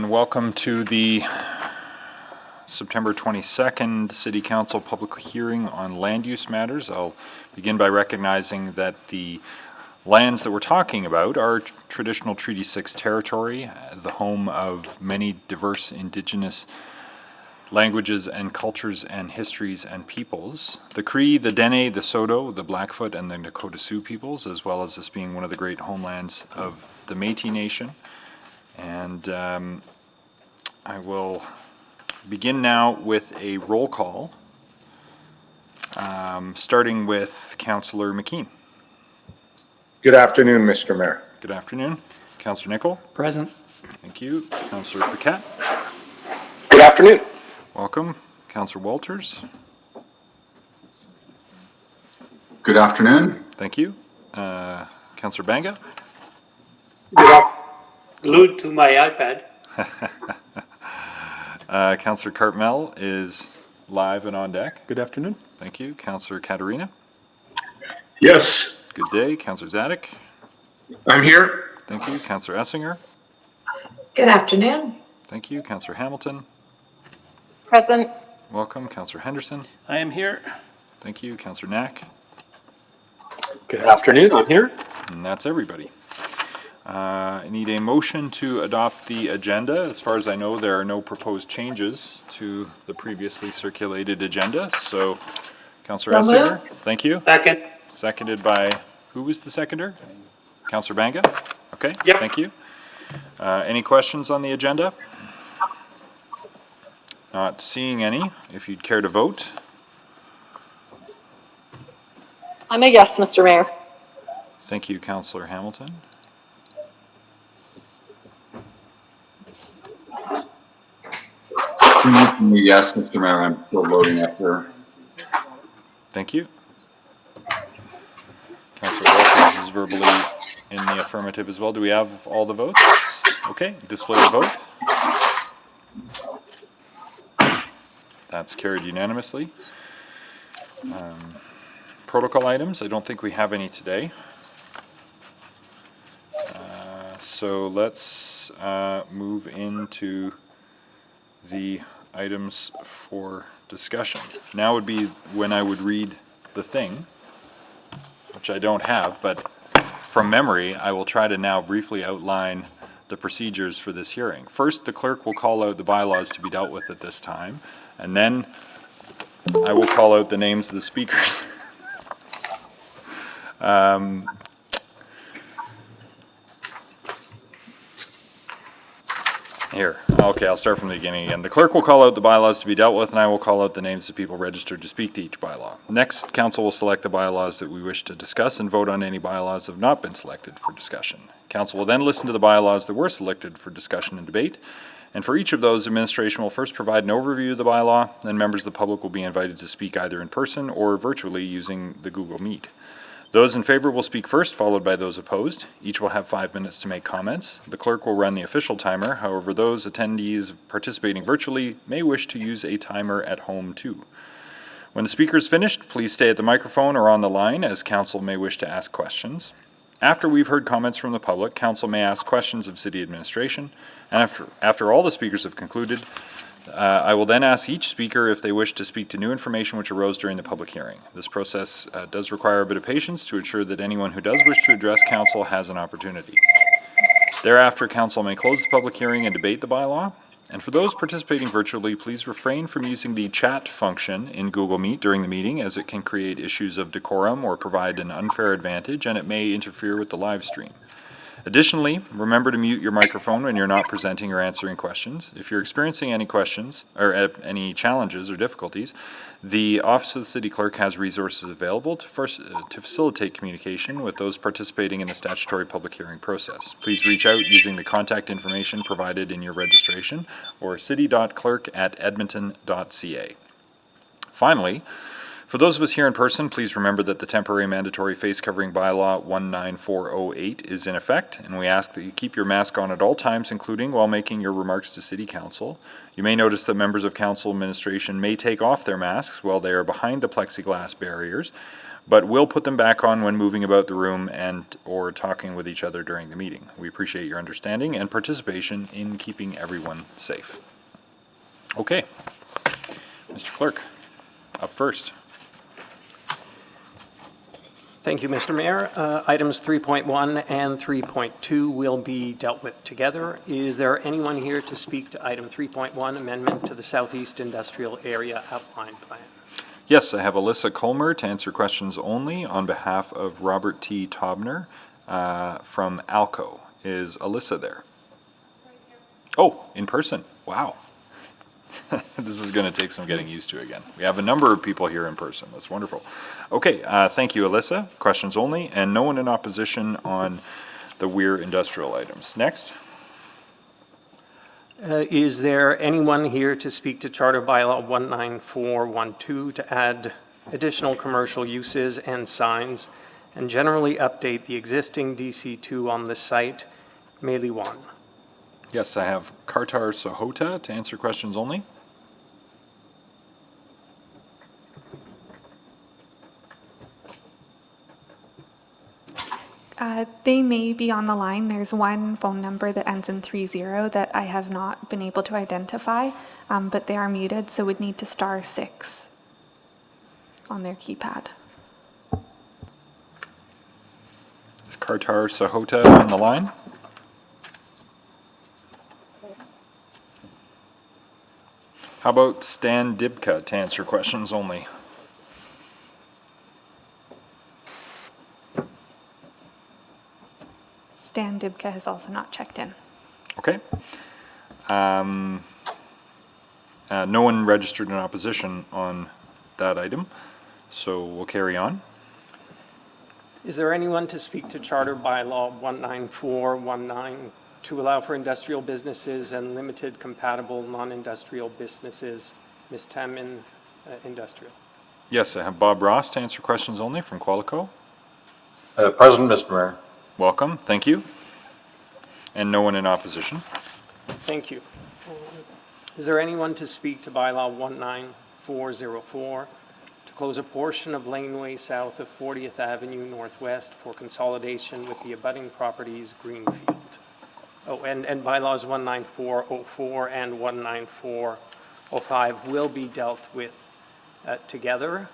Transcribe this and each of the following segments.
and welcome to the September 22nd City Council public hearing on land use matters. I'll begin by recognizing that the lands that we're talking about are traditional Treaty 6 territory, the home of many diverse Indigenous languages and cultures and histories and peoples. The Cree, the Dene, the Saulteaux, the Blackfoot, and the Nakota Sioux peoples, as well as this being one of the great homelands of the Métis Nation. And I will begin now with a roll call, starting with Councillor McKean. Good afternoon, Mr. Mayor. Good afternoon. Councillor Nicol. Present. Thank you. Councillor Paquette. Good afternoon. Welcome. Councillor Walters. Good afternoon. Thank you. Councillor Banga. Good afternoon. Glued to my iPad. Councillor Cartmel is live and on deck. Good afternoon. Thank you. Councillor Katarina. Yes, Good day. Councillor Zadig. I'm here. Thank you. Councillor Essinger. Good afternoon. Thank you. Councillor Hamilton. Present. Welcome. Councillor Henderson. I am here. Thank you. Councillor Knack. Good afternoon. I'm here. And that's everybody. I need a motion to adopt the agenda. As far as I know, there are no proposed changes to the previously circulated agenda. So, Councillor So Essinger, moved. thank you. Second. Seconded by, who was the seconder? Councillor Banga? Okay, Yep. thank you. Any questions on the agenda? Not seeing any. If you'd care to vote. I'm a yes, Mr. Mayor. Thank you, Councillor Hamilton. Yes, Mr. Mayor, I'm still voting after. Thank you. Councillor Walters is verbally in the affirmative as well. Do we have all the votes? Okay, display the vote. That's carried unanimously. Protocol items, I don't think we have any today. So let's move into the items for discussion. Now would be when I would read the thing, which I don't have, but from memory, I will try to now briefly outline the procedures for this hearing. First, the clerk will call out the bylaws to be dealt with at this time, and then I will call out the names of the speakers. Here, okay, I'll start from the beginning again. The clerk will call out the bylaws to be dealt with, and I will call out the names of people registered to speak to each bylaw. Next, council will select the bylaws that we wish to discuss and vote on any bylaws that have not been selected for discussion. Council will then listen to the bylaws that were selected for discussion and debate, and for each of those, administration will first provide an overview of the bylaw, then members of the public will be invited to speak either in person or virtually using the Google Meet. Those in favor will speak first, followed by those opposed. Each will have 5 minutes to make comments. The clerk will run the official timer. However, those attendees participating virtually may wish to use a timer at home too. When the speaker is finished, please stay at the microphone or on the line, as council may wish to ask questions. After we've heard comments from the public, council may ask questions of city administration, and after all the speakers have concluded, I will then ask each speaker if they wish to speak to new information which arose during the public hearing. This process does require a bit of patience to ensure that anyone who does wish to address council has an opportunity. Thereafter, council may close the public hearing and debate the bylaw. And for those participating virtually, please refrain from using the chat function in Google Meet during the meeting, as it can create issues of decorum or provide an unfair advantage, and it may interfere with the live stream. Additionally, remember to mute your microphone when you're not presenting or answering questions. If you're experiencing any questions or any challenges or difficulties, the Office of the City Clerk has resources available to facilitate communication with those participating in the statutory public hearing process. Please reach out using the contact information provided in your registration or city.clerk@edmonton.ca. Finally, for those of us here in person, please remember that the temporary mandatory face covering bylaw 19408 is in effect, and we ask that you keep your mask on at all times, including while making your remarks to City Council. You may notice that members of Council administration may take off their masks while they are behind the plexiglass barriers, but we'll put them back on when moving about the room and/or talking with each other during the meeting. We appreciate your understanding and participation in keeping everyone safe. Okay. Mr. Clerk, up first. Thank you, Mr. Mayor. Items 3.1 and 3.2 will be dealt with together. Is there anyone here to speak to item 3.1, amendment to the Southeast Industrial Area Outline Plan? Yes, I have Alyssa Colmer to answer questions only on behalf of Robert T. Tobner from ALCO. Is Alyssa there? Oh, in person. Wow. This is going to take some getting used to again. We have a number of people here in person. That's wonderful. Okay, thank you, Alyssa. Questions only, and no one in opposition on the Weir industrial items. Next. Is there anyone here to speak to Charter Bylaw 19412 to add additional commercial uses and signs and generally update the existing DC2 on the site, Meili 1? Yes, I have Kartar Sahota to answer questions only. They may be on the line. There's one phone number that ends in 30 that I have not been able to identify, but they are muted, so would need to *6 on their keypad. Is Kartar Sahota on the line? How about Stan Dibka to answer questions only? Stan Dibka has also not checked in. Okay. No one registered in opposition on that item, so we'll carry on. Is there anyone to speak to Charter Bylaw 19419 to allow for industrial businesses and limited compatible non-industrial businesses? Ms. Tammin, Industrial. Yes, I have Bob Ross to answer questions only from Qualico. Present, Mr. Mayor. Welcome, thank you. And no one in opposition. Thank you. Is there anyone to speak to Bylaw 19404 to close a portion of laneway south of 40th Avenue Northwest for consolidation with the abutting properties Greenfield? Oh, and Bylaws 19404 and 19405 will be dealt with together.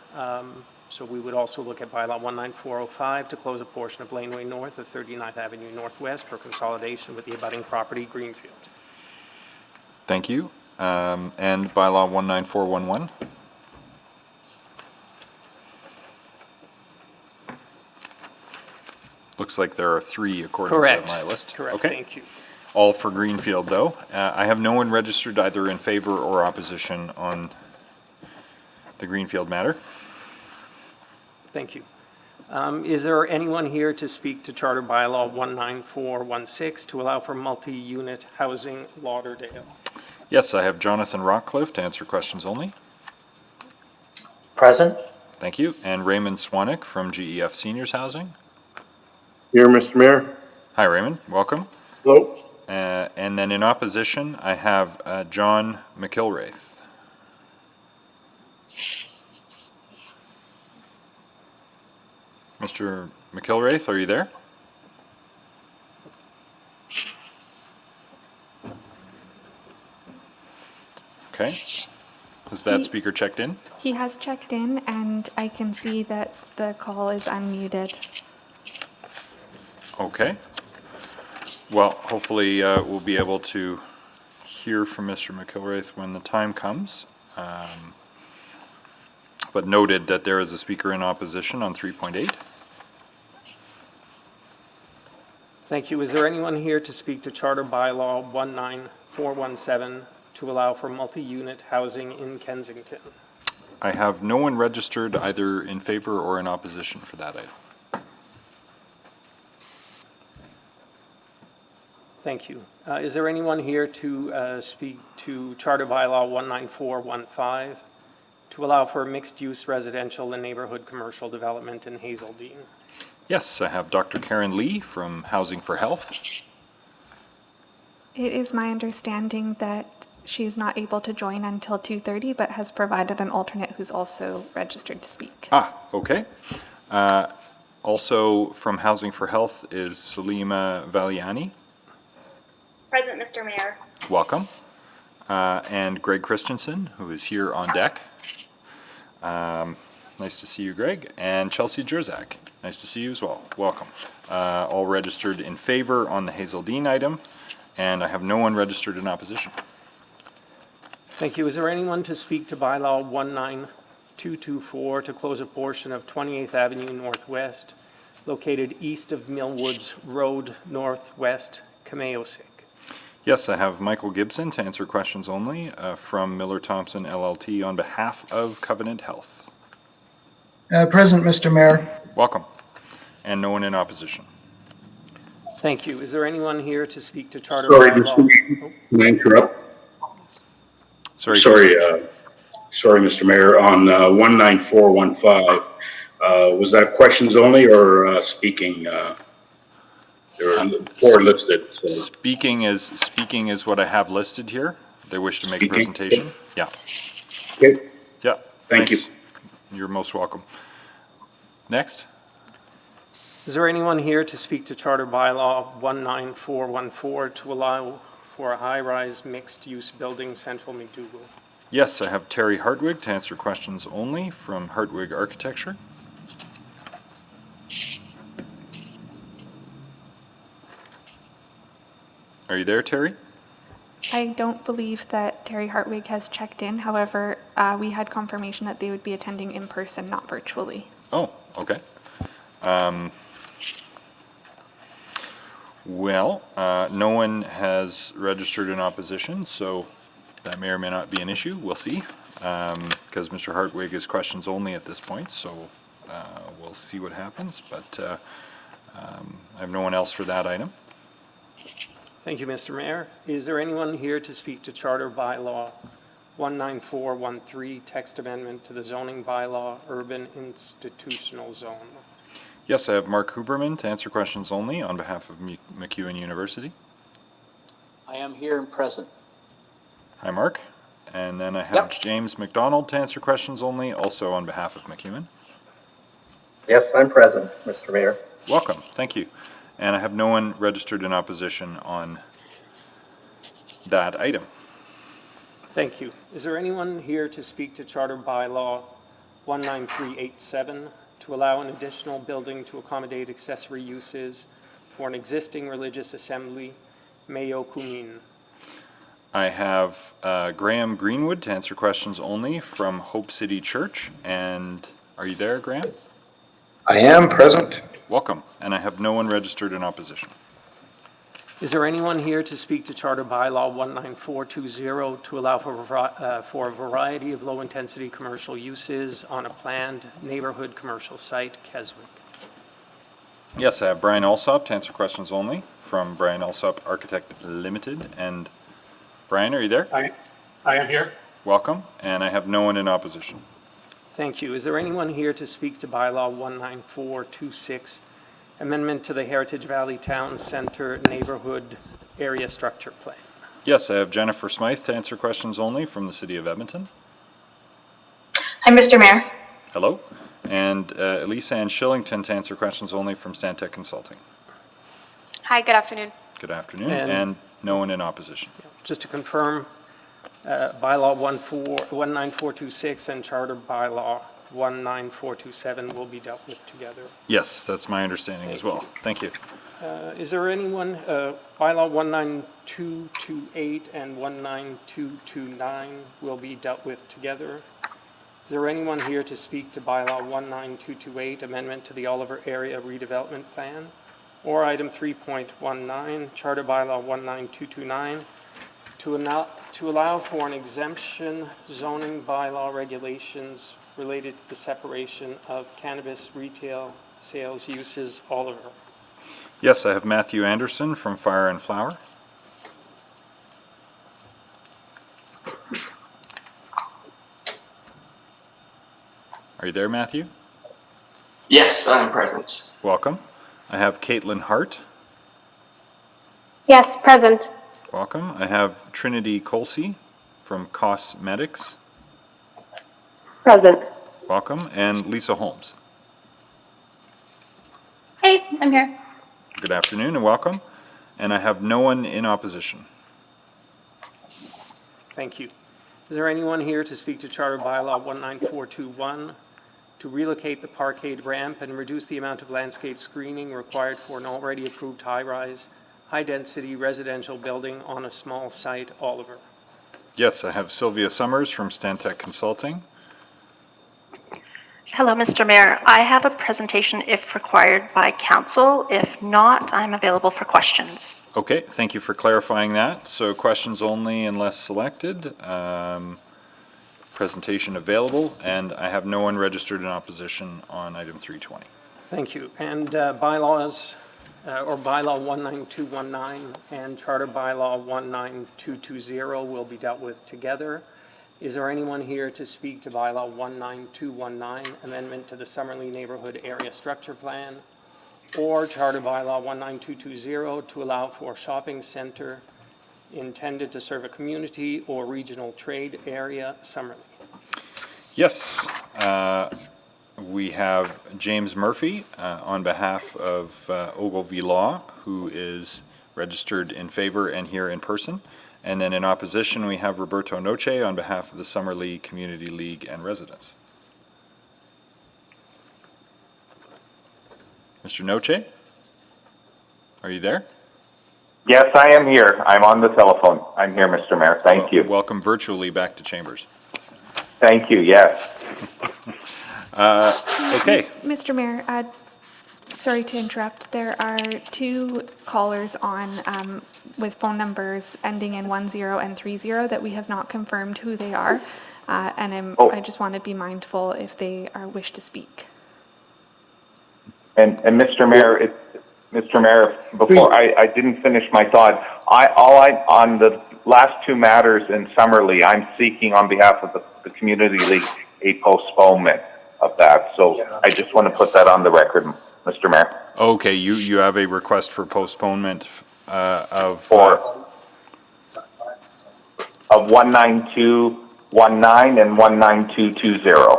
So we would also look at Bylaw 19405 to close a portion of laneway north of 39th Avenue Northwest for consolidation with the abutting property Greenfield. Thank you. And bylaw 19411. Looks like there are three according Correct. to my list. Correct, Okay. thank you. All for Greenfield, though. I have no one registered either in favor or opposition on the Greenfield matter. Thank you. Is there anyone here to speak to Charter Bylaw 19416 to allow for multi-unit housing Lauderdale? Yes, I have Jonathan Rockcliffe to answer questions only. Present. Thank you. And Raymond Swanik from GEF Seniors Housing. Here, Mr. Mayor. Hi, Raymond. Welcome. Hello. And then in opposition, I have John McIlwraith. Mr. McIlwraith, are you there? Okay. Is that speaker checked in? He has checked in, and I can see that the call is unmuted. Okay. Well, hopefully we'll be able to hear from Mr. McIlwraith when the time comes. But noted that there is a speaker in opposition on 3.8. Thank you. Is there anyone here to speak to Charter Bylaw 19417 to allow for multi-unit housing in Kensington? I have no one registered either in favor or in opposition for that item. Thank you. Is there anyone here to speak to Charter Bylaw 19415 to allow for mixed-use residential and neighborhood commercial development in Hazeldean? Yes, I have Dr. Karen Lee from Housing for Health. It is my understanding that she's not able to join until 2:30, but has provided an alternate who's also registered to speak. Ah, okay. Also from Housing for Health is Salima Valiani. Present, Mr. Mayor. Welcome. And Greg Christensen, who is here on deck. Nice to see you, Greg. And Chelsea Jerzak. Nice to see you as well. Welcome. All registered in favor on the Hazeldine item, and I have no one registered in opposition. Thank you. Is there anyone to speak to bylaw 19224 to close a portion of 28th Avenue Northwest, located east of Millwoods Road Northwest, Kameyosik? Yes, I have Michael Gibson to answer questions only from Miller Thompson LLT on behalf of Covenant Health. Present, Mr. Mayor. Welcome. And no one in opposition. Thank you. Is there anyone here to speak to charter Sorry, bylaw? can I interrupt? Sorry. Sorry, Mr. Mayor, on 19415, was that questions only or speaking? There are four listed. So. Speaking is what I have listed here. They wish to make a Speaking. presentation. Yeah. Okay, Yeah. Thank you. Thanks. You're most welcome. Next. Is there anyone here to speak to charter bylaw 19414 to allow for a high-rise mixed-use building central McDougall? Yes, I have Terry Hartwig to answer questions only from Hartwig Architecture. Are you there, Terry? I don't believe that Terry Hartwig has checked in. However, we had confirmation that they would be attending in person, not virtually. Oh, okay. No one has registered in opposition, so that may or may not be an issue. We'll see, because Mr. Hartwig is questions only at this point, so we'll see what happens, but I have no one else for that item. Thank you, Mr. Mayor. Is there anyone here to speak to charter bylaw 19413, text amendment to the zoning bylaw, urban institutional zone? Yes, I have Mark Huberman to answer questions only on behalf of MacEwan University. I am here and present. Hi, Mark. And then I have James McDonald to answer questions only, also on behalf of MacEwan. Yes, I'm present, Mr. Mayor. Welcome. Thank you. And I have no one registered in opposition on that item. Thank you. Is there anyone here to speak to charter bylaw 19387 to allow an additional building to accommodate accessory uses for an existing religious assembly, Mayo Kumin? I have Graham Greenwood to answer questions only from Hope City Church. And are you there, Graham? I am present. Welcome. And I have no one registered in opposition. Is there anyone here to speak to charter bylaw 19420 to allow for a variety of low-intensity commercial uses on a planned neighborhood commercial site, Keswick? Yes, I have Brian Alsop to answer questions only from Brian Alsop Architect Limited. And Brian, are you there? I am here. Welcome. And I have no one in opposition. Thank you. Is there anyone here to speak to bylaw 19426, amendment to the Heritage Valley Town Center Neighborhood Area Structure Plan? Yes, I have Jennifer Smythe to answer questions only from the City of Edmonton. Hi, Mr. Mayor. Hello. And Elisa Ann Shillington to answer questions only from Stantec Consulting. Hi, good afternoon. Good afternoon. And no one in opposition. Just to confirm, bylaw 19426 and charter bylaw 19427 will be dealt with together. Yes, that's my understanding as well. Thank you. Is there anyone, bylaw 19228 and 19229 will be dealt with together? Is there anyone here to speak to bylaw 19228, amendment to the Oliver Area Redevelopment Plan? Or item 3.19, charter bylaw 19229, to allow for an exemption zoning bylaw regulations related to the separation of cannabis retail sales uses, Oliver? Yes, I have Matthew Anderson from Fire and Flower. Are you there, Matthew? Yes, I'm present. Welcome. I have Caitlin Hart. Yes, present. Welcome. I have Trinity Colsey from Cosmetics. Present. Welcome. And Lisa Holmes. I'm here. Good afternoon and welcome. And I have no one in opposition. Thank you. Is there anyone here to speak to Charter Bylaw 19421 to relocate the parkade ramp and reduce the amount of landscape screening required for an already approved high-rise, high-density residential building on a small site, Oliver? Yes, I have Sylvia Summers from Stantec Consulting. Hello, Mr. Mayor. I have a presentation if required by council. If not, I'm available for questions. Okay, thank you for clarifying that. So questions only unless selected. Presentation available, and I have no one registered in opposition on item 320. Thank you. And bylaws, or bylaw 19219 and charter bylaw 19220 will be dealt with together. Is there anyone here to speak to bylaw 19219, amendment to the Summerlee Neighborhood Area Structure Plan, or charter bylaw 19220 to allow for shopping center intended to serve a community or regional trade area, Summerlee? Yes, we have James Murphy on behalf of Ogilvy Law, who is registered in favor and here in person. And then in opposition, we have Roberto Noce on behalf of the Summerlee Community League and residents. Mr. Noce, are you there? Yes, I am here. I'm on the telephone. I'm here, Mr. Mayor. Thank you. Welcome virtually back to Chambers. Thank you, yes. Okay. Mr. Mayor, sorry to interrupt. There are two callers on with phone numbers ending in 10 and 30 that we have not confirmed who they are. And I just want to be mindful if they wish to speak. And Mr. Mayor, before I didn't finish my thought, on the last two matters in Summerlee, I'm seeking on behalf of the Community League a postponement of that. So I just want to put that on the record, Mr. Mayor. Okay, you have a request for postponement of 19219 and 19220.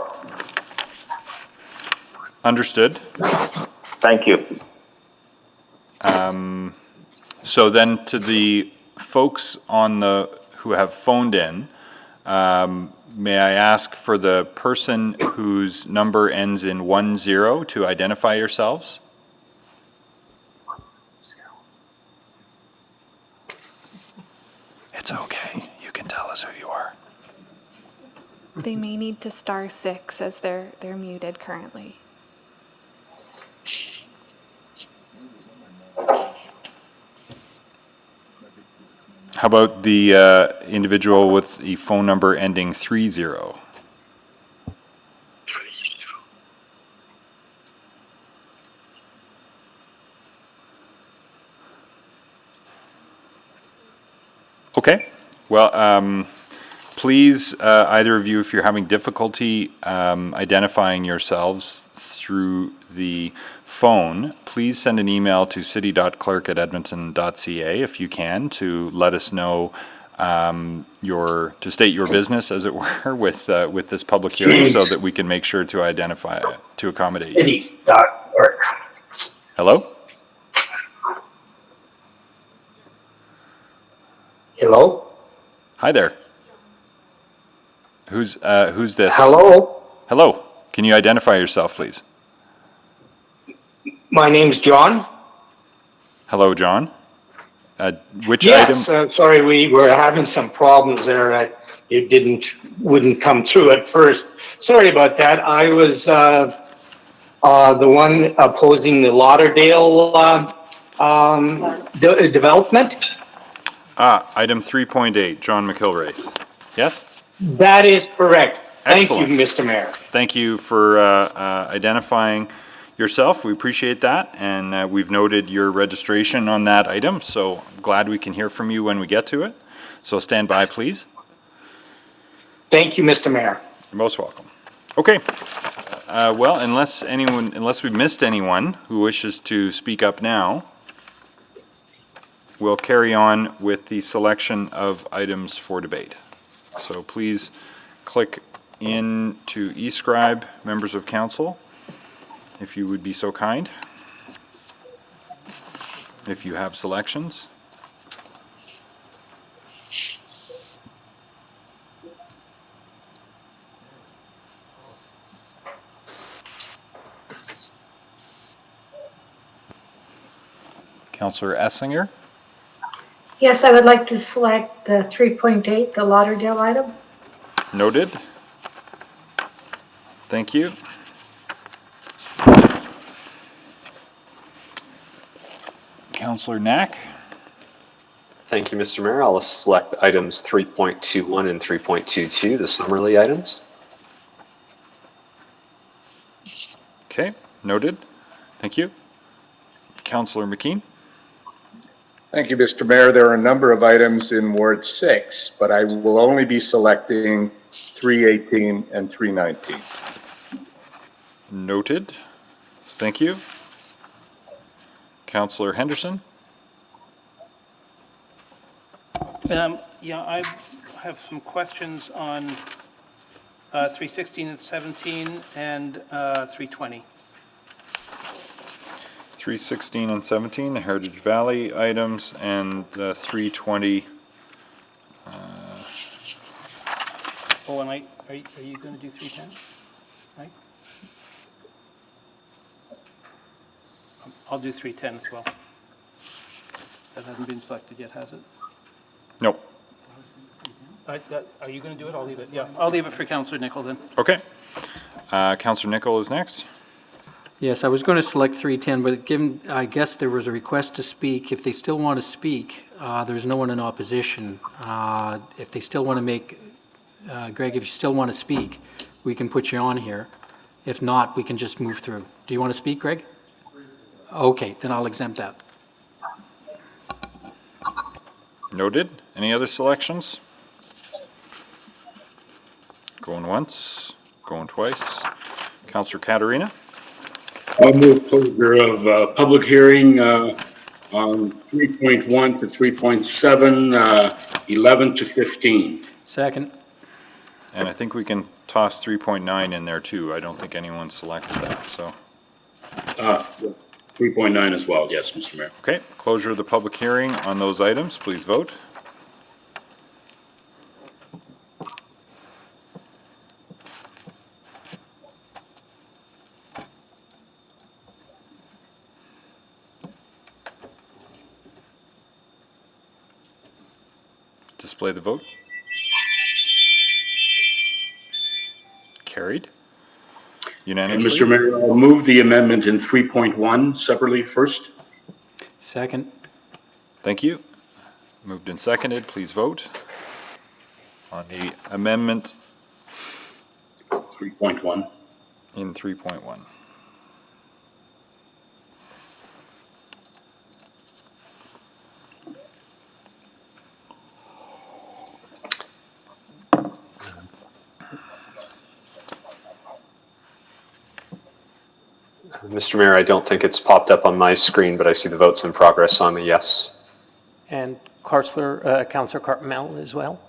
Understood. Thank you. So then to the folks who have phoned in, may I ask for the person whose number ends in 10 to identify yourselves? It's okay. You can tell us who you are. They may need to *6 as they're muted currently. How about the individual with the phone number ending 30? Okay. Well, please, either of you, if you're having difficulty identifying yourselves through the phone, please send an email to city.clerk@edmonton.ca if you can, to let us know to state your business, as it were, with this public hearing, so that we can make sure to identify it, to accommodate you. City.clerk. Hello? Hello? Hi there. Who's this? Hello? Hello. Can you identify yourself, please? My name's John. Hello, John. Which item? Yes, sorry, we were having some problems there. It wouldn't come through at first. Sorry about that. I was the one opposing the Lauderdale development. Item 3.8, John McIlwraith. Yes? That is correct. Excellent. Thank you, Mr. Mayor. Thank you for identifying yourself. We appreciate that, and we've noted your registration on that item, so glad we can hear from you when we get to it. So stand by, please. Thank you, Mr. Mayor. You're most welcome. Okay. Well, unless we've missed anyone who wishes to speak up now, we'll carry on with the selection of items for debate. So please click in to eScribe, members of council, if you would be so kind. if you have selections. Councillor Essinger? Yes, I would like to select the 3.8, the Lauderdale item. Noted. Thank you. Councillor Knack? Thank you, Mr. Mayor. I'll select items 3.21 and 3.22, the Summerlee items. Okay, noted. Thank you. Councillor McKean? Thank you, Mr. Mayor. There are a number of items in Ward 6, but I will only be selecting 318 and 319. Noted. Thank you. Councillor Henderson? Yeah, I have some questions on 316 and 17 and 320. 316 and 17, the Heritage Valley items, and 320. Oh, and are you going to do 310? Right? I'll do 310 as well. That hasn't been selected yet, has it? Nope. Are you going to do it? I'll leave it. Yeah, I'll leave it for Councillor Nichol then. Okay. Councillor Nichol is next. Yes, I was going to select 310, but given, I guess there was a request to speak. If they still want to speak, there's no one in opposition. If they still want to make, Greg, if you still want to speak, we can put you on here. If not, we can just move through. Do you want to speak, Greg? Okay, then I'll exempt that. Noted. Any other selections? Going once, going twice. Councillor Katarina? I'll move closure of public hearing on 3.1 to 3.7, 11 to 15. Second. And I think we can toss 3.9 in there too. I don't think anyone selected that, so. 3.9 as well, yes, Mr. Mayor. Okay, closure of the public hearing on those items. Please vote. Display the vote. Carried. And Unanimously. Mr. Mayor, I'll move the amendment in 3.1 separately first. Second. Thank you. Moved and seconded. Please vote on the amendment 3.1. in 3.1. Mr. Mayor, I don't think it's popped up on my screen, but I see the votes in progress on the yes. And Councillor Carpenter as well?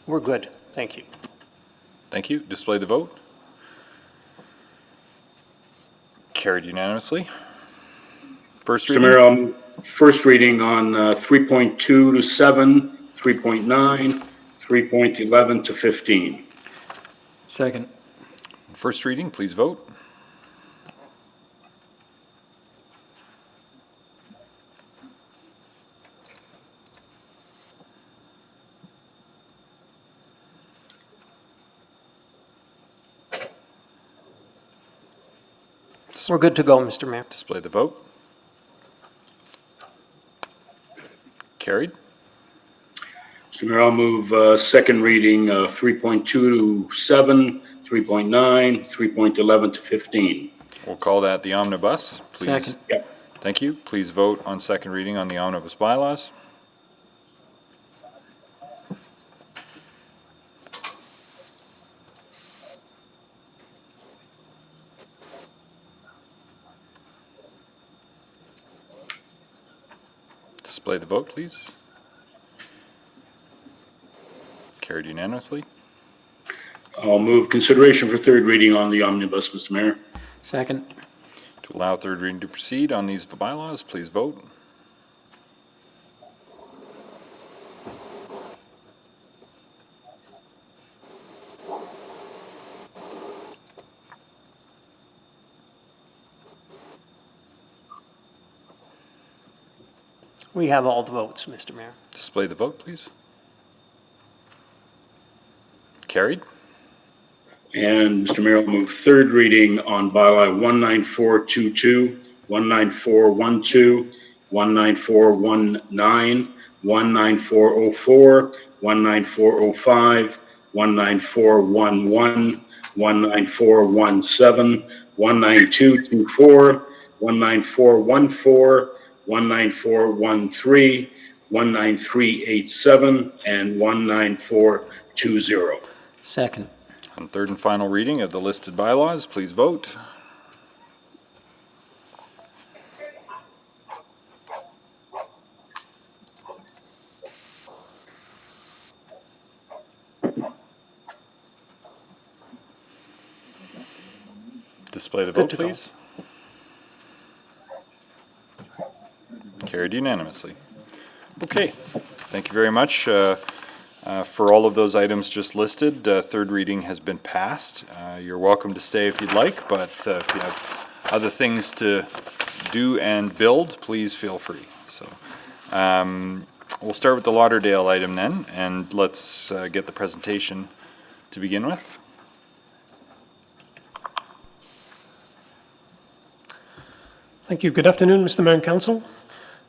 We're good. Thank you. Thank you. Display the vote. Carried unanimously. First Mr. reading. Mayor, I'll move first reading on 3.2 to 7, 3.9, 3.11 to 15. Second. First reading, please vote. We're good to go, Mr. Mayor. Display the vote. Carried. Mr. Mayor, I'll move second reading 3.2 to 7, 3.9, 3.11 to 15. We'll call that the omnibus. Please. Second. Yep. Thank you. Please vote on second reading on the omnibus bylaws. Display the vote, please. Carried unanimously. I'll move consideration for third reading on the omnibus, Mr. Mayor. Second. To allow third reading to proceed on these bylaws, please vote. We have all the votes, Mr. Mayor. Display the vote, please. Carried. And Mr. Mayor, I'll move third reading on bylaw 19422, 19412, 19419, 19404, 19405, 19411, 19417, 19224, 19414, 19413, 19387, and 19420. Second. On third and final reading of the listed bylaws, please vote. Display the vote, please. Carried unanimously. Okay, thank you very much. For all of those items just listed, third reading has been passed. You're welcome to stay if you'd like, but if you have other things to do and build, please feel free. So we'll start with the Lauderdale item then, and let's get the presentation to begin with. Thank you. Good afternoon, Mr. Mayor and Council.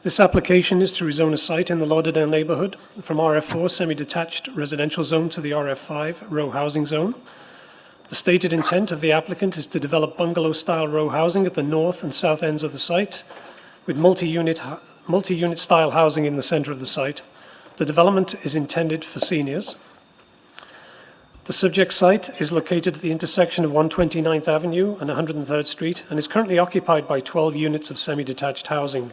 This application is to rezone a site in the Lauderdale neighborhood from RF4 semi-detached residential zone to the RF5 row housing zone. The stated intent of the applicant is to develop bungalow-style row housing at the north and south ends of the site, with multi-unit style housing in the center of the site. The development is intended for seniors. The subject site is located at the intersection of 129th Avenue and 103rd Street and is currently occupied by 12 units of semi-detached housing.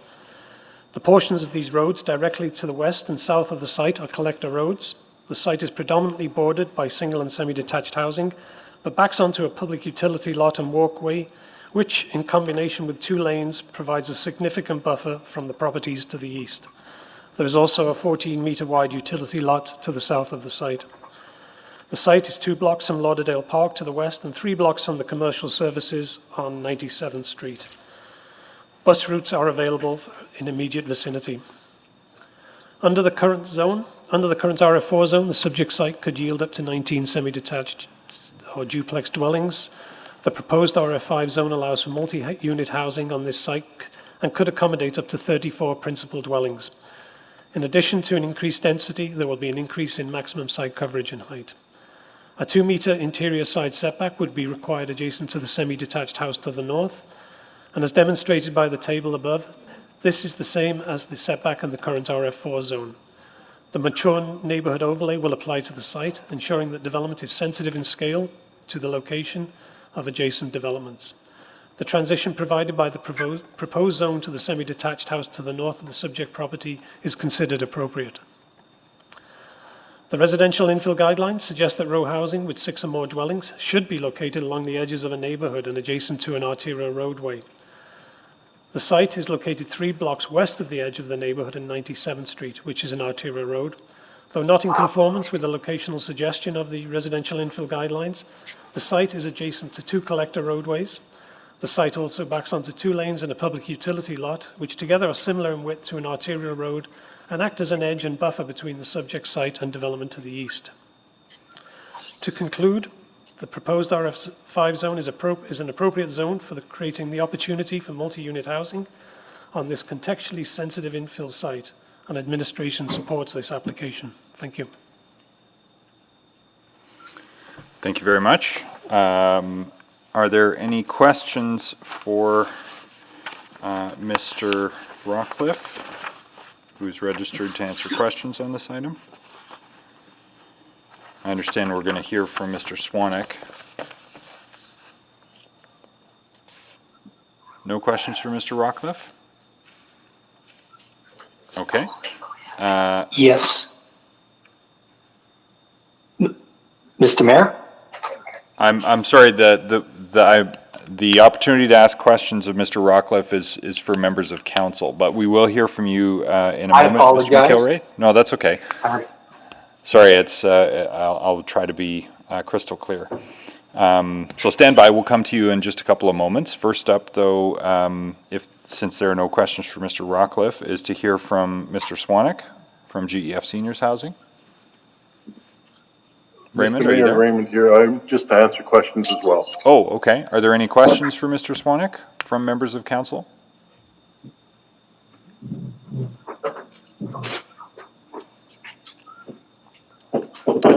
The portions of these roads directly to the west and south of the site are collector roads. The site is predominantly bordered by single and semi-detached housing, but backs onto a public utility lot and walkway, which, in combination with 2 lanes, provides a significant buffer from the properties to the east. There is also a 14-meter wide utility lot to the south of the site. The site is 2 blocks from Lauderdale Park to the west and 3 blocks from the commercial services on 97th Street. Bus routes are available in immediate vicinity. Under the current RF4 zone, the subject site could yield up to 19 semi-detached or duplex dwellings. The proposed RF5 zone allows for multi-unit housing on this site and could accommodate up to 34 principal dwellings. In addition to an increased density, there will be an increase in maximum site coverage and height. A 2-meter interior side setback would be required adjacent to the semi-detached house to the north, and as demonstrated by the table above, this is the same as the setback in the current RF4 zone. The mature neighborhood overlay will apply to the site, ensuring that development is sensitive in scale to the location of adjacent developments. The transition provided by the proposed zone to the semi-detached house to the north of the subject property is considered appropriate. The residential infill guidelines suggest that row housing with 6 or more dwellings should be located along the edges of a neighborhood and adjacent to an arterial roadway. The site is located 3 blocks west of the edge of the neighborhood in 97th Street, which is an arterial road. Though not in conformance with the locational suggestion of the residential infill guidelines, the site is adjacent to 2 collector roadways. The site also backs onto 2 lanes and a public utility lot, which together are similar in width to an arterial road and act as an edge and buffer between the subject site and development to the east. To conclude, the proposed RF5 zone is an appropriate zone for creating the opportunity for multi-unit housing on this contextually sensitive infill site, and administration supports this application. Thank you. Thank you very much. Are there any questions for Mr. Rockcliffe, who's registered to answer questions on this item? I understand we're going to hear from Mr. Swanek. No questions for Mr. Rockcliffe? Okay. Yes. Mr. Mayor? I'm sorry, the The opportunity to ask questions of Mr. Rockcliffe is for members of council, but we will hear from you in a I moment, apologize. Mr. McIlwraith. No, that's okay. Uh, Sorry, I'll try to be crystal clear. So stand by, we'll come to you in just a couple of moments. First up, though, since there are no questions for Mr. Rockcliffe, is to hear from Mr. Swanek from GEF Seniors Housing. Raymond, are you there? Raymond here. I'm just to answer questions as well. Oh, okay. Are there any questions for Mr. Swanek from members of council?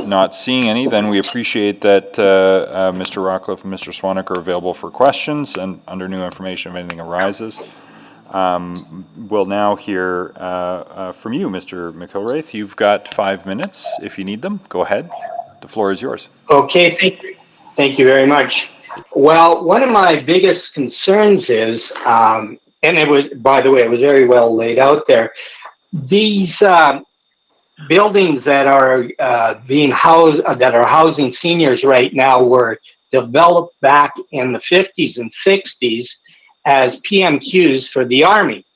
Not seeing any, then we appreciate that Mr. Rockcliffe and Mr. Swanek are available for questions and under new information if anything arises. We'll now hear from you, Mr. McIlwraith. You've got 5 minutes if you need them. Go ahead. The floor is yours. Okay, thank you. Thank you very much. Well, one of my biggest concerns is, and it was, by the way, it was very well laid out there. These buildings that are being housed, that are housing seniors right now, were developed back in the 50s and 60s as PMQs for the Army.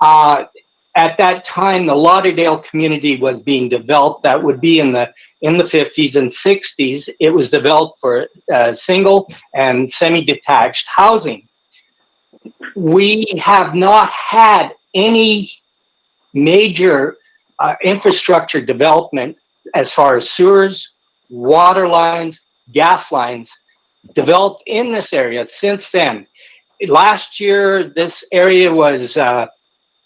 At that time, the Lauderdale community was being developed. That would be in the 50s and 60s. It was developed for single and semi-detached housing. We have not had any major infrastructure development as far as sewers, water lines, gas lines developed in this area since then. Last year, this area was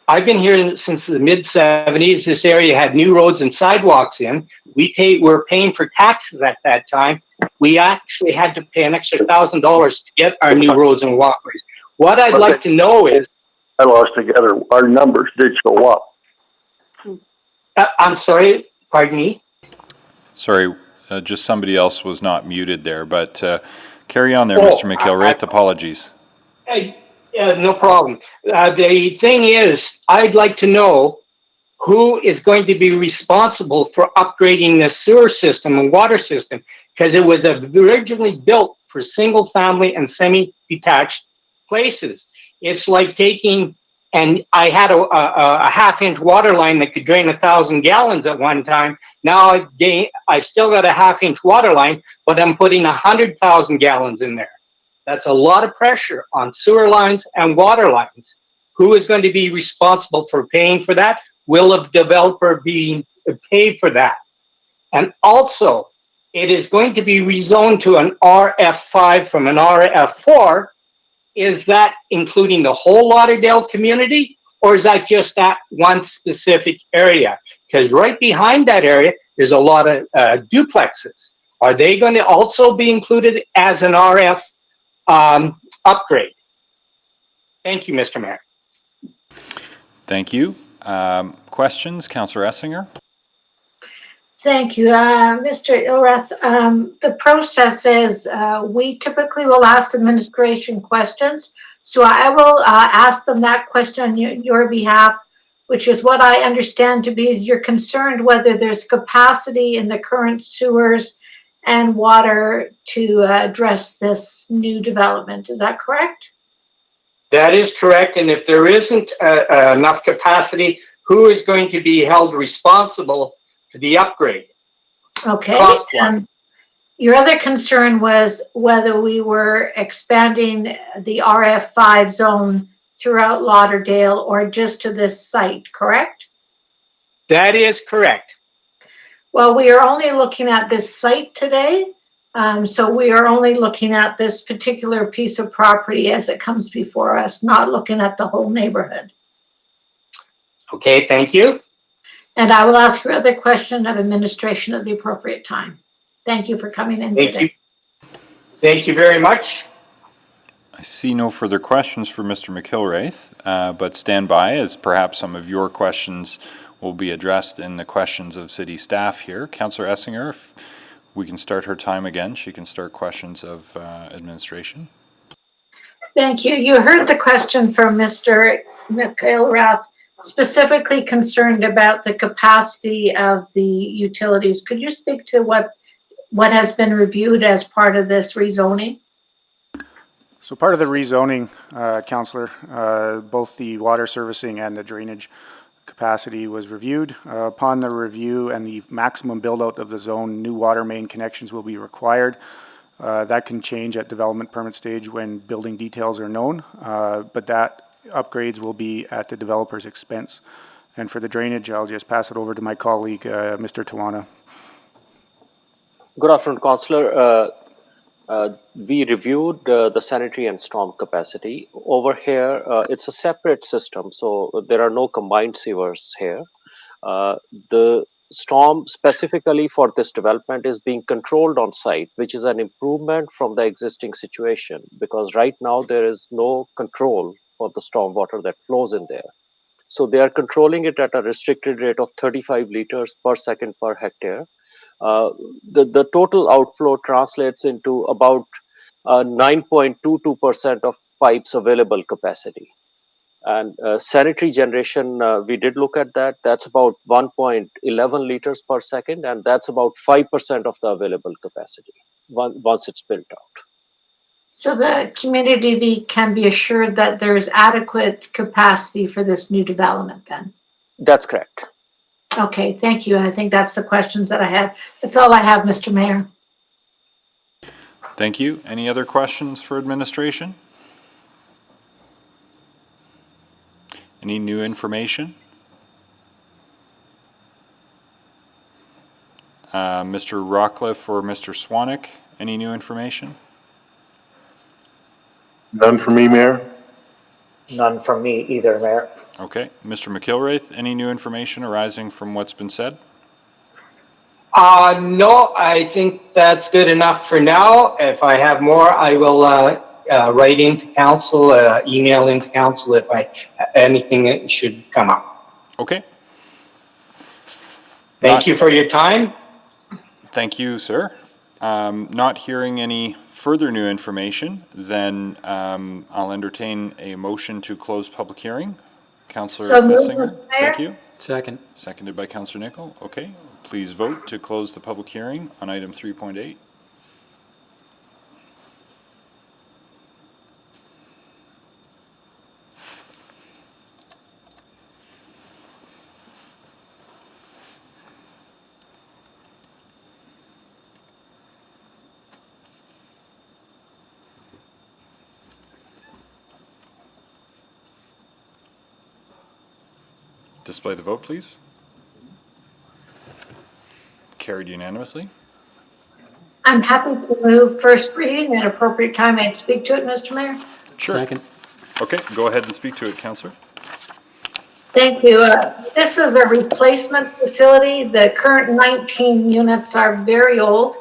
I've been here since the mid-70s. This area had new roads and sidewalks in. We're paying for taxes at that time. We actually had to pay an extra $1,000 to get our new roads and walkways. What I'd like to know is... I lost together. Our numbers did go up. I'm sorry, pardon me? Sorry, just somebody else was not muted there, but carry on there, Mr. McIlwraith. Apologies. No problem. The thing is, I'd like to know who is going to be responsible for upgrading the sewer system and water system, because it was originally built for single family and semi-detached places. It's like taking, and I had a half-inch water line that could drain 1,000 gallons at one time. Now I've still got a half-inch water line, but I'm putting 100,000 gallons in there. That's a lot of pressure on sewer lines and water lines. Who is going to be responsible for paying for that? Will a developer be paid for that? And also, it is going to be rezoned to an RF5 from an RF4. Is that including the whole Lauderdale community, or is that just that one specific area? Because right behind that area, there's a lot of duplexes. Are they going to also be included as an RF upgrade? Thank you, Mr. Mayor. Thank you. Questions? Councillor Essinger? Thank you. Mr. Ilrath, the process is we typically will ask administration questions. So I will ask them that question on your behalf, which is what I understand to be is you're concerned whether there's capacity in the current sewers and water to address this new development. Is that correct? That is correct. And if there isn't enough capacity, who is going to be held responsible for the upgrade? Okay. Your other concern was whether we were expanding the RF5 zone throughout Lauderdale or just to this site, correct? That is correct. Well, we are only looking at this site today. So we are only looking at this particular piece of property as it comes before us, not looking at the whole neighborhood. Okay, thank you. And I will ask your other question of administration at the appropriate time. Thank you for coming in today. Thank you very much. I see no further questions for Mr. McIlwraith, but stand by as perhaps some of your questions will be addressed in the questions of city staff here. Councillor Essinger, if we can start her time again, she can start questions of administration. Thank you. You heard the question from Mr. McIlrath, specifically concerned about the capacity of the utilities. Could you speak to what has been reviewed as part of this rezoning? So part of the rezoning, Councillor, both the water servicing and the drainage capacity was reviewed. Upon the review and the maximum build-out of the zone, new water main connections will be required. That can change at development permit stage when building details are known, but that upgrades will be at the developer's expense. And for the drainage, I'll just pass it over to my colleague, Mr. Tawana. Good afternoon, Councillor. We reviewed the sanitary and storm capacity. Over here, it's a separate system, so there are no combined sewers here. The storm specifically for this development is being controlled on site, which is an improvement from the existing situation, because right now there is no control for the storm water that flows in there. So they are controlling it at a restricted rate of 35 liters per second per hectare. The total outflow translates into about 9.22% of pipes available capacity. And sanitary generation, we did look at that. That's about 1.11 liters per second, and that's about 5% of the available capacity once it's built out. So the community can be assured that there's adequate capacity for this new development then? That's correct. Okay, thank you. And I think that's the questions that I had. That's all I have, Mr. Mayor. Thank you. Any other questions for administration? Any new information? Mr. Rockcliffe or Mr. Swanek, any new information? None for me, Mayor. None from me either, Mayor. Okay. Mr. McIlwraith, any new information arising from what's been said? No, I think that's good enough for now. If I have more, I will write into council, email into council if anything should come up. Okay. Thank you for your time. Thank you, sir. Not hearing any further new information, then I'll entertain a motion to close public hearing. Councillor Messinger, thank you. Second. Seconded by Councillor Nickel. Okay. Please vote to close the public hearing on item 3.8. Display the vote, please. Carried unanimously. I'm happy to move first reading at appropriate time. I'd speak to it, Mr. Mayor. Sure. Second. Okay, go ahead and speak to it, Councillor. Thank you. This is a replacement facility. The current 19 units are very old,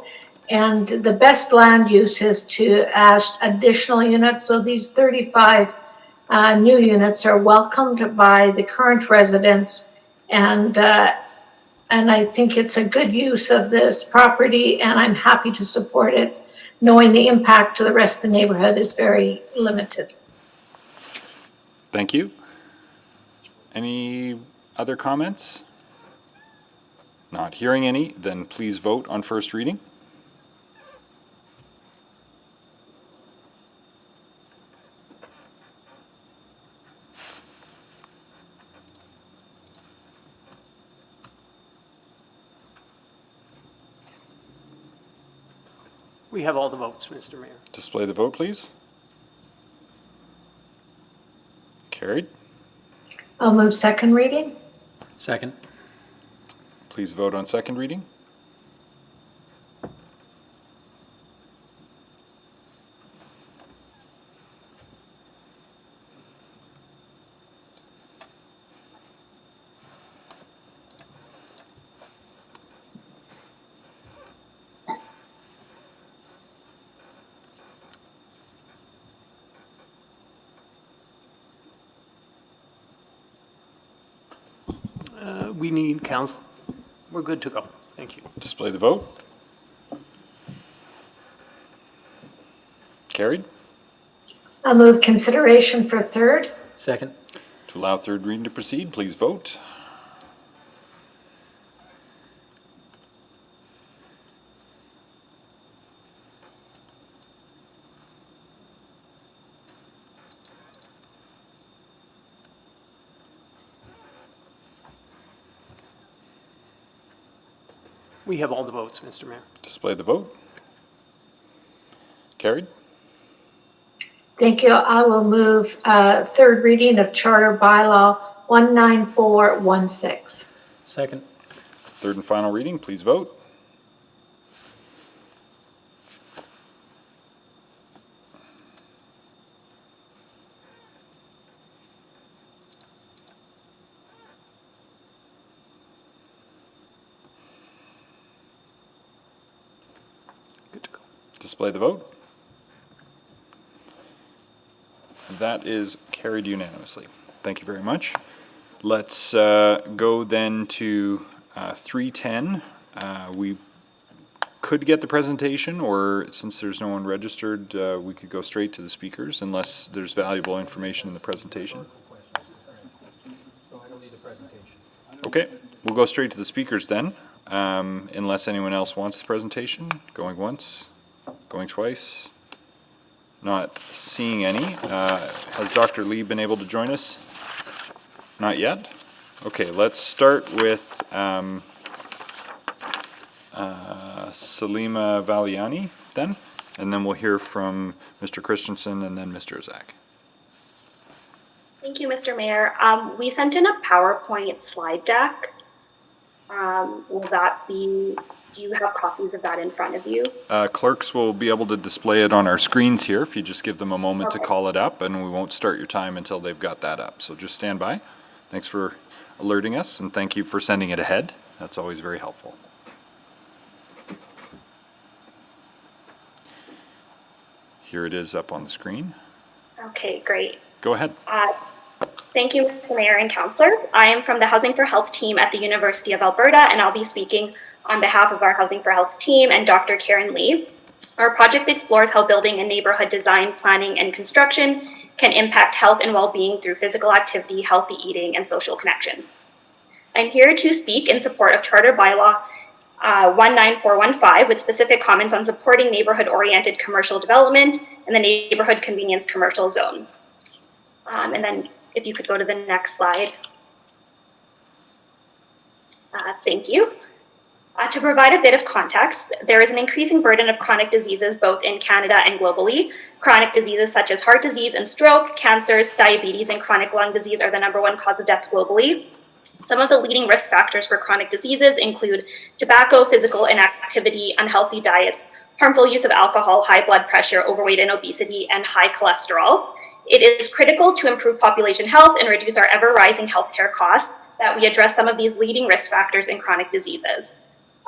and the best land use is to add additional units. So these 35 new units are welcomed by the current residents, and I think it's a good use of this property, and I'm happy to support it, knowing the impact to the rest of the neighborhood is very limited. Thank you. Any other comments? Not hearing any, then please vote on first reading. We have all the votes, Mr. Mayor. Display the vote, please. Carried. I'll move second reading. Second. Please vote on second reading. We need council. We're good to go. Thank you. Display the vote. Carried. I'll move consideration for third. Second. To allow third reading to proceed, please vote. We have all the votes, Mr. Mayor. Display the vote. Carried. Thank you. I will move third reading of Charter Bylaw 19416. Second. Third and final reading, please vote. Display the vote. That is carried unanimously. Thank you very much. Let's go then to 310. We could get the presentation, or since there's no one registered, we could go straight to the speakers unless there's valuable information in the presentation. Okay, we'll go straight to the speakers then, unless anyone else wants the presentation. Going once, going twice. Not seeing any. Has Dr. Lee been able to join us? Not yet? Okay, let's start with Salima Valiani then, and then we'll hear from Mr. Christensen and then Mr. Izak. Thank you, Mr. Mayor. We sent in a PowerPoint slide deck. Will that be, do you have copies of that in front of you? Clerks will be able to display it on our screens here if you just give them a moment to call it up, and we won't start your time until they've got that up. So just stand by. Thanks for alerting us, and thank you for sending it ahead. That's always very helpful. Here it is up on the screen. Okay, great. Go ahead. Thank you, Mr. Mayor and Councillor. I am from the Housing for Health team at the University of Alberta, and I'll be speaking on behalf of our Housing for Health team and Dr. Karen Lee. Our project explores how building and neighborhood design, planning, and construction can impact health and well-being through physical activity, healthy eating, and social connection. I'm here to speak in support of Charter Bylaw 19415 with specific comments on supporting neighborhood-oriented commercial development in the neighborhood convenience commercial zone. And then if you could go to the next slide. Thank you. To provide a bit of context, there is an increasing burden of chronic diseases both in Canada and globally. Chronic diseases such as heart disease and stroke, cancers, diabetes, and chronic lung disease are the #1 cause of death globally. Some of the leading risk factors for chronic diseases include tobacco, physical inactivity, unhealthy diets, harmful use of alcohol, high blood pressure, overweight and obesity, and high cholesterol. It is critical to improve population health and reduce our ever-rising healthcare costs that we address some of these leading risk factors in chronic diseases.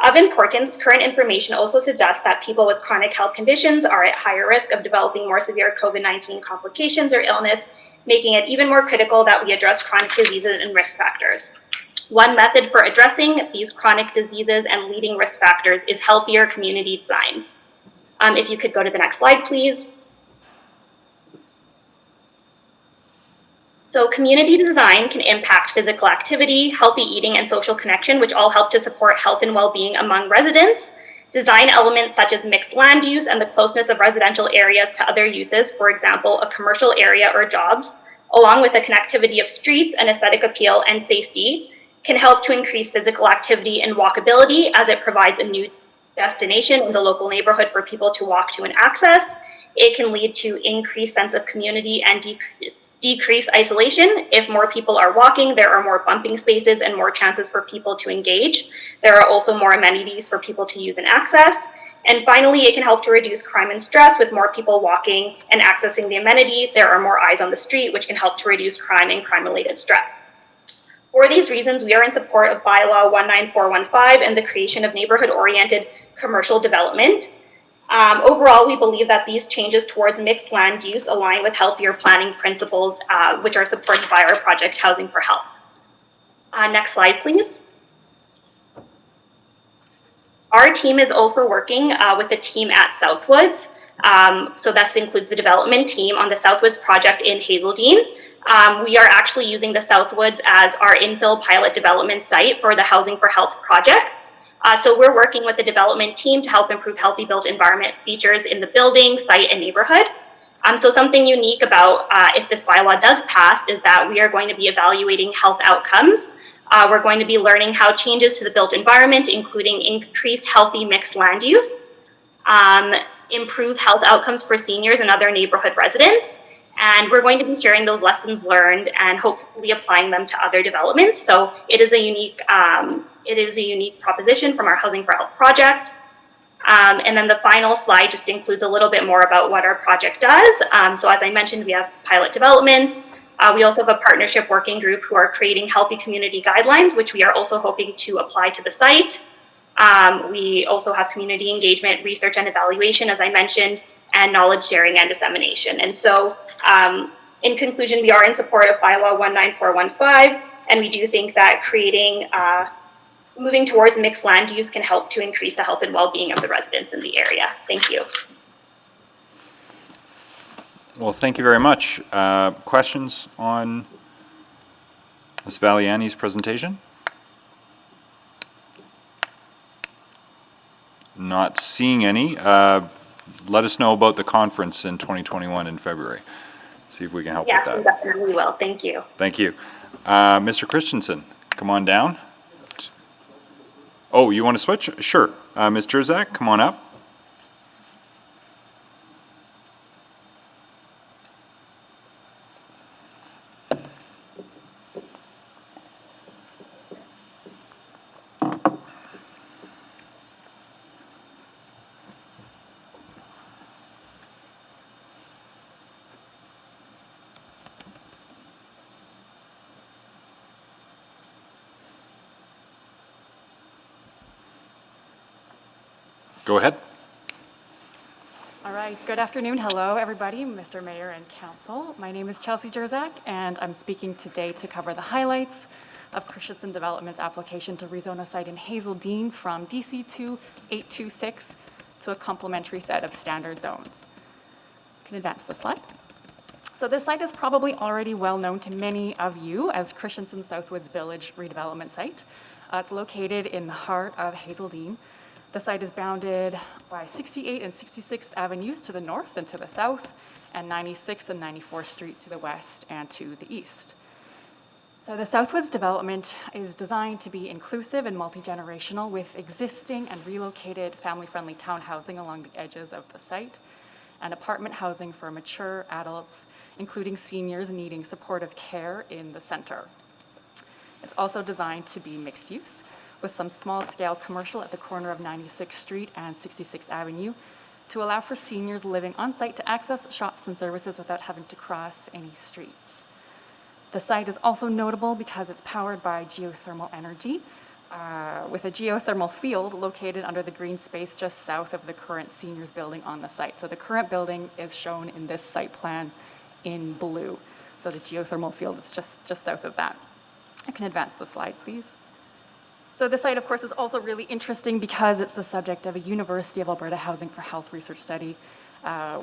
Of importance, current information also suggests that people with chronic health conditions are at higher risk of developing more severe COVID-19 complications or illness, making it even more critical that we address chronic diseases and risk factors. One method for addressing these chronic diseases and leading risk factors is healthier community design. If you could go to the next slide, please. So community design can impact physical activity, healthy eating, and social connection, which all help to support health and well-being among residents. Design elements such as mixed land use and the closeness of residential areas to other uses, for example, a commercial area or jobs, along with the connectivity of streets and aesthetic appeal and safety, can help to increase physical activity and walkability as it provides a new destination in the local neighborhood for people to walk to and access. It can lead to increased sense of community and decrease isolation. If more people are walking, there are more bumping spaces and more chances for people to engage. There are also more amenities for people to use and access. And finally, it can help to reduce crime and stress with more people walking and accessing the amenity. There are more eyes on the street, which can help to reduce crime and crime-related stress. For these reasons, we are in support of Bylaw 19415 and the creation of neighborhood-oriented commercial development. Overall, we believe that these changes towards mixed land use align with healthier planning principles, which are supported by our project Housing for Health. Next slide, please. Our team is also working with the team at Southwoods. So this includes the development team on the Southwoods project in Hazeldean. We are actually using the Southwoods as our infill pilot development site for the Housing for Health project. So we're working with the development team to help improve healthy built environment features in the building, site, and neighborhood. So something unique about if this bylaw does pass is that we are going to be evaluating health outcomes We're going to be learning how changes to the built environment, including increased healthy mixed land use, improve health outcomes for seniors and other neighborhood residents. And we're going to be sharing those lessons learned and hopefully applying them to other developments. So it is a unique proposition from our Housing for Health project. And then the final slide just includes a little bit more about what our project does. So as I mentioned, we have pilot developments. We also have a partnership working group who are creating healthy community guidelines, which we are also hoping to apply to the site. We also have community engagement, research and evaluation, as I mentioned, and knowledge sharing and dissemination. And so in conclusion, we are in support of bylaw 19415, and we do think that moving towards mixed land use can help to increase the health and well-being of the residents in the area. Thank you. Well, thank you very much. Questions on Ms. Valiani's presentation? Not seeing any. Let us know about the conference in 2021 in February. See if we can help with that. Yes, we definitely will. Thank you. Thank you. Mr. Christensen, come on down. Oh, you want to switch? Sure. Ms. Jerzak, come on up. Go ahead. All right, good afternoon. Hello, everybody, Mr. Mayor and Council. My name is Chelsea Jerzak, and I'm speaking today to cover the highlights of Christensen Development's application to rezone a site in Hazeldean from DC2 826 to a complementary set of standard zones. You can advance the slide. So this site is probably already well known to many of you as Christensen Southwoods Village redevelopment site. It's located in the heart of Hazeldean. The site is bounded by 68th and 66th Avenues to the north and to the south, and 96th and 94th Street to the west and to the east. So the Southwoods development is designed to be inclusive and multi-generational with existing and relocated family-friendly townhousing along the edges of the site and apartment housing for mature adults, including seniors needing supportive care in the center. It's also designed to be mixed use, with some small-scale commercial at the corner of 96th Street and 66th Avenue to allow for seniors living on-site to access shops and services without having to cross any streets. The site is also notable because it's powered by geothermal energy, with a geothermal field located under the green space just south of the current seniors building on the site. So the current building is shown in this site plan in blue. So the geothermal field is just south of that. I can advance the slide, please. So the site, of course, is also really interesting because it's the subject of a University of Alberta Housing for Health research study,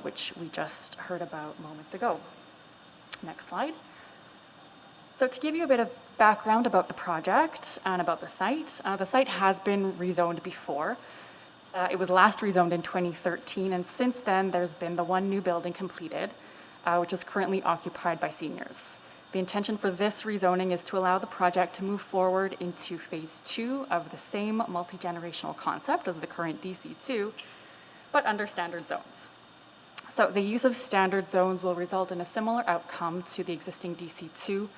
which we just heard about moments ago. Next slide. So to give you a bit of background about the project and about the site has been rezoned before. It was last rezoned in 2013, and since then there's been the one new building completed, which is currently occupied by seniors. The intention for this rezoning is to allow the project to move forward into phase 2 of the same multi-generational concept as the current DC2, but under standard zones. So the use of standard zones will result in a similar outcome to the existing DC2,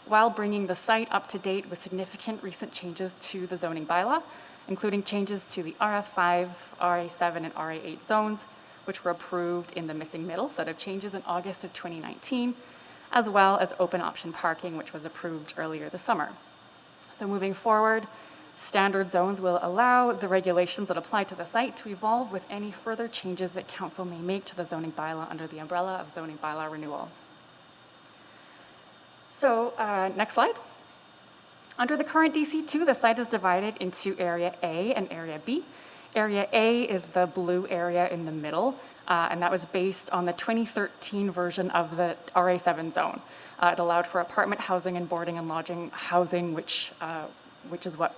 while bringing the site up to date with significant recent changes to the zoning bylaw, including changes to the RF5, RA7, and RA8 zones, which were approved in the missing middle set of changes in August of 2019, as well as open option parking, which was approved earlier this summer. So moving forward, standard zones will allow the regulations that apply to the site to evolve with any further changes that council may make to the zoning bylaw under the umbrella of zoning bylaw renewal. So next slide. Under the current DC2, the site is divided into Area A and Area B. Area A is the blue area in the middle, and that was based on the 2013 version of the RA7 zone. It allowed for apartment housing and boarding and lodging housing, which is what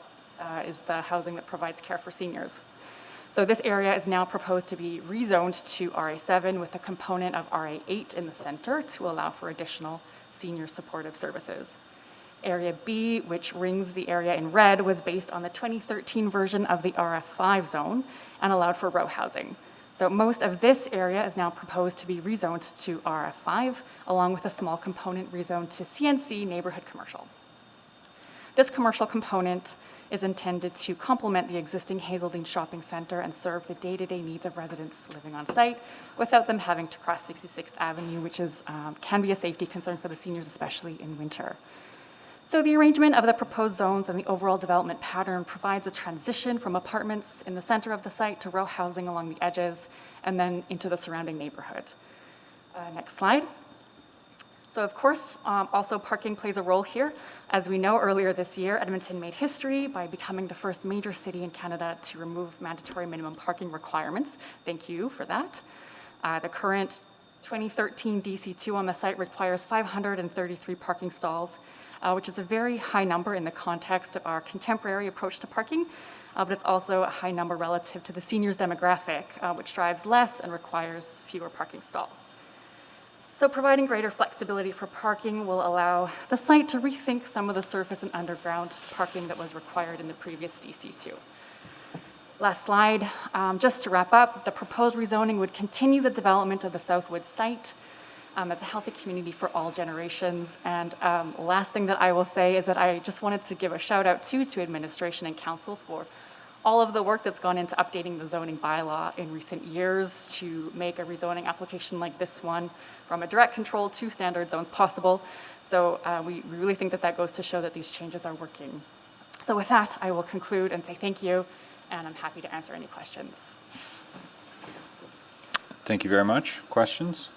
is the housing that provides care for seniors. So this area is now proposed to be rezoned to RA7 with a component of RA8 in the center to allow for additional senior supportive services. Area B, which rings the area in red, was based on the 2013 version of the RF5 zone and allowed for row housing. So most of this area is now proposed to be rezoned to RF5, along with a small component rezoned to CNC neighborhood commercial. This commercial component is intended to complement the existing Hazeldean Shopping Center and serve the day-to-day needs of residents living on site without them having to cross 66th Avenue, which is, can be a safety concern for the seniors, especially in winter. So the arrangement of the proposed zones and the overall development pattern provides a transition from apartments in the center of the site to row housing along the edges and then into the surrounding neighborhood. Next slide. So of course, also parking plays a role here. As we know, earlier this year, Edmonton made history by becoming the first major city in Canada to remove mandatory minimum parking requirements. Thank you for that. The current 2013 DC2 on the site requires 533 parking stalls, which is a very high number in the context of our contemporary approach to parking, but it's also a high number relative to the seniors demographic, which drives less and requires fewer parking stalls. So providing greater flexibility for parking will allow the site to rethink some of the surface and underground parking that was required in the previous DC2. Last slide, just to wrap up, the proposed rezoning would continue the development of the Southwood site as a healthy community for all generations. And last thing that I will say is that I just wanted to give a shout out to administration and council for all of the work that's gone into updating the zoning bylaw in recent years to make a rezoning application like this one from a direct control to standard zones possible. So we really think that that goes to show that these changes are working. So with that, I will conclude and say thank you, and I'm happy to answer any questions. Thank you very much. Questions?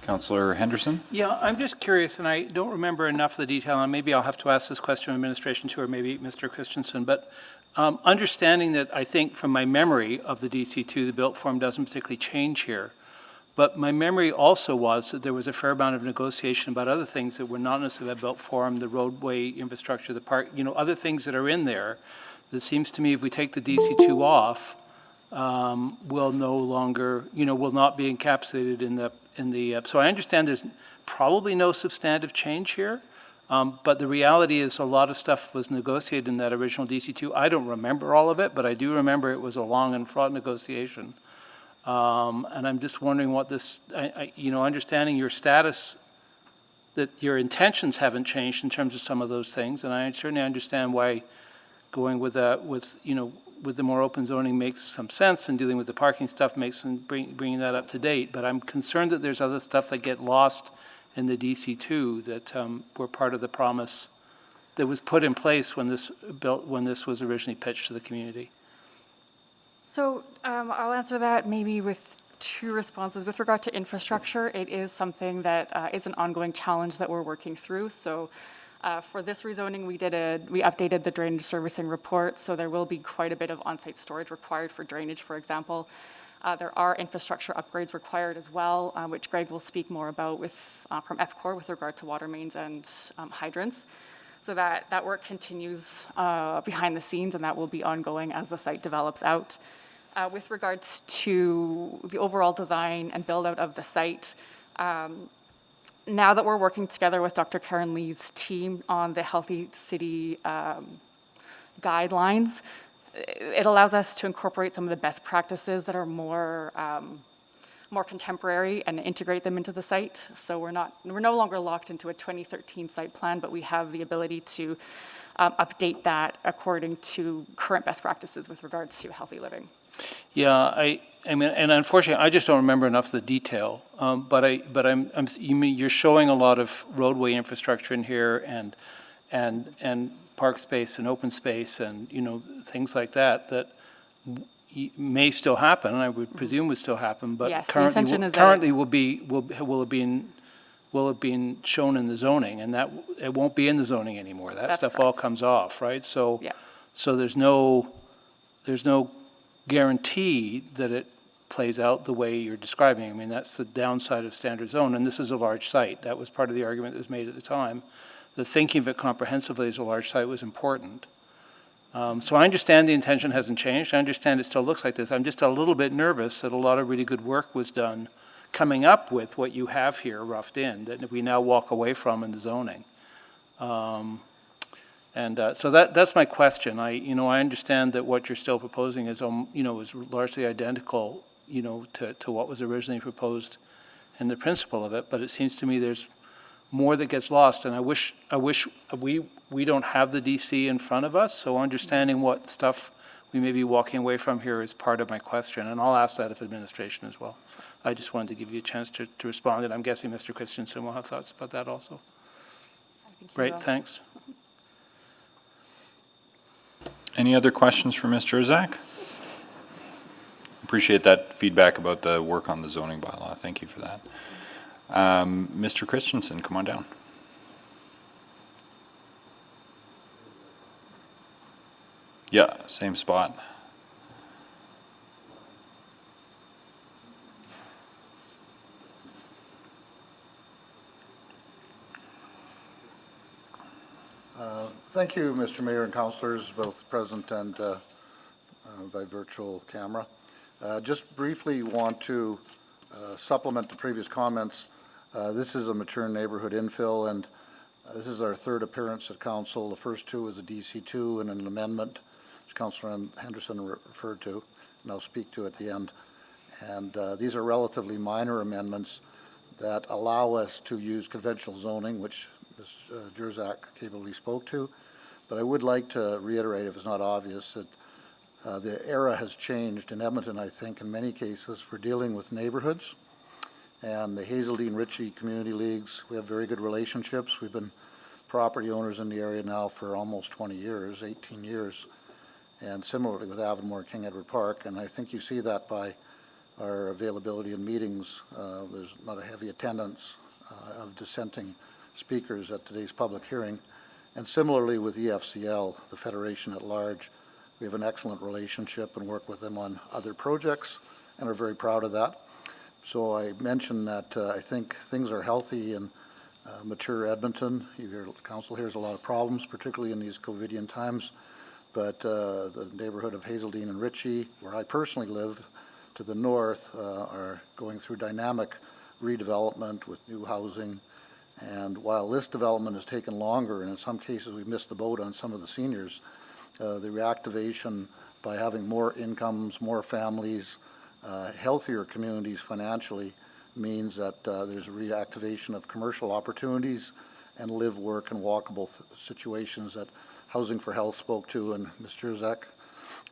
Councillor Henderson? Yeah, I'm just curious, and I don't remember enough of the detail, and maybe I'll have to ask this question of administration too, or maybe Mr. Christensen, but understanding that I think from my memory of the DC2, the built form doesn't particularly change here. But my memory also was that there was a fair amount of negotiation about other things that were not necessarily a built form, the roadway infrastructure, the park, you know, other things that are in there. That seems to me if we take the DC2 off, will no longer, you know, will not be encapsulated in the, so I understand there's probably no substantive change here, but the reality is a lot of stuff was negotiated in that original DC2. I don't remember all of it, but I do remember it was a long and fraught negotiation. And I'm just wondering what this, you know, understanding your status, that your intentions haven't changed in terms of some of those things, and I certainly understand why going with you know, with the more open zoning makes some sense, and dealing with the parking stuff makes some, bringing that up to date. But I'm concerned that there's other stuff that get lost in the DC2 that were part of the promise that was put in place when this was originally pitched to the community. So I'll answer that maybe with two responses. With regard to infrastructure, it is something that is an ongoing challenge that we're working through. So for this rezoning, we updated the drainage servicing report, so there will be quite a bit of on-site storage required for drainage, for example. There are infrastructure upgrades required as well, which Greg will speak more about from FCOR with regard to water mains and hydrants. So that work continues behind the scenes, and that will be ongoing as the site develops out. With regards to the overall design and build out of the site, now that we're working together with Dr. Karen Lee's team on the Healthy City guidelines, it allows us to incorporate some of the best practices that are more contemporary and integrate them into the site. So we're no longer locked into a 2013 site plan, but we have the ability to update that according to current best practices with regards to healthy living. Yeah, I mean, and unfortunately, I just don't remember enough of the detail. You're showing a lot of roadway infrastructure in here, and park space and open space, and you know, things like that may still happen, and I would presume would still happen, but yes, currently will have been shown in the zoning, and that it won't be in the zoning anymore. That stuff all comes off, right? So, yeah. So there's no guarantee that it plays out the way you're describing. I mean, that's the downside of standard zone, and this is a large site. That was part of the argument that was made at the time. The thinking of it comprehensively as a large site was important. So I understand the intention hasn't changed. I understand it still looks like this. I'm just a little bit nervous that a lot of really good work was done coming up with what you have here roughed in, that we now walk away from in the zoning. So that's my question. I understand that what you're still proposing is, is largely identical, to what was originally proposed in the principle of it, but it seems to me there's more that gets lost, and I wish we don't have the DC in front of us, so understanding what stuff we may be walking away from here is part of my question, and I'll ask that of administration as well. I just wanted to give you a chance to respond, and I'm guessing Mr. Christensen will have thoughts about that also. Great, thanks. Any other questions for Mr. Jurczak? Appreciate that feedback about the work on the zoning bylaw. Thank you for that. Mr. Christensen, come on down. Yeah, same spot. Thank you, Mr. Mayor and councillors, both present and by virtual camera. Just briefly want to supplement the previous comments. This is a mature neighborhood infill, and this is our third appearance at council. The first two was a DC2 and an amendment, which Councillor Henderson referred to, and I'll speak to at the end. And these are relatively minor amendments that allow us to use conventional zoning, which Ms. Jurczak capably spoke to. But I would like to reiterate, if it's not obvious, that the era has changed in Edmonton, I think, in many cases for dealing with neighborhoods. And the Hazeldean-Ritchie community leagues, we have very good relationships. We've been property owners in the area now for almost 20 years, 18 years. And similarly with Avonmore, King Edward Park. And I think you see that by our availability in meetings. There's not a heavy attendance of dissenting speakers at today's public hearing. And similarly with EFCL, the Federation at large, we have an excellent relationship and work with them on other projects and are very proud of that. So I mentioned that I think things are healthy in mature Edmonton. You hear, council hears a lot of problems, particularly in these COVIDian times, but the neighborhood of Hazeldean and Ritchie, where I personally live, to the north, are going through dynamic redevelopment with new housing. And while this development has taken longer, and in some cases we missed the boat on some of the seniors, the reactivation by having more incomes, more families, healthier communities financially means that there's a reactivation of commercial opportunities and live, work, and walkable situations that Housing for Health spoke to, and Ms. Jurczak.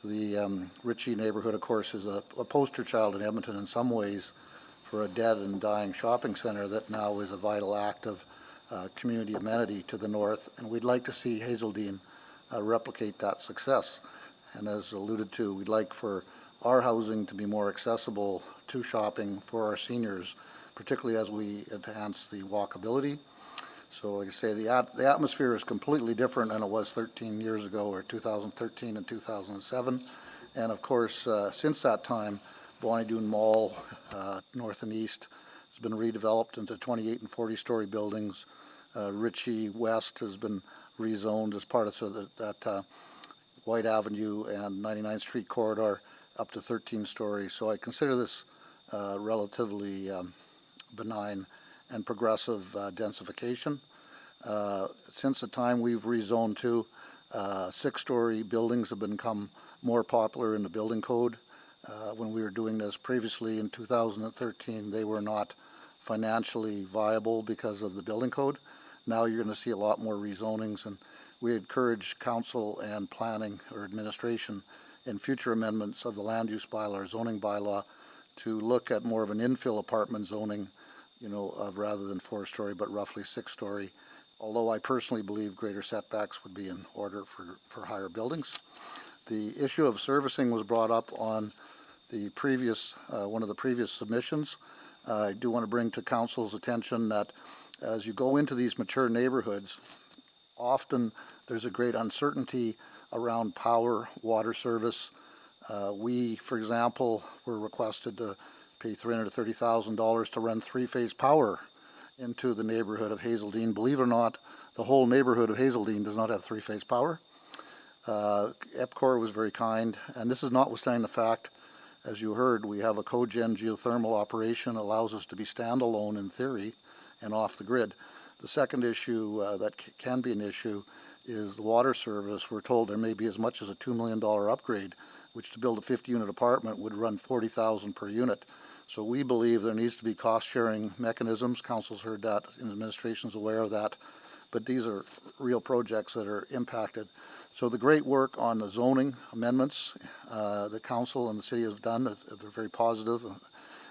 The Ritchie neighborhood, of course, is a poster child in Edmonton in some ways for a dead and dying shopping center that now is a vital act of community amenity to the north, and we'd like to see Hazeldean replicate that success. And as alluded to, we'd like for our housing to be more accessible to shopping for our seniors, particularly as we enhance the walkability. So like I say, the atmosphere is completely different than it was 13 years ago, or 2013 and 2007. And of course, since that time, Bonnie Doon Mall, north and east, has been redeveloped into 28 and 40-story buildings. Ritchie West has been rezoned as part of that White Avenue and 99th Street corridor up to 13 stories. So I consider this relatively benign and progressive densification. Since the time we've rezoned to, 6-story buildings have become more popular in the building code. When we were doing this previously in 2013, they were not financially viable because of the building code. Now you're going to see a lot more rezonings, and we encourage council and planning or administration in future amendments of the land use bylaw or zoning bylaw to look at more of an infill apartment zoning, rather than 4-story, but roughly 6-story. Although I personally believe greater setbacks would be in order for higher buildings. The issue of servicing was brought up on the previous, one of the previous submissions. I do want to bring to council's attention that as you go into these mature neighborhoods, often there's a great uncertainty around power, water service. We, for example, were requested to pay $330,000 to run 3-phase power into the neighborhood of Hazeldean. Believe it or not, the whole neighborhood of Hazeldean does not have 3-phase power. EPCOR was very kind, and this is notwithstanding the fact As you heard, we have a cogen geothermal operation, allows us to be standalone in theory and off the grid. The second issue that can be an issue is the water service. We're told there may be as much as a $2 million upgrade, which to build a 50-unit apartment would run $40,000 per unit. So we believe there needs to be cost-sharing mechanisms. Council's heard that, and the administration's aware of that. But these are real projects that are impacted. So the great work on the zoning amendments the council and the city have done are very positive,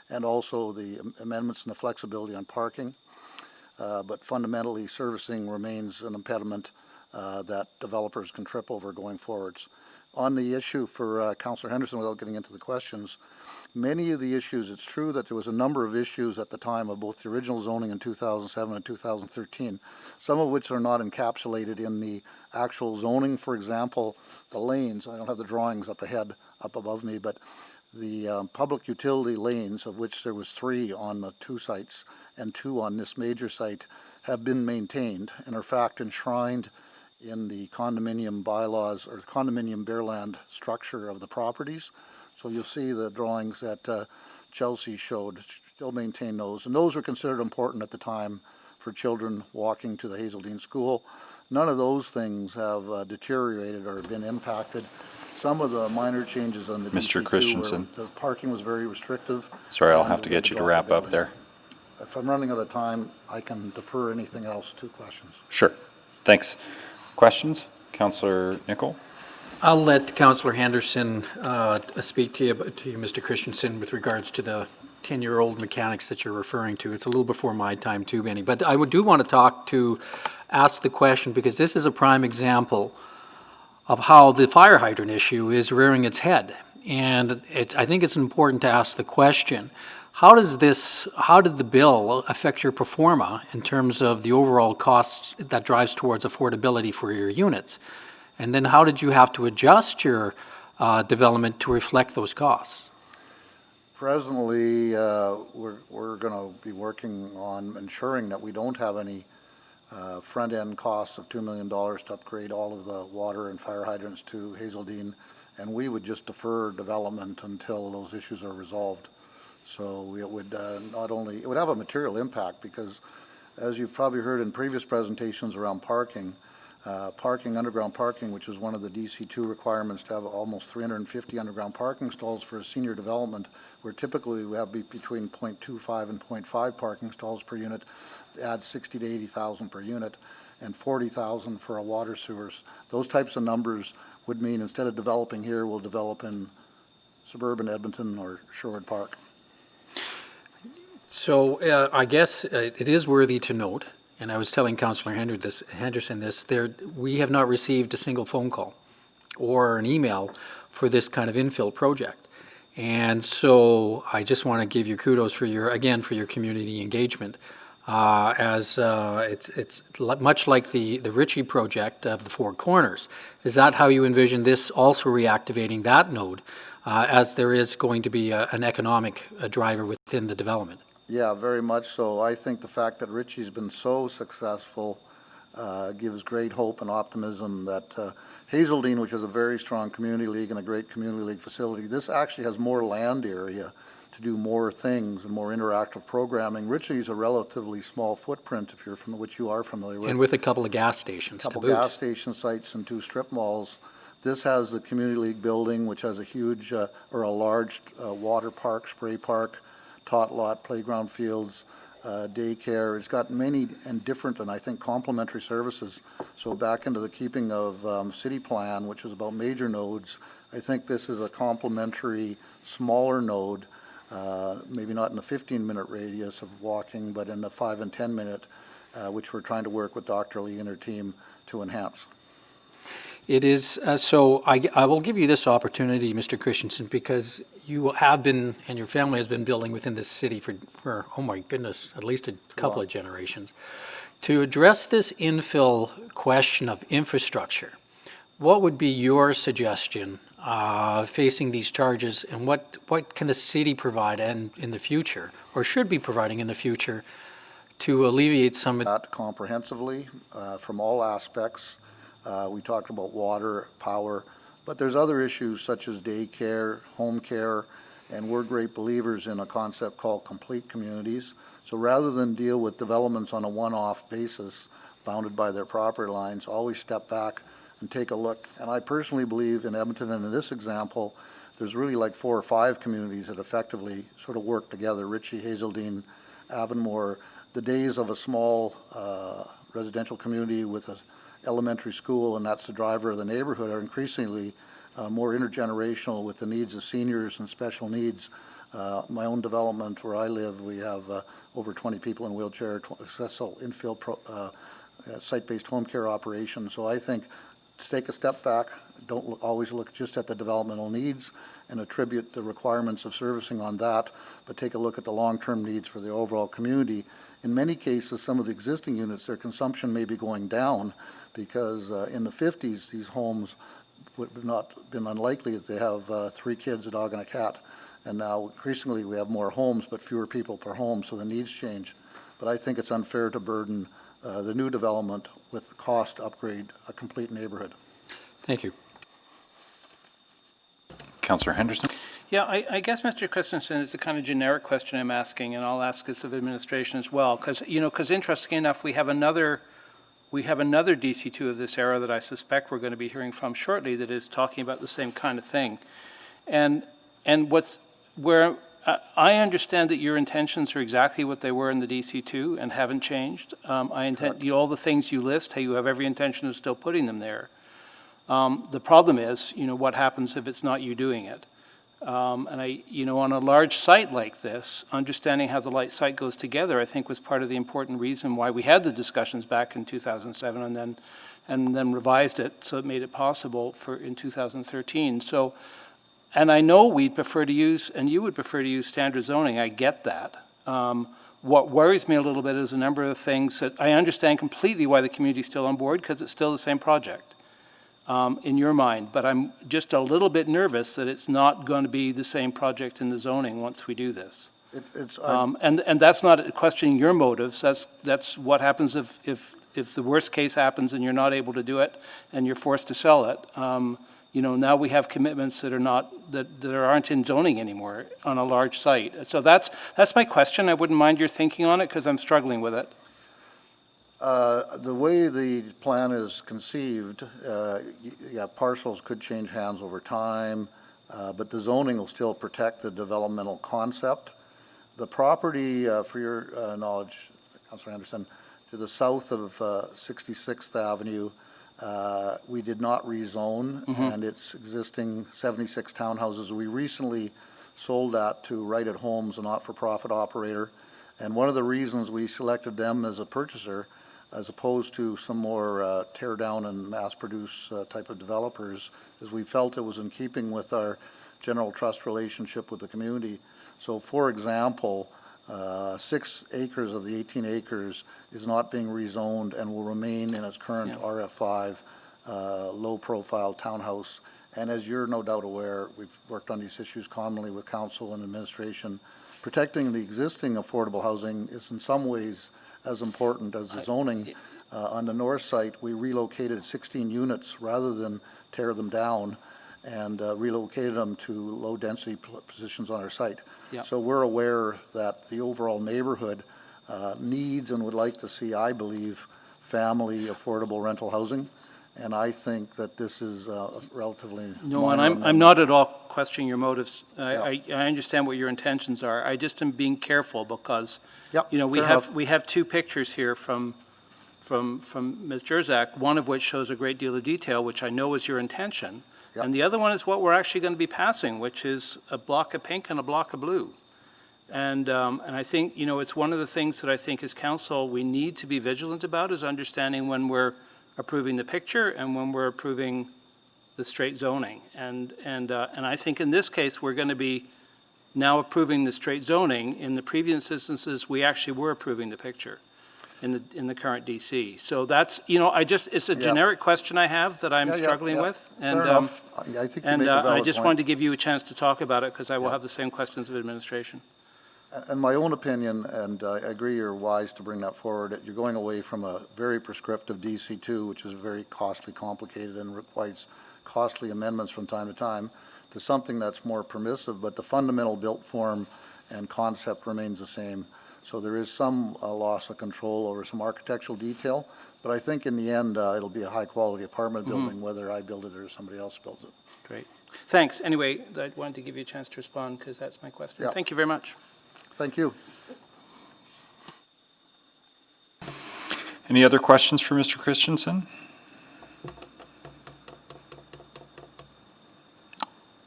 and also the amendments and the flexibility on parking. But fundamentally, servicing remains an impediment that developers can trip over going forwards. On the issue for Councillor Henderson, without getting into the questions, many of the issues, it's true that there was a number of issues at the time of both the original zoning in 2007 and 2013, some of which are not encapsulated in the actual zoning. For example, the lanes, I don't have the drawings up above me, but the public utility lanes, of which there was 3 on the 2 sites and 2 on this major site, have been maintained and are in fact enshrined in the condominium bylaws or condominium bare land structure of the properties. So you'll see the drawings that Chelsea showed still maintain those, and those were considered important at the time for children walking to the Hazeldean School. None of those things have deteriorated or been impacted. Some of the minor changes on the Mr. DC2 Christensen. where the parking was very restrictive. Sorry, I'll have to get you to wrap up there. If I'm running out of time, I can defer anything else to questions. Sure. Thanks. Questions? Councillor Nicol? I'll let Councillor Henderson speak to you, Mr. Christensen, with regards to the 10-year-old mechanics that you're referring to. It's a little before my time too, Benny. But I do want to ask the question, because this is a prime example of how the fire hydrant issue is rearing its head. And I think it's important to ask the question, how did the bill affect your pro forma in terms of the overall cost that drives towards affordability for your units? And then how did you have to adjust your development to reflect those costs? Presently, we're going to be working on ensuring that we don't have any front-end costs of $2 million to upgrade all of the water and fire hydrants to Hazeldean, and we would just defer development until those issues are resolved. So it would it would have a material impact, because as you've probably heard in previous presentations around parking, underground parking, which is one of the DC2 requirements to have almost 350 underground parking stalls for a senior development, where typically we have between 0.25 and 0.5 parking stalls per unit, add 60 to 80,000 per unit, and 40,000 for our water sewers. Those types of numbers would mean instead of developing here, we'll develop in suburban Edmonton or Sherwood Park. So I guess it is worthy to note, and I was telling Councillor Henderson this, we have not received a single phone call or an email for this kind of infill project. And so I just want to give you kudos for your community engagement. It's much like the Ritchie project of the Four Corners. Is that how you envision this also reactivating that node, as there is going to be an economic driver within the development? Yeah, very much so. I think the fact that Ritchie's been so successful gives great hope and optimism that Hazeldean, which is a very strong community league and a great community league facility, this actually has more land area to do more things and more interactive programming. Ritchie's a relatively small footprint, if you're from which you are familiar with. And with a couple of gas stations to boot. A couple gas station sites and 2 strip malls. This has the community league building, which has a huge or a large water park, spray park, tot lot, playground fields, daycare. It's got many and different and I think complementary services. So back into the keeping of city plan, which is about major nodes, I think this is a complementary smaller node, maybe not in the 15-minute radius of walking, but in the 5 and 10-minute, which we're trying to work with Dr. Lee and her team to enhance. It is, so I will give you this opportunity, Mr. Christensen, because you have been, and your family has been building within this city for oh my goodness, at least a couple of generations. To address this infill question of infrastructure, what would be your suggestion facing these charges, and what can the city provide in the future, or should be providing in the future, to alleviate some of that comprehensively from all aspects? We talked about water, power, but there's other issues such as daycare, home care, And we're great believers in a concept called complete communities. So rather than deal with developments on a one-off basis, bounded by their property lines, always step back and take a look. And I personally believe in Edmonton, and in this example, there's really like 4 or 5 communities that effectively sort of work together, Ritchie, Hazeldean, Avonmore. The days of a small residential community with an elementary school, and that's the driver of the neighborhood, are increasingly more intergenerational with the needs of seniors and special needs. My own development where I live, we have over 20 people in wheelchair, successful infill site-based home care operations. So I think to take a step back, don't always look just at the developmental needs and attribute the requirements of servicing on that, but take a look at the long-term needs for the overall community. In many cases, some of the existing units, their consumption may be going down because in the 50s, these homes would have not been unlikely that they have 3 kids, a dog, and a cat. And now increasingly we have more homes, but fewer people per home, so the needs change. But I think it's unfair to burden the new development with the cost to upgrade a complete neighborhood. Thank you. Councillor Henderson? Yeah, I guess, Mr. Christensen, it's a kind of generic question I'm asking, and I'll ask this of administration as well, because interestingly enough, we have another DC2 of this era that I suspect we're going to be hearing from shortly that is talking about the same kind of thing. And where I understand that your intentions are exactly what they were in the DC2 and haven't changed. I intend all the things you list, you have every intention of still putting them there. The problem is, what happens if it's not you doing it? And on a large site like this, understanding how the light site goes together, I think was part of the important reason why we had the discussions back in 2007 and then revised it so it made it possible in 2013. So, and I know we'd prefer to use, and you would prefer to use standard zoning, I get that. What worries me a little bit is a number of things that I understand completely why the community's still on board, because it's still the same project. In your mind, but I'm just a little bit nervous that it's not going to be the same project in the zoning once we do this. And that's not questioning your motives. That's what happens if the worst case happens and you're not able to do it and you're forced to sell it. Now we have commitments that aren't in zoning anymore on a large site. So that's my question. I wouldn't mind your thinking on it because I'm struggling with it. The way the plan is conceived, parcels could change hands over time, but the zoning will still protect the developmental concept. The property, for your knowledge, Councillor Anderson, to the south of 66th Avenue, we did not rezone, and its existing 76 townhouses. We recently sold that to Right at Homes, a not-for-profit operator, and one of the reasons we selected them as a purchaser as opposed to some more tear down and mass produce type of developers, is we felt it was in keeping with our general trust relationship with the community. So for example, 6 acres of the 18 acres is not being rezoned and will remain in its current RF5 low profile townhouse. And as you're no doubt aware, we've worked on these issues commonly with council and administration. Protecting the existing affordable housing is in some ways as important as the zoning. On the north site, we relocated 16 units rather than tear them down and relocated them to low-density positions on our site. Yeah. So we're aware that the overall neighborhood needs and would like to see, I believe, family affordable rental housing. And I think that this is relatively No, and I'm not at all questioning your motives. I understand what your intentions are. I just am being careful because, we have 2 pictures here from Ms. Jerzak, one of which shows a great deal of detail, which I know is your intention. Yep. And the other one is what we're actually going to be passing, which is a block of pink and a block of blue. And I think, it's one of the things that I think as council we need to be vigilant about is understanding when we're approving the picture and when we're approving the straight zoning. And I think in this case, we're going to be now approving the straight zoning. In the previous instances, we actually were approving the picture in the current DC. So that's, it's a generic question I have that I'm struggling with. And I think I just wanted to give you a chance to talk about it because I will have the same questions of administration. And my own opinion, and I agree you're wise to bring that forward, that you're going away from a very prescriptive DC2, which is very costly, complicated, and requires costly amendments from time to time, to something that's more permissive, but the fundamental built form and concept remains the same. So there is some loss of control over some architectural detail, but I think in the end, it'll be a high-quality apartment building, whether I build it or somebody else builds it. Great. Thanks. Anyway, I wanted to give you a chance to respond because that's my question. Yeah. Thank you very much. Thank you. Any other questions for Mr. Christensen?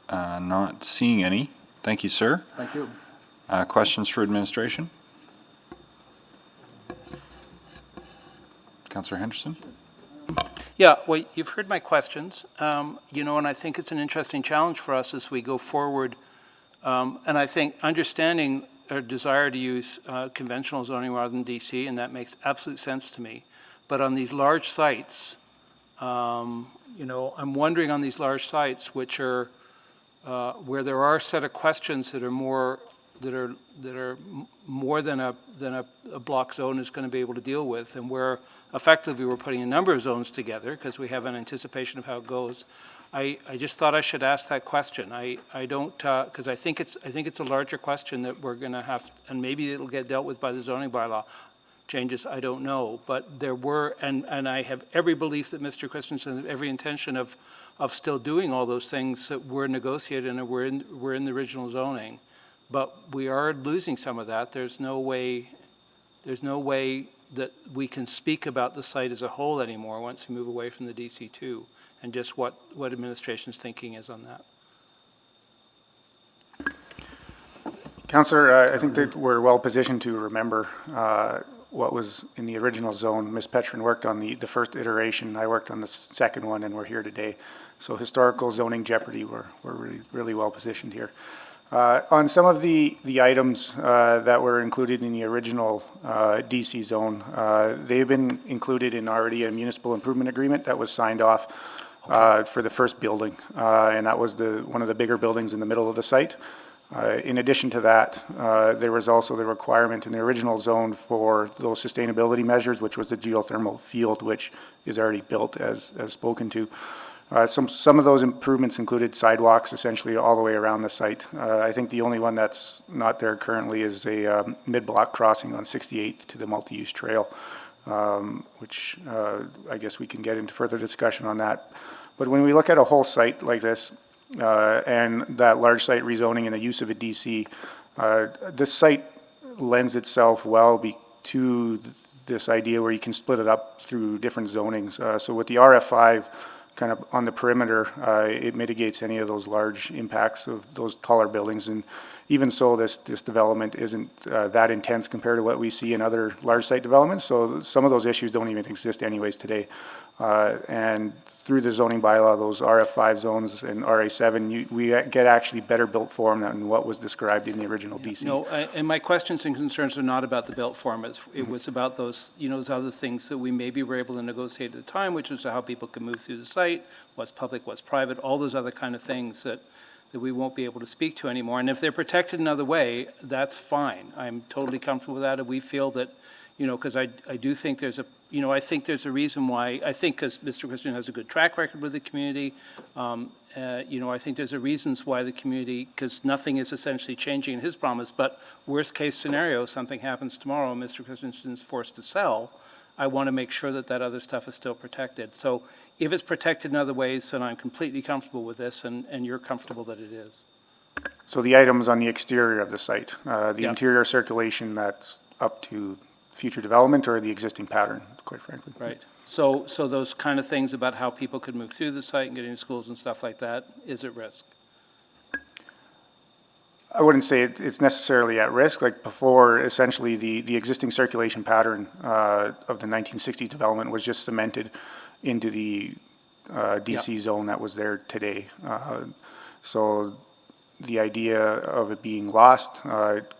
Not seeing any. Thank you, sir. Thank you. Questions for administration? Councillor Henderson? Yeah, well, you've heard my questions, and I think it's an interesting challenge for us as we go forward. And I think understanding our desire to use conventional zoning rather than DC, and that makes absolute sense to me. But on these large sites, I'm wondering on these large sites, which are where there are a set of questions that are more than a block zone is going to be able to deal with, and where effectively we're putting a number of zones together because we have an anticipation of how it goes. I just thought I should ask that question. I don't because I think it's a larger question that we're going to have, and maybe it'll get dealt with by the zoning bylaw changes. I don't know, but there were, and I have every belief that Mr. Christensen has every intention of still doing all those things that were negotiated and were in the original zoning, but we are losing some of that. There's no way that we can speak about the site as a whole anymore once we move away from the DC2, and just what administration's thinking is on that. Councillor, I think that we're well positioned to remember what was in the original zone. Ms. Petrin worked on the first iteration. I worked on the second one, and we're here today. So historical zoning jeopardy, we're really well positioned here. On some of the items that were included in the original DC zone, they've been included in already a municipal improvement agreement that was signed off for the first building, and that was one of the bigger buildings in the middle of the site. In addition to that, there was also the requirement in the original zone for those sustainability measures, which was the geothermal field, which is already built as spoken to. Some of those improvements included sidewalks essentially all the way around the site. I think the only one that's not there currently is a mid-block crossing on 68th to the multi-use trail, which I guess we can get into further discussion on that. But when we look at a whole site like this, and that large site rezoning and the use of a DC, this site lends itself well to this idea where you can split it up through different zonings. So with the RF5 kind of on the perimeter, it mitigates any of those large impacts of those taller buildings. And even so, this development isn't that intense compared to what we see in other large site developments. So some of those issues don't even exist anyways today. And through the zoning bylaw, those RF5 zones and RA7, we get actually better built form than what was described in the original DC. No, and my questions and concerns are not about the built form. It was about those, those other things that we maybe were able to negotiate at the time, which is how people can move through the site, what's public, what's private, all those other kind of things that we won't be able to speak to anymore. And if they're protected another way, that's fine. I'm totally comfortable with that. And we feel that, because I do think there's a, I think there's a reason why, I think because Mr. Christian has a good track record with the community, I think there's a reasons why the community, because nothing is essentially changing in his promise, but worst case scenario, something happens tomorrow and Mr. Christensen's forced to sell, I want to make sure that that other stuff is still protected. So if it's protected in other ways, then I'm completely comfortable with this, and you're comfortable that it is. So the items on the exterior of the site, the interior circulation, that's up to future development or the existing pattern, quite frankly. Right. So those kind of things about how people could move through the site and get into schools and stuff like that is at risk? I wouldn't say it's necessarily at risk. Like before, essentially the existing circulation pattern of the 1960 development was just cemented into the DC zone that was there today. So the idea of it being lost,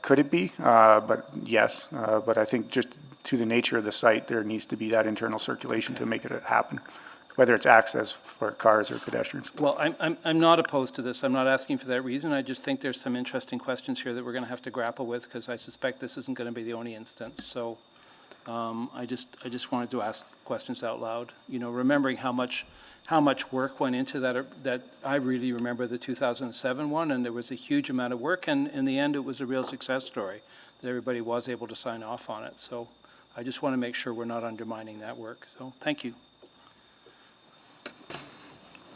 could it be? But yes, but I think just to the nature of the site, there needs to be that internal circulation to make it happen, whether it's access for cars or pedestrians. Well, I'm not opposed to this. I'm not asking for that reason. I just think there's some interesting questions here that we're going to have to grapple with, because I suspect this isn't going to be the only instance. So I just wanted to ask questions out loud, you know, remembering how much work went into that I really remember the 2007 one, and there was a huge amount of work, and in the end, it was a real success story, that everybody was able to sign off on it. So I just want to make sure we're not undermining that work. So thank you.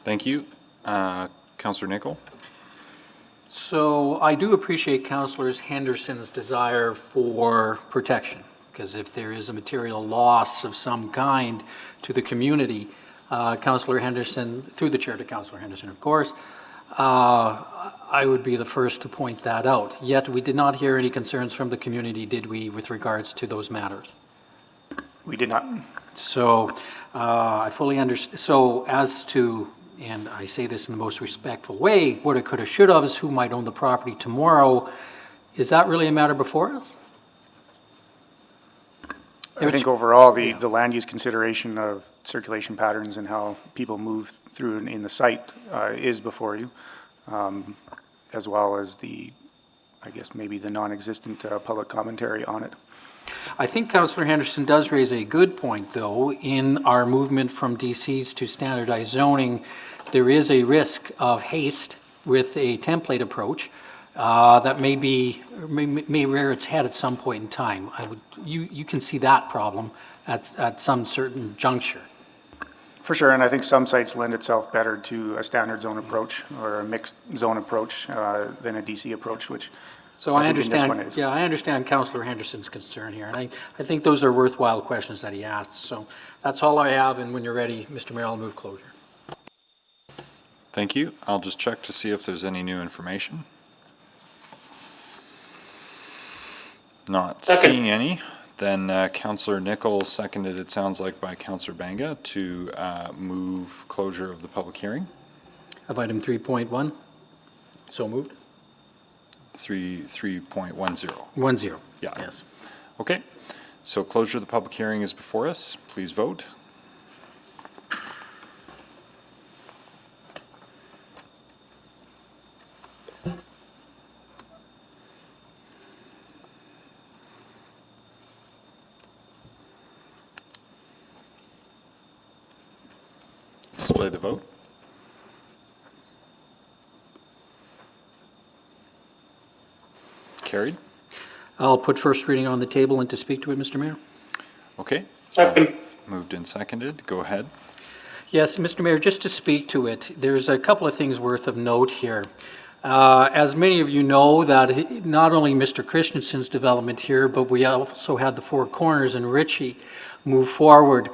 Thank you. Councillor Nicol? So I do appreciate Councillor Henderson's desire for protection, because if there is a material loss of some kind to the community, Councillor Henderson, through the chair to Councillor Henderson, of course, I would be the first to point that out. Yet we did not hear any concerns from the community, did we, with regards to those matters? We did not. So I fully understand. So as to, and I say this in the most respectful way, woulda, coulda, shoulda is who might own the property tomorrow. Is that really a matter before us? I think overall, the land use consideration of circulation patterns and how people move through in the site is before you, as well as the, I guess, maybe the non-existent public commentary on it. I think Councillor Henderson does raise a good point, though. In our movement from DCs to standardized zoning, there is a risk of haste with a template approach that may rear its head at some point in time. You can see that problem at some certain juncture. For sure, and I think some sites lend itself better to a standard zone approach or a mixed zone approach than a DC approach, which so I understand. Yeah, I understand Councillor Henderson's concern here, and I think those are worthwhile questions that he asked. So that's all I have, and when you're ready, Mr. Mayor, I'll move closure. Thank you. I'll just check to see if there's any new information. Not seeing any. Then Councillor Nicol seconded, it sounds like, by Councillor Banga to move closure of the public hearing. Of item 3.1. So moved. 3.10. 10. Yeah. Yes. Okay. So closure of the public hearing is before us. Please vote. Display the vote. Carried. I'll put first reading on the table and to speak to it, Mr. Mayor. Okay. Second. Moved and seconded. Go ahead. Yes, Mr. Mayor, just to speak to it, there's a couple of things worth of note here. As many of you know, that not only Mr. Christensen's development here, but we also had the Four Corners and Ritchie move forward.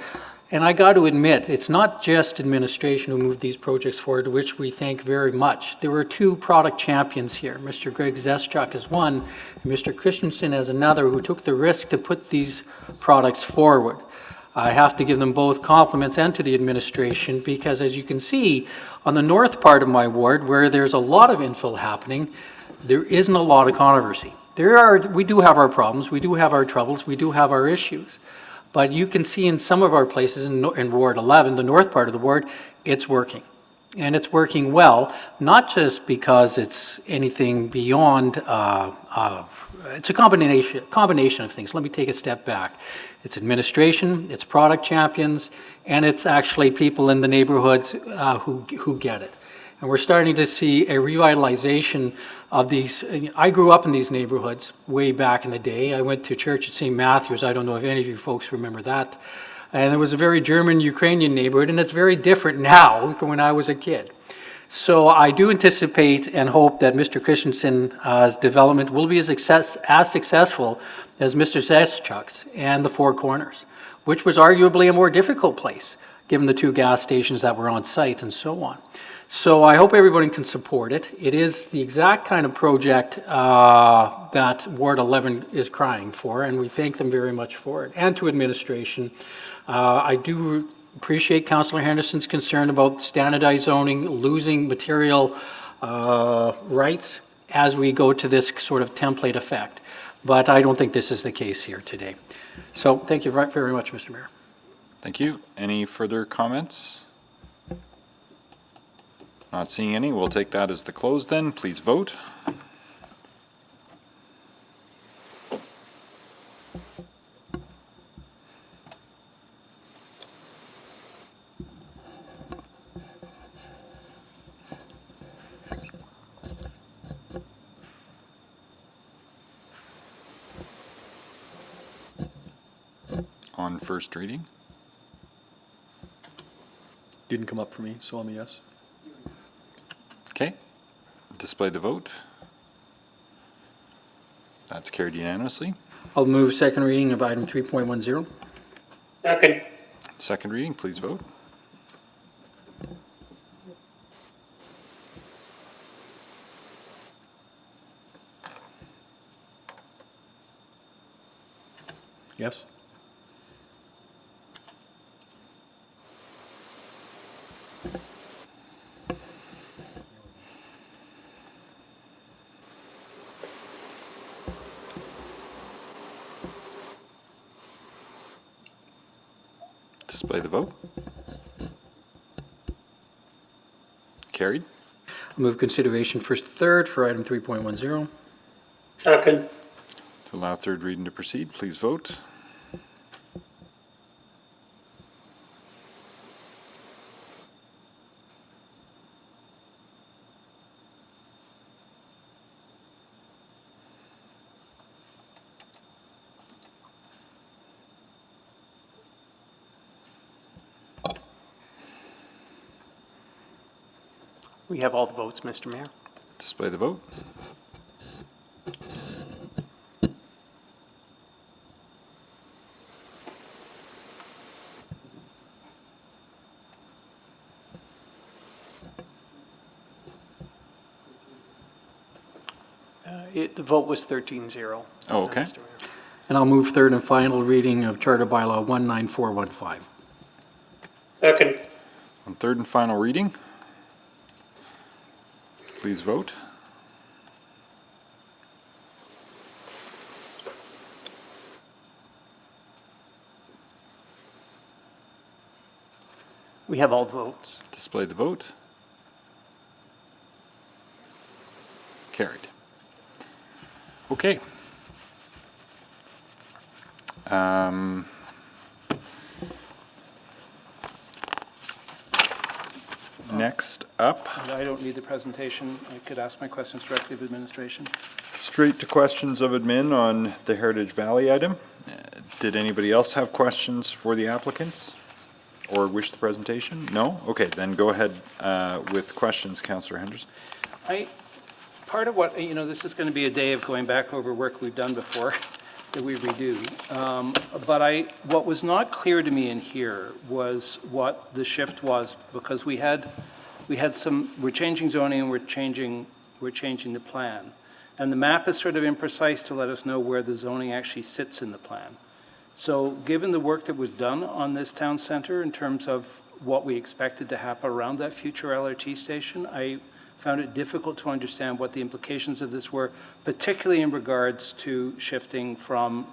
And I got to admit, it's not just administration who moved these projects forward, which we thank very much. There were two product champions here. Mr. Greg Zeschuk is one, and Mr. Christensen as another, who took the risk to put these products forward. I have to give them both compliments and to the administration, because as you can see, on the north part of my ward, where there's a lot of infill happening, there isn't a lot of controversy. We do have our problems, we do have our troubles, we do have our issues. But you can see in some of our places in Ward 11, the north part of the ward, it's working. And it's working well, not just because it's anything beyond, it's a combination of things. Let me take a step back. It's administration, it's product champions, and it's actually people in the neighborhoods who get it. And we're starting to see a revitalization of these. I grew up in these neighborhoods way back in the day. I went to church at St. Matthew's. I don't know if any of you folks remember that. And it was a very German-Ukrainian neighborhood, and it's very different now than when I was a kid. So I do anticipate and hope that Mr. Christensen's development will be as successful as Mr. Zeschuk's and the Four Corners, which was arguably a more difficult place, given the two gas stations that were on site and so on. So I hope everybody can support it. It is the exact kind of project that Ward 11 is crying for, and we thank them very much for it. And to administration, I do appreciate Councillor Henderson's concern about standardized zoning, losing material rights as we go to this sort of template effect. But I don't think this is the case here today. So thank you very much, Mr. Mayor. Thank you. Any further comments? Not seeing any. We'll take that as the close then. Please vote. on first reading? Didn't come up for me, so I'm a yes. Okay. Display the vote. That's carried unanimously. I'll move second reading of item 3.10. Second. Second reading, please vote. Yes. Display the vote. Carried. I'll move consideration first, third for item 3.10. Second. To allow third reading to proceed, please vote. We have all the votes, Mr. Mayor. Display the vote. The vote was 13-0. Oh, okay. Mr. Mayor. And I'll move third and final reading of Charter Bylaw 19415. Second. On third and final reading, please vote. We have all the votes. Display the vote. Carried. Okay. Next up, And I don't need the presentation. I could ask my questions directly of administration. straight to questions of admin on the Heritage Valley item. Did anybody else have questions for the applicants or wish the presentation? No? Okay, then go ahead with questions, Councillor Henderson. Part of what, this is going to be a day of going back over work we've done before that we redo. But what was not clear to me in here was what the shift was, because we're changing zoning and we're changing the plan. And the map is sort of imprecise to let us know where the zoning actually sits in the plan. So given the work that was done on this town center in terms of what we expected to happen around that future LRT station, I found it difficult to understand what the implications of this were, particularly in regards to shifting from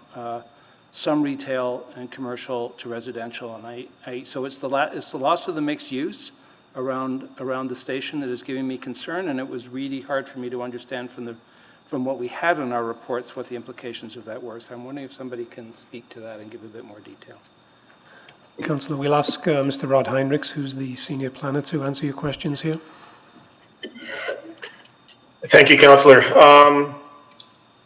some retail and commercial to residential. And so it's the loss of the mixed use around the station that is giving me concern, and it was really hard for me to understand from what we had in our reports what the implications of that were. So I'm wondering if somebody can speak to that and give a bit more detail. Councillor, we'll ask Mr. Rod Heinrichs, who's the senior planner, to answer your questions here. Thank you, Councillor.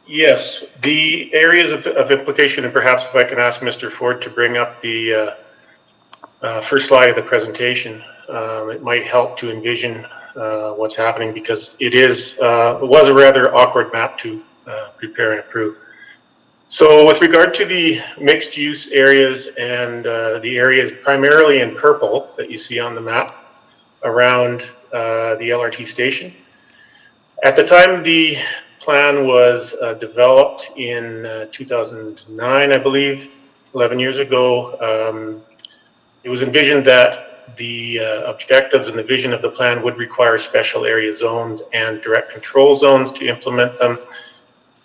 Yes, the areas of implication, and perhaps if I can ask Mr. Ford to bring up the first slide of the presentation, it might help to envision what's happening, because it was a rather awkward map to prepare and approve. So with regard to the mixed use areas and the areas primarily in purple that you see on the map around the LRT station, at the time the plan was developed in 2009, I believe, 11 years ago, it was envisioned that the objectives and the vision of the plan would require special area zones and direct control zones to implement them.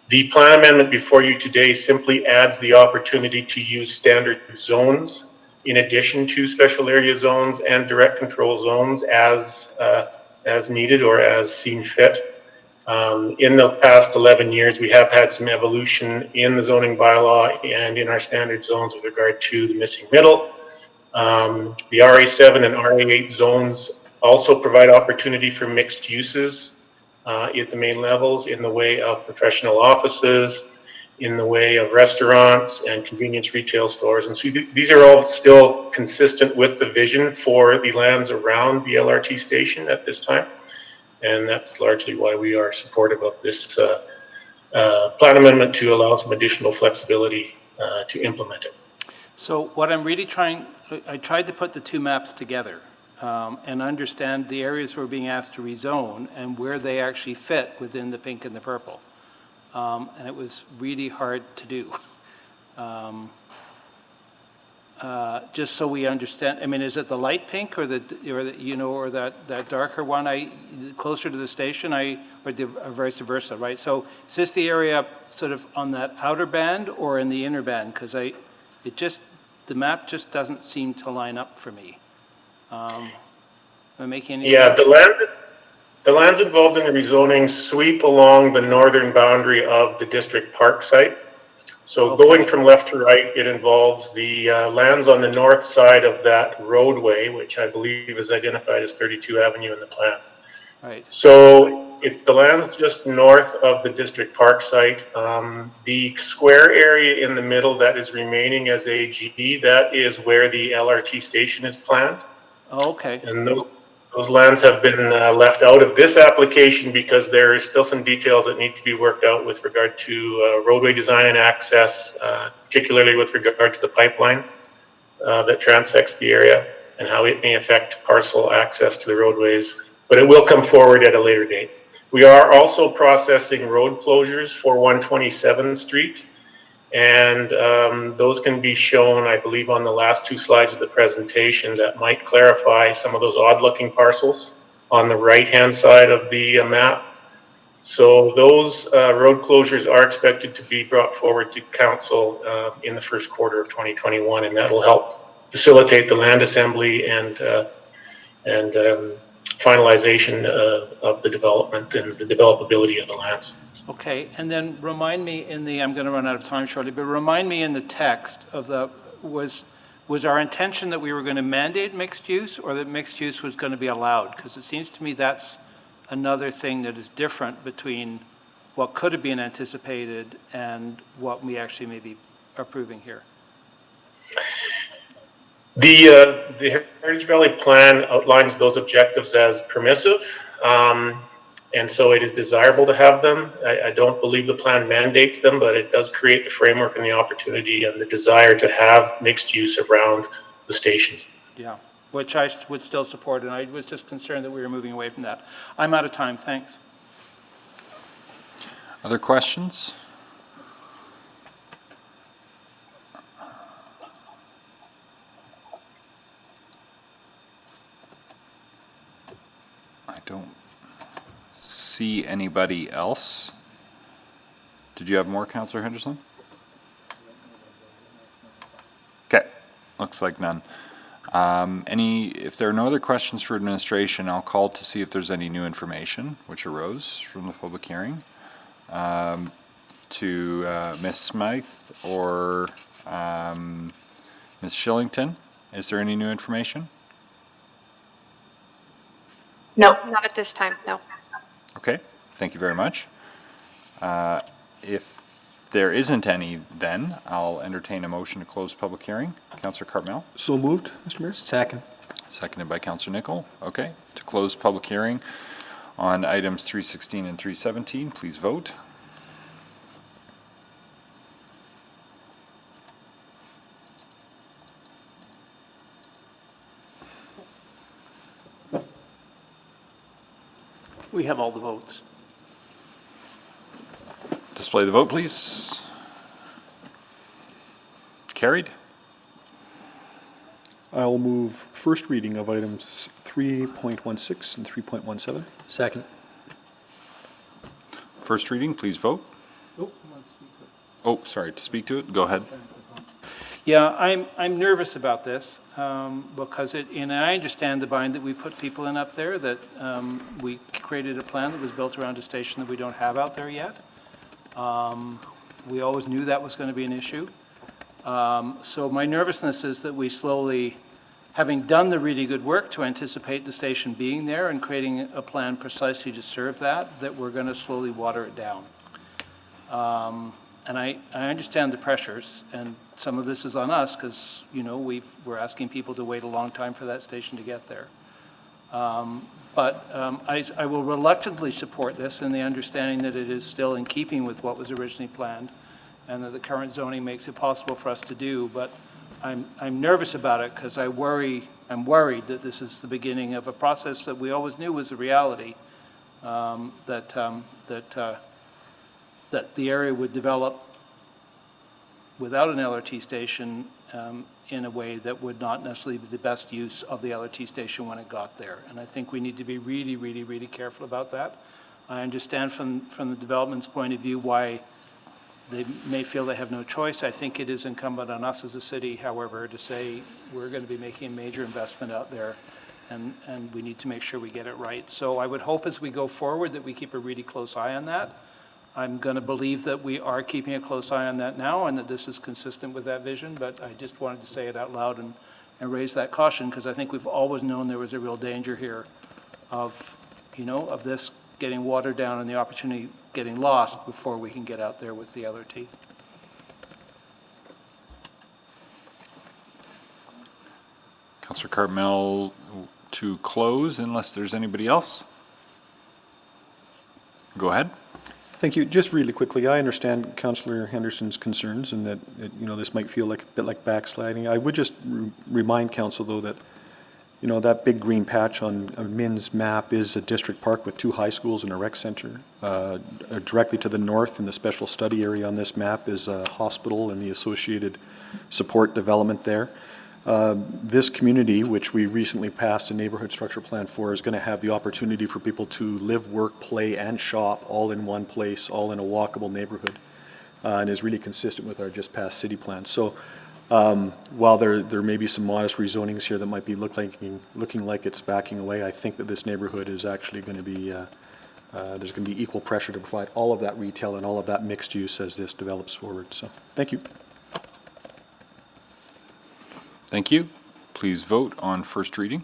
The plan amendment before you today simply adds the opportunity to use standard zones in addition to special area zones and direct control zones as needed or as seen fit. In the past 11 years, we have had some evolution in the zoning bylaw and in our standard zones with regard to the missing middle. The RA7 and RA8 zones also provide opportunity for mixed uses at the main levels in the way of professional offices, in the way of restaurants and convenience retail stores. And so these are all still consistent with the vision for the lands around the LRT station at this time. And that's largely why we are supportive of this plan amendment to allow some additional flexibility to implement it. So what I'm really I tried to put the two maps together and understand the areas we're being asked to rezone and where they actually fit within the pink and the purple. And it was really hard to do. Just so we understand, I mean, is it the light pink or that darker one? Closer to the station, or vice versa, right? So is this the area sort of on that outer band or in the inner band? Because the map just doesn't seem to line up for me. Am I making any sense? Yeah, the lands involved in the rezoning sweep along the northern boundary of the district park site. So going from left to right, it involves the lands on the north side of that roadway, which I believe is identified as 32 Avenue in the plan. Right. So it's the lands just north of the district park site. The square area in the middle that is remaining as AG, that is where the LRT station is planned. Okay. And those lands have been left out of this application because there is still some details that need to be worked out with regard to roadway design and access, particularly with regard to the pipeline that transects the area and how it may affect parcel access to the roadways. But it will come forward at a later date. We are also processing road closures for 127th Street. And those can be shown, I believe, on the last two slides of the presentation that might clarify some of those odd-looking parcels on the right-hand side of the map. So those road closures are expected to be brought forward to council in the first quarter of 2021, and that will help facilitate the land assembly and finalization of the development and the developability of the lands. Okay, and then remind me I'm going to run out of time shortly, but remind me in the text of was our intention that we were going to mandate mixed use or that mixed use was going to be allowed? Because it seems to me that's another thing that is different between what could have been anticipated and what we actually may be approving here. The Heritage Valley Plan outlines those objectives as permissive. And so it is desirable to have them. I don't believe the plan mandates them, but it does create the framework and the opportunity and the desire to have mixed use around the stations. Yeah, which I would still support, and I was just concerned that we were moving away from that. I'm out of time, thanks. Other questions? I don't see anybody else. Did you have more, Councillor Henderson? Okay, looks like none. If there are no other questions for administration, I'll call to see if there's any new information which arose from the public hearing. To Ms. Smythe or Ms. Shillington, is there any new information? No, not at this time, no. Okay, thank you very much. If there isn't any, then I'll entertain a motion to close the public hearing. Councillor Cartmel? So moved, Mr. Mayor. Second. Seconded by Councillor Nicol. Okay, to close public hearing on items 316 and 317, please vote. We have all the votes. Display the vote, please. Carried. I will move first reading of items 3.16 and 3.17. Second. First reading, please vote. Oh, sorry, to speak to it, go ahead. Yeah, I'm nervous about this because and I understand the bind that we put people in up there, that we created a plan that was built around a station that we don't have out there yet. We always knew that was going to be an issue. So my nervousness is that we slowly, having done the really good work to anticipate the station being there and creating a plan precisely to serve that we're going to slowly water it down. And I understand the pressures, and some of this is on us because, you know, we're asking people to wait a long time for that station to get there. But I will reluctantly support this in the understanding that it is still in keeping with what was originally planned and that the current zoning makes it possible for us to do. But I'm nervous about it because I'm worried that this is the beginning of a process that we always knew was a reality, that the area would develop without an LRT station in a way that would not necessarily be the best use of the LRT station when it got there. And I think we need to be really, really, really careful about that. I understand from the development's point of view why they may feel they have no choice. I think it is incumbent on us as a city, however, to say we're going to be making a major investment out there and we need to make sure we get it right. So I would hope as we go forward that we keep a really close eye on that. I'm going to believe that we are keeping a close eye on that now and that this is consistent with that vision, but I just wanted to say it out loud and raise that caution because I think we've always known there was a real danger here of, you know, of this getting watered down and the opportunity getting lost before we can get out there with the LRT. Councillor Cartmel to close unless there's anybody else. Go ahead. Thank you. Just really quickly, I understand Councillor Henderson's concerns and that, you know, this might feel like a bit like backsliding. I would just remind Council, though, that, you know, that big green patch on Min's map is a district park with 2 high schools and a rec center. Directly to the north in the special study area on this map is a hospital and the associated support development there. This community, which we recently passed a neighborhood structure plan for, is going to have the opportunity for people to live, work, play, and shop all in one place, all in a walkable neighborhood, and is really consistent with our just passed city plan. So while there may be some modest rezonings here that might be looking like it's backing away, I think that this neighborhood is actually going to be, there's going to be equal pressure to provide all of that retail and all of that mixed use as this develops forward. So thank you. Thank you. Please vote on first reading.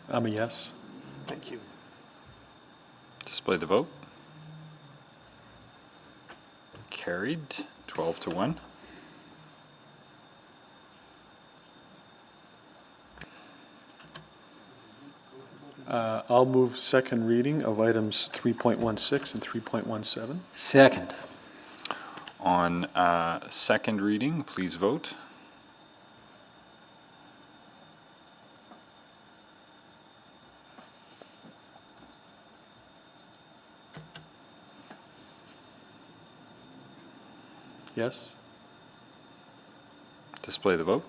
I'm a yes. Thank you. Display the vote. Carried, 12-1. I'll move second reading of items 3.16 and 3.17. Second. On second reading, please vote. Yes. Display the vote.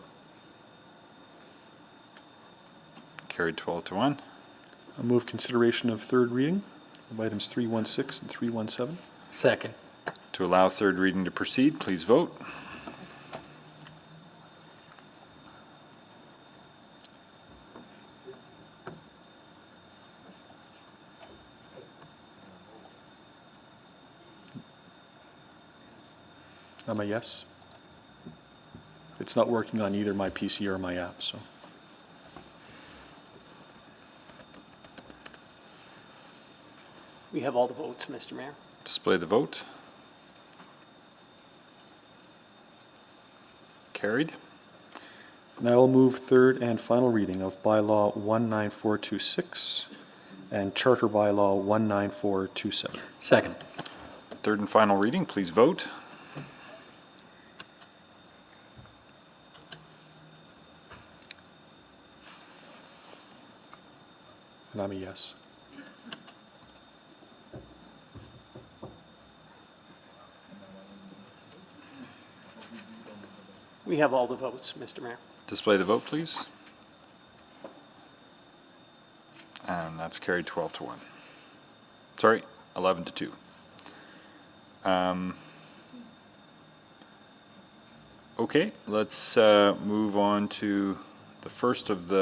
Carried 12-1. I'll move consideration of third reading of items 3.16 and 3.17. Second. To allow third reading to proceed, please vote. I'm a yes. It's not working on either my PC or my app, so. We have all the votes, Mr. Mayor. Display the vote. Carried. And I will move third and final reading of bylaw 19426 and charter bylaw 19427. Second. Third and final reading, please vote. And I'm a yes. We have all the votes, Mr. Mayor. Display the vote, please. And that's carried 12-1. Sorry, 11-2. Okay, let's move on to the first of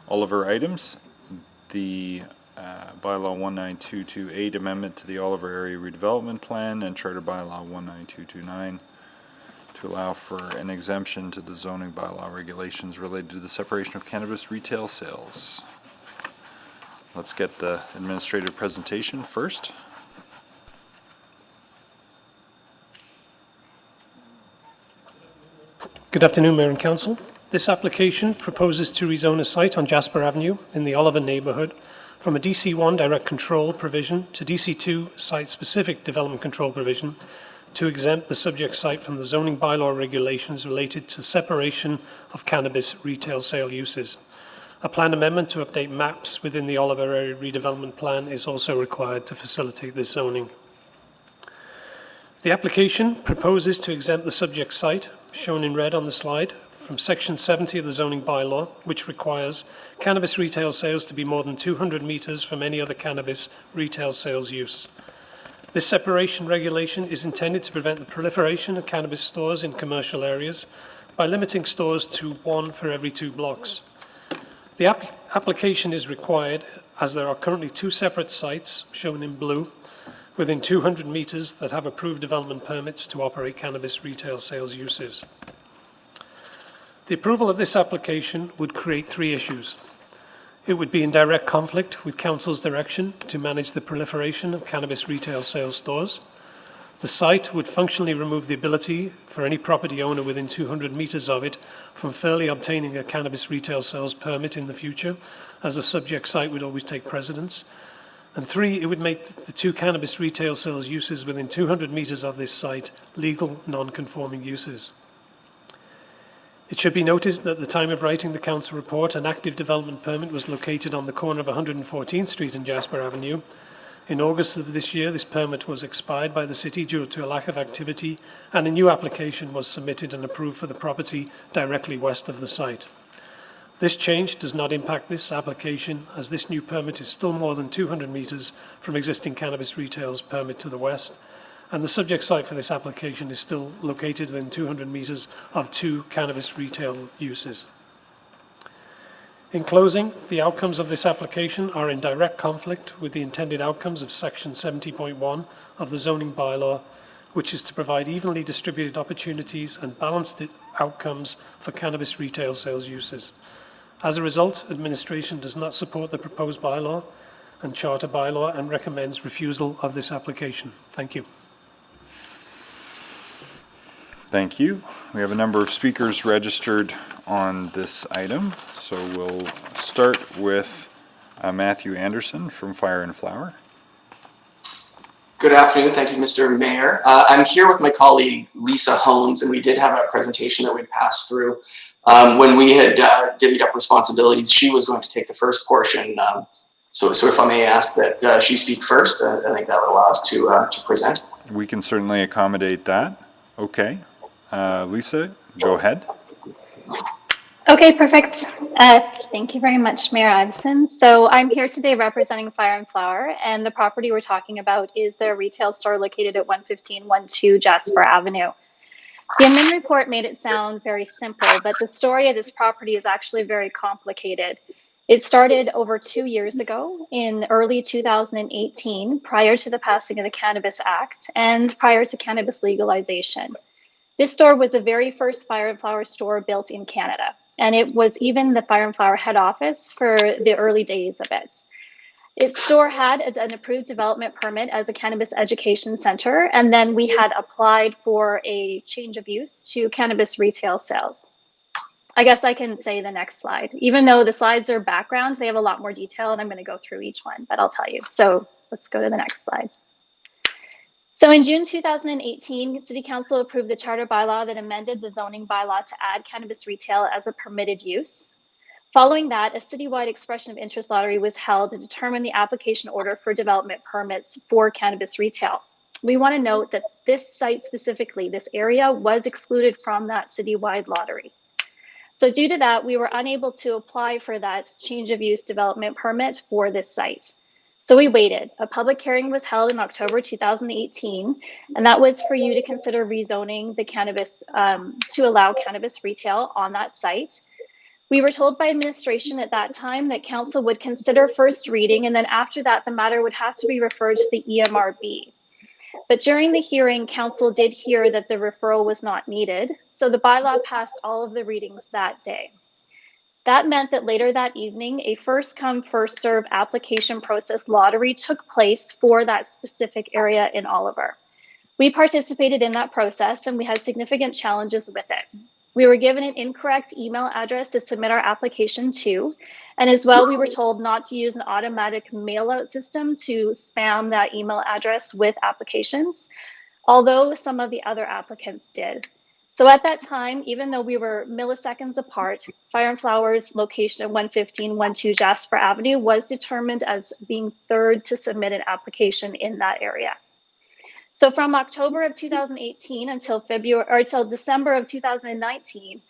all of our items. the bylaw 192228 amendment to the Oliver Area Redevelopment Plan and Charter Bylaw 19229 to allow for an exemption to the zoning bylaw regulations related to the separation of cannabis retail sales. Let's get the administrative presentation first. Good afternoon, Mayor and Council. This application proposes to rezone a site on Jasper Avenue in the Oliver neighbourhood from a DC1 direct control provision to DC2 site-specific development control provision to exempt the subject site from the zoning bylaw regulations related to separation of cannabis retail sale uses. A plan amendment to update maps within the Oliver Area Redevelopment Plan is also required to facilitate this zoning. The application proposes to exempt the subject site, shown in red on the slide, from Section 70 of the zoning bylaw, which requires cannabis retail sales to be more than 200 metres from any other cannabis retail sales use. This separation regulation is intended to prevent the proliferation of cannabis stores in commercial areas by limiting stores to one for every 2 blocks. The application is required as there are currently 2 separate sites, shown in blue, within 200 metres that have approved development permits to operate cannabis retail sales uses. The approval of this application would create 3 issues. It would be in direct conflict with Council's direction to manage the proliferation of cannabis retail sales stores. The site would functionally remove the ability for any property owner within 200 metres of it from fairly obtaining a cannabis retail sales permit in the future, as the subject site would always take precedence. And 3, it would make the 2 cannabis retail sales uses within 200 metres of this site legal, non-conforming uses. It should be noted that at the time of writing the Council report, an active development permit was located on the corner of 114th Street and Jasper Avenue. In August of this year, this permit was expired by the City due to a lack of activity, and a new application was submitted and approved for the property directly west of the site. This change does not impact this application, as this new permit is still more than 200 metres from existing cannabis retail's permit to the west, and the subject site for this application is still located within 200 metres of 2 cannabis retail uses. In closing, the outcomes of this application are in direct conflict with the intended outcomes of Section 70.1 of the zoning bylaw, which is to provide evenly distributed opportunities and balanced outcomes for cannabis retail sales uses. As a result, administration does not support the proposed bylaw and charter bylaw and recommends refusal of this application. Thank you. Thank you. We have a number of speakers registered on this item, so we'll start with Matthew Anderson from Fire and Flower. Good afternoon. Thank you, Mr. Mayor. I'm here with my colleague, Lisa Holmes, and we did have a presentation that we'd passed through. When we had divvied up responsibilities, she was going to take the first portion. So if I may ask that she speak first, I think that would allow us to present. We can certainly accommodate that. Okay. Lisa, go ahead. Okay, perfect. Thank you very much, Mayor Iveson. So I'm here today representing Fire and Flower, and the property we're talking about is their retail store located at 11512 Jasper Avenue. The admin report made it sound very simple, but the story of this property is actually very complicated. It started over 2 years ago in early 2018, prior to the passing of the Cannabis Act and prior to cannabis legalization. This store was the very first Fire and Flower store built in Canada, and it was even the Fire and Flower head office for the early days of it. Its store had an approved development permit as a cannabis education center, and then we had applied for a change of use to cannabis retail sales. I guess I can say the next slide. Even though the slides are background, they have a lot more detail, and I'm going to go through each one, but I'll tell you. So let's go to the next slide. So in June 2018, City Council approved the charter bylaw that amended the zoning bylaw to add cannabis retail as a permitted use. Following that, a citywide expression of interest lottery was held to determine the application order for development permits for cannabis retail. We want to note that this site specifically, this area, was excluded from that citywide lottery. So due to that, we were unable to apply for that change of use development permit for this site. So we waited. A public hearing was held in October 2018, and that was for you to consider rezoning the cannabis to allow cannabis retail on that site. We were told by administration at that time that council would consider first reading, and then after that, the matter would have to be referred to the EMRB. But during the hearing, council did hear that the referral was not needed, so the bylaw passed all of the readings that day. That meant that later that evening, a first come, first serve application process lottery took place for that specific area in Oliver. We participated in that process and we had significant challenges with it. We were given an incorrect email address to submit our application to, and as well, we were told not to use an automatic mail out system to spam that email address with applications, although some of the other applicants did. So at that time, even though we were milliseconds apart, Fire and Flower's location at 115-12 Jasper Avenue was determined as being third to submit an application in that area. So from October of 2018 until December of 2019,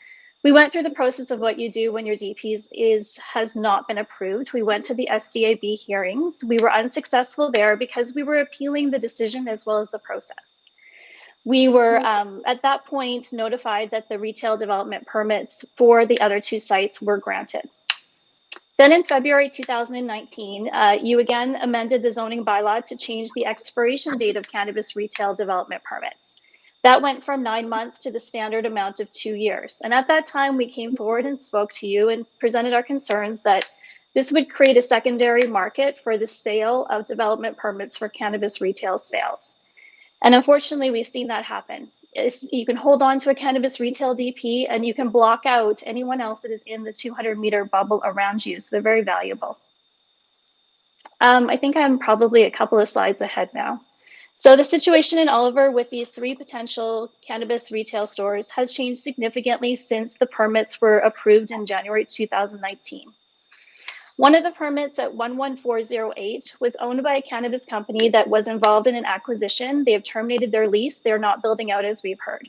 we went through the process of what you do when your DP has not been approved. We went to the SDAB hearings. We were unsuccessful there because we were appealing the decision as well as the process. We were at that point notified that the retail development permits for the other two sites were granted. Then in February 2019, you again amended the zoning bylaw to change the expiration date of cannabis retail development permits. That went from 9 months to the standard amount of 2 years. And at that time, we came forward and spoke to you and presented our concerns that this would create a secondary market for the sale of development permits for cannabis retail sales. And unfortunately, we've seen that happen. You can hold on to a cannabis retail DP and you can block out anyone else that is in the 200-meter bubble around you. So they're very valuable. I think I'm probably a couple of slides ahead now. So the situation in Oliver with these 3 potential cannabis retail stores has changed significantly since the permits were approved in January 2019. One of the permits at 11408 was owned by a cannabis company that was involved in an acquisition. They have terminated their lease. They're not building out, as we've heard.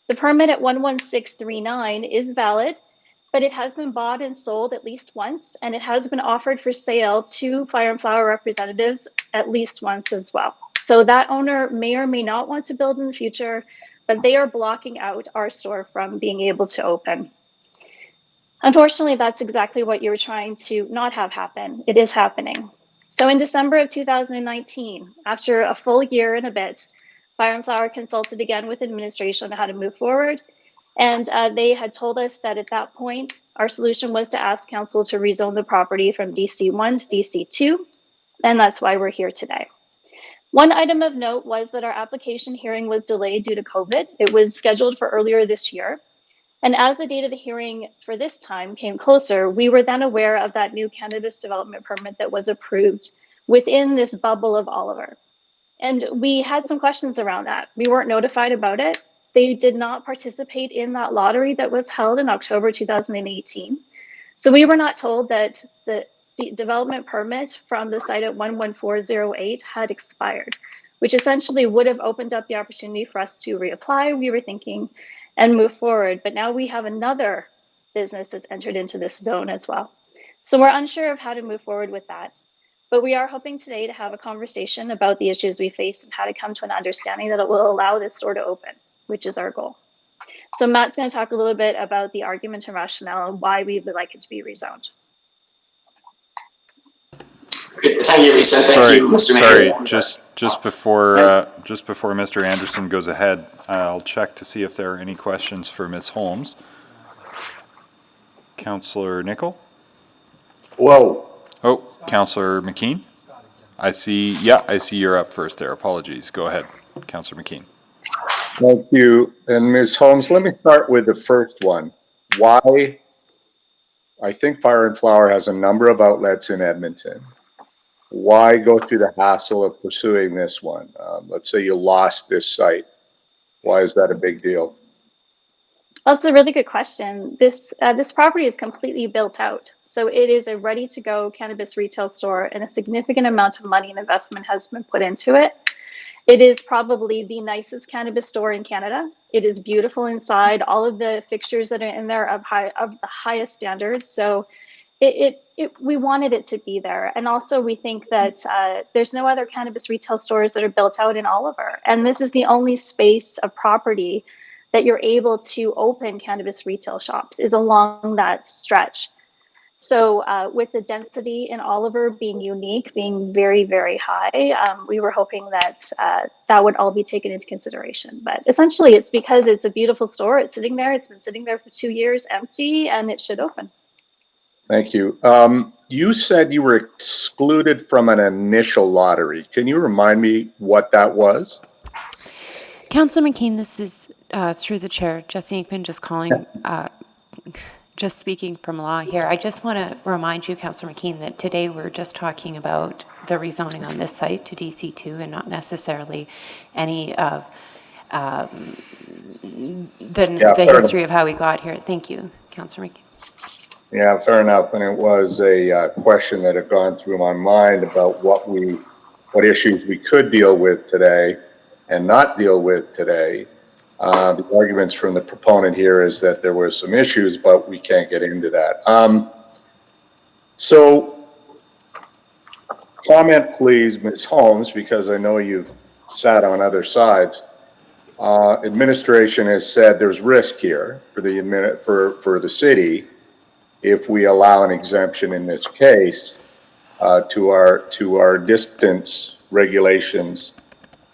The permit at 11639 is valid, but it has been bought and sold at least once, and it has been offered for sale to Fire and Flower representatives at least once as well. So that owner may or may not want to build in the future, but they are blocking out our store from being able to open. Unfortunately, that's exactly what you're trying to not have happen. It is happening. So in December of 2019, after a full year and a bit, Fire and Flower consulted again with administration on how to move forward. And they had told us that at that point, our solution was to ask council to rezone the property from DC1 to DC2. And that's why we're here today. One item of note was that our application hearing was delayed due to COVID. It was scheduled for earlier this year. And as the date of the hearing for this time came closer, we were then aware of that new cannabis development permit that was approved within this bubble of Oliver. And we had some questions around that. We weren't notified about it. They did not participate in that lottery that was held in October 2018. So we were not told that the development permit from the site at 11408 had expired, which essentially would have opened up the opportunity for us to reapply, we were thinking, and move forward. But now we have another business that's entered into this zone as well. So we're unsure of how to move forward with that. But we are hoping today to have a conversation about the issues we face and how to come to an understanding that it will allow this store to open, which is our goal. So Matt's going to talk a little bit about the argument and rationale and why we would like it to be rezoned. Thank you, Lisa. Thank you, Mr. Mayor. Sorry, just before Mr. Anderson goes ahead, I'll check to see if there are any questions for Ms. Holmes. Councillor Nicol? Whoa. Oh, Councillor McKean? I see you're up first there. Apologies. Go ahead, Councillor McKean. Thank you. And Ms. Holmes, let me start with the first one. Why? I think Fire and Flower has a number of outlets in Edmonton. Why go through the hassle of pursuing this one? Let's say you lost this site. Why is that a big deal? Well, it's a really good question. This property is completely built out. So it is a ready-to-go cannabis retail store, and a significant amount of money and investment has been put into it. It is probably the nicest cannabis store in Canada. It is beautiful inside. All of the fixtures that are in there are of the highest standards. So we wanted it to be there. And also we think that there's no other cannabis retail stores that are built out in Oliver. And this is the only space of property that you're able to open cannabis retail shops is along that stretch. So with the density in Oliver being unique, being very, very high, we were hoping that that would all be taken into consideration. But essentially, it's because it's a beautiful store. It's sitting there. It's been sitting there for 2 years empty, and it should open. Thank you. You said you were excluded from an initial lottery. Can you remind me what that was? Councillor McKean, this is through the chair, Jesse Inkman, just calling, just speaking from law here. I just want to remind you, Councillor McKean, that today we're just talking about the rezoning on this site to DC2 and not necessarily any of the history of how we got here. Thank you, Councillor McKean. Yeah, fair enough. And it was a question that had gone through my mind about what issues we could deal with today and not deal with today. The arguments from the proponent here is that there were some issues, but we can't get into that. So comment please, Ms. Holmes, because I know you've sat on other sides. Administration has said there's risk here for the city if we allow an exemption in this case to our distance regulations.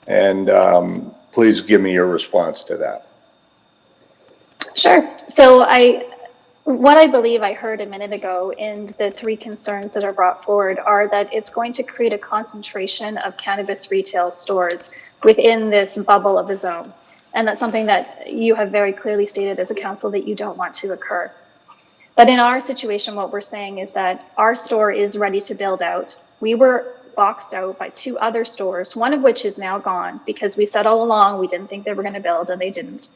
And please give me your response to that. Sure. So what I believe I heard a minute ago in the three concerns that are brought forward are that it's going to create a concentration of cannabis retail stores within this bubble of the zone. And that's something that you have very clearly stated as a council that you don't want to occur. But in our situation, what we're saying is that our store is ready to build out. We were boxed out by 2 other stores, one of which is now gone because we said all along we didn't think they were going to build, and they didn't.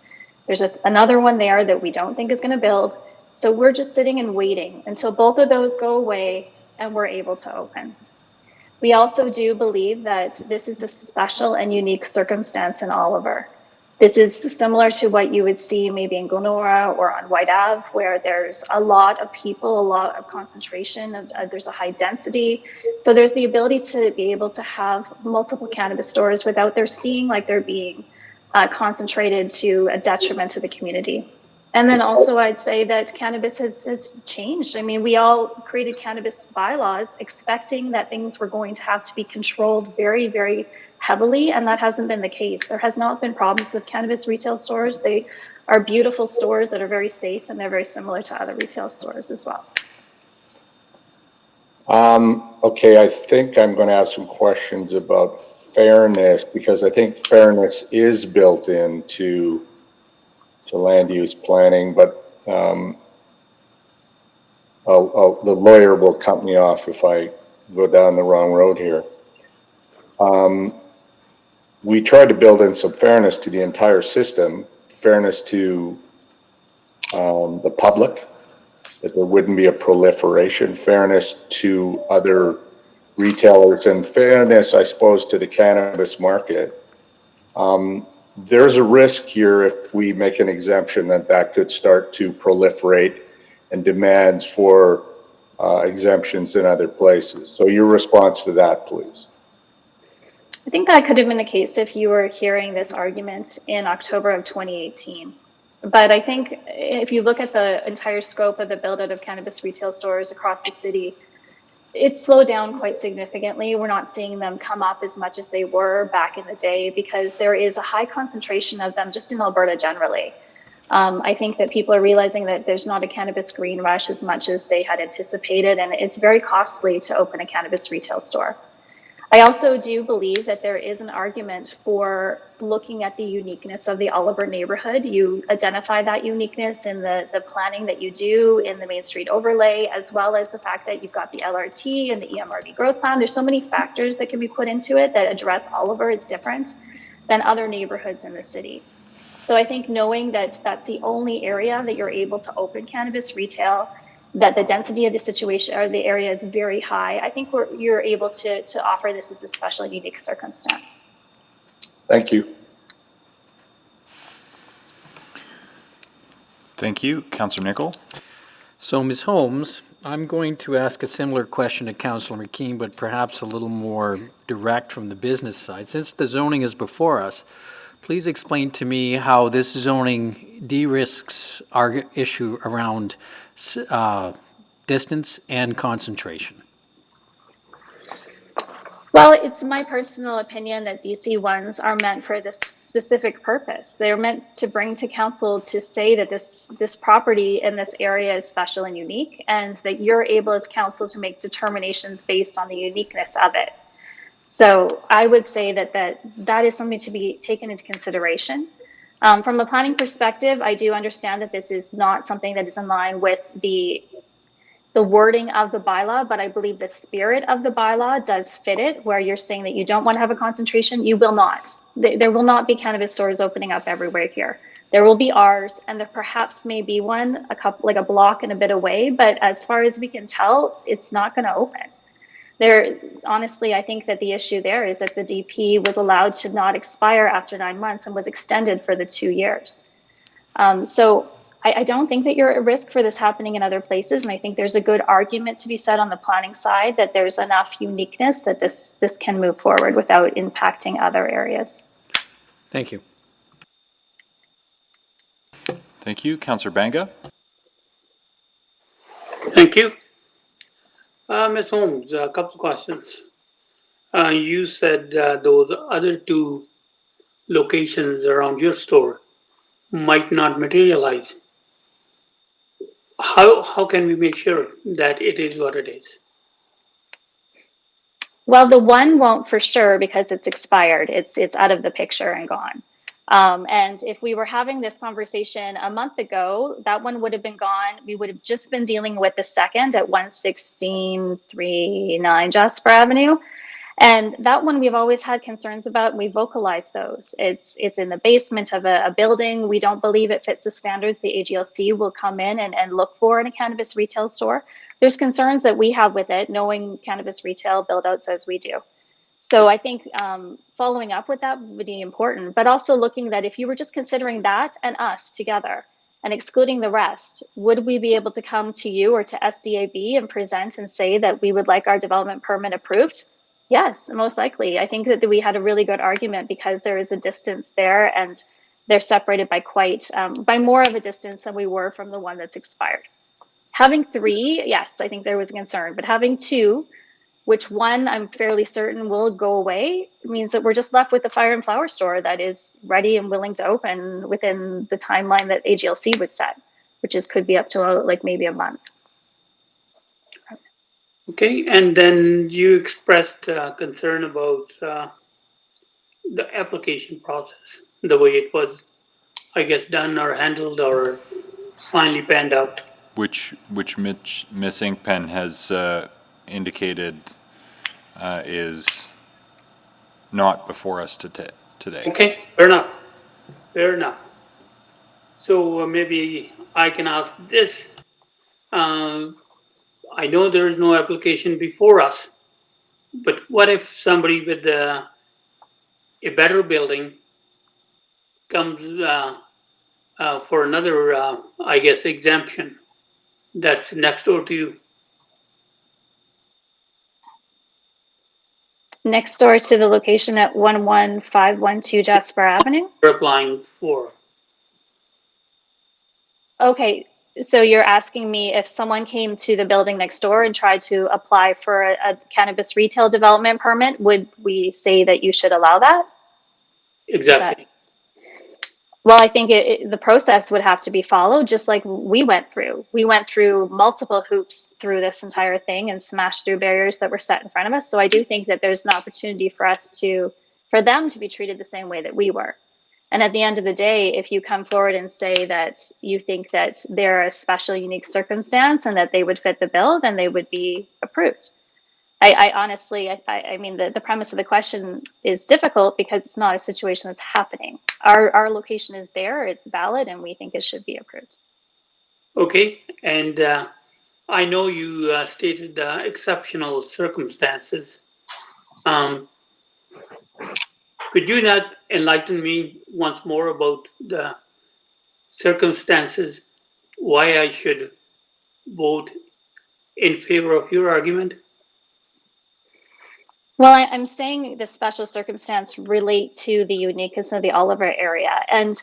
There's another one there that we don't think is going to build. So we're just sitting and waiting until both of those go away and we're able to open. We also do believe that this is a special and unique circumstance in Oliver. This is similar to what you would see maybe in Glenora or on White Ave, where there's a lot of people, a lot of concentration, there's a high density. So there's the ability to be able to have multiple cannabis stores without there seeing like they're being concentrated to a detriment to the community. And then also I'd say that cannabis has changed. I mean, we all created cannabis bylaws expecting that things were going to have to be controlled very, very heavily, and that hasn't been the case. There has not been problems with cannabis retail stores. They are beautiful stores that are very safe, and they're very similar to other retail stores as well. Okay, I think I'm going to ask some questions about fairness, because I think fairness is built into land use planning, but the lawyer will cut me off if I go down the wrong road here. We tried to build in some fairness to the entire system, fairness to the public, that there wouldn't be a proliferation, fairness to other retailers, and fairness, I suppose, to the cannabis market. There's a risk here if we make an exemption that could start to proliferate and demands for exemptions in other places. So your response to that, please. I think that could have been the case if you were hearing this argument in October of 2018. But I think if you look at the entire scope of the build out of cannabis retail stores across the city, it's slowed down quite significantly. We're not seeing them come up as much as they were back in the day because there is a high concentration of them just in Alberta generally. I think that people are realizing that there's not a cannabis green rush as much as they had anticipated, and it's very costly to open a cannabis retail store. I also do believe that there is an argument for looking at the uniqueness of the Oliver neighborhood. You identify that uniqueness in the planning that you do in the Main Street overlay, as well as the fact that you've got the LRT and the EMRD growth plan. There's so many factors that can be put into it that address Oliver is different than other neighborhoods in the city. So I think knowing that that's the only area that you're able to open cannabis retail, that the density of the situation or the area is very high, I think you're able to offer this as a special and unique circumstance. Thank you. Thank you. Councillor Nicol. So, Ms. Holmes, I'm going to ask a similar question to Councillor McKean, but perhaps a little more direct from the business side. Since the zoning is before us, please explain to me how this zoning de-risks our issue around distance and concentration. Well, it's my personal opinion that DC1s are meant for this specific purpose. They're meant to bring to council to say that this property in this area is special and unique, and that you're able as council to make determinations based on the uniqueness of it. So I would say that is something to be taken into consideration. From a planning perspective, I do understand that this is not something that is in line with the wording of the bylaw, but I believe the spirit of the bylaw does fit it, where you're saying that you don't want to have a concentration. You will not. There will not be cannabis stores opening up everywhere here. There will be ours, and there perhaps may be one like a block and a bit away, but as far as we can tell, it's not going to open. Honestly, I think that the issue there is that the DP was allowed to not expire after 9 months and was extended for the 2 years. So I don't think that you're at risk for this happening in other places, and I think there's a good argument to be said on the planning side that there's enough uniqueness that this can move forward without impacting other areas. Thank you. Thank you. Councillor Banga? Thank you. Ms. Holmes, a couple of questions. You said those other two locations around your store might not materialize. How can we make sure that it is what it is? Well, the one won't for sure because it's expired. It's out of the picture and gone. And if we were having this conversation a month ago, that one would have been gone. We would have just been dealing with the second at 11639 Jasper Avenue. And that one we've always had concerns about, and we vocalized those. It's in the basement of a building. We don't believe it fits the standards the AGLC will come in and look for in a cannabis retail store. There's concerns that we have with it, knowing cannabis retail build-outs as we do. So I think following up with that would be important, but also looking that if you were just considering that and us together and excluding the rest, would we be able to come to you or to SDAB and present and say that we would like our development permit approved? Yes, most likely. I think that we had a really good argument because there is a distance there and they're separated by by more of a distance than we were from the one that's expired. Having 3, yes, I think there was a concern, but having 2, which one I'm fairly certain will go away, means that we're just left with the Fire and Flower store that is ready and willing to open within the timeline that AGLC would set, which could be up to maybe a month. Okay, and then you expressed concern about the application process, the way it was, I guess, done or handled or finally panned out. Which Miss Inkpen has indicated is not before us today. Okay, fair enough. Fair enough. So maybe I can ask this. I know there is no application before us, but what if somebody with a better building comes for another, I guess, exemption that's next door to you? Next door to the location at 11512 Jasper Avenue? You're applying for. Okay, so you're asking me if someone came to the building next door and tried to apply for a cannabis retail development permit, would we say that you should allow that? Exactly. Well, I think the process would have to be followed, just like we went through. We went through multiple hoops through this entire thing and smashed through barriers that were set in front of us. So I do think that there's an opportunity for them to be treated the same way that we were. And at the end of the day, if you come forward and say that you think that they're a special, unique circumstance and that they would fit the bill, then they would be approved. I honestly, I mean, the premise of the question is difficult because it's not a situation that's happening. Our location is there, it's valid, and we think it should be approved. Okay, and I know you stated exceptional circumstances. Could you not enlighten me once more about the circumstances why I should vote in favor of your argument? Well, I'm saying the special circumstance relate to the uniqueness of the Oliver area. And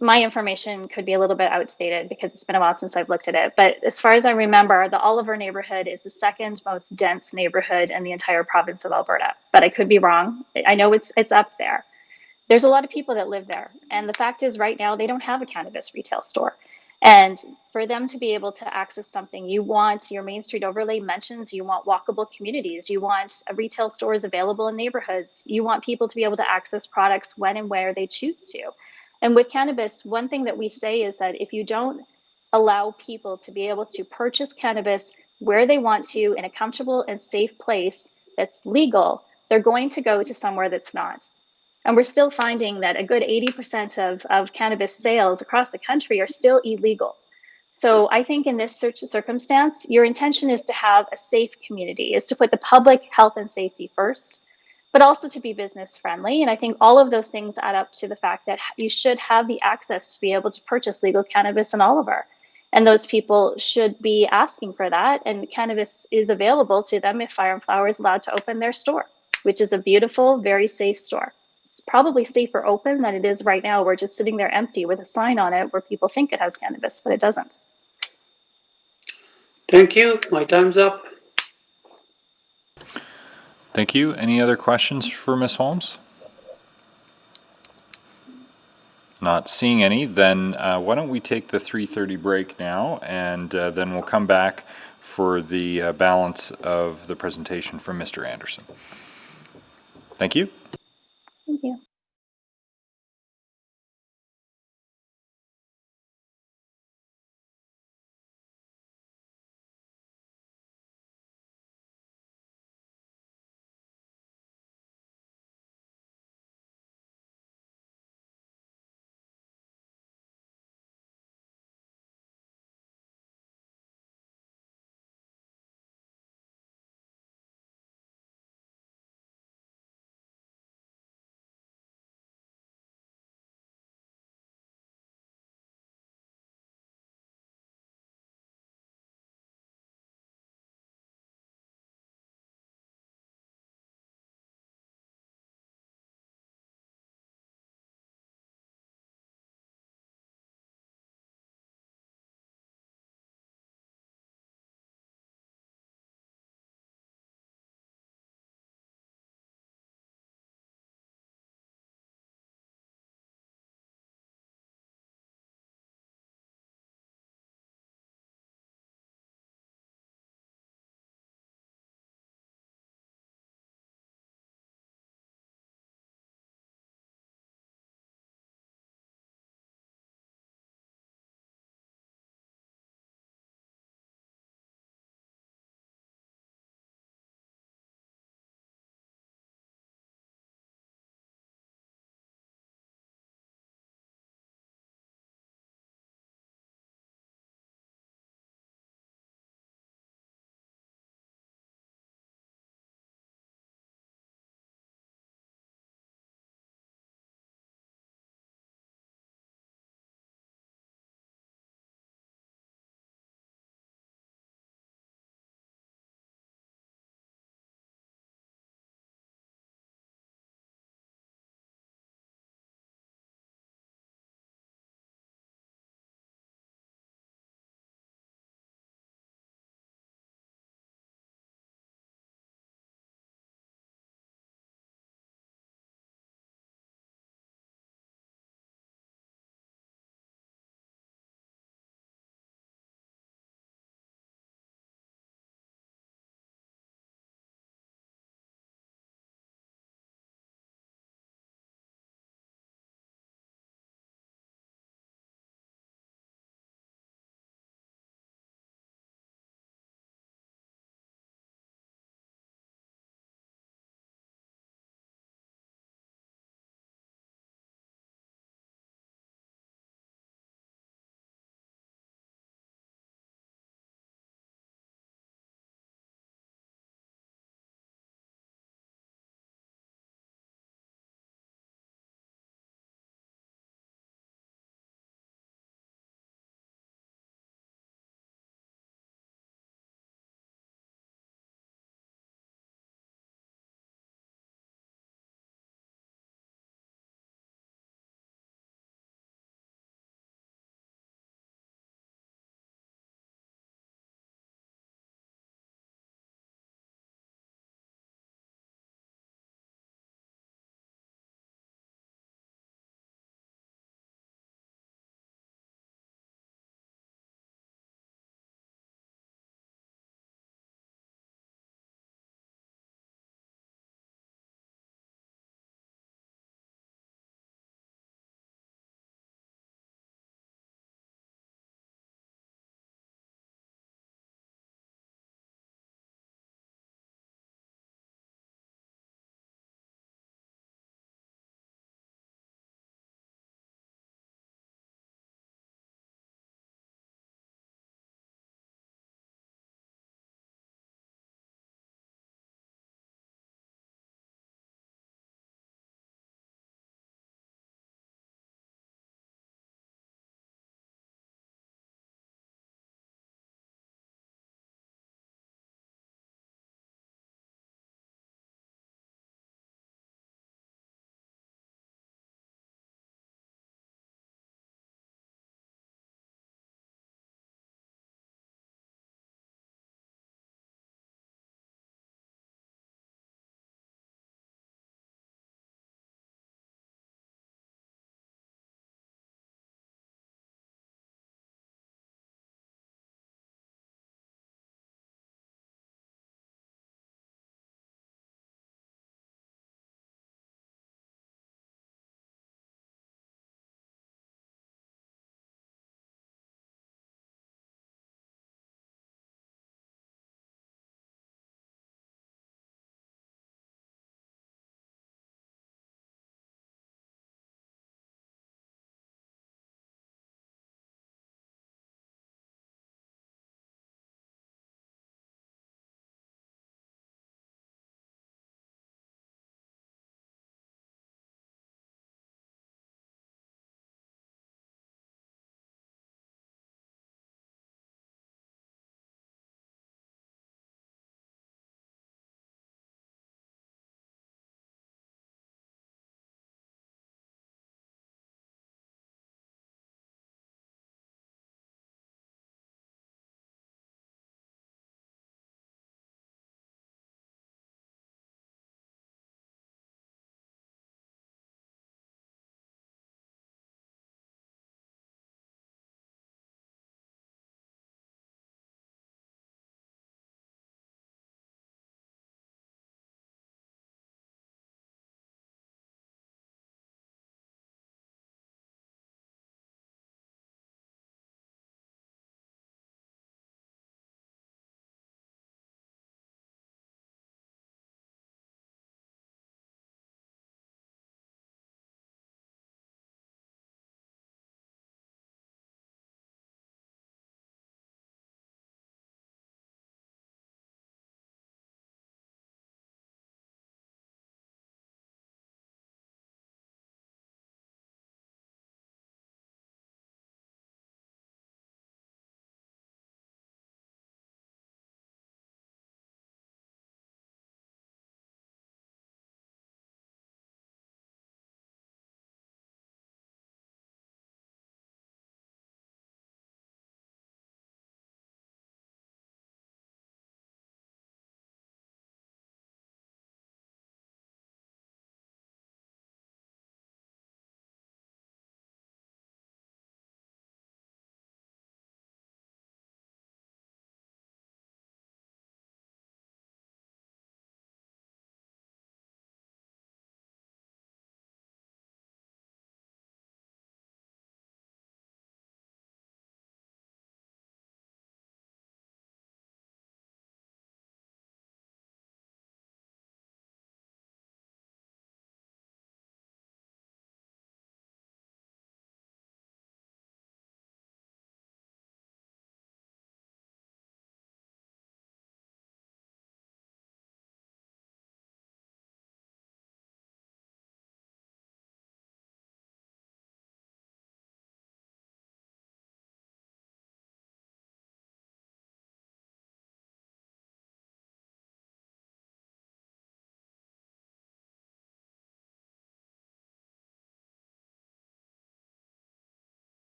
my information could be a little bit outdated because it's been a while since I've looked at it. But as far as I remember, the Oliver neighborhood is the second most dense neighborhood in the entire province of Alberta. But I could be wrong. I know it's up there. There's a lot of people that live there. And the fact is, right now, they don't have a cannabis retail store. And for them to be able to access something, you want your Main Street overlay mentions, you want walkable communities, you want retail stores available in neighborhoods, you want people to be able to access products when and where they choose to. And with cannabis, one thing that we say is that if you don't allow people to be able to purchase cannabis where they want to in a comfortable and safe place that's legal, they're going to go to somewhere that's not. And we're still finding that a good 80% of cannabis sales across the country are still illegal. So I think in this circumstance, your intention is to have a safe community, is to put the public health and safety first, but also to be business friendly. And I think all of those things add up to the fact that you should have the access to be able to purchase legal cannabis in Oliver. And those people should be asking for that. And cannabis is available to them if Fire and Flower is allowed to open their store, which is a beautiful, very safe store. It's probably safer open than it is right now. We're just sitting there empty with a sign on it where people think it has cannabis, but it doesn't. Thank you. My time's up. Thank you. Any other questions for Ms. Holmes? Not seeing any, then why don't we take the 3:30 break now, and then we'll come back for the balance of the presentation from Mr. Anderson. Thank you. Thank you.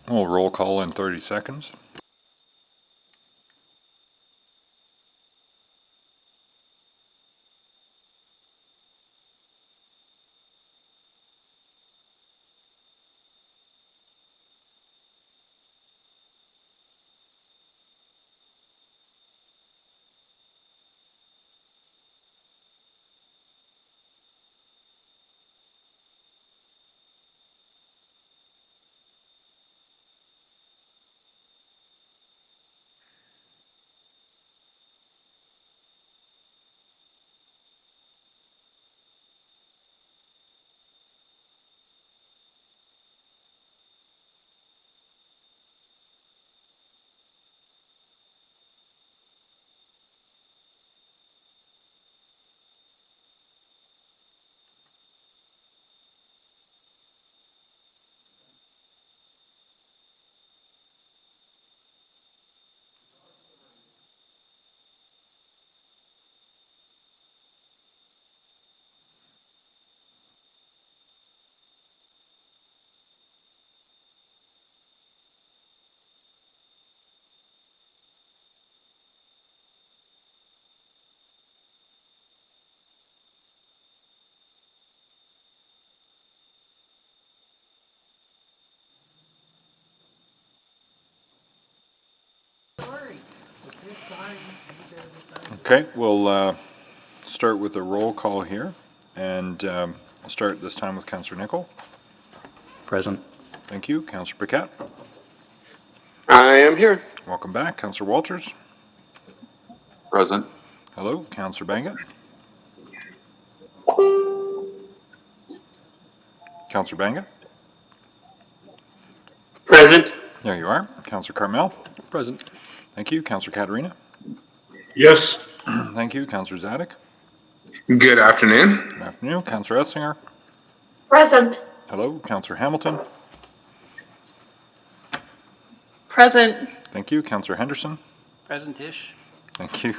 We'll roll call in 30 seconds. Okay, we'll start with a roll call here, and I'll start this time with Councillor Nicol. Present. Thank you. Councillor Paquette. I am here. Welcome back. Councillor Walters. Present. Hello. Councillor Banga. Councillor Banga. Present. There you are. Councillor Carmel. Present. Thank you. Councillor Katerina. Yes. Thank you. Councillor Zadig. Good afternoon. Good afternoon. Councillor Essinger. Present. Hello. Councillor Hamilton. Present. Thank you. Councillor Henderson. Present-ish. Thank you.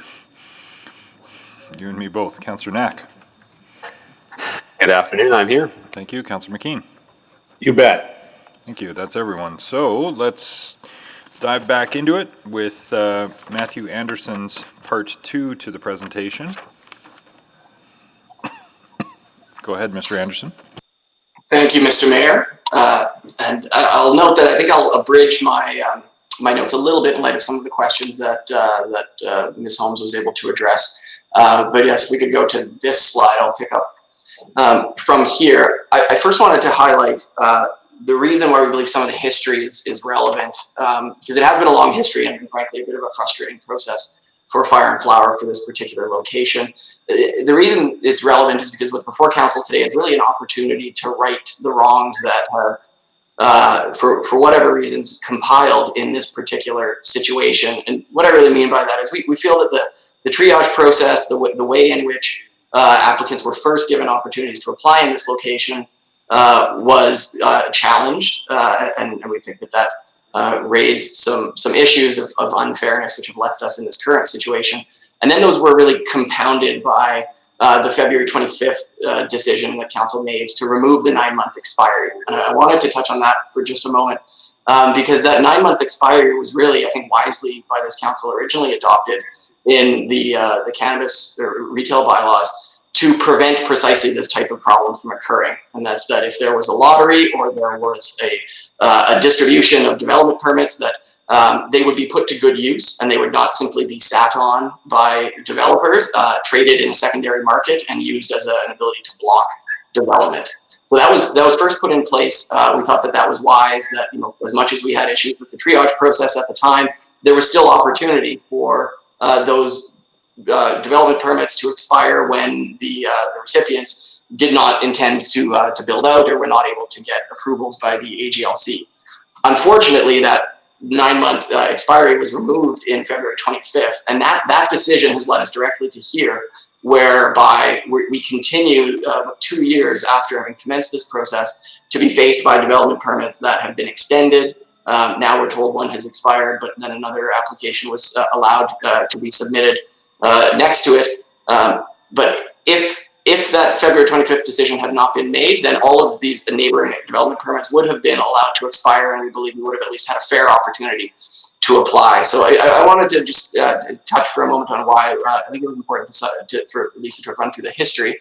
You and me both. Councillor Knack. Good afternoon. I'm here. Thank you. Councillor McKean. You bet. Thank you. That's everyone. So let's dive back into it with Matthew Anderson's part 2 to the presentation. Go ahead, Mr. Anderson. Thank you, Mr. Mayor. And I'll note that I think I'll abridge my my notes a little bit in light of some of the questions that Ms. Holmes was able to address. But yes, if we could go to this slide, I'll pick up from here. I first wanted to highlight the reason why we believe some of the history is relevant, because it has been a long history and frankly a bit of a frustrating process for Fire and Flower for this particular location. The reason it's relevant is because what's before council today is really an opportunity to right the wrongs that have, for whatever reasons, compiled in this particular situation. And what I really mean by that is we feel that the triage process, the way in which applicants were first given opportunities to apply in this location was challenged, and we think that raised some issues of unfairness which have left us in this current situation. And then those were really compounded by the February 25th decision that council made to remove the 9-month expiry. And I wanted to touch on that for just a moment because that 9-month expiry was really, I think, wisely by this council originally adopted in the cannabis retail bylaws to prevent precisely this type of problem from occurring. And that's that if there was a lottery or there was a distribution of development permits, that they would be put to good use and they would not simply be sat on by developers, traded in a secondary market and used as an ability to block development. So that was first put in place. We thought that was wise, that as much as we had issues with the triage process at the time, there was still opportunity for those development permits to expire when the recipients did not intend to build out or were not able to get approvals by the AGLC. Unfortunately, that 9-month expiry was removed in February 25th, and that decision has led us directly to here, whereby we continued 2 years after having commenced this process to be faced by development permits that have been extended. Now we're told one has expired, but then another application was allowed to be submitted next to it. But if if that February 25th decision had not been made, then all of these neighboring development permits would have been allowed to expire, and we believe we would have at least had a fair opportunity to apply. So I wanted to just touch for a moment on why I think it was important for Lisa to run through the history.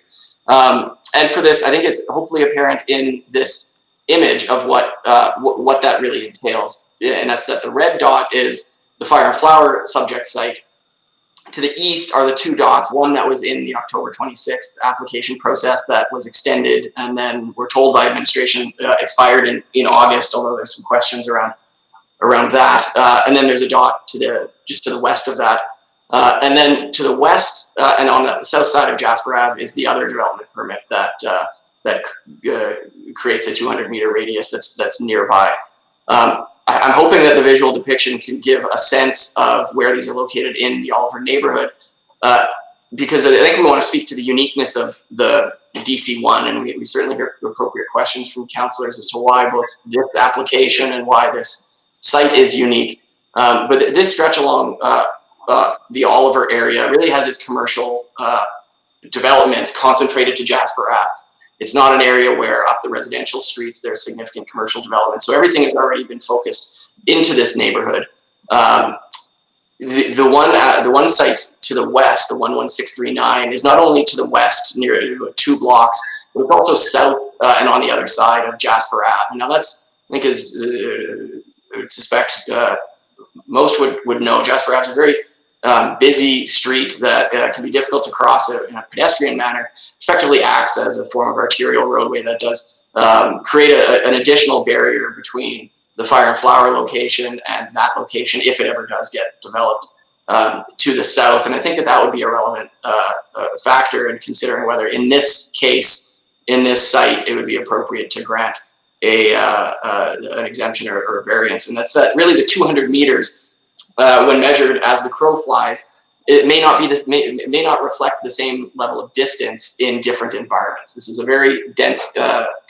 And for this, I think it's hopefully apparent in this image of what that really entails. And that's that the red dot is the Fire and Flower subject site. To the east are the two dots, one that was in the October 26th application process that was extended, and then we're told by administration expired in August, although there's some questions around that. And then there's a dot just to the west of that. And then to the west and on the south side of Jasper Ave is the other development permit that creates a 200-meter radius that's nearby. I'm hoping that the visual depiction can give a sense of where these are located in the Oliver neighborhood, because I think we want to speak to the uniqueness of the DC1, and we certainly hear appropriate questions from councillors as to why both this application and why this site is unique. But this stretch along the Oliver area really has its commercial developments concentrated to Jasper Ave. It's not an area where up the residential streets there's significant commercial development. So everything has already been focused into this neighborhood. The one site to the west, the 11639, is not only to the west near 2 blocks, but it's also south and on the other side of Jasper Ave. Now that's, I think, I would suspect most would know, Jasper Ave is a very busy street that can be difficult to cross in a pedestrian manner. Effectively acts as a form of arterial roadway that does create an additional barrier between the Fire and Flower location and that location, if it ever does get developed to the south. And I think that would be a relevant factor in considering whether in this case, in this site, it would be appropriate to grant an exemption or a variance. And that's that really the 200 meters when measured as the crow flies, it may not reflect the same level of distance in different environments. This is a very dense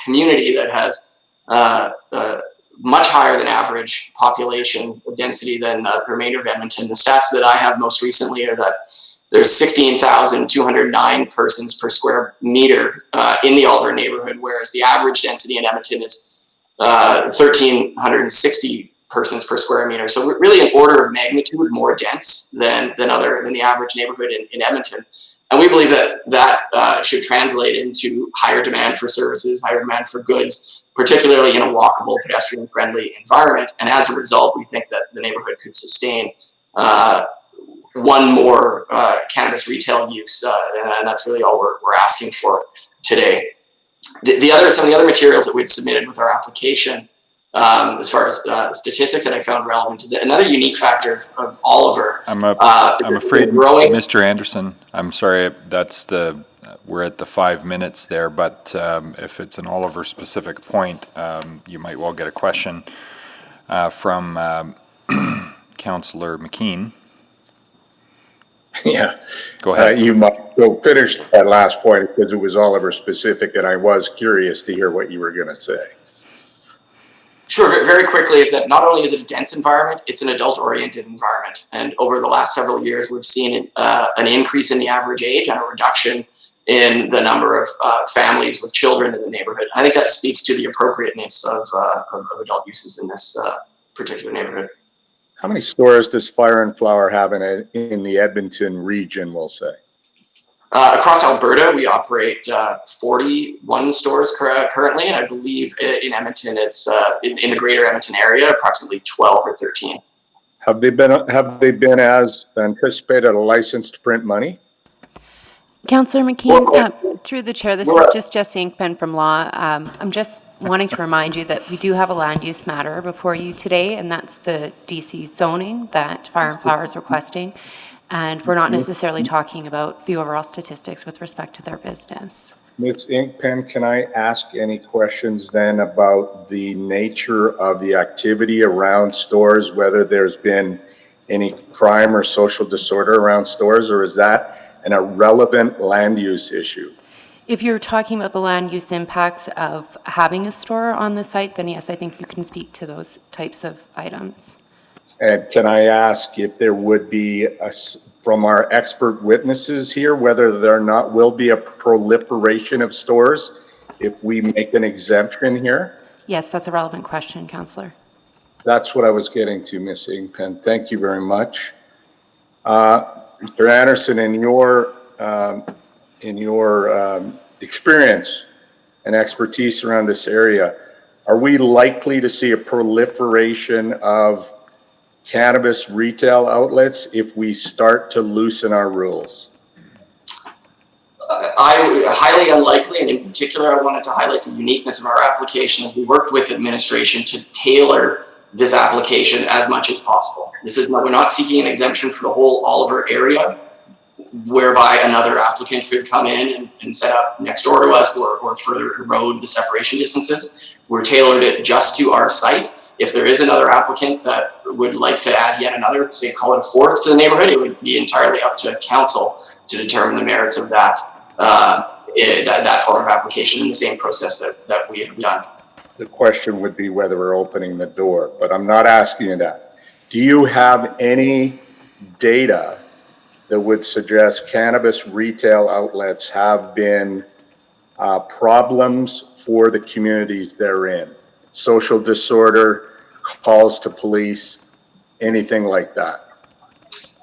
community that has much higher than average population density than the remainder of Edmonton. The stats that I have most recently are that there's 16,209 persons per square meter in the Oliver neighborhood, whereas the average density in Edmonton is 1,360 persons per square meter. So we're really an order of magnitude more dense than the average neighborhood in Edmonton. And we believe that should translate into higher demand for services, higher demand for goods, particularly in a walkable, pedestrian-friendly environment. And as a result, we think that the neighborhood could sustain one more cannabis retail use, and that's really all we're asking for today. Some of the other materials that we'd submitted with our application, as far as statistics that I found relevant, is another unique factor of Oliver. I'm afraid, Mr. Anderson, I'm sorry, we're at the 5 minutes there, but if it's an Oliver specific point, you might well get a question from Councillor McKean. Yeah. Go ahead. You might go finish that last point because it was Oliver specific, and I was curious to hear what you were going to say. Sure, very quickly, is that not only is it a dense environment, it's an adult-oriented environment. And over the last several years, we've seen an increase in the average age and a reduction in the number of families with children in the neighborhood. I think that speaks to the appropriateness of adult uses in this particular neighborhood. How many stores does Fire and Flower have in the Edmonton region, we'll say? Across Alberta, we operate 41 stores currently, and I believe in Edmonton, it's in the greater Edmonton area, approximately 12 or 13. Have they been as anticipated a license to print money? Councillor McKean, through the chair, this is just Jessie Inkpen from Law. I'm just wanting to remind you that we do have a land use matter before you today, and that's the DC zoning that Fire and Flower is requesting. And we're not necessarily talking about the overall statistics with respect to their business. Ms. Inkpen, can I ask any questions then about the nature of the activity around stores, whether there's been any crime or social disorder around stores, or is that an irrelevant land use issue? If you're talking about the land use impacts of having a store on the site, then yes, I think you can speak to those types of items. And can I ask if there would be, from our expert witnesses here, whether there not will be a proliferation of stores if we make an exemption here? Yes, that's a relevant question, Councillor. That's what I was getting to, Ms. Ingpen. Thank you very much. Mr. Anderson, in your experience and expertise around this area, are we likely to see a proliferation of cannabis retail outlets if we start to loosen our rules? Highly unlikely, and in particular, I wanted to highlight the uniqueness of our application as we worked with administration to tailor this application as much as possible. We're not seeking an exemption for the whole Oliver area, whereby another applicant could come in and set up next door to us or further erode the separation distances. We're tailored it just to our site. If there is another applicant that would like to add yet another, say call it a fourth to the neighborhood, it would be entirely up to council to determine the merits of that form of application in the same process that we have done. The question would be whether we're opening the door, but I'm not asking you that. Do you have any data that would suggest cannabis retail outlets have been problems for the communities they're in? Social disorder, calls to police, anything like that?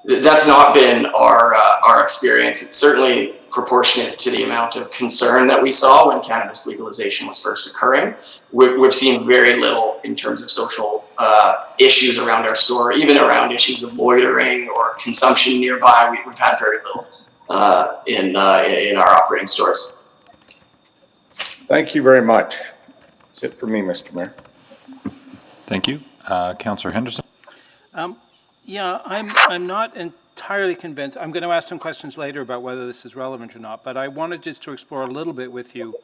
That's not been our experience. It's certainly proportionate to the amount of concern that we saw when cannabis legalization was first occurring. We've seen very little in terms of social issues around our store, even around issues of loitering or consumption nearby. We've had very little in our operating stores. Thank you very much. That's it for me, Mr. Mayor. Thank you. Councillor Henderson? Yeah, I'm not entirely convinced. I'm going to ask some questions later about whether this is relevant or not, but I wanted just to explore a little bit with you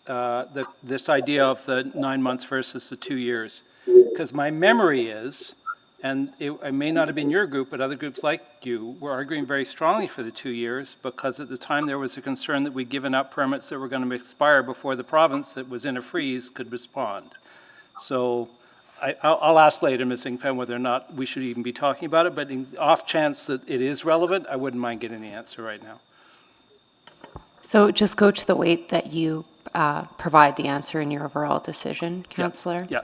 this idea of the 9 months versus the 2 years. Because my memory is, and it may not have been your group, but other groups like you were arguing very strongly for the 2 years because at the time there was a concern that we'd given up permits that were going to expire before the province that was in a freeze could respond. So I'll ask later, Ms. Ingpen, whether or not we should even be talking about it, but in off chance that it is relevant, I wouldn't mind getting the answer right now. So just go to the weight that you provide the answer in your overall decision, Councillor? Yeah.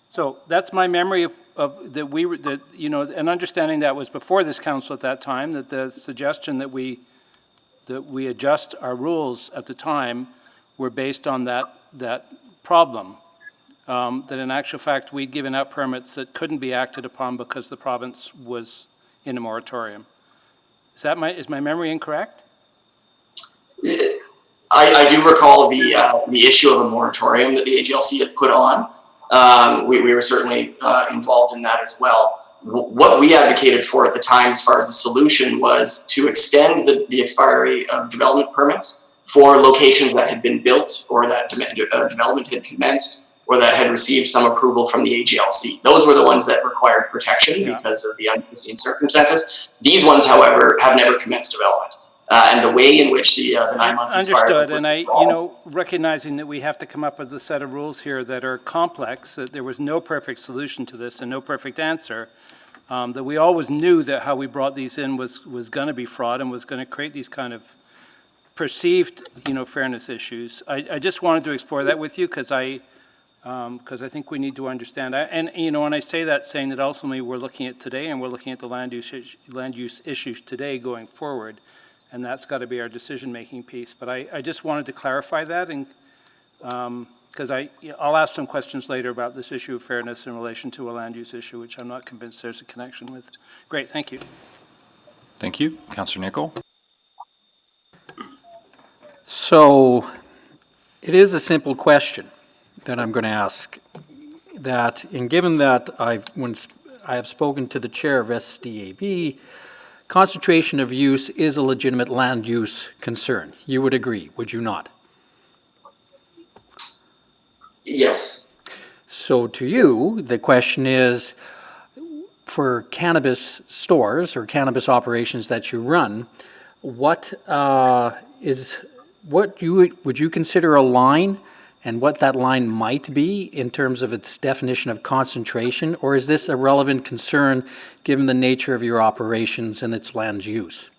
So that's my memory of that and understanding that was before this council at that time, that the suggestion that we adjust our rules at the time were based on that problem, that in actual fact we'd given up permits that couldn't be acted upon because the province was in a moratorium. Is my memory incorrect? I do recall the issue of a moratorium that the AGLC had put on. We were certainly involved in that as well. What we advocated for at the time as far as a solution was to extend the expiry of development permits for locations that had been built or that development had commenced or that had received some approval from the AGLC. Those were the ones that required protection because of the unforeseen circumstances. These ones, however, have never commenced development. And the way in which the 9 months understood, and recognizing that we have to come up with a set of rules here that are complex, that there was no perfect solution to this and no perfect answer, that we always knew that how we brought these in was going to be fraud and was going to create these kind of perceived, fairness issues. I just wanted to explore that with you because I think we need to understand. When I say that, saying that ultimately we're looking at today and we're looking at the land use issues today going forward. And that's got to be our decision-making piece. But I just wanted to clarify that, and because I'll ask some questions later about this issue of fairness in relation to a land use issue, which I'm not convinced there's a connection with. Great, thank you. Thank you. Councillor Nicol? So it is a simple question that I'm going to ask. And given that I have spoken to the chair of SDAB, concentration of use is a legitimate land use concern. You would agree, would you not? Yes. So to you, the question is, for cannabis stores or cannabis operations that you run, would you consider a line and what that line might be in terms of its definition of concentration? Or is this a relevant concern given the nature of your operations and its land use?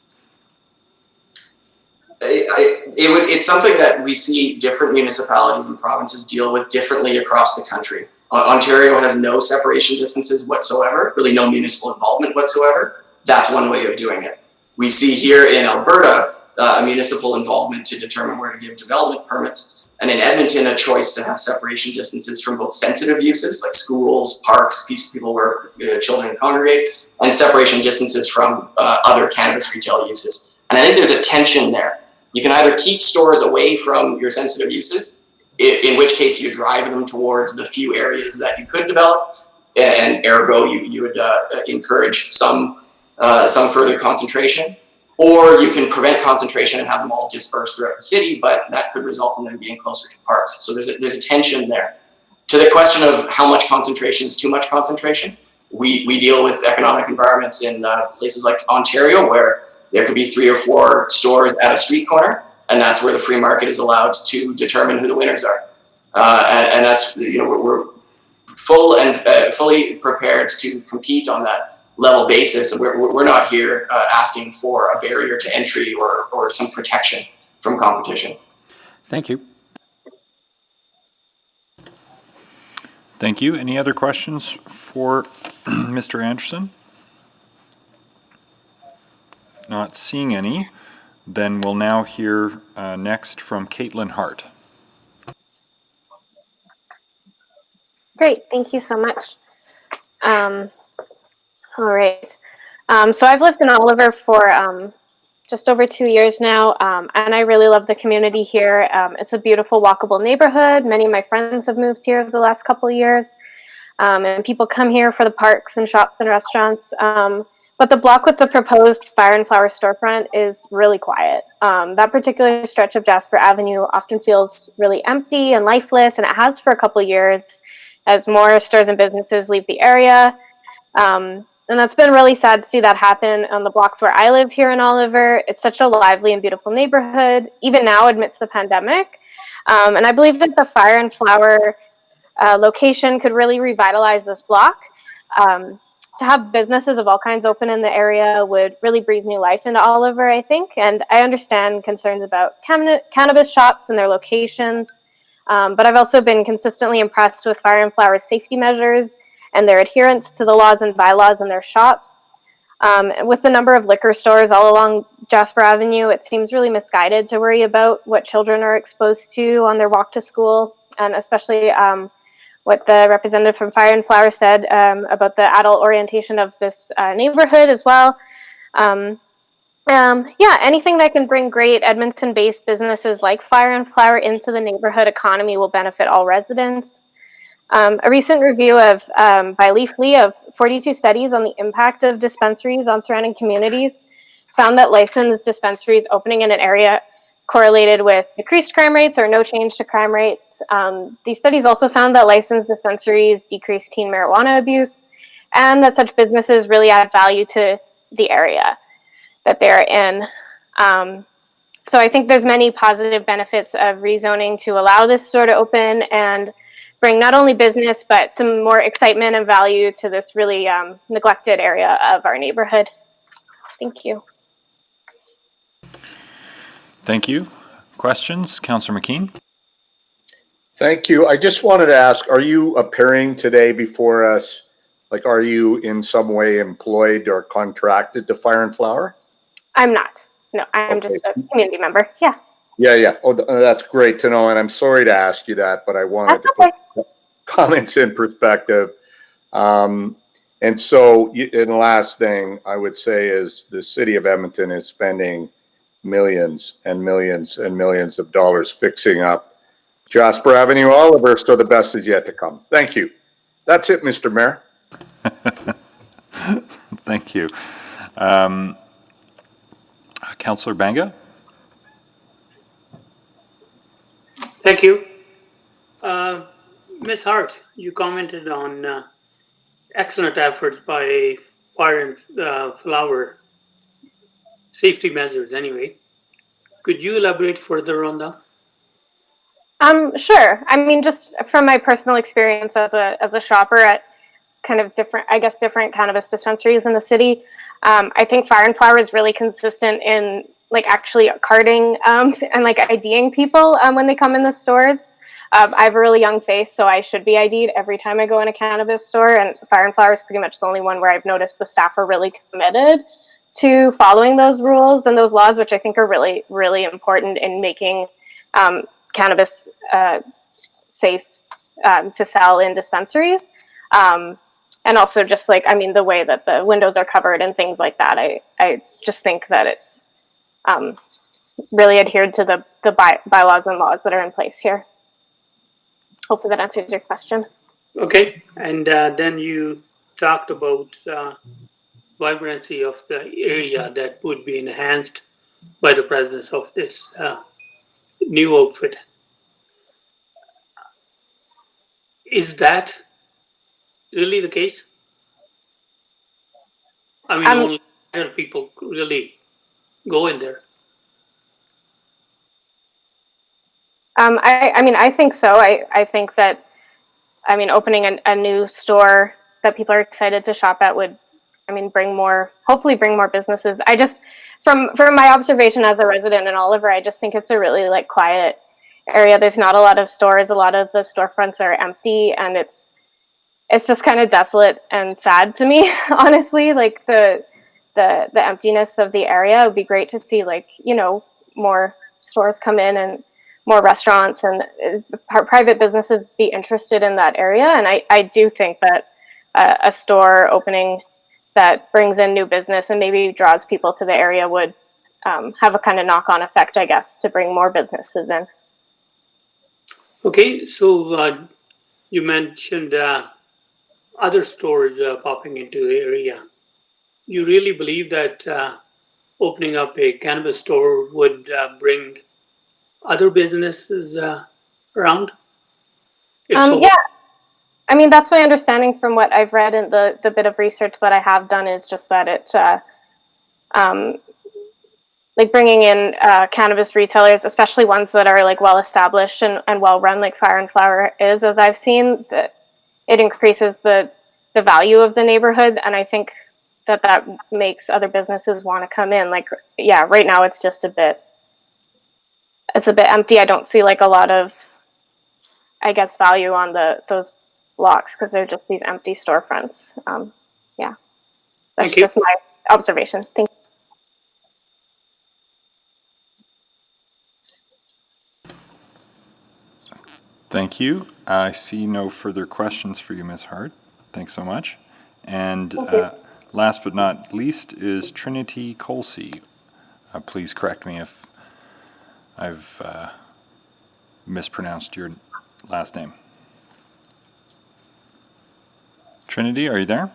It's something that we see different municipalities and provinces deal with differently across the country. Ontario has no separation distances whatsoever, really no municipal involvement whatsoever. That's one way of doing it. We see here in Alberta a municipal involvement to determine where to give development permits, and in Edmonton a choice to have separation distances from both sensitive uses like schools, parks, people where children congregate, and separation distances from other cannabis retail uses. And I think there's a tension there. You can either keep stores away from your sensitive uses, in which case you drive them towards the few areas that you could develop, and ergo you would encourage some further concentration, or you can prevent concentration and have them all dispersed throughout the city, but that could result in them being closer to parks. So there's a tension there. To the question of how much concentration is too much concentration, we deal with economic environments in places like Ontario where there could be 3 or 4 stores at a street corner, and that's where the free market is allowed to determine who the winners are. And that's, we're fully prepared to compete on that level basis. We're not here asking for a barrier to entry or some protection from competition. Thank you. Thank you. Any other questions for Mr. Anderson? Not seeing any. Then we'll now hear next from Caitlin Hart. Great, thank you so much. All right. So I've lived in Oliver for just over 2 years now, and I really love the community here. It's a beautiful, walkable neighborhood. Many of my friends have moved here over the last couple of years, and people come here for the parks and shops and restaurants. But the block with the proposed Fire and Flower storefront is really quiet. That particular stretch of Jasper Avenue often feels really empty and lifeless, and it has for a couple of years as more stores and businesses leave the area. And that's been really sad to see that happen on the blocks where I live here in Oliver. It's such a lively and beautiful neighborhood, even now amidst the pandemic. And I believe that the Fire and Flower location could really revitalize this block. To have businesses of all kinds open in the area would really breathe new life into Oliver, I think. And I understand concerns about cannabis shops and their locations. But I've also been consistently impressed with Fire and Flower's safety measures and their adherence to the laws and bylaws in their shops. With the number of liquor stores all along Jasper Avenue, it seems really misguided to worry about what children are exposed to on their walk to school, and especially what the representative from Fire and Flower said about the adult orientation of this neighborhood as well. Yeah, anything that can bring great Edmonton-based businesses like Fire and Flower into the neighborhood economy will benefit all residents. A recent review by Leafly of 42 studies on the impact of dispensaries on surrounding communities found that licensed dispensaries opening in an area correlated with decreased crime rates or no change to crime rates. These studies also found that licensed dispensaries decrease teen marijuana abuse, and that such businesses really add value to the area that they're in. So I think there's many positive benefits of rezoning to allow this store to open and bring not only business, but some more excitement and value to this really neglected area of our neighborhood. Thank you. Thank you. Questions? Councillor McKean? Thank you. I just wanted to ask, are you appearing today before us? Like, are you in some way employed or contracted to Fire and Flower? I'm not. No, I'm just a community member. Yeah. Yeah. Oh, that's great to know. And I'm sorry to ask you that, but I wanted to put comments in perspective. And so, and the last thing I would say is the city of Edmonton is spending millions and millions and millions of dollars fixing up Jasper Avenue, Oliver, so the best is yet to come. Thank you. That's it, Mr. Mayor. Thank you. Councillor Banga? Thank you. Ms. Hart, you commented on excellent efforts by Fire and Flower, safety measures anyway. Could you elaborate further on that? Sure. I mean, just from my personal experience as a shopper at kind of different cannabis dispensaries in the city, I think Fire and Flower is really consistent in like actually carding and like IDing people when they come in the stores. I have a really young face, so I should be ID'd every time I go in a cannabis store. And Fire and Flower is pretty much the only one where I've noticed the staff are really committed to following those rules and those laws, which I think are really, really important in making cannabis safe to sell in dispensaries. And also just like, I mean, the way that the windows are covered and things like that, I just think that it's really adhered to the bylaws and laws that are in place here. Hopefully that answers your question. Okay, and then you talked about vibrancy of the area that would be enhanced by the presence of this new outfit. Is that really the case? I mean, only other people really go in there. I mean, I think so. I think that, I mean, opening a new store that people are excited to shop at would, I mean, hopefully bring more businesses. I just, from my observation as a resident in Oliver, I just think it's a really like quiet area. There's not a lot of stores. A lot of the storefronts are empty, and it's just kind of desolate and sad to me, honestly. Like the emptiness of the area. It would be great to see, like, you know, more stores come in and more restaurants and private businesses be interested in that area. And I do think that a store opening that brings in new business and maybe draws people to the area would have a kind of knock-on effect, I guess, to bring more businesses in. Okay, so you mentioned other stores popping into the area. You really believe that opening up a cannabis store would bring other businesses around? Yeah, I mean, that's my understanding from what I've read, and the bit of research that I have done is just that it, like bringing in cannabis retailers, especially ones that are like well established and well run, like Fire and Flower is, as I've seen, that it increases the value of the neighborhood, and I think that makes other businesses want to come in. Like, yeah, right now it's just a bit empty. I don't see like a lot of, I guess, value on those blocks because they're just these empty storefronts. Yeah, that's just my observation. Thank you. Thank you. I see no further questions for you, Ms. Hart. Thanks so much. And last but not least is Trinity Colsey. Please correct me if I've mispronounced your last name. Trinity, are you there?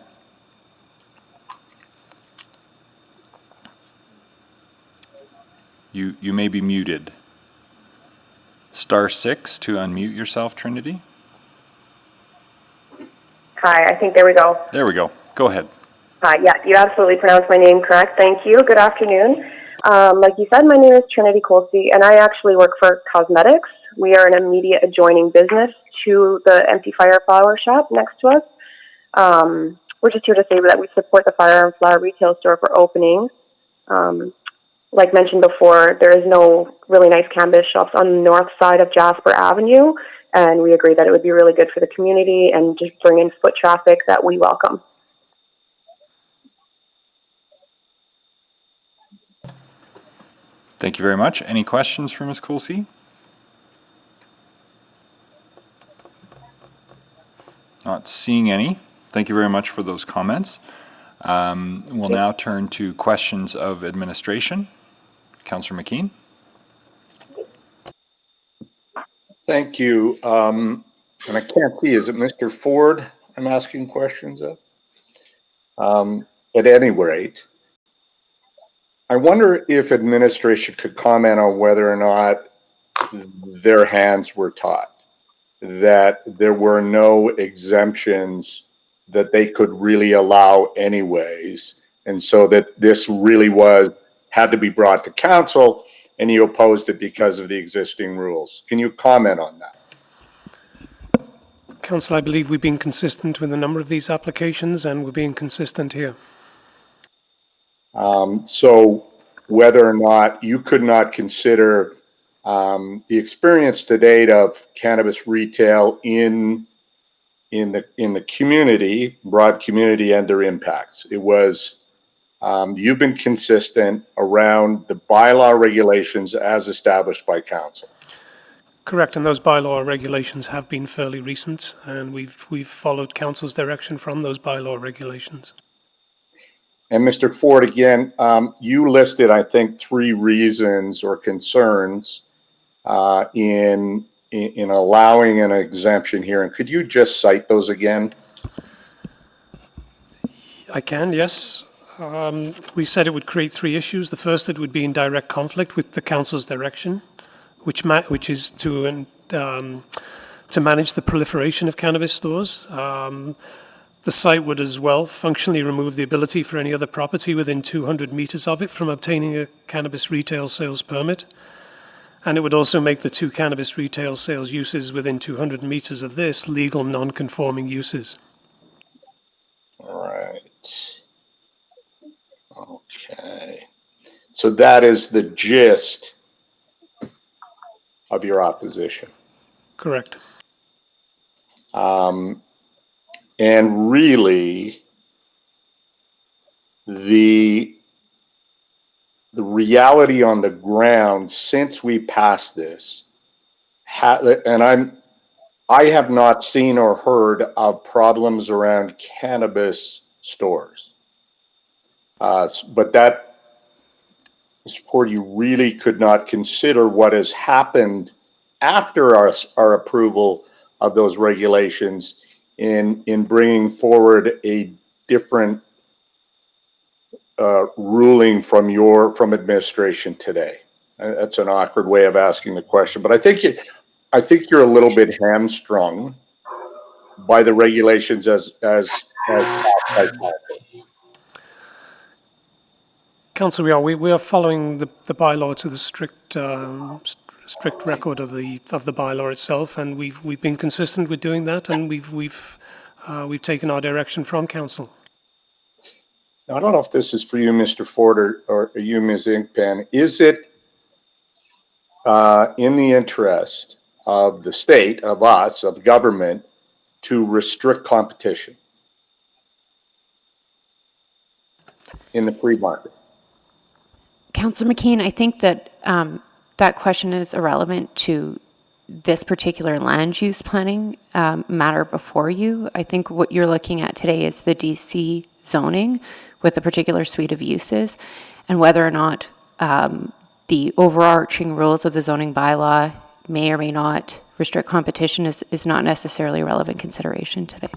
You may be muted. *6 to unmute yourself, Trinity. Hi, I think there we go. There we go. Go ahead. Hi, yeah, you absolutely pronounced my name correct. Thank you. Good afternoon. Like you said, my name is Trinity Colsey, and I actually work for Cosmetics. We are an immediate adjoining business to the empty Fire Flower shop next to us. We're just here to say that we support the Fire and Flower retail store for opening. Like mentioned before, there is no really nice cannabis shops on the north side of Jasper Avenue, and we agree that it would be really good for the community and just bring in foot traffic that we welcome. Thank you very much. Any questions for Ms. Colsey? Not seeing any. Thank you very much for those comments. We'll now turn to questions of administration. Councillor McKean. Thank you. And I can't see, is it Mr. Ford I'm asking questions of? At any rate, I wonder if administration could comment on whether or not their hands were tied, that there were no exemptions that they could really allow anyways, and so that this really had to be brought to council, and you opposed it because of the existing rules. Can you comment on that? Council, I believe we've been consistent with a number of these applications, and we're being consistent here. So whether or not you could not consider the experience to date of cannabis retail in the community, broad community, and their impacts. It was, you've been consistent around the bylaw regulations as established by council. Correct, and those bylaw regulations have been fairly recent, and we've followed council's direction from those bylaw regulations. And Mr. Ford, again, you listed, I think, 3 reasons or concerns in allowing an exemption here. And could you just cite those again? I can, yes. We said it would create 3 issues. The first, it would be in direct conflict with the council's direction, which is to manage the proliferation of cannabis stores. The site would as well functionally remove the ability for any other property within 200 meters of it from obtaining a cannabis retail sales permit. And it would also make the 2 cannabis retail sales uses within 200 meters of this legal non-conforming uses. All right. Okay. So that is the gist of your opposition. Correct. And really, the reality on the ground since we passed this, and I have not seen or heard of problems around cannabis stores. But that is for you really could not consider what has happened after our approval of those regulations in bringing forward a different ruling from administration today. That's an awkward way of asking the question, but I think you're a little bit hamstrung by the regulations as Council, we are following the bylaw to the strict record of the bylaw itself, and we've been consistent with doing that, and we've taken our direction from council. Now, I don't know if this is for you, Mr. Ford, or you, Ms. Inkpen. Is it in the interest of the state, of us, of government, to restrict competition in the free market? Councillor McKean, I think that that question is irrelevant to this particular land use planning matter before you. I think what you're looking at today is the DC zoning with a particular suite of uses, and whether or not the overarching rules of the zoning bylaw may or may not restrict competition is not necessarily a relevant consideration today.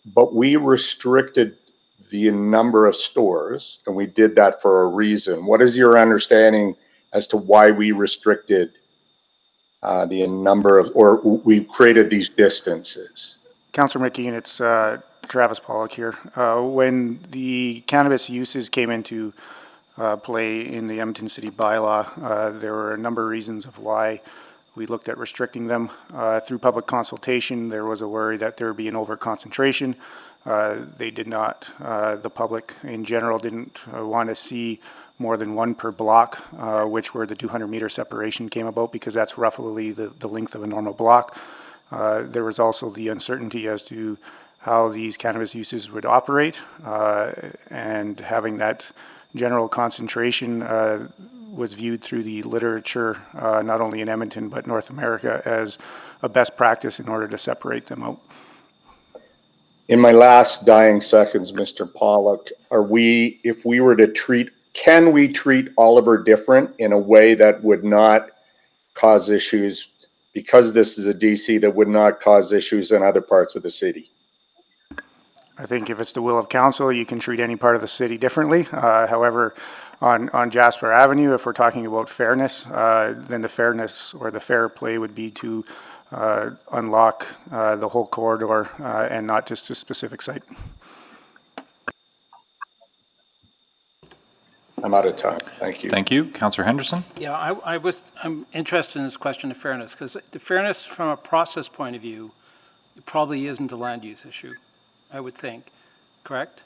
But we restricted the number of stores, and we did that for a reason. What is your understanding as to why we restricted the number of, or we created these distances? Councillor McKean, it's Travis Pollock here. When the cannabis uses came into play in the Edmonton City bylaw, there were a number of reasons of why we looked at restricting them. Through public consultation, there was a worry that there would be an over-concentration. They did not, the public in general didn't want to see more than 1 per block, which where the 200-meter separation came about, because that's roughly the length of a normal block. There was also the uncertainty as to how these cannabis uses would operate, and having that general concentration was viewed through the literature, not only in Edmonton but North America, as a best practice in order to separate them out. In my last dying seconds, Mr. Pollock, if we were to can we treat Oliver different in a way that would not cause issues, because this is a DC, that would not cause issues in other parts of the city? I think if it's the will of council, you can treat any part of the city differently. However, on Jasper Avenue, if we're talking about fairness, then the fairness or the fair play would be to unlock the whole corridor and not just a specific site. I'm out of time. Thank you. Thank you. Councillor Henderson? Yeah, I'm interested in this question of fairness, because the fairness from a process point of view, it probably isn't a land use issue, I would think, correct?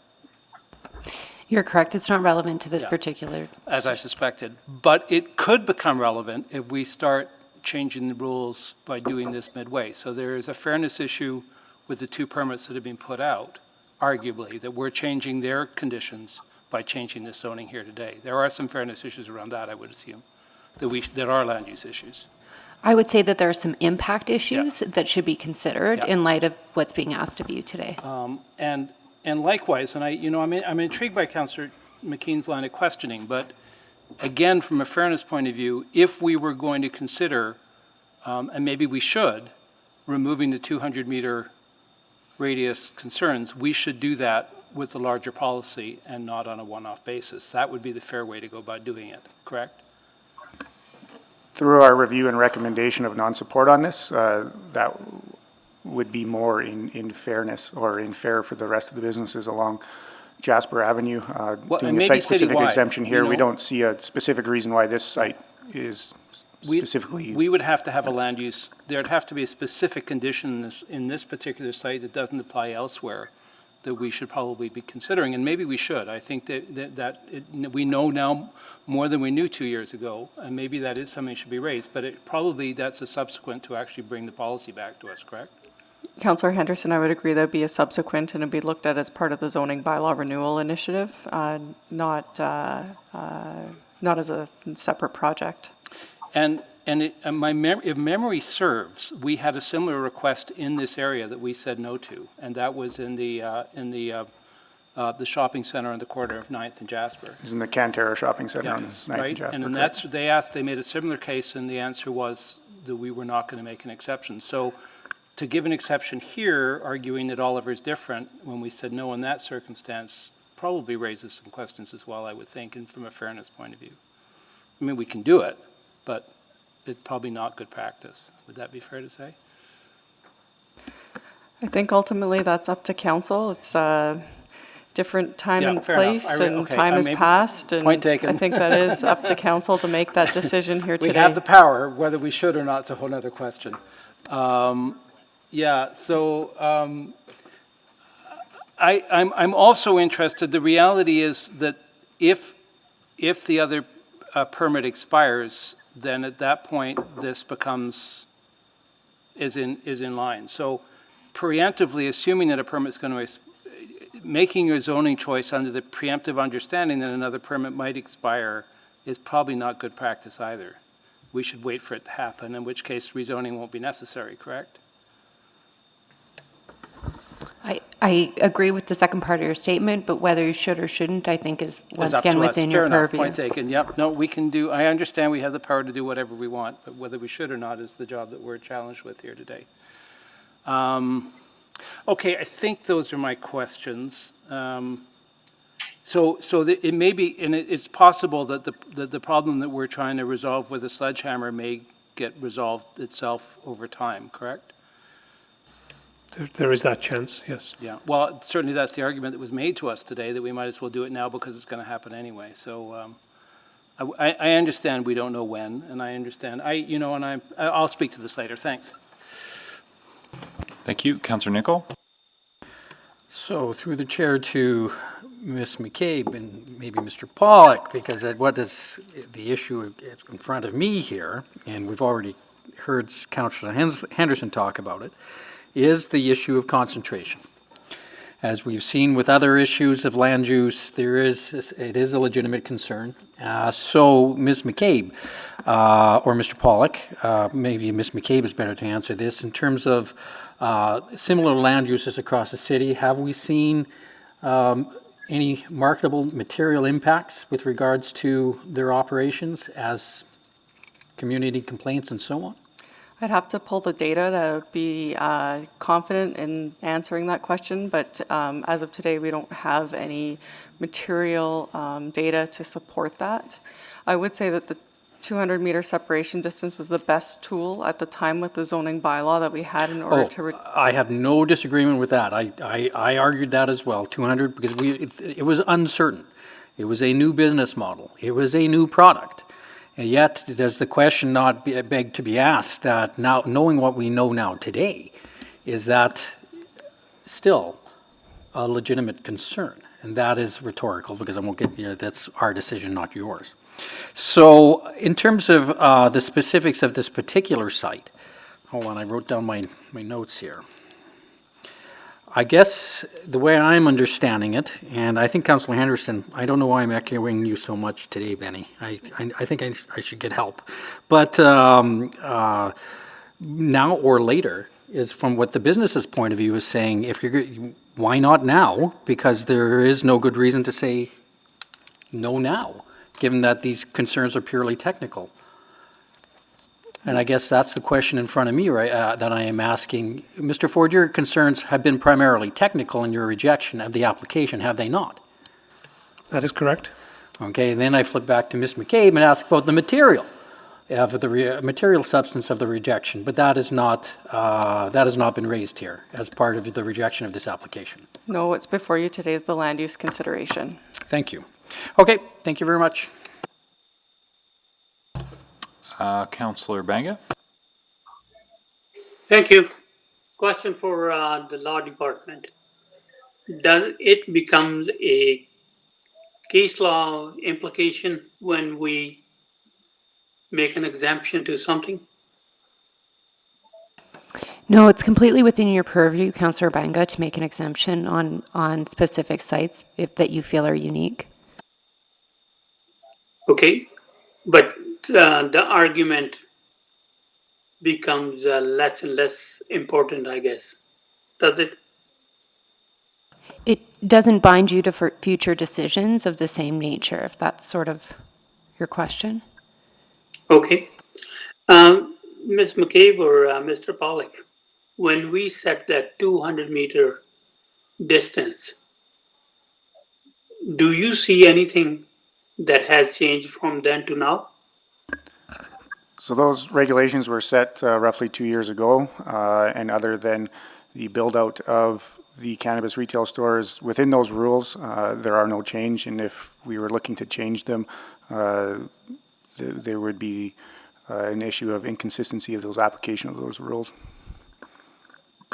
You're correct. It's not relevant to this Yeah. particular. As I suspected. But it could become relevant if we start changing the rules by doing this midway. So there is a fairness issue with the two permits that have been put out, arguably, that we're changing their conditions by changing this zoning here today. There are some fairness issues around that, I would assume, that are land use issues. I would say that there are some impact issues that should be considered Yeah. in light of what's being asked of you today. And likewise, and I'm intrigued by Councillor McKean's line of questioning, but again, from a fairness point of view, if we were going to consider, and maybe we should, removing the 200-meter radius concerns, we should do that with the larger policy and not on a one-off basis. That would be the fair way to go about doing it, correct? Through our review and recommendation of non-support on this, that would be more in fairness or in fair for the rest of the businesses along Jasper Avenue. Doing a site-specific exemption here, we don't see a specific reason why this site is specifically. We would have to have a land use, there'd have to be a specific condition in this particular site that doesn't apply elsewhere that we should probably be considering, and maybe we should. I think we know now more than we knew 2 years ago, and maybe that is something that should be raised, but that's a subsequent to actually bring the policy back to us, correct? Councillor Henderson, I would agree that'd be a subsequent and it'd be looked at as part of the zoning bylaw renewal initiative, not as a separate project. If memory serves, we had a similar request in this area that we said no to, and that was in the shopping center on the corner of 9th and Jasper. It's in the Cantera Shopping Center on 9th and Jasper. And they made a similar case, and the answer was that we were not going to make an exception. So to give an exception here, arguing that Oliver is different, when we said no in that circumstance, probably raises some questions as well, I would think, and from a fairness point of view. I mean, we can do it, but it's probably not good practice. Would that be fair to say? I think ultimately that's up to council. It's a different time and place, and time has passed. And point taken. I think that is up to council to make that decision here today. We have the power. Whether we should or not is a whole other question. I'm also interested. The reality is that if the other permit expires, then at that point this is in line. So preemptively assuming that a permit is going to making your zoning choice under the preemptive understanding that another permit might expire is probably not good practice either. We should wait for it to happen, in which case rezoning won't be necessary, correct? I agree with the second part of your statement, but whether you should or shouldn't, I think is once again within your purview. Point taken. Yep. No, we can do, I understand we have the power to do whatever we want, but whether we should or not is the job that we're challenged with here today. Okay, I think those are my questions. It may be, and it's possible that the problem that we're trying to resolve with a sledgehammer may get resolved itself over time, correct? There is that chance, yes. Yeah, well, certainly that's the argument that was made to us today, that we might as well do it now because it's going to happen anyway. So I understand we don't know when, and I understand. I'll speak to this later. Thanks. Thank you. Councillor Nicol? So through the chair to Ms. McCabe and maybe Mr. Pollock, because what is the issue in front of me here, and we've already heard Councillor Henderson talk about it, is the issue of concentration. As we've seen with other issues of land use, it is a legitimate concern. So Ms. McCabe, or Mr. Pollock, maybe Ms. McCabe is better to answer this, in terms of similar land uses across the city, have we seen any marketable material impacts with regards to their operations as community complaints and so on? I'd have to pull the data to be confident in answering that question, but as of today, we don't have any material data to support that. I would say that the 200-meter separation distance was the best tool at the time with the zoning bylaw that we had in order to... I have no disagreement with that. I argued that as well, 200, because it was uncertain. It was a new business model. It was a new product. And yet, does the question not beg to be asked that now, knowing what we know now today, is that still a legitimate concern? And that is rhetorical, because I won't get, that's our decision, not yours. So in terms of the specifics of this particular site, hold on, I wrote down my notes here. I guess the way I'm understanding it, and I think Councillor Henderson, I don't know why I'm echoing you so much today, Benny. I think I should get help. But now or later is from what the business's point of view is saying, if you're, why not now? Because there is no good reason to say no now, given that these concerns are purely technical. And I guess that's the question in front of me, right, that I am asking. Mr. Ford, your concerns have been primarily technical in your rejection of the application, have they not? That is correct. Okay, then I flip back to Ms. McCabe and ask about the material of the material substance of the rejection, but that has not been raised here as part of the rejection of this application. No, what's before you today is the land use consideration. Thank you. Okay, thank you very much. Councillor Banga? Thank you. Question for the law department. Does it becomes a case law implication when we make an exemption to something? No, it's completely within your purview, Councillor Banga, to make an exemption on specific sites that you feel are unique. Okay, but the argument becomes less and less important, I guess. Does it? It doesn't bind you to future decisions of the same nature, if that's sort of your question. Okay. Ms. McCabe or Mr. Pollack, when we set that 200-meter distance, do you see anything that has changed from then to now? So those regulations were set roughly 2 years ago, and other than the build out of the cannabis retail stores within those rules, there are no change. And if we were looking to change them, there would be an issue of inconsistency of those application of those rules.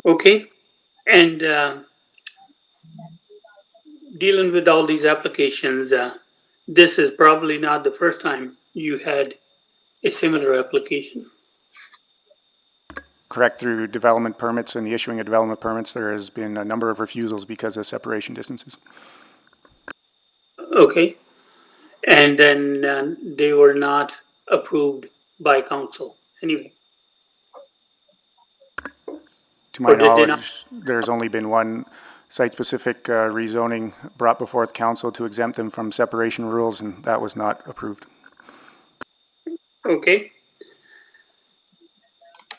Okay, and dealing with all these applications, this is probably not the first time you had a similar application. Correct. Through development permits and the issuing of development permits, there has been a number of refusals because of separation distances. Okay, and then they were not approved by council anyway. To my knowledge, there's only been one site-specific rezoning brought before the council to exempt them from separation rules, and that was not approved. Okay.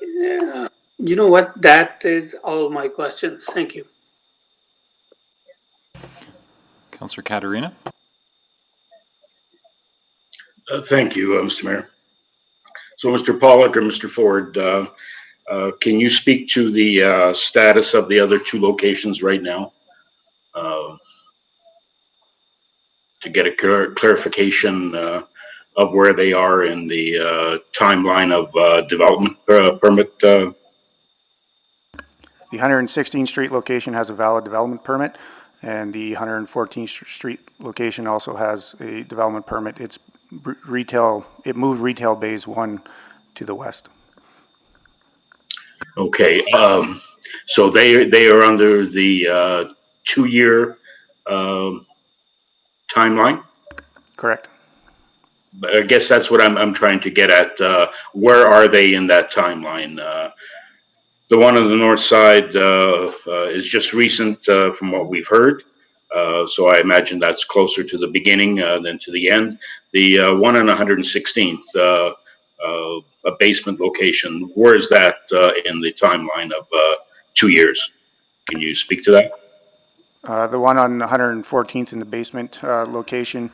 Yeah. You know what? That is all my questions. Thank you. Councillor Katarina? Thank you, Mr. Mayor. So, Mr. Pollack or Mr. Ford, can you speak to the status of the other two locations right now? To get a clarification of where they are in the timeline of development permit. The 116th Street location has a valid development permit, and the 114th Street location also has a development permit. It's retail. It moved retail bays 1 to the west. Okay, so they are under the 2-year timeline? Correct. I guess that's what I'm trying to get at. Where are they in that timeline? The one on the north side is just recent from what we've heard. So I imagine that's closer to the beginning than to the end. The one on 116th, a basement location, where is that in the timeline of 2 years? Can you speak to that? The one on 114th in the basement location,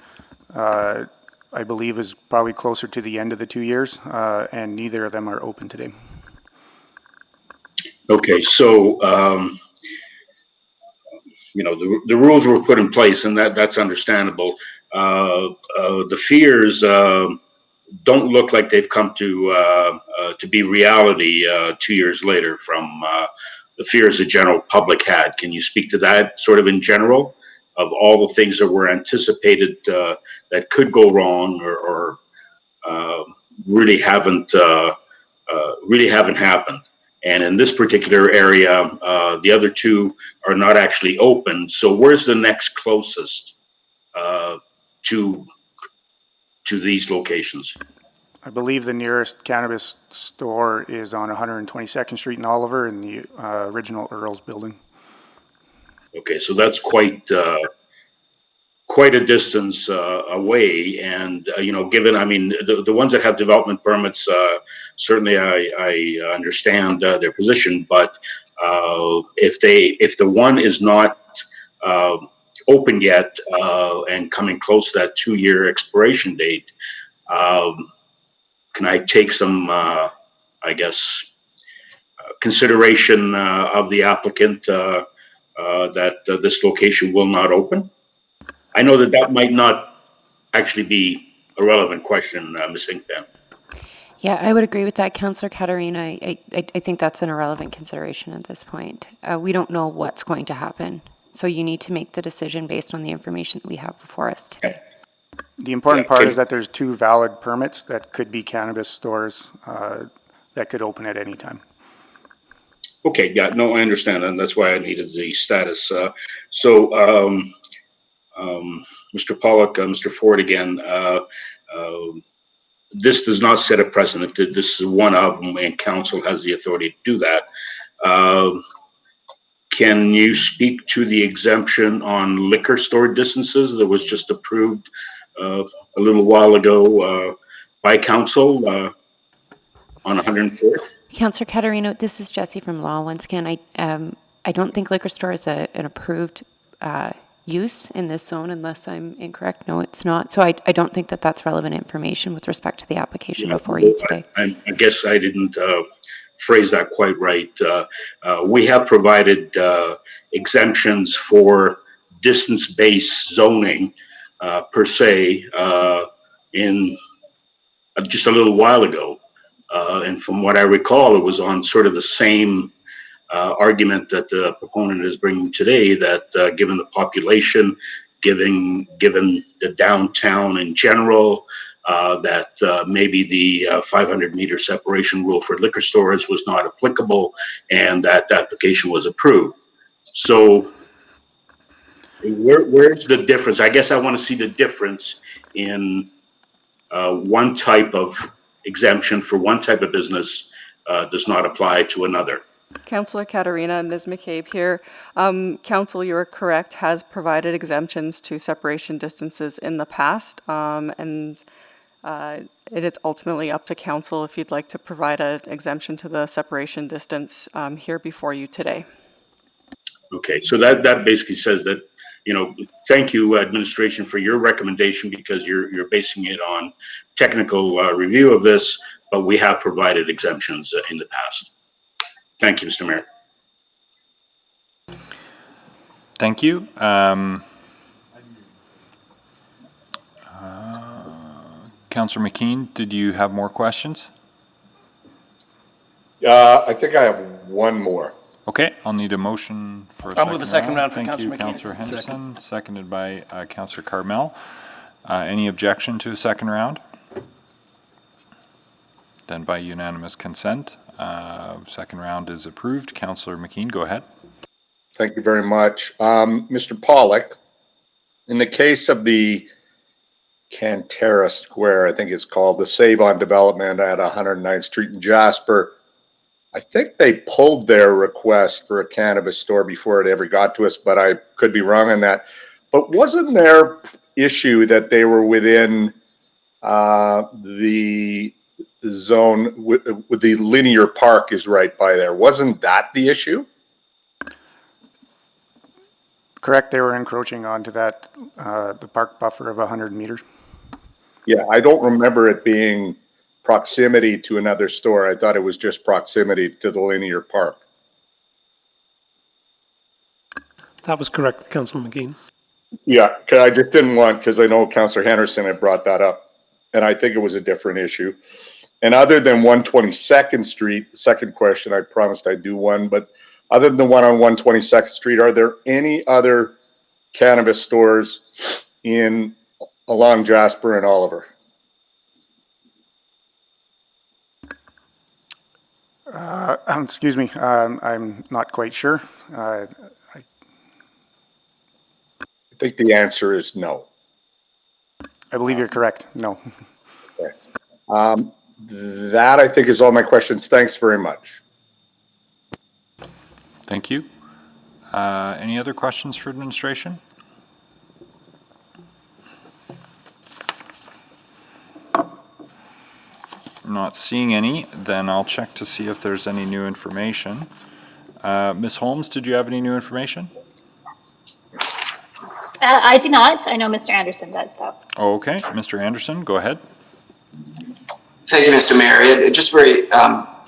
I believe, is probably closer to the end of the 2 years, and neither of them are open today. Okay, so you know the rules were put in place, and that's understandable. the fears don't look like they've come to be reality 2 years later from the fears the general public had. Can you speak to that sort of in general, of all the things that were anticipated that could go wrong or really haven't happened? And in this particular area, the other two are not actually open. So where's the next closest to these locations? I believe the nearest cannabis store is on 122nd Street in Oliver in the original Earl's building. Okay, so that's quite a distance away, and given, I mean, the ones that have development permits, certainly I understand their position, but if the one is not open yet and coming close to that 2-year expiration date, can I take some, I guess, consideration of the applicant that this location will not open? I know that might not actually be a relevant question, Ms. Hinkpan. Yeah, I would agree with that, Councillor Katarina. I think that's an irrelevant consideration at this point. We don't know what's going to happen. So you need to make the decision based on the information that we have before us today. The important part is that there's 2 valid permits that could be cannabis stores that could open at any time. Okay, yeah, no, I understand, and that's why I needed the status. Mr. Pollock, Mr. Ford again, this does not set a precedent. This is one of them, and council has the authority to do that. Can you speak to the exemption on liquor store distances that was just approved a little while ago by council on 104th? Councillor Katarina, this is Jessie from Law once again. I don't think liquor store is an approved use in this zone unless I'm incorrect. No, it's not. So I don't think that that's relevant information with respect to the application before you today. I guess I didn't phrase that quite right. We have provided exemptions for distance-based zoning per se in just a little while ago. And from what I recall, it was on sort of the same argument that the proponent is bringing today, that given the population, given the downtown in general, that maybe the 500-meter separation rule for liquor stores was not applicable, and that application was approved. So where's the difference? I guess I want to see the difference in one type of exemption for one type of business does not apply to another. Councillor Katarina, Ms. McCabe here. Council, you are correct, has provided exemptions to separation distances in the past, and it is ultimately up to council if you'd like to provide an exemption to the separation distance here before you today. Okay, so that basically says that, thank you, administration, for your recommendation, because you're basing it on technical review of this, but we have provided exemptions in the past. Thank you, Mr. Mayor. Thank you. Councillor McKean, did you have more questions? I think I have one more. Okay, I'll need a motion for a second round. I'll move a second round for Councillor McKean. Thank you, Councillor Henderson, seconded by Councillor Carmel. Any objection to a second round? Then by unanimous consent, second round is approved. Councillor McKean, go ahead. Thank you very much. Mr. Pollock, in the case of the Cantera Square, I think it's called, the Save on Development at 109th Street in Jasper, I think they pulled their request for a cannabis store before it ever got to us, but I could be wrong on that. But wasn't their issue that they were within the zone with the linear park is right by there? Wasn't that the issue? Correct, they were encroaching onto that, the park buffer of 100 meters. Yeah, I don't remember it being proximity to another store. I thought it was just proximity to the linear park. That was correct, Councillor McKean. Yeah, 'cause I just didn't want, because I know Councillor Henderson had brought that up, and I think it was a different issue. And other than 122nd Street, second question, I promised I'd do one, but other than the one on 122nd Street, are there any other cannabis stores along Jasper and Oliver? Excuse me, I'm not quite sure. I think the answer is no. I believe you're correct. No. Okay. That I think is all my questions. Thanks very much. Thank you. Any other questions for administration? Not seeing any, then I'll check to see if there's any new information. Ms. Holmes, did you have any new information? I do not. I know Mr. Anderson does, though. Okay, Mr. Anderson, go ahead. Thank you, Mr. Mayor. Just very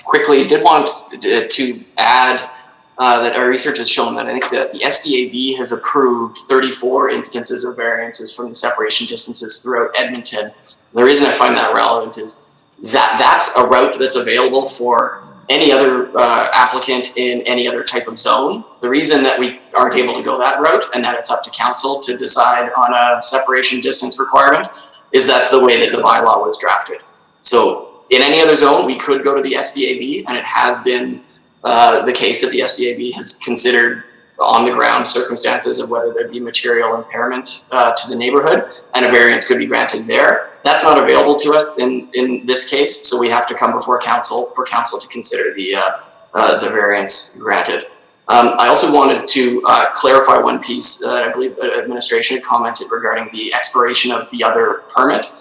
quickly, did want to add that our research has shown that I think that the SDAB has approved 34 instances of variances from the separation distances throughout Edmonton. The reason I find that relevant is that that's a route that's available for any other applicant in any other type of zone. The reason that we aren't able to go that route and that it's up to council to decide on a separation distance requirement is that's the way that the bylaw was drafted. So in any other zone, we could go to the SDAB, and it has been the case that the SDAB has considered on the ground circumstances of whether there'd be material impairment to the neighborhood, and a variance could be granted there. That's not available to us in this case, so we have to come before council for council to consider the variance granted. I also wanted to clarify one piece that I believe the administration had commented regarding the expiration of the other permit.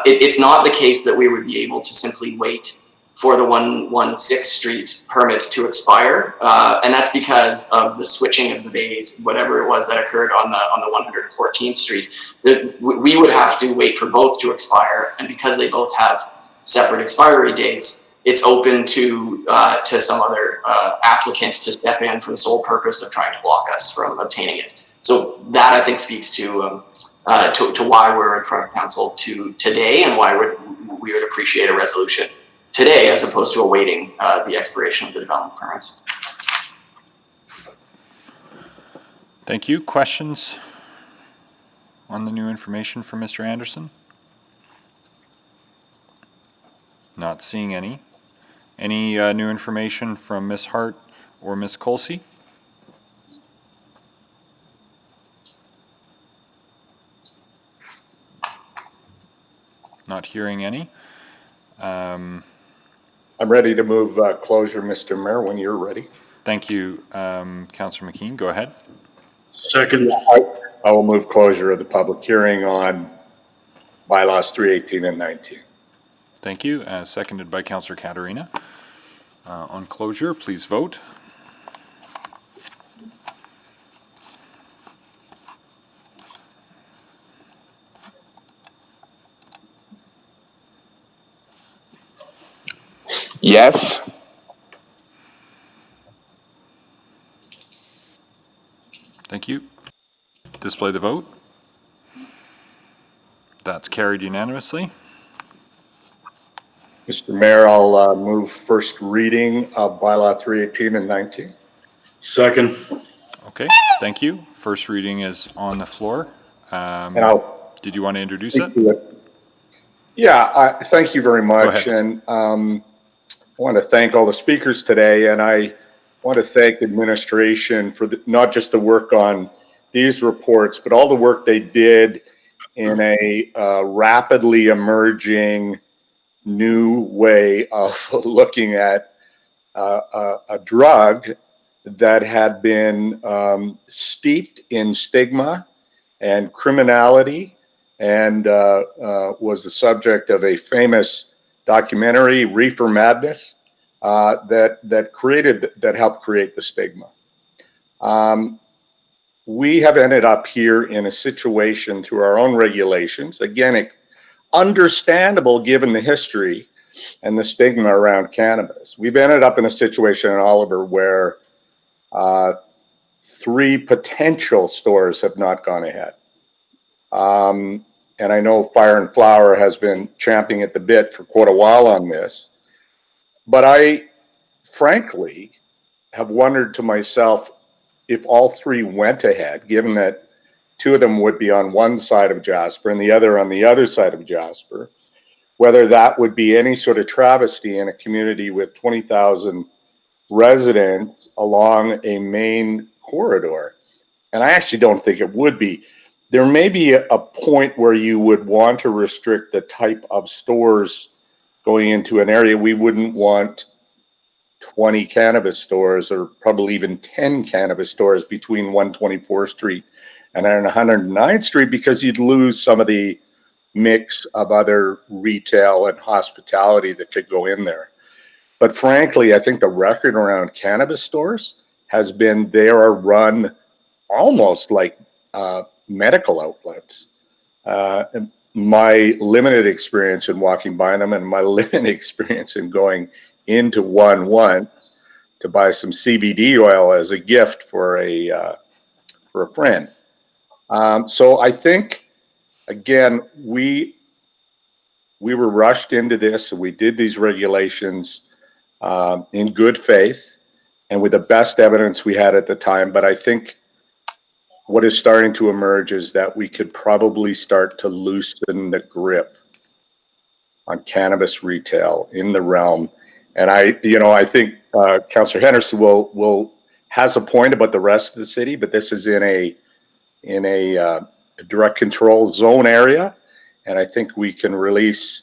It's not the case that we would be able to simply wait for the 116th Street permit to expire, and that's because of the switching of the bays, whatever it was that occurred on the 114th Street. We would have to wait for both to expire, and because they both have separate expiry dates, it's open to some other applicant to step in for the sole purpose of trying to block us from obtaining it. So that I think speaks to why we're in front of council today, and why we would appreciate a resolution today as opposed to awaiting the expiration of the development permits. Thank you. Questions on the new information from Mr. Anderson? Not seeing any. Any new information from Ms. Hart or Ms. Colsey? Not hearing any. I'm ready to move closure, Mr. Mayor, when you're ready. Thank you, Councillor McKean. Go ahead. Second. I will move closure of the public hearing on bylaws 318 and 19. Thank you. Seconded by Councillor Caterina. On closure, please vote. Yes. Thank you. Display the vote. That's carried unanimously. Mr. Mayor, I'll move first reading of bylaw 318 and 19. Second. Okay, thank you. First reading is on the floor. And did you want to introduce it? Yeah, thank you very much. And I want to thank all the speakers today, and I want to thank administration for not just the work on these reports, but all the work they did in a rapidly emerging new way of looking at a drug that had been steeped in stigma and criminality, and was the subject of a famous documentary, Reefer Madness, that helped create the stigma. We have ended up here in a situation through our own regulations, again, understandable given the history and the stigma around cannabis. We've ended up in a situation in Oliver where 3 potential stores have not gone ahead. And I know Fire and Flower has been champing at the bit for quite a while on this. But I, frankly, have wondered to myself if all 3 went ahead, given that 2 of them would be on one side of Jasper and the other on the other side of Jasper, whether that would be any sort of travesty in a community with 20,000 residents along a main corridor. And I actually don't think it would be. There may be a point where you would want to restrict the type of stores going into an area. We wouldn't want 20 cannabis stores or probably even 10 cannabis stores between 124th Street and 109th Street because you'd lose some of the mix of other retail and hospitality that could go in there. But frankly, I think the record around cannabis stores has been they are run almost like medical outlets. My limited experience in walking by them and my limited experience in going into one once to buy some CBD oil as a gift for a friend. So I think, again, we were rushed into this and we did these regulations in good faith and with the best evidence we had at the time. But I think what is starting to emerge is that we could probably start to loosen the grip on cannabis retail in the realm. And I think Councillor Henderson has a point about the rest of the city, but this is in a direct control zone area, and I think we can release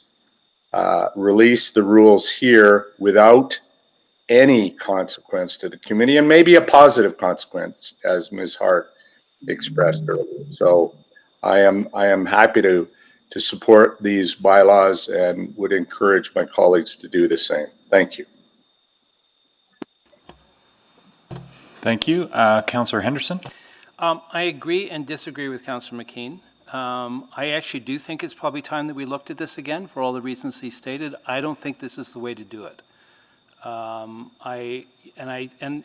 the rules here without any consequence to the community, and maybe a positive consequence, as Ms. Hart expressed earlier. So I am happy to support these bylaws and would encourage my colleagues to do the same. Thank you. Thank you. Councillor Henderson? I agree and disagree with Councillor McKean. I actually do think it's probably time that we looked at this again for all the reasons he stated. I don't think this is the way to do it.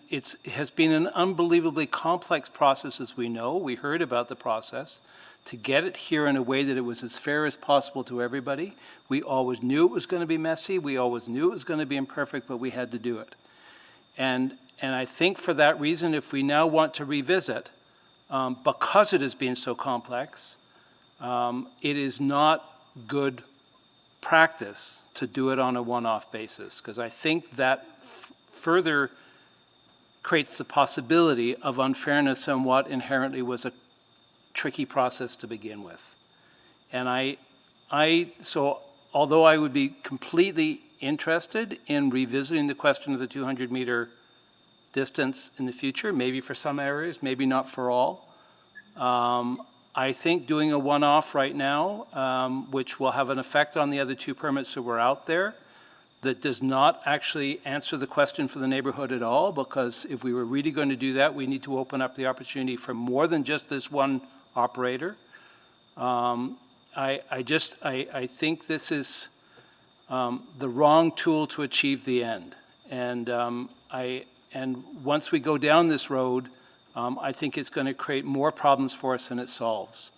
It has been an unbelievably complex process, as we know. We heard about the process to get it here in a way that it was as fair as possible to everybody. We always knew it was going to be messy. We always knew it was going to be imperfect, but we had to do it. And I think for that reason, if we now want to revisit, because it has been so complex, it is not good practice to do it on a one-off basis, because I think that further creates the possibility of unfairness on what inherently was a tricky process to begin with. And so although I would be completely interested in revisiting the question of the 200-meter distance in the future, maybe for some areas, maybe not for all, I think doing a one-off right now, which will have an effect on the other 2 permits that were out there, that does not actually answer the question for the neighborhood at all, because if we were really going to do that, we need to open up the opportunity for more than just this one operator. I think this is the wrong tool to achieve the end. And once we go down this road, I think it's going to create more problems for us than it solves.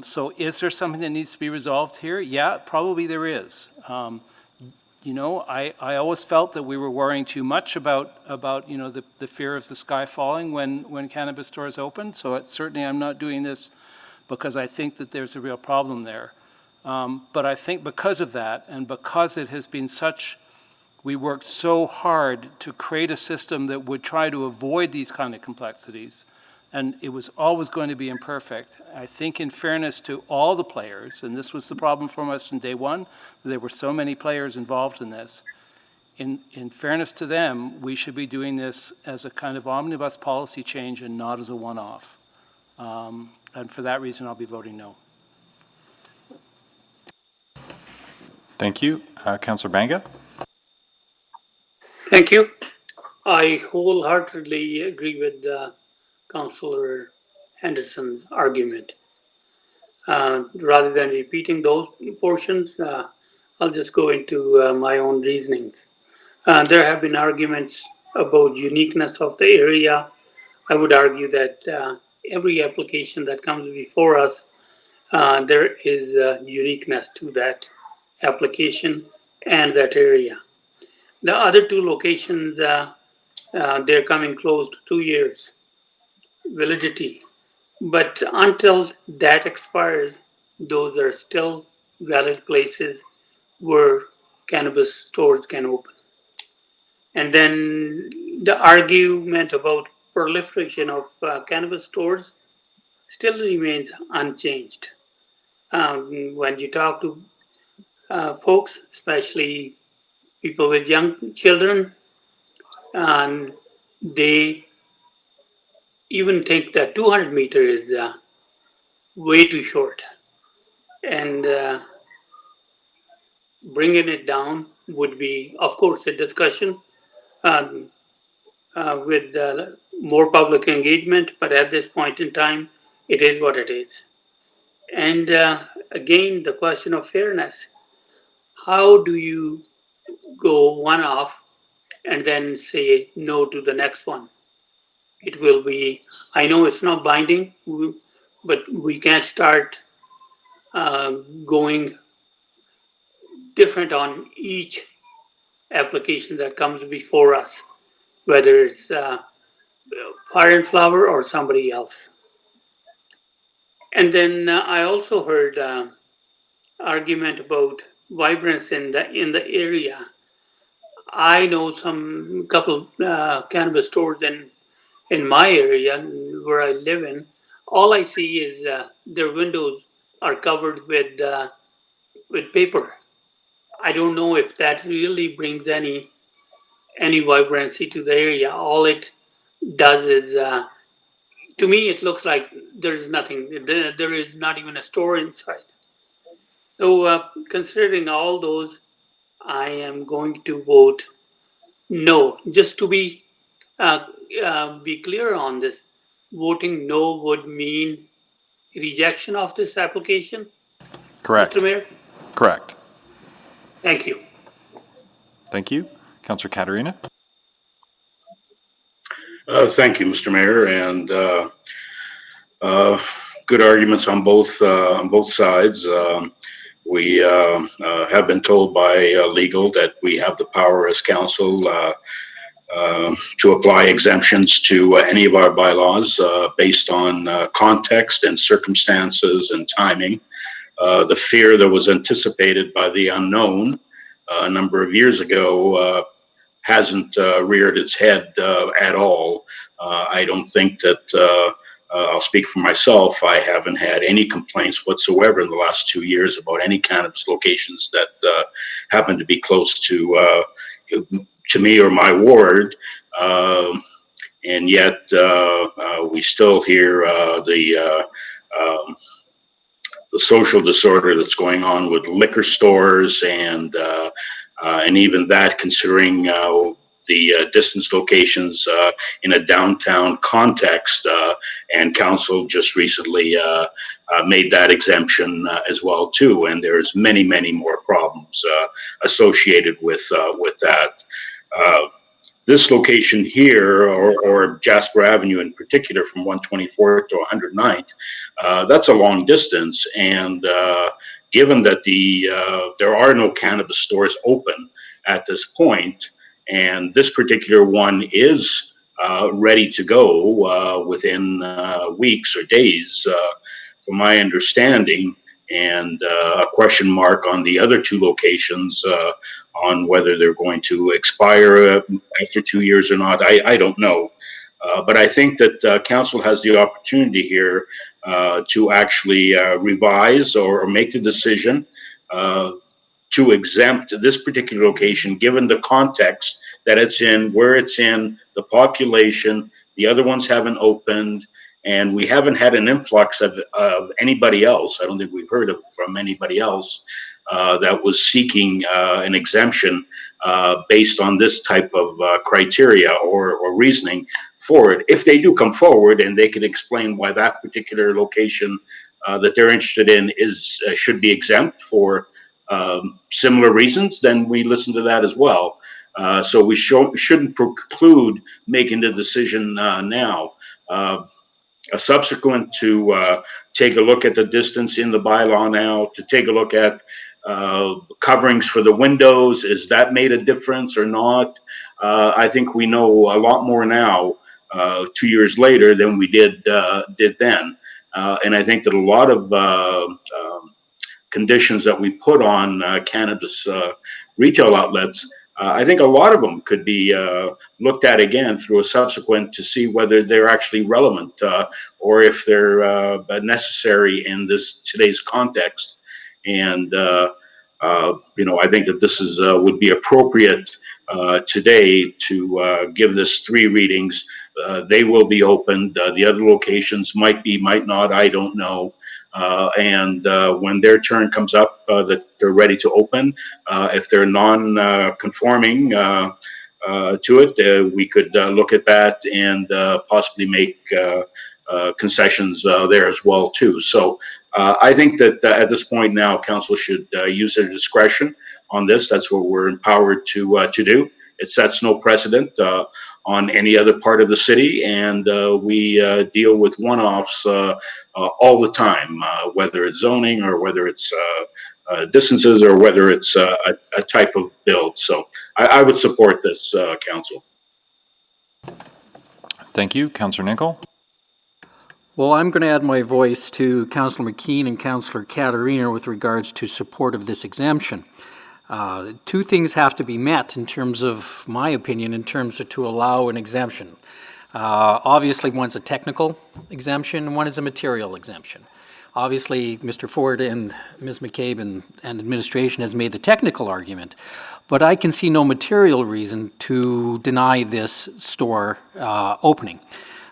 So is there something that needs to be resolved here? Yeah, probably there is. I always felt that we were worrying too much about the fear of the sky falling when cannabis stores opened. So certainly I'm not doing this because I think that there's a real problem there. But I think because of that, and because it has been we worked so hard to create a system that would try to avoid these kind of complexities, and it was always going to be imperfect. I think in fairness to all the players, and this was the problem from us from day one, there were so many players involved in this. In fairness to them, we should be doing this as a kind of omnibus policy change and not as a one-off. And for that reason, I'll be voting no. Thank you. Councillor Banga? Thank you. I wholeheartedly agree with Councillor Henderson's argument. Rather than repeating those portions, I'll just go into my own reasonings. There have been arguments about uniqueness of the area, I would argue that every application that comes before us, there is uniqueness to that application and that area. The other two locations, they're coming close to 2 years validity. But until that expires, those are still valid places where cannabis stores can open. And then the argument about proliferation of cannabis stores still remains unchanged. When you talk to folks, especially people with young children, and they even think that 200 meters is way too short. And bringing it down would be, of course, a discussion um, with more public engagement, but at this point in time, it is what it is. And again, the question of fairness. How do you go one off and then say no to the next one? It will be, I know it's not binding, but we can't start going different on each application that comes before us, whether it's Fire and Flower or somebody else. And then I also heard argument about vibrance in the area. I know some couple cannabis stores in my area where I live in. All I see is their windows are covered with paper. I don't know if that really brings any vibrancy to the area. All it does is, to me, it looks like there's nothing. There is not even a store inside. So, considering all those, I am going to vote no. Just to be clear on this, voting no would mean rejection of this application. Correct. Mr. Mayor? Correct. Thank you. Thank you. Councillor Katarina? Thank you, Mr. Mayor, and good arguments on both sides. We have been told by legal that we have the power as council to apply exemptions to any of our bylaws based on context and circumstances and timing. The fear that was anticipated by the unknown a number of years ago hasn't reared its head at all. I don't think that, I'll speak for myself, I haven't had any complaints whatsoever in the last 2 years about any cannabis locations that happen to be close to me or my ward. And yet we still hear the social disorder that's going on with liquor stores and even that, considering the distance locations in a downtown context, and council just recently made that exemption as well too. And there's many more problems associated with that. This location here, or Jasper Avenue in particular, from 124th to 109th, that's a long distance. And given that there are no cannabis stores open at this point, and this particular one is ready to go within weeks or days, from my understanding, and a question mark on the other two locations on whether they're going to expire after 2 years or not. I don't know. But I think that council has the opportunity here to actually revise or make the decision to exempt this particular location, given the context that it's in, where it's in, the population. The other ones haven't opened, and we haven't had an influx of anybody else. I don't think we've heard from anybody else that was seeking an exemption based on this type of criteria or reasoning for it. If they do come forward and they can explain why that particular location that they're interested in should be exempt for similar reasons, then we listen to that as well. So we shouldn't preclude making the decision now. a subsequent to take a look at the distance in the bylaw now, to take a look at coverings for the windows. Is that made a difference or not? I think we know a lot more now, 2 years later, than we did then. And I think that a lot of conditions that we put on cannabis retail outlets, I think a lot of them could be looked at again through a subsequent to see whether they're actually relevant or if they're necessary in this today's context. And I think that this is would be appropriate today to give this 3 readings. They will be opened. The other locations might be, might not. I don't know. And when their turn comes up, that they're ready to open, if they're non-conforming to it, we could look at that and possibly make concessions there as well too. So I think that at this point now, council should use their discretion on this. That's what we're empowered to do. It sets no precedent on any other part of the city, and we deal with one-offs all the time, whether it's zoning or whether it's distances or whether it's a type of build. So I would support this, council. Thank you. Councillor Nicol. Well, I'm going to add my voice to Councillor McKean and Councillor Caterina with regards to support of this exemption. 2 things have to be met in terms of my opinion, in terms of to allow an exemption. Obviously, one's a technical exemption and one is a material exemption. Obviously, Mr. Ford and Ms. McCabe and administration has made the technical argument, but I can see no material reason to deny this store opening.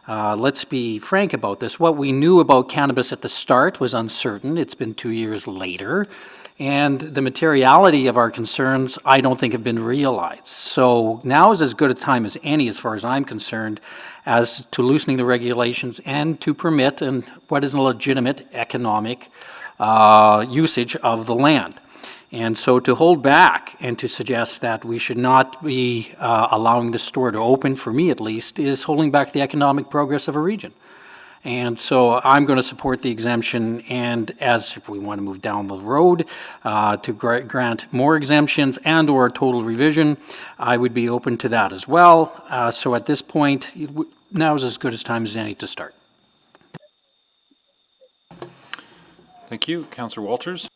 Let's be frank about this. What we knew about cannabis at the start was uncertain. It's been 2 years later, and the materiality of our concerns, I don't think, have been realized. So now is as good a time as any, as far as I'm concerned, as to loosening the regulations and to permit and what is a legitimate economic usage of the land. And so to hold back and to suggest that we should not be allowing the store to open, for me at least, is holding back the economic progress of a region. And so I'm going to support the exemption, and as if we want to move down the road to grant more exemptions and or a total revision, I would be open to that as well. So at this point, now is as good a time as any to start. Thank you. Councillor Walters.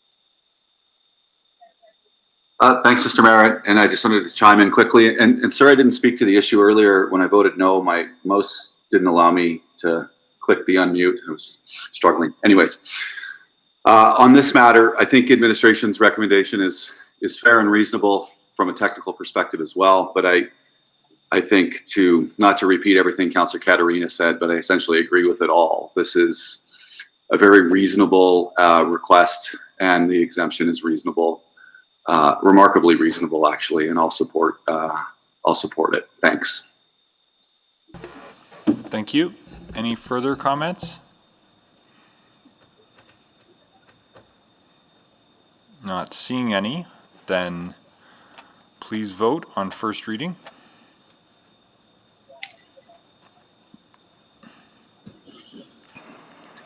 Thanks, Mr. Mayor, and I just wanted to chime in quickly. And sorry I didn't speak to the issue earlier when I voted no. My mouse didn't allow me to click the unmute. I was struggling. Anyways, on this matter, I think administration's recommendation is fair and reasonable from a technical perspective as well. But I think not to repeat everything Councillor Caterina said, but I essentially agree with it all. This is a very reasonable request, and the exemption is reasonable. Remarkably reasonable, actually, and I'll support it. Thanks. Thank you. Any further comments? Not seeing any, then please vote on first reading.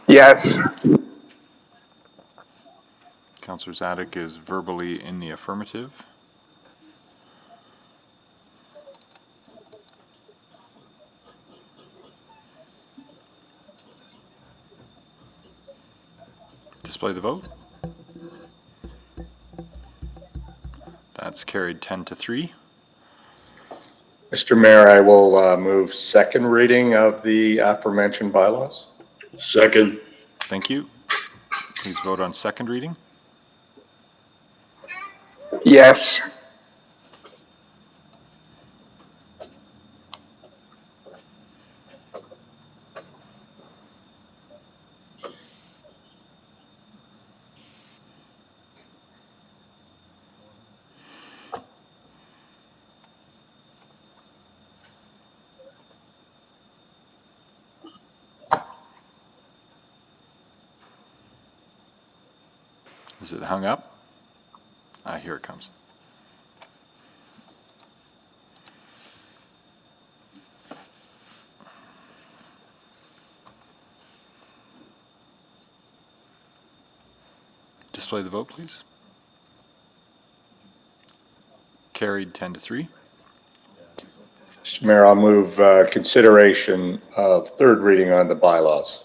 Yes. Councillor Zadok is verbally in the affirmative. Display the vote. That's carried 10-3. Mr. Mayor, I will move second reading of the aforementioned bylaws. Second. Thank you. Please vote on second reading. Yes. Is it hung up? Here it comes. Display the vote, please. Carried 10-3. Mr. Mayor, I'll move consideration of third reading on the bylaws.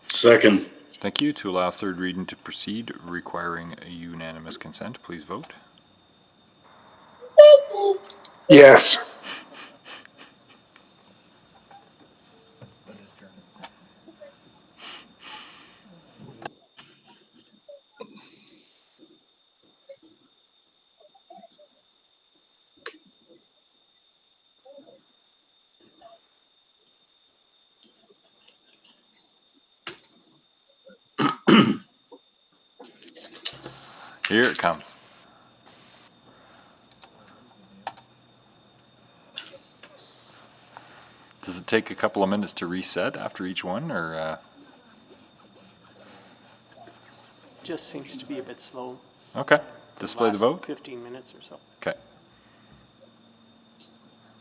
Second. Thank you. To allow third reading to proceed, requiring a unanimous consent, please vote. Yes. Here it comes. Does it take a couple of minutes to reset after each one, or? Just seems to be a bit slow. Okay. Display the vote. 15 minutes or so. Okay.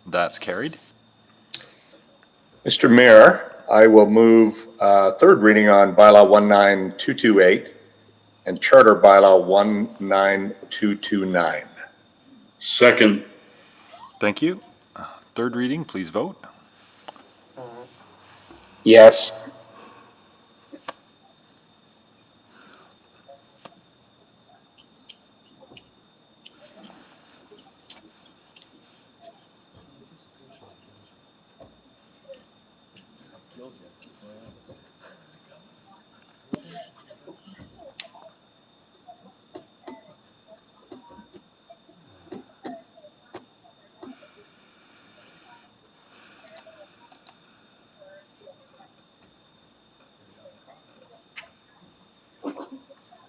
That's carried. Mr. Mayor, I will move third reading on bylaw 19228 and charter bylaw 19229. Second. Thank you. Third reading, please vote. Yes.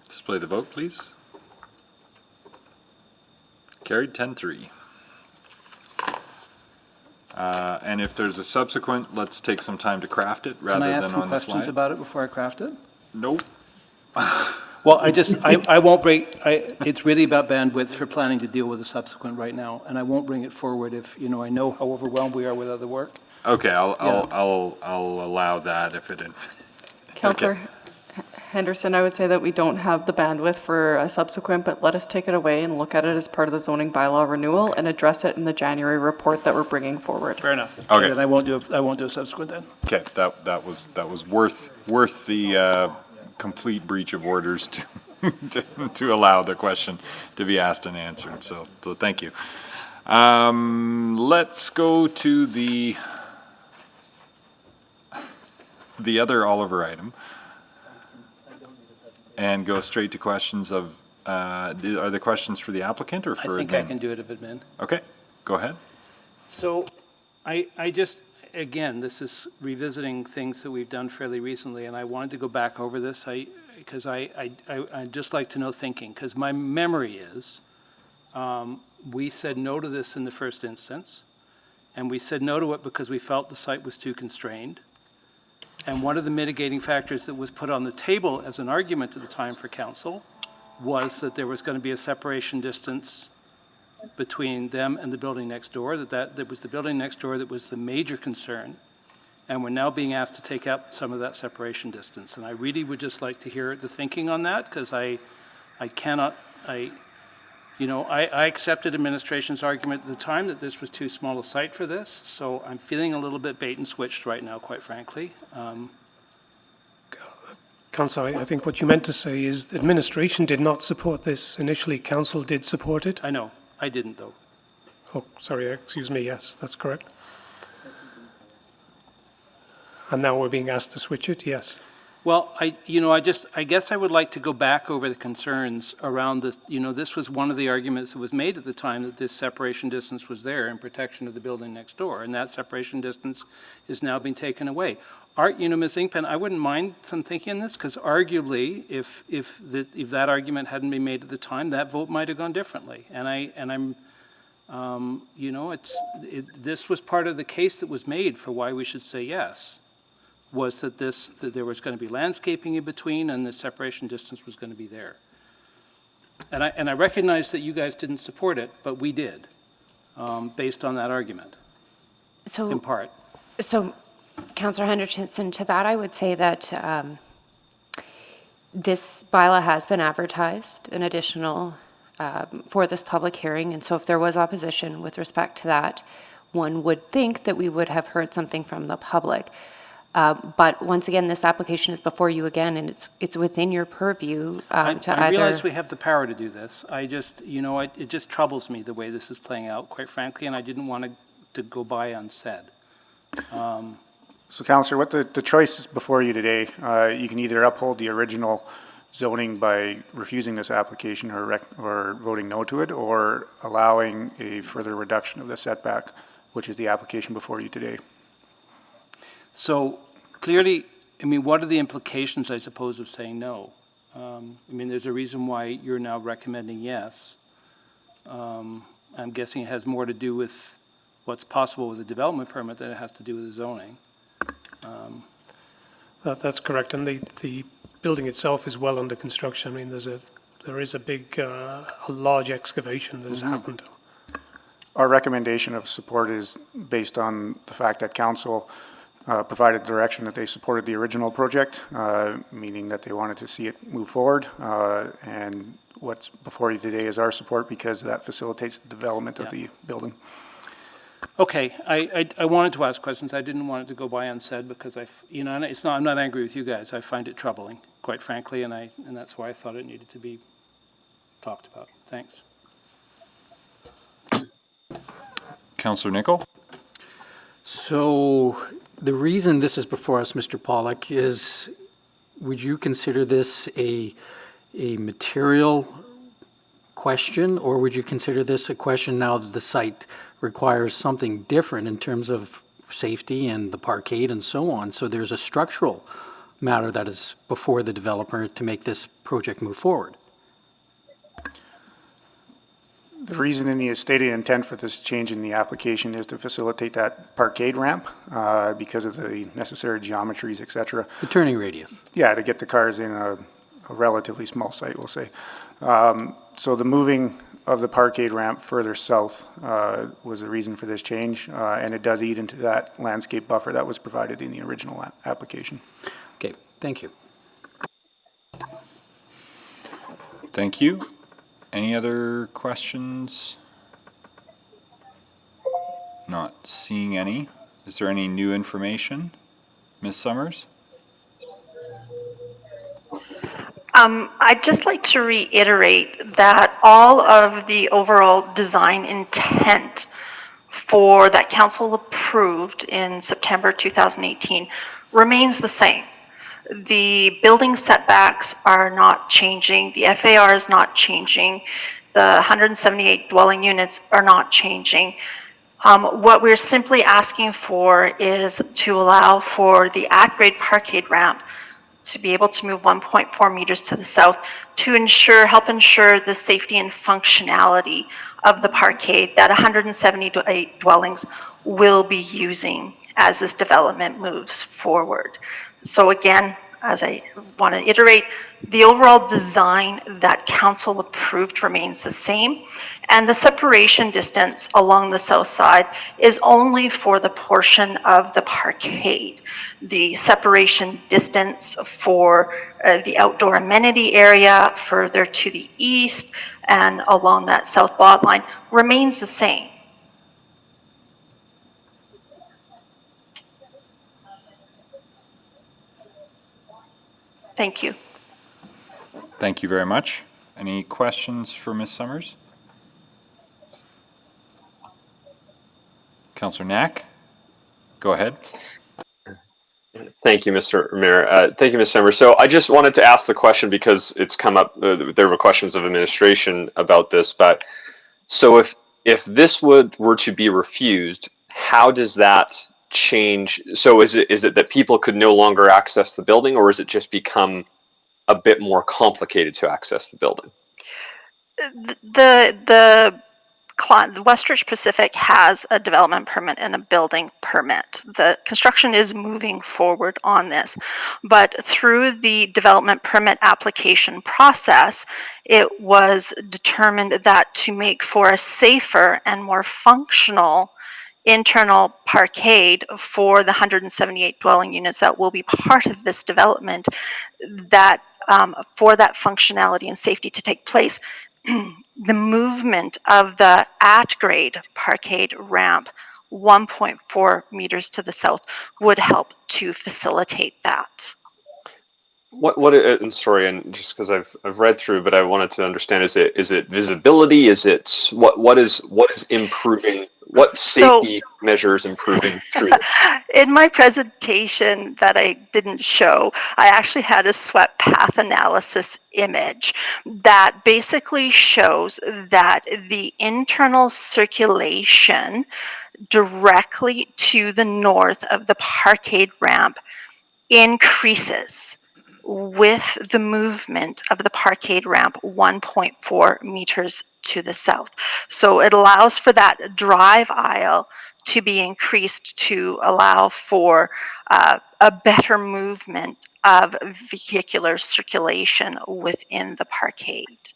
Display the vote, please. Carried 10-3. And if there's a subsequent, let's take some time to craft it rather Can I than ask some on the questions fly. about it before I craft it? Nope. Well, I won't bring, it's really about bandwidth for planning to deal with the subsequent right now, and I won't bring it forward if, I know how overwhelmed we are with other work. Okay, I'll allow that if it. Councillor Henderson, I would say that we don't have the bandwidth for a subsequent, but let us take it away and look at it as part of the zoning bylaw renewal and address it in the January report that we're bringing forward. Fair enough. Okay. Then I won't do a subsequent then. Okay, that was worth the complete breach of orders to allow the question to be asked and answered. So thank you. Let's go to the other Oliver item and go straight to questions of, are the questions for the applicant or for I think admin? I can do it if admin. Okay, go ahead. So I just, again, this is revisiting things that we've done fairly recently, and I wanted to go back over this because I'd just like to know thinking, because my memory is we said no to this in the first instance, and we said no to it because we felt the site was too constrained. And one of the mitigating factors that was put on the table as an argument at the time for council was that there was going to be a separation distance between them and the building next door, that was the building next door that was the major concern. And we're now being asked to take out some of that separation distance. And I really would just like to hear the thinking on that, because I accepted administration's argument at the time that this was too small a site for this, so I'm feeling a little bit bait and switched right now, quite frankly. Councillor, I think what you meant to say is the administration did not support this initially. Council did support it. I know. I didn't, though. Oh, sorry. Excuse me. Yes, that's correct. And now we're being asked to switch it. Yes. Well, I guess I would like to go back over the concerns around this. This was one of the arguments that was made at the time, that this separation distance was there in protection of the building next door, and that separation distance is now being taken away. Ms. Inkpen, I wouldn't mind some thinking on this, because arguably, if that argument hadn't been made at the time, that vote might have gone differently. This was part of the case that was made for why we should say yes. Was that there was going to be landscaping in between, and the separation distance was going to be there. And I recognize that you guys didn't support it, but we did, based on that argument, in part. So, Councillor Henderson, to that I would say that This bylaw has been advertised, an additional, for this public hearing, and so if there was opposition with respect to that, one would think that we would have heard something from the public. But once again, this application is before you again, and it's within your purview to I realize either. we have the power to do this. I just, it just troubles me the way this is playing out, quite frankly, and I didn't want to go by unsaid. So, Councillor, what the choice is before you today, you can either uphold the original zoning by refusing this application or voting no to it, or allowing a further reduction of the setback, which is the application before you today. So clearly, what are the implications, I suppose, of saying no? There's a reason why you're now recommending yes. I'm guessing it has more to do with what's possible with the development permit than it has to do with the zoning. That's correct, and the building itself is well under construction. There is a big, a large excavation that has happened. Our recommendation of support is based on the fact that council provided direction that they supported the original project, meaning that they wanted to see it move forward. And what's before you today is our support because that facilitates the development of the building. Okay, I wanted to ask questions. I didn't want it to go by unsaid because I'm not angry with you guys. I find it troubling, quite frankly, and that's why I thought it needed to be talked about. Thanks. Councillor Nicol? So the reason this is before us, Mr. Pollack, is would you consider this a material question, or would you consider this a question now that the site requires something different in terms of safety and the parkade and so on? So there's a structural matter that is before the developer to make this project move forward. The reason in the stated intent for this change in the application is to facilitate that parkade ramp because of the necessary geometries, et cetera. The turning radius. Yeah, to get the cars in a relatively small site, we'll say. So the moving of the parkade ramp further south was the reason for this change, and it does eat into that landscape buffer that was provided in the original application. Okay, thank you. Thank you. Any other questions? Not seeing any. Is there any new information? Ms. Summers? I'd just like to reiterate that all of the overall design intent for that council approved in September 2018 remains the same. The building setbacks are not changing. The FAR is not changing. The 178 dwelling units are not changing. What we're simply asking for is to allow for the at-grade parkade ramp to be able to move 1.4 meters to the south to help ensure the safety and functionality of the parkade that 178 dwellings will be using as this development moves forward. So again, as I want to iterate, the overall design that council approved remains the same, and the separation distance along the south side is only for the portion of the parkade. The separation distance for the outdoor amenity area further to the east and along that south lot line remains the same. Thank you. Thank you very much. Any questions for Ms. Summers? Councillor Knack, go ahead. Thank you, Mr. Mayor. Thank you, Ms. Summers. So I just wanted to ask the question because it's come up, there were questions of administration about this, but so if this were to be refused, how does that change? So is it that people could no longer access the building, or is it just become a bit more complicated to access the building? The Westridge Pacific has a development permit and a building permit. The construction is moving forward on this, but through the development permit application process, it was determined that to make for a safer and more functional internal parkade for the 178 dwelling units that will be part of this development, that for that functionality and safety to take place, the movement of the at-grade parkade ramp 1.4 meters to the south would help to facilitate that. And sorry, and just because I've read through, but I wanted to understand, is it visibility? Is it what is improving? What safety measures improving through this? In my presentation that I didn't show, I actually had a swept path analysis image that basically shows that the internal circulation directly to the north of the parkade ramp increases with the movement of the parkade ramp 1.4 meters to the south. So it allows for that drive aisle to be increased to allow for a better movement of vehicular circulation within the parkade.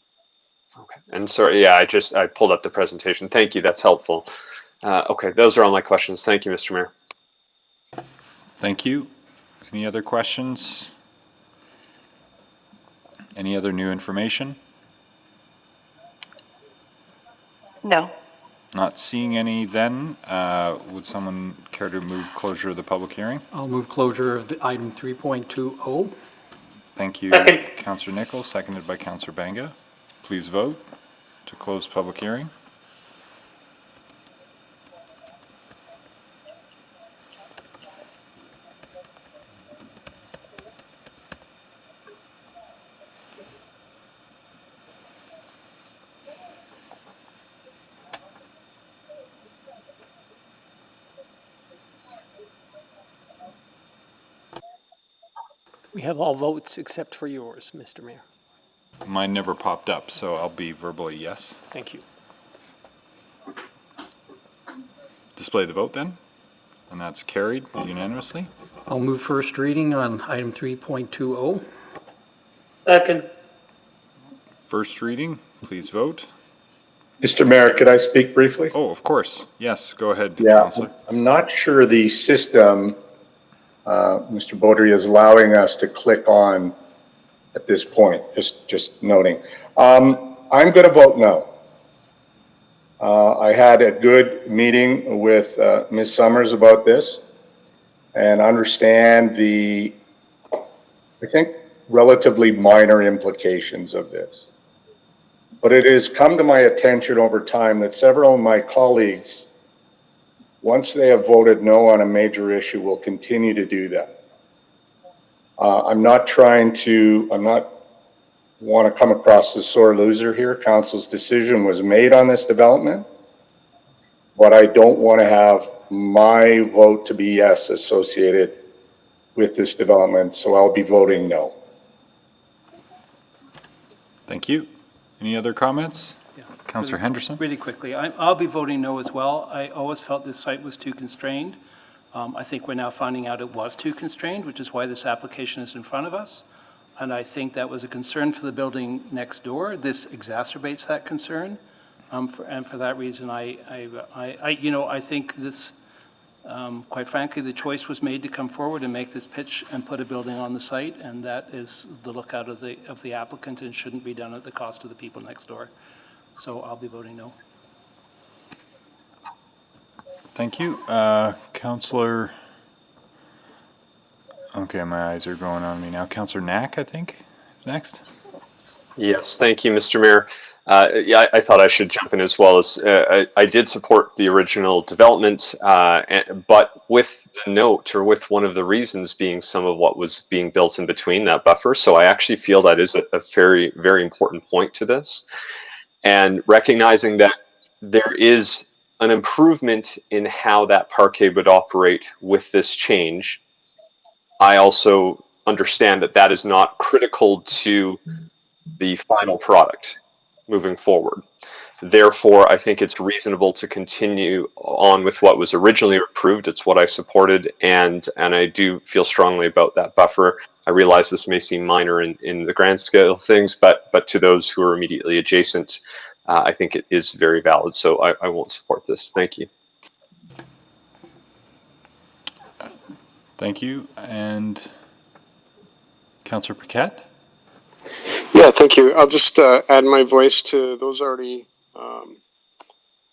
Okay. And sorry, yeah, I pulled up the presentation. Thank you. That's helpful. Okay, those are all my questions. Thank you, Mr. Mayor. Thank you. Any other questions? Any other new information? No. Not seeing any then. Would someone care to move closure of the public hearing? I'll move closure of the item 3.20. Thank you, Second. Councillor Nichols, seconded by Councillor Banga. Please vote to close public hearing. We have all votes except for yours, Mr. Mayor. Mine never popped up, so I'll be verbally yes. Thank you. Display the vote then, and that's carried unanimously. I'll move first reading on item 3.20. Second. First reading, please vote. Mr. Mayor, could I speak briefly? Oh, of course. Yes, go ahead, Yeah, Councillor. I'm not sure the system, Mr. Beaudry, is allowing us to click on at this point, just noting. I'm going to vote no. I had a good meeting with Ms. Summers about this and understand the, I think, relatively minor implications of this. But it has come to my attention over time that several of my colleagues, once they have voted no on a major issue, will continue to do that. I'm not want to come across as sore loser here. Council's decision was made on this development, but I don't want to have my vote to be yes associated with this development, so I'll be voting no. Thank you. Any other comments? Yeah. Councillor Henderson? Really quickly, I'll be voting no as well. I always felt this site was too constrained. I think we're now finding out it was too constrained, which is why this application is in front of us. And I think that was a concern for the building next door. This exacerbates that concern. And for that reason, I think this, quite frankly, the choice was made to come forward and make this pitch and put a building on the site, and that is the lookout of the applicant and shouldn't be done at the cost of the people next door. So I'll be voting no. Thank you. Councillor, okay, my eyes are going on me now. Councillor Knack, I think, is next. Yes, thank you, Mr. Mayor. Yeah, I thought I should jump in as well. As I did support the original development, but with the note, or with one of the reasons being some of what was being built in between that buffer. So I actually feel that is a very, very important point to this. And recognizing that there is an improvement in how that parkade would operate with this change, I also understand that that is not critical to the final product moving forward. Therefore, I think it's reasonable to continue on with what was originally approved. It's what I supported, and I do feel strongly about that buffer. I realize this may seem minor in the grand scale of things, but to those who are immediately adjacent, I think it is very valid. So I won't support this. Thank you. Thank you. And Councillor Paquette? Yeah, thank you. I'll just add my voice to those already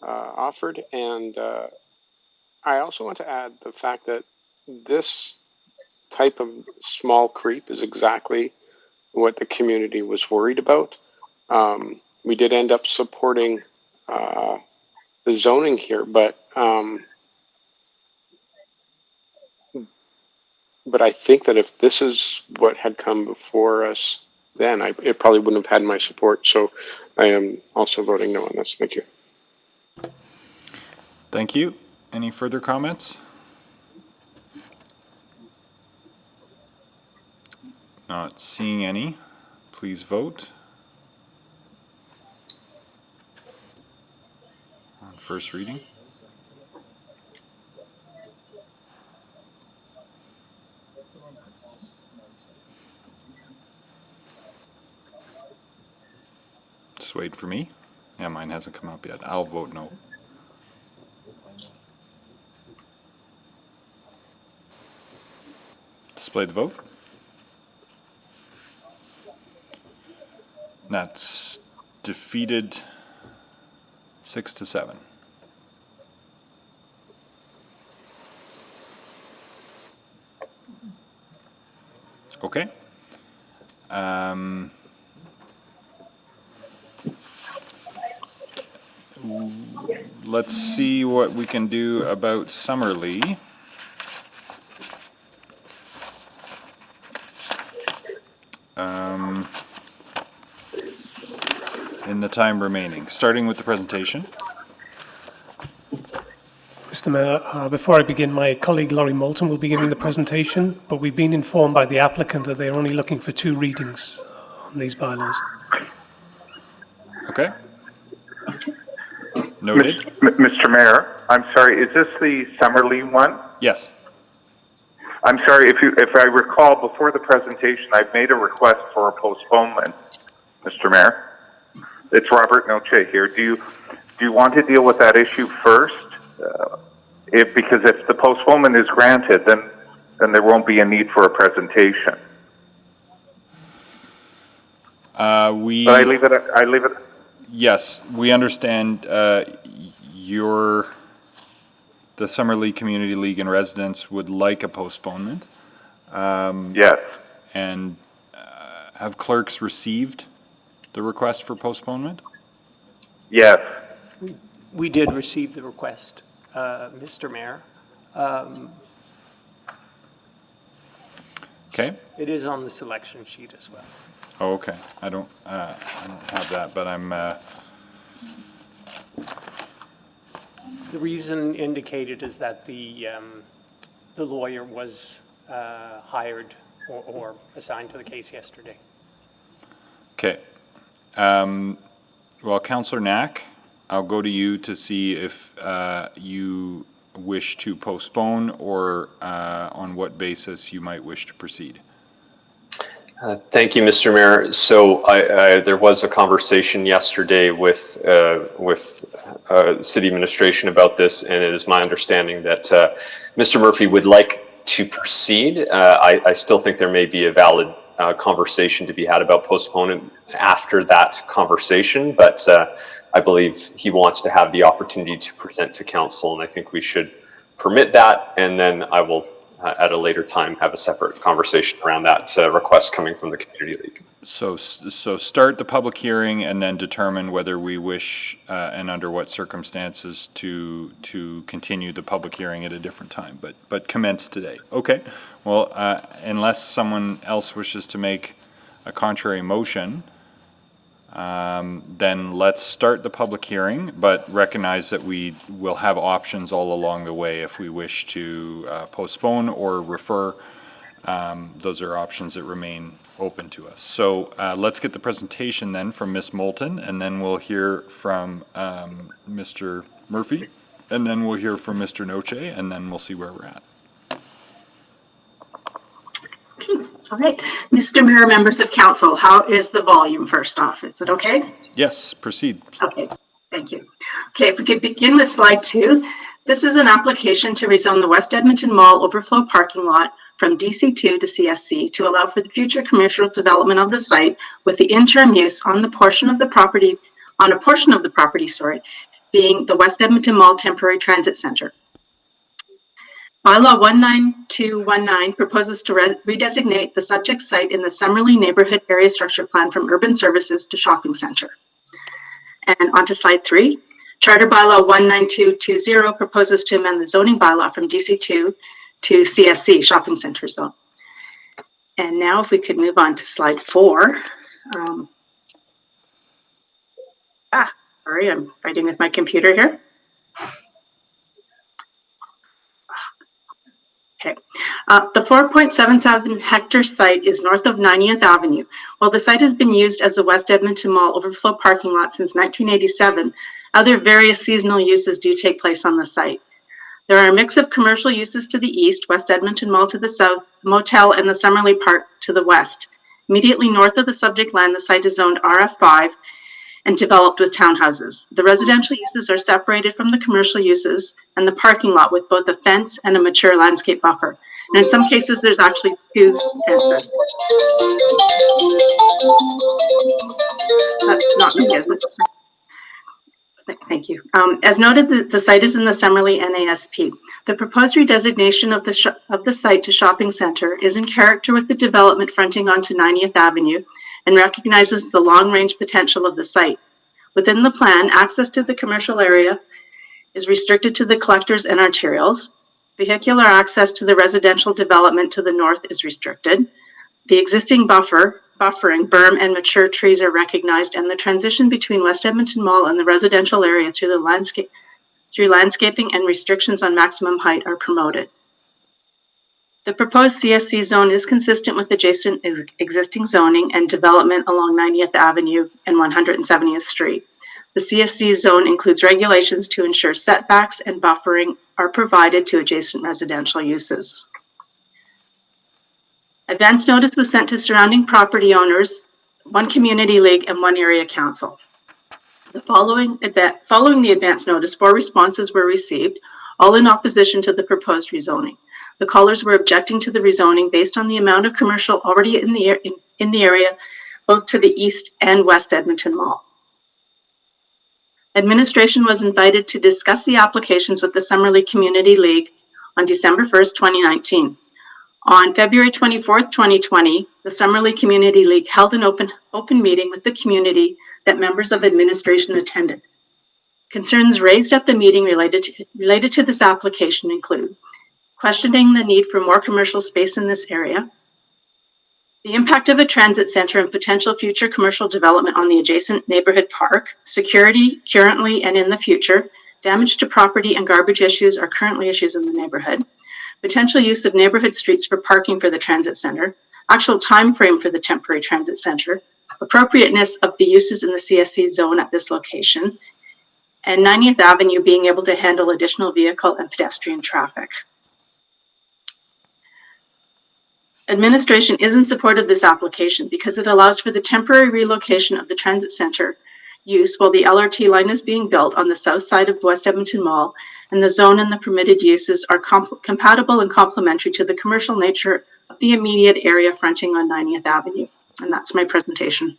offered. And I also want to add the fact that this type of small creep is exactly what the community was worried about. We did end up supporting the zoning here, but I think that if this is what had come before us, then it probably wouldn't have had my support. So I am also voting no on this. Thank you. Thank you. Any further comments? Not seeing any. Please vote. On first reading. Just wait for me. Yeah, mine hasn't come up yet. I'll vote no. Display the vote. That's defeated 6-7. Okay. Let's see what we can do about Summerlee. In the time remaining, starting with the presentation. Mr. Mayor, before I begin, my colleague Laurie Moulton will be giving the presentation, but we've been informed by the applicant that they're only looking for 2 readings on these bylaws. Okay. Noted. Mr. Mayor, I'm sorry, is this the Summerlee one? Yes. I'm sorry, if I recall, before the presentation, I've made a request for a postponement, Mr. Mayor. It's Robert Noche here. Do you want to deal with that issue first? Because if the postponement is granted, then there won't be a need for a presentation. But I leave it. Yes, we understand the Summerlee Community League and residents would like a postponement. Yes. And have clerks received the request for postponement? Yes. We did receive the request, Mr. Mayor. Okay. It is on the selection sheet as well. Oh, okay. I don't have that, but I'm. The reason indicated is that the lawyer was hired or assigned to the case yesterday. Okay. Well, Councillor Knack, I'll go to you to see if you wish to postpone or on what basis you might wish to proceed. Thank you, Mr. Mayor. So there was a conversation yesterday with city administration about this, and it is my understanding that Mr. Murphy would like to proceed. I still think there may be a valid conversation to be had about postponement after that conversation, but I believe he wants to have the opportunity to present to council, and I think we should permit that, and then I will at a later time have a separate conversation around that request coming from the community league. So start the public hearing and then determine whether we wish and under what circumstances to continue the public hearing at a different time, but commence today. Okay. Well, unless someone else wishes to make a contrary motion, then let's start the public hearing, but recognize that we will have options all along the way if we wish to postpone or refer. Those are options that remain open to us. So let's get the presentation then from Ms. Moulton, and then we'll hear from Mr. Murphy, and then we'll hear from Mr. Noche, and then we'll see where we're at. All right, Mr. Mayor, members of council, how is the volume first off? Is it okay? Yes, proceed. Okay, thank you. Okay, if we could begin with slide 2. This is an application to rezone the West Edmonton Mall overflow parking lot from DC2 to CSC to allow for the future commercial development of the site with the interim use on a portion of the property, being the West Edmonton Mall Temporary Transit Center. Bylaw 19219 proposes to redesignate the subject site in the Summerlee Neighborhood Area Structure Plan from urban services to shopping center. And on to slide 3. Charter Bylaw 19220 proposes to amend the zoning bylaw from DC2 to CSC, shopping center zone. And now if we could move on to slide 4. Sorry, I'm fighting with my computer here. Okay. The 4.77 hectare site is north of 90th Avenue. While the site has been used as a West Edmonton Mall overflow parking lot since 1987, other various seasonal uses do take place on the site. There are a mix of commercial uses to the east, West Edmonton Mall to the south, motel, and the Summerlee Park to the west. Immediately north of the subject land, the site is zoned RF5 and developed with townhouses. The residential uses are separated from the commercial uses and the parking lot with both a fence and a mature landscape buffer. And in some cases, there's actually 2 fences. That's not me, is it? Thank you. As noted, the site is in the Summerlee NASP. The proposed redesignation of the site to shopping center is in character with the development fronting onto 90th Avenue and recognizes the long-range potential of the site. Within the plan, access to the commercial area is restricted to the collectors and arterials. Vehicular access to the residential development to the north is restricted. The existing buffering, berm, and mature trees are recognized, and the transition between West Edmonton Mall and the residential area through landscaping and restrictions on maximum height are promoted. The proposed CSC zone is consistent with adjacent existing zoning and development along 90th Avenue and 170th Street. The CSC zone includes regulations to ensure setbacks and buffering are provided to adjacent residential uses. Advance notice was sent to surrounding property owners, 1 community league, and 1 area council. Following the advance notice, 4 responses were received, all in opposition to the proposed rezoning. The callers were objecting to the rezoning based on the amount of commercial already in the area, both to the east and West Edmonton Mall. Administration was invited to discuss the applications with the Summerlee Community League on December 1st, 2019. On February 24th, 2020, the Summerlee Community League held an open meeting with the community that members of administration attended. Concerns raised at the meeting related to this application include questioning the need for more commercial space in this area, the impact of a transit center and potential future commercial development on the adjacent neighborhood park, security currently and in the future, damage to property and garbage issues are currently issues in the neighborhood, potential use of neighborhood streets for parking for the transit center, actual time frame for the temporary transit center, appropriateness of the uses in the CSC zone at this location, and 90th Avenue being able to handle additional vehicle and pedestrian traffic. Administration is in support of this application because it allows for the temporary relocation of the transit center use while the LRT line is being built on the south side of West Edmonton Mall, and the zone and the permitted uses are compatible and complementary to the commercial nature of the immediate area fronting on 90th Avenue. And that's my presentation.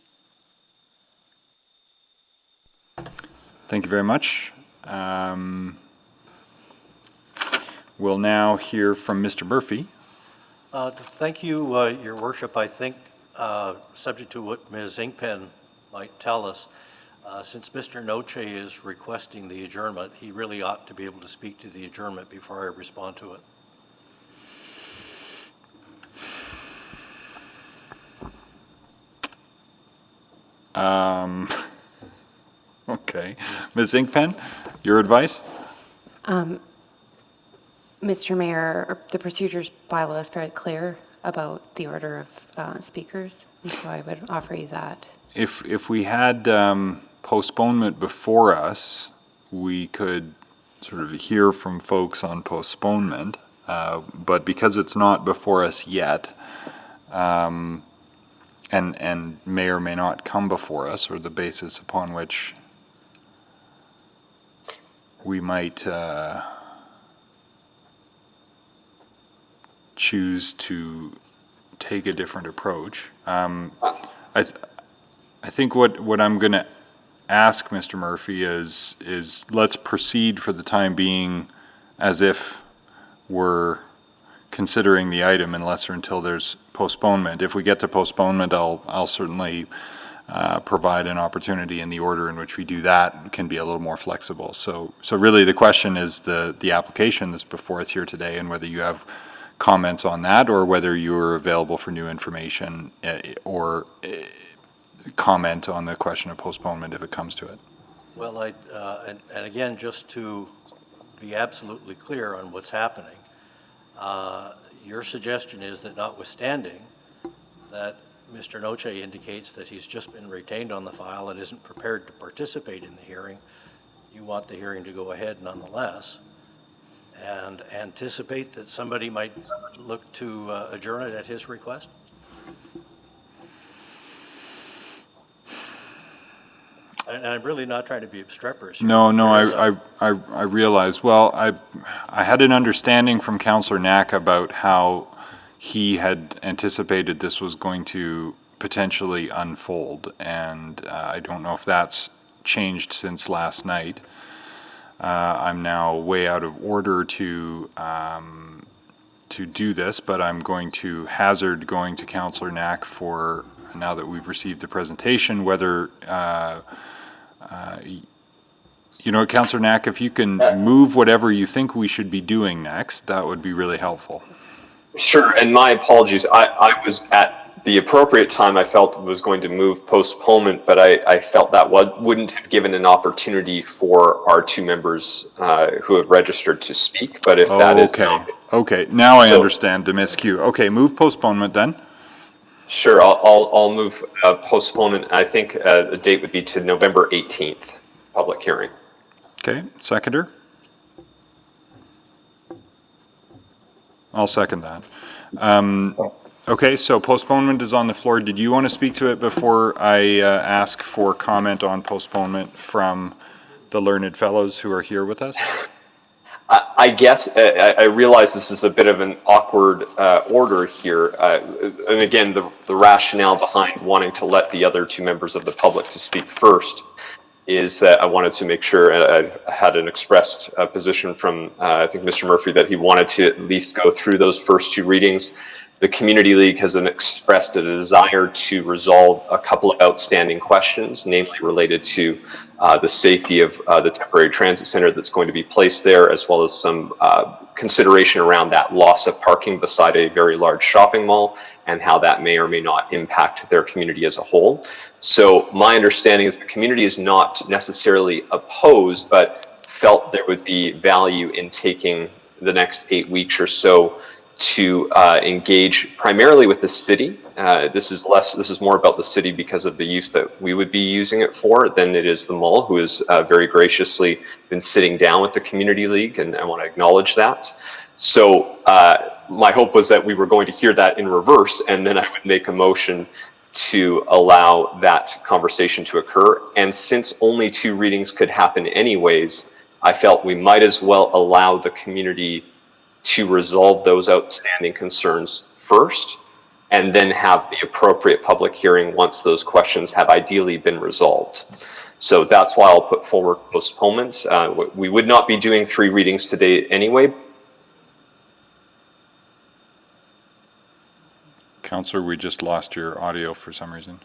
Thank you very much. We'll now hear from Mr. Murphy. Thank you, Your Worship. I think, subject to what Ms. Inkpen might tell us, since Mr. Noche is requesting the adjournment, he really ought to be able to speak to the adjournment before I respond to it. Okay. Ms. Inkpen, your advice? Mr. Mayor, the procedures bylaw is very clear about the order of speakers, and so I would offer you that. If we had postponement before us, we could sort of hear from folks on postponement, but because it's not before us yet, and may or may not come before us, or the basis upon which we might choose to take a different approach. I think what I'm going to ask Mr. Murphy is let's proceed for the time being as if we're considering the item unless or until there's postponement. If we get to postponement, I'll certainly provide an opportunity, and the order in which we do that can be a little more flexible. So really the question is the application that's before us here today, and whether you have comments on that, or whether you're available for new information or comment on the question of postponement if it comes to it. Well, and again, just to be absolutely clear on what's happening, your suggestion is that notwithstanding that Mr. Noche indicates that he's just been retained on the file and isn't prepared to participate in the hearing, you want the hearing to go ahead nonetheless, and anticipate that somebody might look to adjourn it at his request? And I'm really not trying to be obstreperous here. No, I realize. Well, I had an understanding from Councillor Knack about how he had anticipated this was going to potentially unfold, and I don't know if that's changed since last night. I'm now way out of order to do this, but I'm going to hazard going to Councillor Knack for, now that we've received the presentation, whether you know, Councillor Knack, if you can move whatever you think we should be doing next, that would be really helpful. Sure, and my apologies. I was at the appropriate time. I felt was going to move postponement, but I felt that wouldn't have given an opportunity for our two members who have registered to speak. But if that is okay, now I understand the miscue. Okay, move postponement then. Sure, I'll move postponement. I think the date would be to November 18th, public hearing. Okay, seconder? I'll second that. Okay, so postponement is on the floor. Did you want to speak to it before I ask for comment on postponement from the learned fellows who are here with us? I guess I realize this is a bit of an awkward order here. And again, the rationale behind wanting to let the other two members of the public to speak first is that I wanted to make sure, I had an expressed position from, I think, Mr. Murphy, that he wanted to at least go through those first two readings. The Community League has expressed a desire to resolve a couple of outstanding questions, namely related to the safety of the temporary transit center that's going to be placed there, as well as some consideration around that loss of parking beside a very large shopping mall and how that may or may not impact their community as a whole. So my understanding is the community is not necessarily opposed, but felt there would be value in taking the next 8 weeks or so to engage primarily with the city. This is more about the city because of the use that we would be using it for than it is the mall, who has very graciously been sitting down with the Community League, and I want to acknowledge that. So my hope was that we were going to hear that in reverse, and then I would make a motion to allow that conversation to occur. And since only 2 readings could happen anyways, I felt we might as well allow the community to resolve those outstanding concerns first, and then have the appropriate public hearing once those questions have ideally been resolved. So that's why I'll put forward postponements. We would not be doing 3 readings today anyway. Councillor, we just lost your audio for some reason.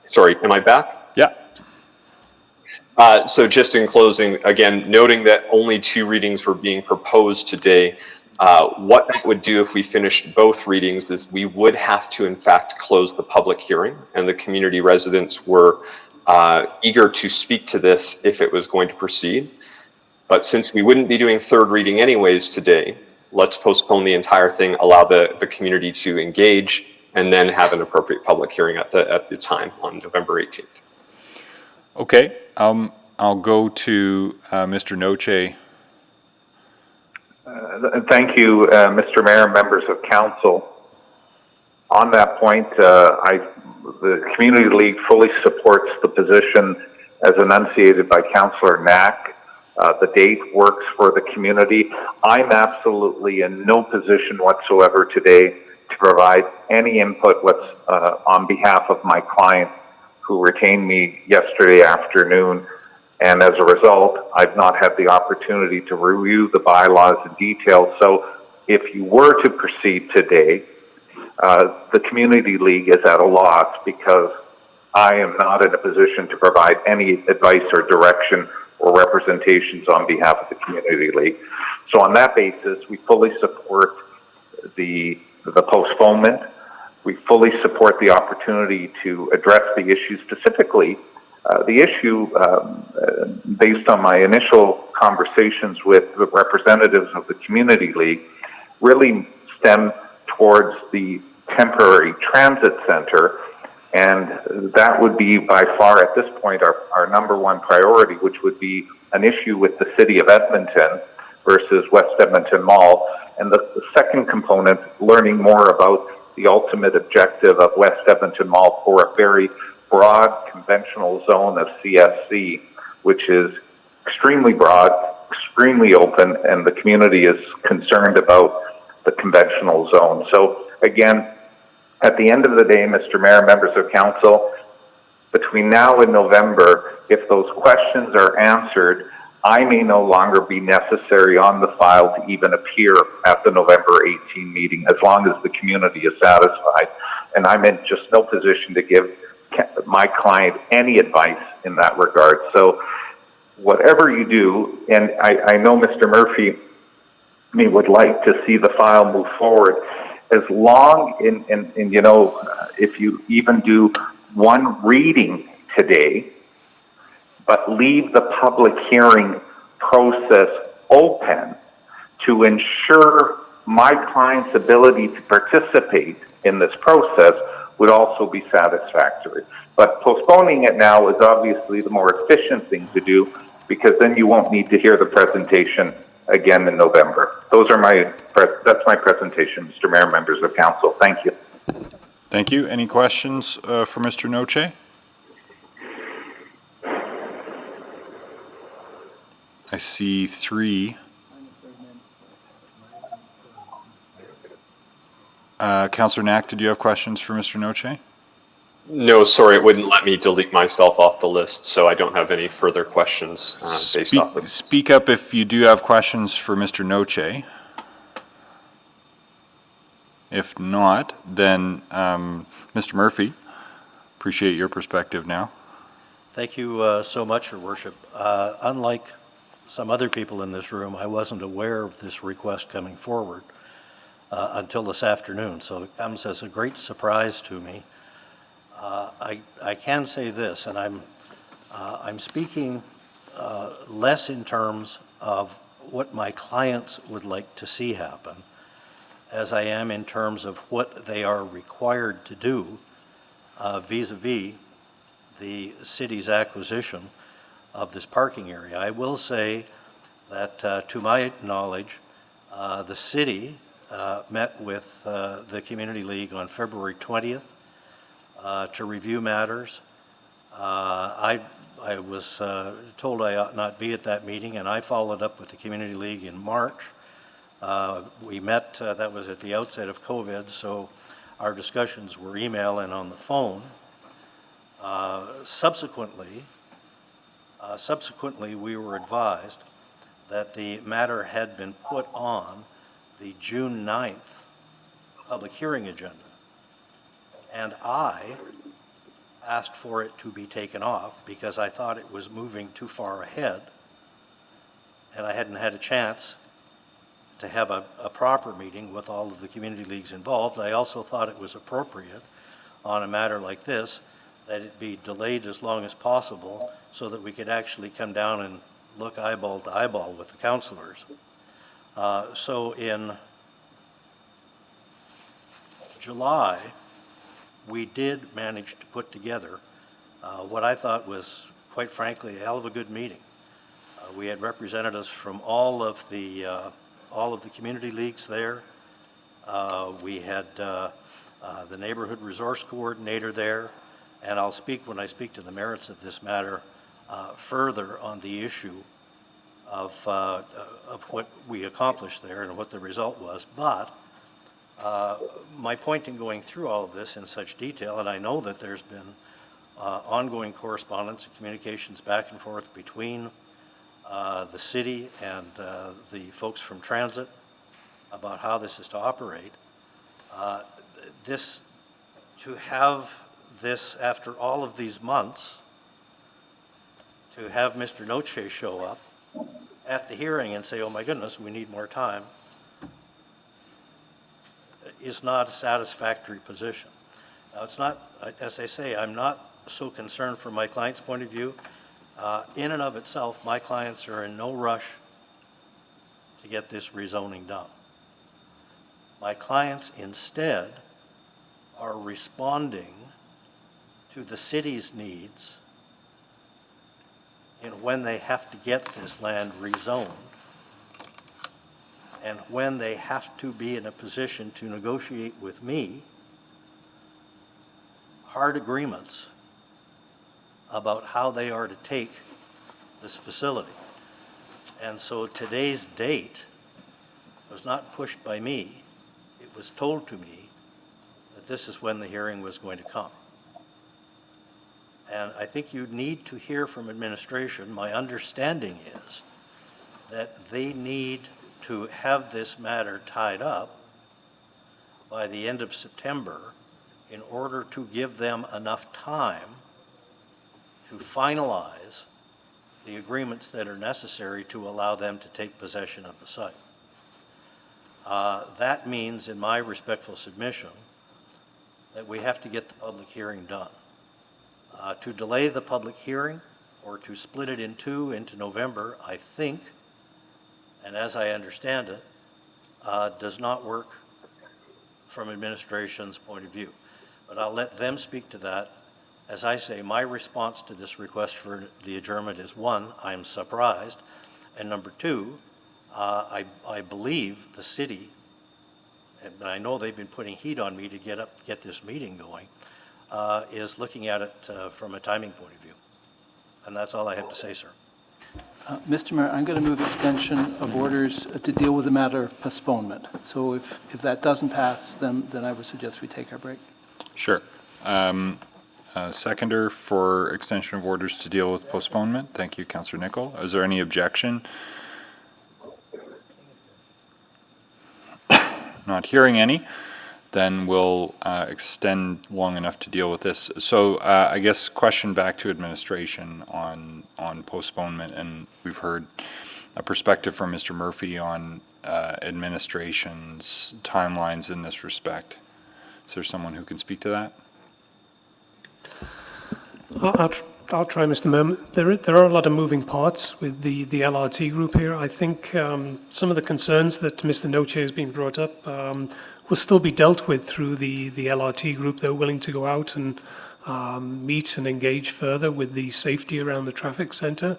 Sorry, am I back? Yeah. So just in closing, again, noting that only 2 readings were being proposed today, what that would do if we finished both readings is we would have to, in fact, close the public hearing, and the community residents were eager to speak to this if it was going to proceed. But since we wouldn't be doing 3rd reading anyways today, let's postpone the entire thing, allow the community to engage, and then have an appropriate public hearing at the time on November 18th. Okay, I'll go to Mr. Noche. Thank you, Mr. Mayor and members of council. On that point, the Community League fully supports the position as enunciated by Councillor Knack. The date works for the community. I'm absolutely in no position whatsoever today to provide any input on behalf of my client who retained me yesterday afternoon. And as a result, I've not had the opportunity to review the bylaws in detail. So if you were to proceed today, the Community League is at a loss because I am not in a position to provide any advice or direction or representations on behalf of the Community League. So on that basis, we fully support the postponement. We fully support the opportunity to address the issue specifically. The issue, based on my initial conversations with the representatives of the Community League, really stem towards the temporary transit center, and that would be by far at this point our number one priority, which would be an issue with the City of Edmonton versus West Edmonton Mall. And the second component, learning more about the ultimate objective of West Edmonton Mall for a very broad conventional zone of CSC, which is extremely broad, extremely open, and the community is concerned about the conventional zone. So again, at the end of the day, Mr. Mayor, members of council, between now and November, if those questions are answered, I may no longer be necessary on the file to even appear at the November 18 meeting, as long as the community is satisfied. And I'm in just no position to give my client any advice in that regard. So whatever you do, and I know Mr. Murphy would like to see the file move forward, as long, and you know, if you even do one reading today, but leave the public hearing process open to ensure my client's ability to participate in this process would also be satisfactory. But postponing it now is obviously the more efficient thing to do, because then you won't need to hear the presentation again in November. That's my presentation, Mr. Mayor, members of council. Thank you. Thank you. Any questions for Mr. Noche? I see three. Councillor Knack, did you have questions for Mr. Noche? No, sorry, it wouldn't let me delete myself off the list, so I don't have any further questions based off of. Speak up if you do have questions for Mr. Noche. If not, then Mr. Murphy, appreciate your perspective now. Thank you so much, Your Worship. Unlike some other people in this room, I wasn't aware of this request coming forward until this afternoon, so it comes as a great surprise to me. I can say this, and I'm speaking less in terms of what my clients would like to see happen, as I am in terms of what they are required to do vis-a-vis the city's acquisition of this parking area. I will say that to my knowledge, the city met with the Community League on February 20th to review matters. I was told I ought not be at that meeting, and I followed up with the Community League in March. We met, that was at the outset of COVID, so our discussions were email and on the phone. Subsequently, we were advised that the matter had been put on the June 9th public hearing agenda. And I asked for it to be taken off because I thought it was moving too far ahead, and I hadn't had a chance to have a proper meeting with all of the community leagues involved. I also thought it was appropriate on a matter like this that it be delayed as long as possible so that we could actually come down and look eyeball to eyeball with the councillors. So in July, we did manage to put together what I thought was, quite frankly, a hell of a good meeting. We had representatives from all of the community leagues there. We had the neighborhood resource coordinator there, and I'll speak when I speak to the merits of this matter further on the issue of what we accomplished there and what the result was. But my point in going through all of this in such detail, and I know that there's been ongoing correspondence and communications back and forth between the city and the folks from transit about how this is to operate. To have this after all of these months, to have Mr. Noche show up at the hearing and say, oh my goodness, we need more time, is not a satisfactory position. Now, it's not, as I say, I'm not so concerned from my client's point of view. In and of itself, my clients are in no rush to get this rezoning done. My clients instead are responding to the city's needs in when they have to get this land rezoned and when they have to be in a position to negotiate with me hard agreements about how they are to take this facility. And so today's date was not pushed by me. It was told to me that this is when the hearing was going to come. And I think you need to hear from administration. My understanding is that they need to have this matter tied up by the end of September in order to give them enough time to finalize the agreements that are necessary to allow them to take possession of the site. That means, in my respectful submission, that we have to get the public hearing done. To delay the public hearing or to split it in two into November, I think, and as I understand it, does not work from administration's point of view. But I'll let them speak to that. As I say, my response to this request for the adjournment is, one, I'm surprised, and number two, I believe the city, and I know they've been putting heat on me to get this meeting going, is looking at it from a timing point of view. And that's all I have to say, sir. Mr. Mayor, I'm going to move extension of orders to deal with the matter of postponement. So if that doesn't pass, then I would suggest we take our break. Sure. Seconder for extension of orders to deal with postponement. Thank you, Councillor Nicol. Is there any objection? Not hearing any, then we'll extend long enough to deal with this. So I guess question back to administration on postponement, and we've heard a perspective from Mr. Murphy on administration's timelines in this respect. Is there someone who can speak to that? I'll try, Mr. Mayor. There are a lot of moving parts with the LRT group here. I think some of the concerns that Mr. Noche has been brought up will still be dealt with through the LRT group. They're willing to go out and meet and engage further with the safety around the traffic centre.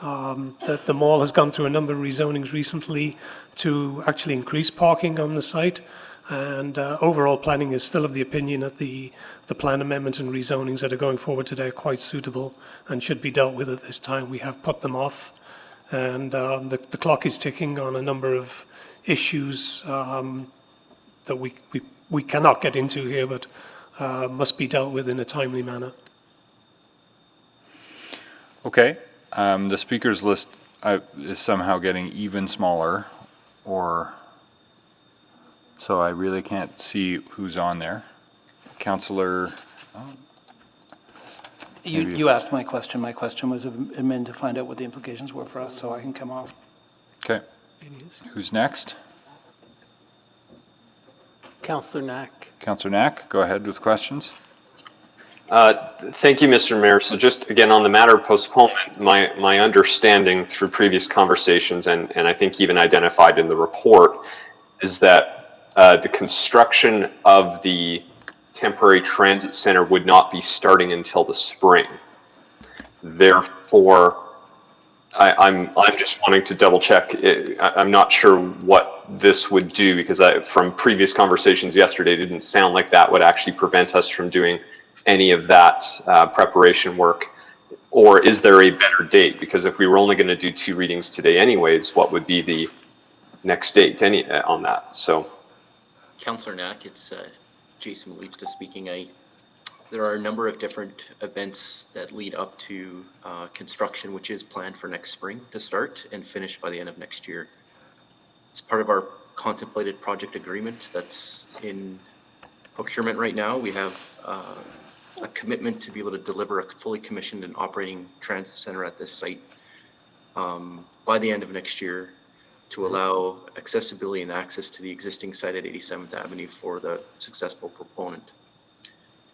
The mall has gone through a number of rezonings recently to actually increase parking on the site. And overall planning is still of the opinion that the plan amendment and rezonings that are going forward today are quite suitable and should be dealt with at this time. We have put them off, and the clock is ticking on a number of issues that we cannot get into here, but must be dealt with in a timely manner. Okay. The speakers list is somehow getting even smaller, or... So I really can't see who's on there. Councillor... You asked my question. My question was amend to find out what the implications were for us, so I can come off. Okay. Who's next? Councillor Knack. Councillor Knack, go ahead with questions. Thank you, Mr. Mayor. So just again on the matter of postponement, my understanding through previous conversations and I think even identified in the report is that the construction of the temporary transit center would not be starting until the spring. Therefore, I'm just wanting to double check. I'm not sure what this would do because from previous conversations yesterday, it didn't sound like that would actually prevent us from doing any of that preparation work Or is there a better date? Because if we were only going to do 2 readings today anyways, what would be the next date on that? So, Councillor Knack, it's Jason Malifta speaking. There are a number of different events that lead up to construction, which is planned for next spring to start and finish by the end of next year. It's part of our contemplated project agreement that's in procurement right now. We have a commitment to be able to deliver a fully commissioned and operating transit center at this site by the end of next year to allow accessibility and access to the existing site at 87th Avenue for the successful proponent.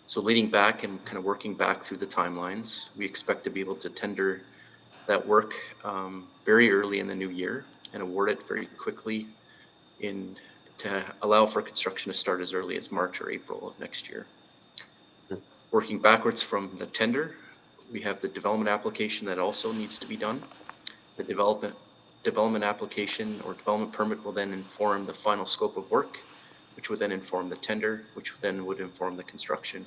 So leading back and kind of working back through the timelines, we expect to be able to tender that work very early in the new year and award it very quickly to allow for construction to start as early as March or April of next year. Working backwards from the tender, we have the development application that also needs to be done. The development application or development permit will then inform the final scope of work, which would then inform the tender, which then would inform the construction.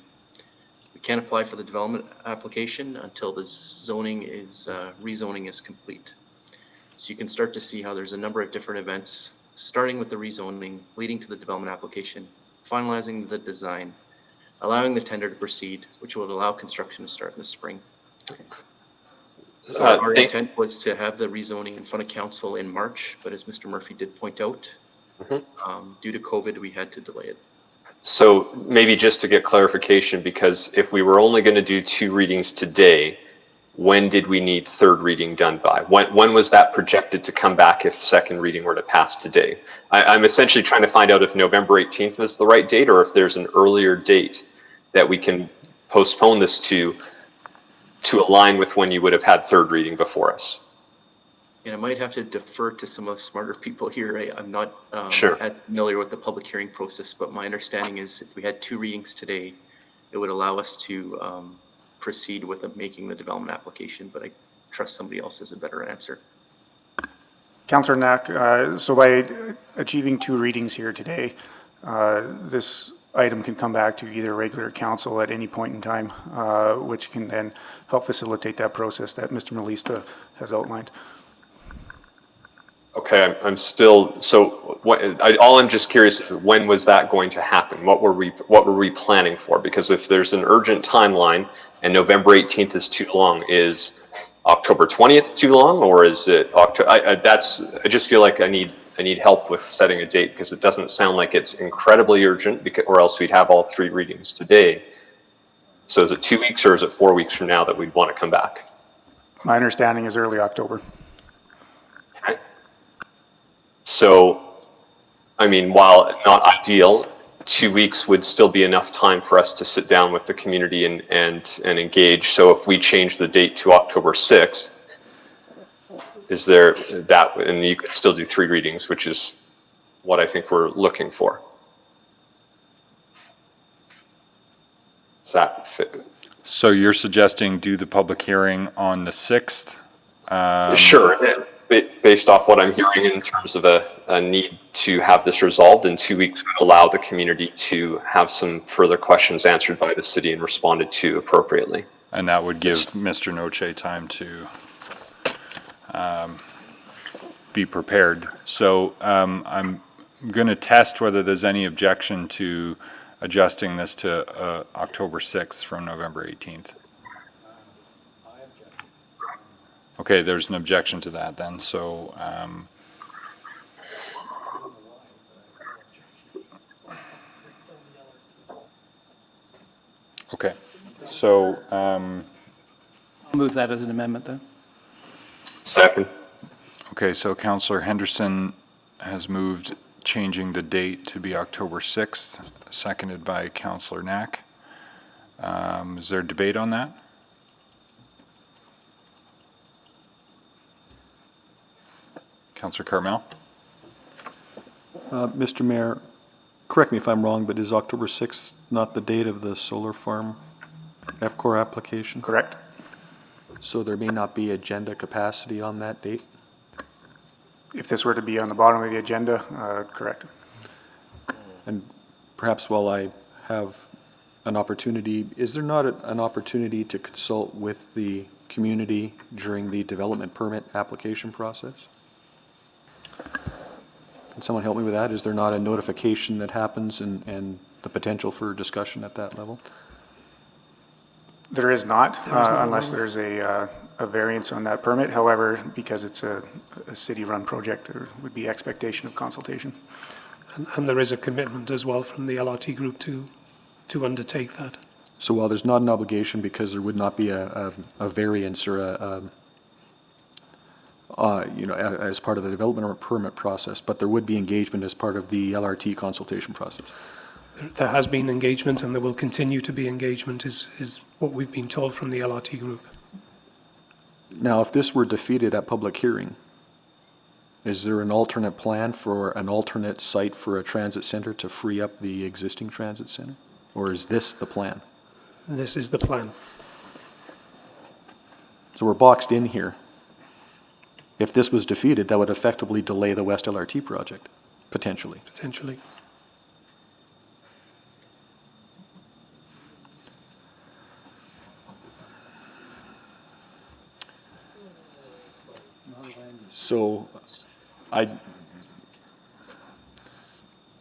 We can't apply for the development application until the rezoning is complete. So you can start to see how there's a number of different events, starting with the rezoning, leading to the development application, finalizing the design, allowing the tender to proceed, which will allow construction to start in the spring. So our intent was to have the rezoning in front of council in March, but as Mr. Murphy did point out, due to COVID, we had to delay it. So maybe just to get clarification, because if we were only going to do 2 readings today, when did we need 3rd reading done by? When was that projected to come back if 2nd reading were to pass today? I'm essentially trying to find out if November 18th is the right date or if there's an earlier date that we can postpone this to align with when you would have had 3rd reading before us. And I might have to defer to some of the smarter people here. I'm not Sure. as familiar with the public hearing process, but my understanding is if we had 2 readings today, it would allow us to proceed with making the development application, but I trust somebody else has a better answer. Councillor Knack, so by achieving 2 readings here today, this item can come back to either regular council at any point in time, which can then help facilitate that process that Mr. Malista has outlined. Okay, I'm still, so all I'm just curious is when was that going to happen? What were we planning for? Because if there's an urgent timeline and November 18th is too long, is October 20th too long, or is it October? I just feel like I need help with setting a date because it doesn't sound like it's incredibly urgent, or else we'd have all 3 readings today. So is it 2 weeks or is it 4 weeks from now that we'd want to come back? My understanding is early October. Okay. So, I mean, while not ideal, 2 weeks would still be enough time for us to sit down with the community and engage. So if we change the date to October 6th, is there that, and you could still do 3 readings, which is what I think we're looking for. Does that fit? So you're suggesting do the public hearing on the 6th? Sure. Based off what I'm hearing in terms of a need to have this resolved in 2 weeks would allow the community to have some further questions answered by the city and responded to appropriately. And that would give Mr. Noche time to be prepared. So I'm going to test whether there's any objection to adjusting this to October 6th from November 18th. Okay, there's an objection to that then, so okay, so I'll move that as an amendment then. Second. Okay, so Councillor Henderson has moved changing the date to be October 6th, seconded by Councillor Knack. Is there debate on that? Councillor Carmel? Mr. Mayor, correct me if I'm wrong, but is October 6th not the date of the solar farm EPCOR application? Correct. So there may not be agenda capacity on that date? If this were to be on the bottom of the agenda, correct. And perhaps while I have an opportunity, is there not an opportunity to consult with the community during the development permit application process? Can someone help me with that? Is there not a notification that happens and the potential for discussion at that level? There is not, unless there's a variance on that permit. However, because it's a city-run project, there would be expectation of consultation. And there is a commitment as well from the LRT group to undertake that. So while there's not an obligation because there would not be a variance or as part of the development or permit process, but there would be engagement as part of the LRT consultation process. There has been engagement and there will continue to be engagement is what we've been told from the LRT group. Now, if this were defeated at public hearing, is there an alternate plan for an alternate site for a transit center to free up the existing transit center? Or is this the plan? This is the plan. So we're boxed in here. If this was defeated, that would effectively delay the West LRT project, potentially. Potentially. So I'm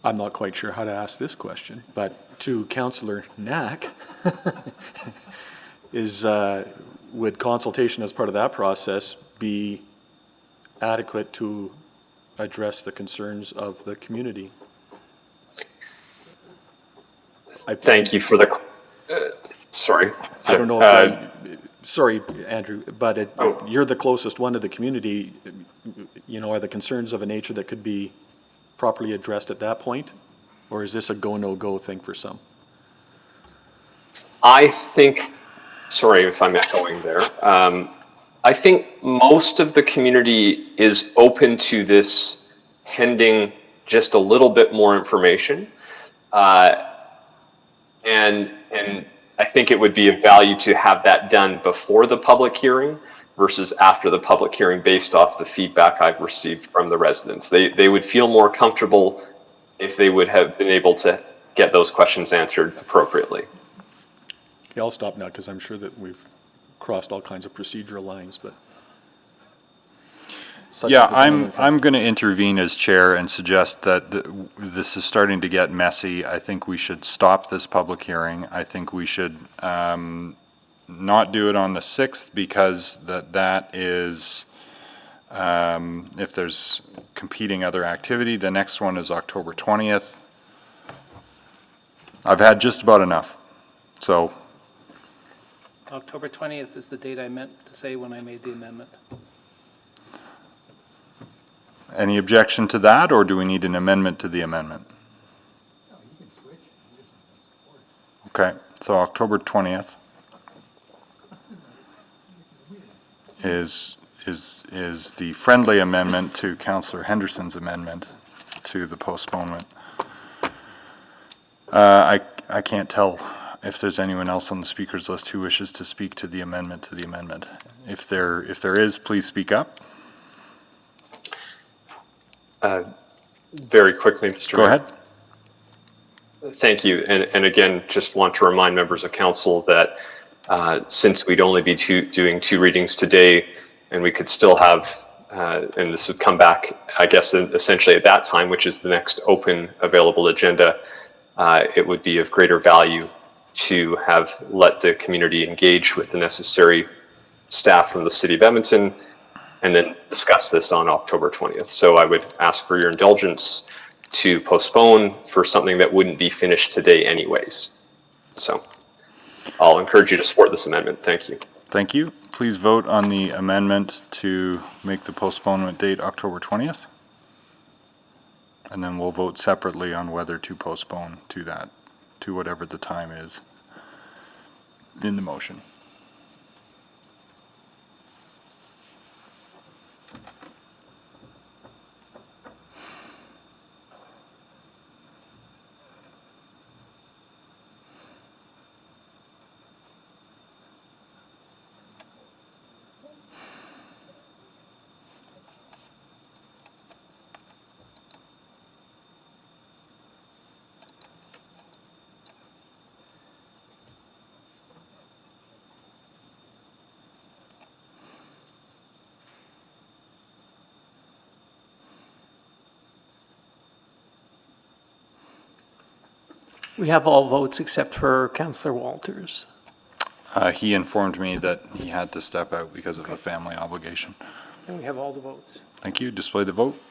not quite sure how to ask this question, but to Councillor Knack, would consultation as part of that process be adequate to address the concerns of the community? Thank you for the, sorry. I don't know if sorry, Andrew, but you're the closest one to the community. Are the concerns of a nature that could be properly addressed at that point? Or is this a go, no-go thing for some? I think, sorry if I'm echoing there, I think most of the community is open to this pending just a little bit more information. And I think it would be of value to have that done before the public hearing versus after the public hearing based off the feedback I've received from the residents. They would feel more comfortable if they would have been able to get those questions answered appropriately. Okay, I'll stop now because I'm sure that we've crossed all kinds of procedural lines, but. Yeah, I'm going to intervene as chair and suggest that this is starting to get messy. I think we should stop this public hearing. I think we should not do it on the 6th because that is, if there's competing other activity, the next one is October 20th. I've had just about enough, so. October 20th is the date I meant to say when I made the amendment. Any objection to that, or do we need an amendment to the amendment? Okay, so October 20th is the friendly amendment to Councillor Henderson's amendment to the postponement. I can't tell if there's anyone else on the speakers list who wishes to speak to the amendment to the amendment. If there is, please speak up. Very quickly, Mr. Go Mayor. ahead. Thank you. And again, just want to remind members of council that since we'd only be doing 2 readings today, and we could still have, and this would come back, I guess, essentially at that time, which is the next open available agenda, it would be of greater value to have let the community engage with the necessary staff from the City of Edmonton and then discuss this on October 20th. So I would ask for your indulgence to postpone for something that wouldn't be finished today anyways. So I'll encourage you to support this amendment. Thank you. Thank you. Please vote on the amendment to make the postponement date October 20th. And then we'll vote separately on whether to postpone to that, to whatever the time is in the motion. We have all votes except for Councillor Walters. He informed me that he had to step out because of a family obligation. And we have all the votes. Thank you. Display the vote.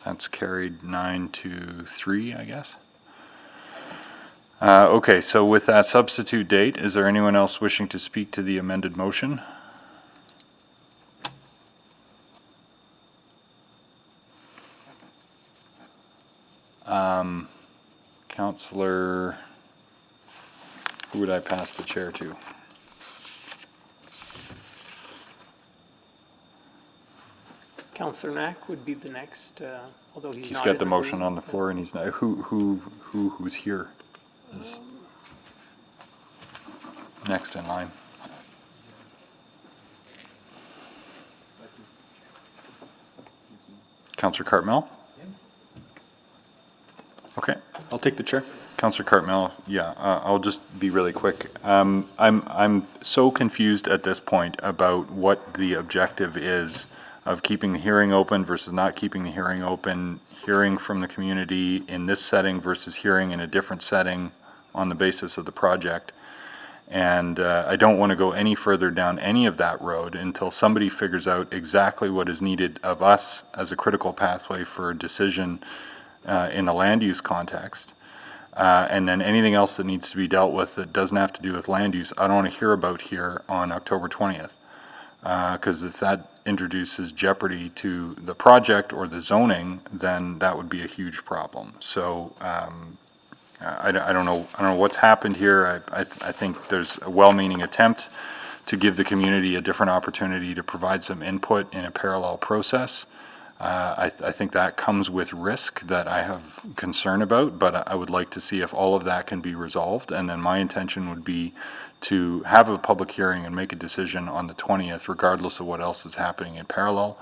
That's carried 9-3, I guess. Okay, so with that substitute date, is there anyone else wishing to speak to the amended motion? Councillor, who would I pass the chair to? Councillor Knack would be the next, although he's He's not got in the motion room. on the floor and he's not, who's here? Is next in line. Councillor Cartmell? Okay. I'll take the chair. Councillor Cartmell, yeah, I'll just be really quick. I'm so confused at this point about what the objective is of keeping the hearing open versus not keeping the hearing open, hearing from the community in this setting versus hearing in a different setting on the basis of the project. And I don't want to go any further down any of that road until somebody figures out exactly what is needed of us as a critical pathway for a decision in the land use context. And then anything else that needs to be dealt with that doesn't have to do with land use, I don't want to hear about here on October 20th. Because if that introduces jeopardy to the project or the zoning, then that would be a huge problem. So I don't know what's happened here. I think there's a well-meaning attempt to give the community a different opportunity to provide some input in a parallel process. I think that comes with risk that I have concern about, but I would like to see if all of that can be resolved. And then my intention would be to have a public hearing and make a decision on the 20th, regardless of what else is happening in parallel.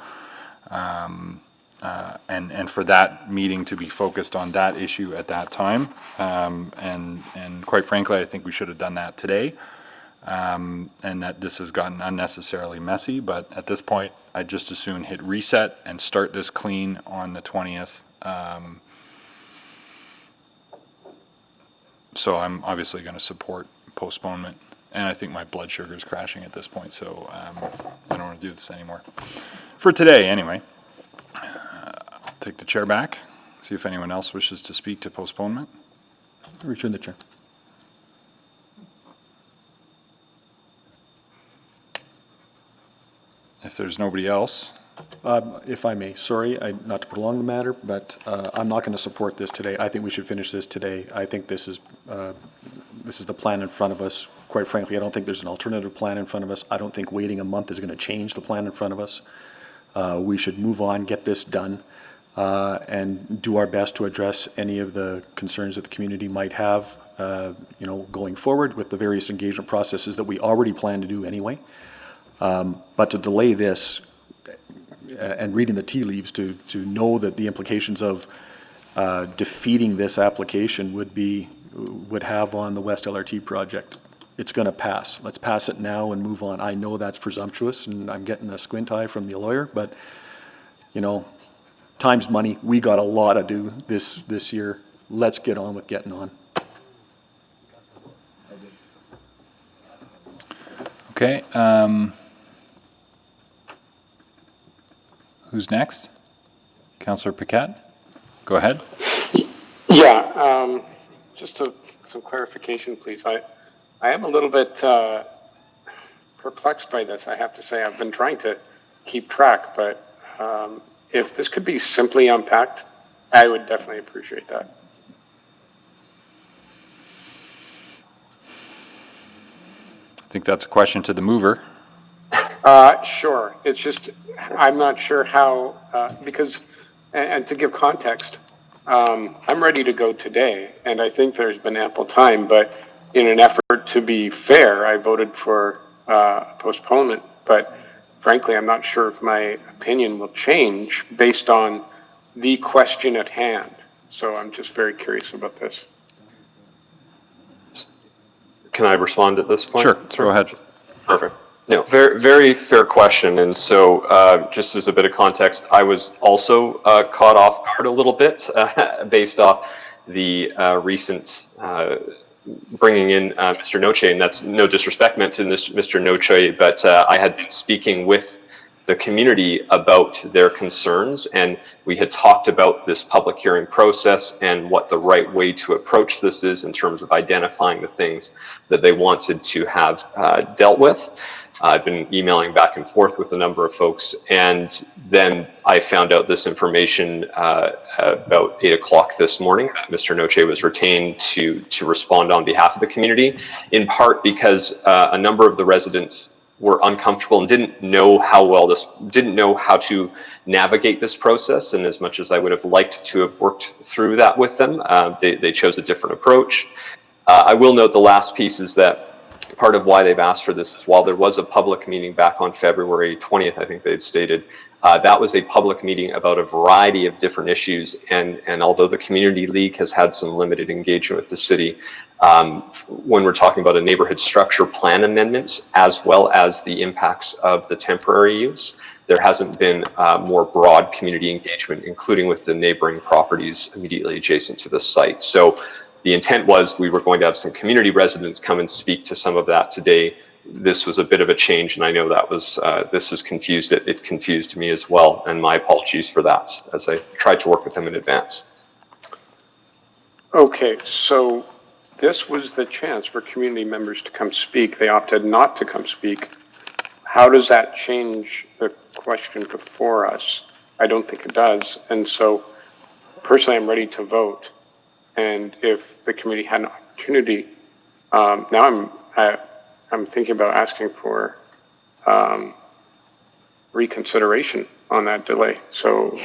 And for that meeting to be focused on that issue at that time. And quite frankly, I think we should have done that today. And that this has gotten unnecessarily messy, but at this point, I'd just as soon hit reset and start this clean on the 20th. So I'm obviously going to support postponement, and I think my blood sugar is crashing at this point, so I don't want to do this anymore. For today, anyway. I'll take the chair back, see if anyone else wishes to speak to postponement. Return the chair. If there's nobody else. If I may, sorry, not to prolong the matter, but I'm not going to support this today. I think we should finish this today. I think this is the plan in front of us. Quite frankly, I don't think there's an alternative plan in front of us. I don't think waiting a month is going to change the plan in front of us. We should move on, get this done, and do our best to address any of the concerns that the community might have, going forward with the various engagement processes that we already plan to do anyway. But to delay this and reading the tea leaves to know that the implications of defeating this application would have on the West LRT project. It's going to pass. Let's pass it now and move on. I know that's presumptuous, and I'm getting a squint eye from the lawyer, but time's money. We got a lot to do this year. Let's get on with getting on. Okay. Who's next? Councillor Paquette? Go ahead. Yeah, just some clarification, please. I am a little bit perplexed by this, I have to say. I've been trying to keep track, but if this could be simply unpacked, I would definitely appreciate that. I think that's a question to the mover. Sure. It's just, I'm not sure how, because, and to give context, I'm ready to go today, and I think there's been ample time, but in an effort to be fair, I voted for postponement. But frankly, I'm not sure if my opinion will change based on the question at hand. So I'm just very curious about this. Can I respond at this point? Sure, go ahead. Perfect. No, very, very fair question. And so just as a bit of context, I was also caught off guard a little bit based off the recent bringing in Mr. Noche, and that's no disrespect meant to Mr. Noche, but I had been speaking with the community about their concerns, and we had talked about this public hearing process and what the right way to approach this is in terms of identifying the things that they wanted to have dealt with. I've been emailing back and forth with a number of folks, and then I found out this information about 8 o'clock this morning. Mr. Noche was retained to respond on behalf of the community, in part because a number of the residents were uncomfortable and didn't know how to navigate this process. And as much as I would have liked to have worked through that with them, they chose a different approach. I will note the last piece is that part of why they've asked for this is while there was a public meeting back on February 20th, I think they'd stated, that was a public meeting about a variety of different issues. And although the Community League has had some limited engagement with the city, when we're talking about a neighborhood structure plan amendment, as well as the impacts of the temporary use, there hasn't been more broad community engagement, including with the neighboring properties immediately adjacent to the site. So the intent was we were going to have some community residents come and speak to some of that today. This was a bit of a change, and I know that was, this has confused it. It confused me as well, and my apologies for that, as I tried to work with them in advance. Okay, so this was the chance for community members to come speak. They opted not to come speak. How does that change the question before us? I don't think it does. And so personally, I'm ready to vote. And if the committee had an opportunity, now I'm thinking about asking for reconsideration on that delay. So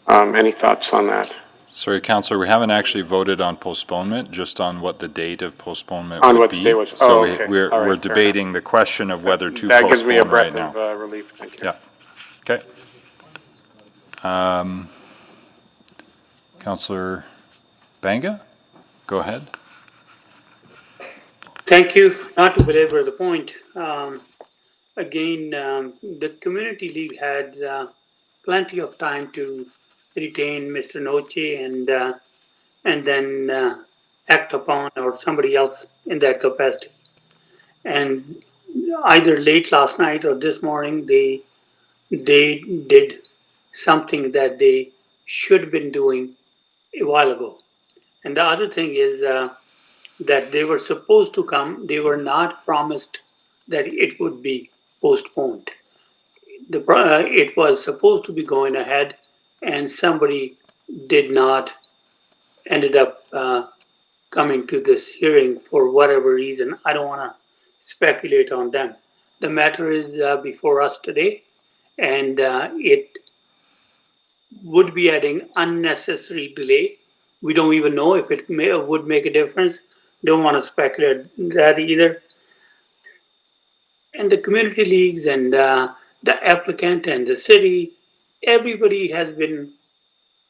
any thoughts on that? Sorry, Councillor, we haven't actually voted on postponement, just on what the date of postponement On would what be. the date was. So Oh, okay. we're All right, fair debating the question of whether to That gives me a postpone breath right now. of relief. Thank you. Yeah. Okay. Councillor Banga, go ahead. Thank you. Not to belabor the point, again, the Community League had plenty of time to retain Mr. Noche and then act upon or somebody else in that capacity. And either late last night or this morning, they did something that they should have been doing a while ago. And the other thing is that they were supposed to come. They were not promised that it would be postponed. It was supposed to be going ahead, and somebody did not ended up coming to this hearing for whatever reason. I don't want to speculate on them. The matter is before us today, and it would be adding unnecessary delay. We don't even know if it would make a difference. Don't want to speculate that either. And the community leagues and the applicant and the city, everybody has been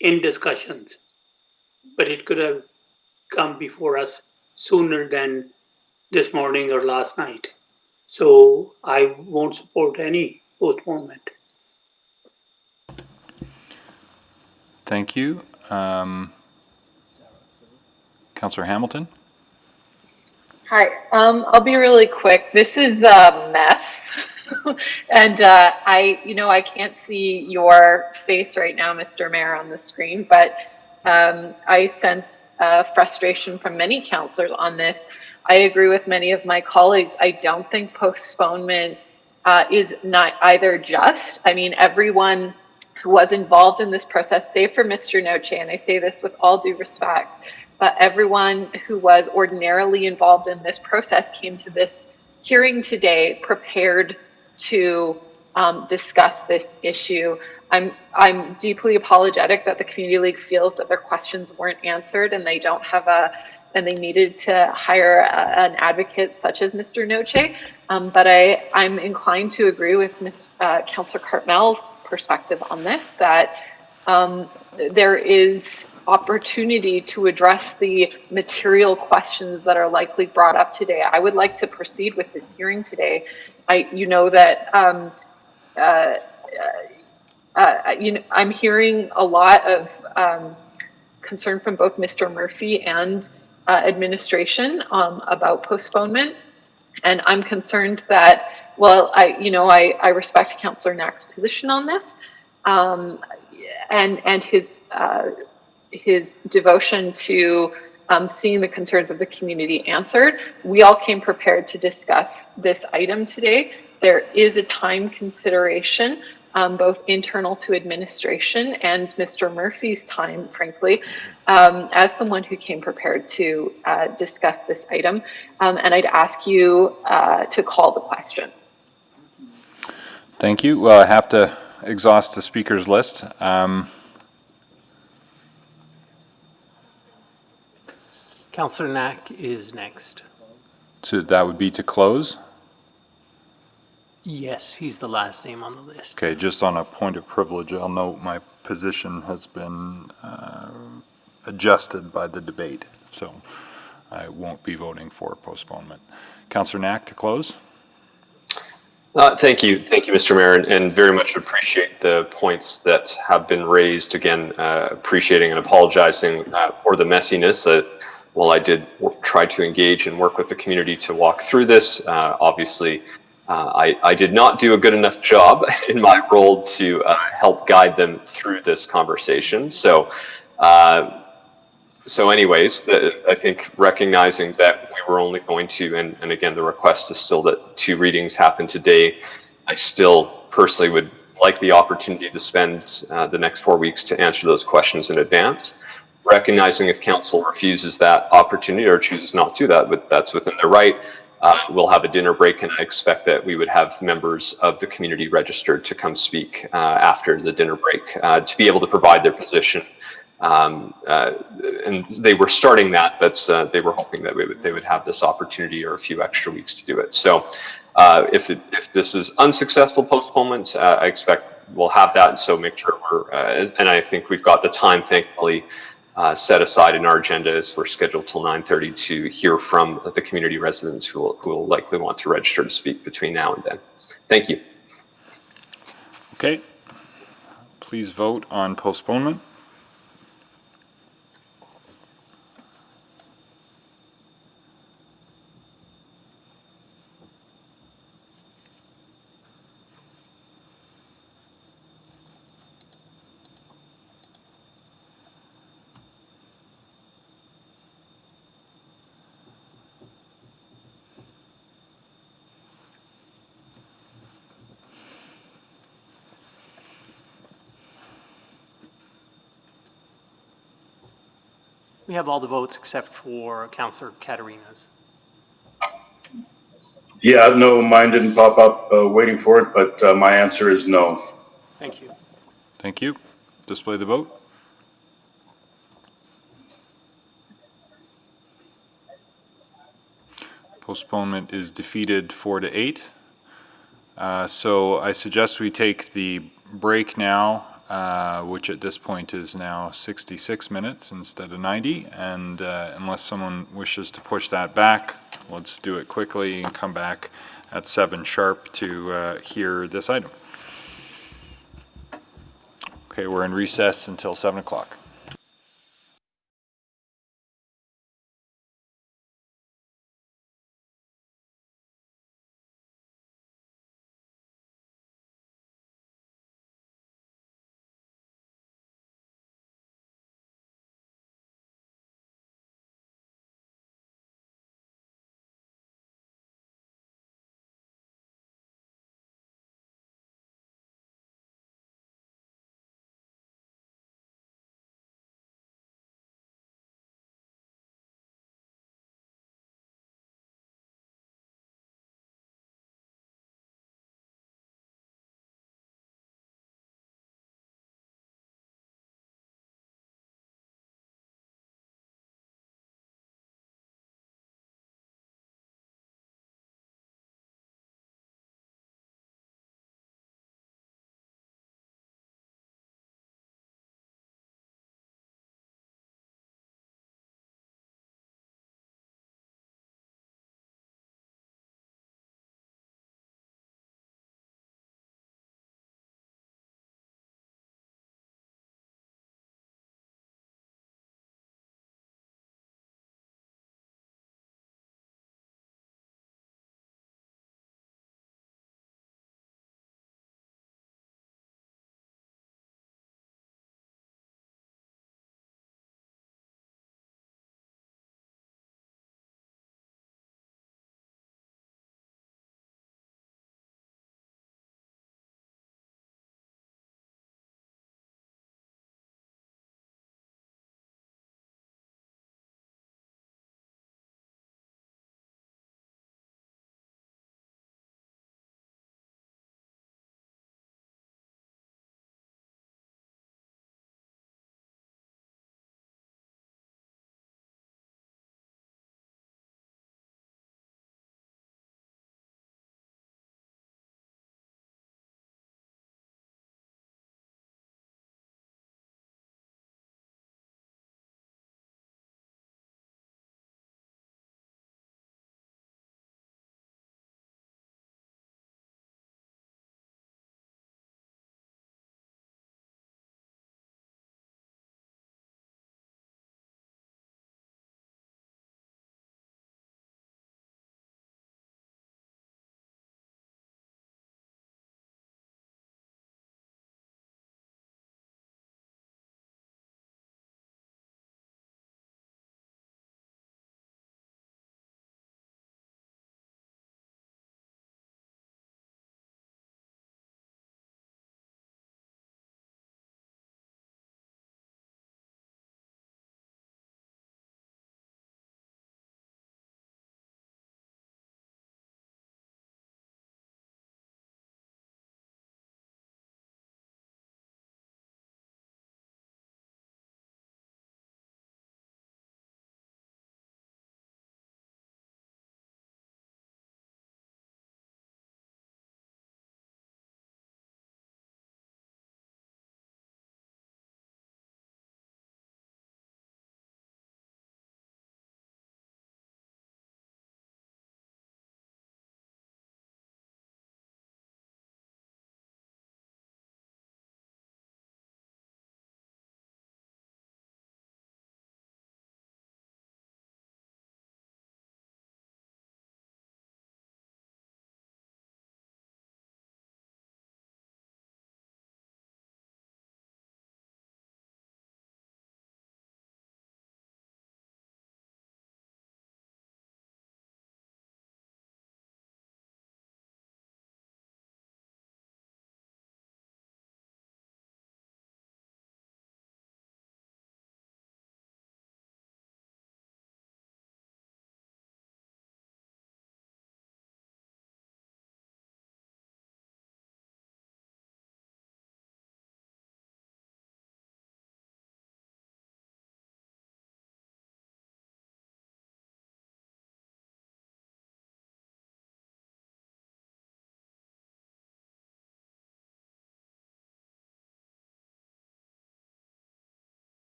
in discussions, but it could have come before us sooner than this morning or last night. So I won't support any postponement. Thank you. Councillor Hamilton? Hi, I'll be really quick. This is a mess. And I can't see your face right now, Mr. Mayor, on the screen, but I sense frustration from many councillors on this. I agree with many of my colleagues. I don't think postponement is not either just. I mean, everyone who was involved in this process, save for Mr. Noche, and I say this with all due respect, but everyone who was ordinarily involved in this process came to this hearing today prepared to discuss this issue. I'm deeply apologetic that the Community League feels that their questions weren't answered and they don't have and they needed to hire an advocate such as Mr. Noche. But I'm inclined to agree with Councillor Cartmell's perspective on this, that there is opportunity to address the material questions that are likely brought up today. I would like to proceed with this hearing today you know that I'm hearing a lot of concern from both Mr. Murphy and administration about postponement. And I'm concerned that, well, I respect Councillor Knack's position on this, and his devotion to seeing the concerns of the community answered. We all came prepared to discuss this item today. There is a time consideration, both internal to administration and Mr. Murphy's time, frankly, as someone who came prepared to discuss this item. And I'd ask you to call the question. Thank you. Well, I have to exhaust the speakers list. Councillor Knack is next. So that would be to close. Yes, he's the last name on the list. Okay, just on a point of privilege, I'll note my position has been adjusted by the debate, so I won't be voting for postponement. Councillor Knack to close. Thank you, Mr. Mayor, and very much appreciate the points that have been raised. Again, appreciating and apologizing for the messiness. While I did try to engage and work with the community to walk through this, obviously I did not do a good enough job in my role to help guide them through this conversation. So anyways, I think recognizing that we were only going to, and again, the request is still that 2 readings happen today. I still personally would like the opportunity to spend the next 4 weeks to answer those questions in advance. Recognizing if council refuses that opportunity or chooses not to, that's within their right. We'll have a dinner break, and I expect that we would have members of the community registered to come speak after the dinner break to be able to provide their position. And they were starting that, but they were hoping that they would have this opportunity or a few extra weeks to do it. So if this is unsuccessful postponement, I expect we'll have that. So make sure we're, and I think we've got the time, thankfully, set aside in our agenda as we're scheduled till 9:30 to hear from the community residents who will likely want to register to speak between now and then. Thank you. Okay. Please vote on postponement. We have all the votes except for Councillor Caterina's. Yeah, no, mine didn't pop up waiting for it, but my answer is no. Thank you. Thank you. Display the vote. Postponement is defeated 4-8. So I suggest we take the break now, which at this point is now 66 minutes instead of 90. And unless someone wishes to push that back, let's do it quickly and come back at 7 sharp to hear this item. Okay, we're in recess until 7 o'clock.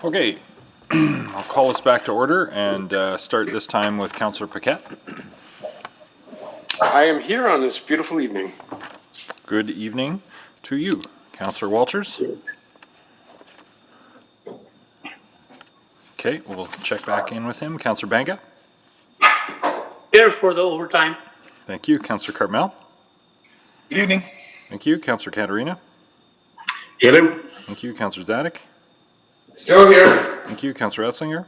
Okay, I'll call us back to order and start this time with Councillor Paquette. I am here on this beautiful evening. Good evening to you. Councillor Walters? Okay, we'll check back in with him. Councillor Banga? Here for the overtime. Thank you. Councillor Cartmel? Good evening. Thank you. Councillor Caterina? Hello. Thank you. Councillor Zadig? Still here. Thank you. Councillor Etzinger?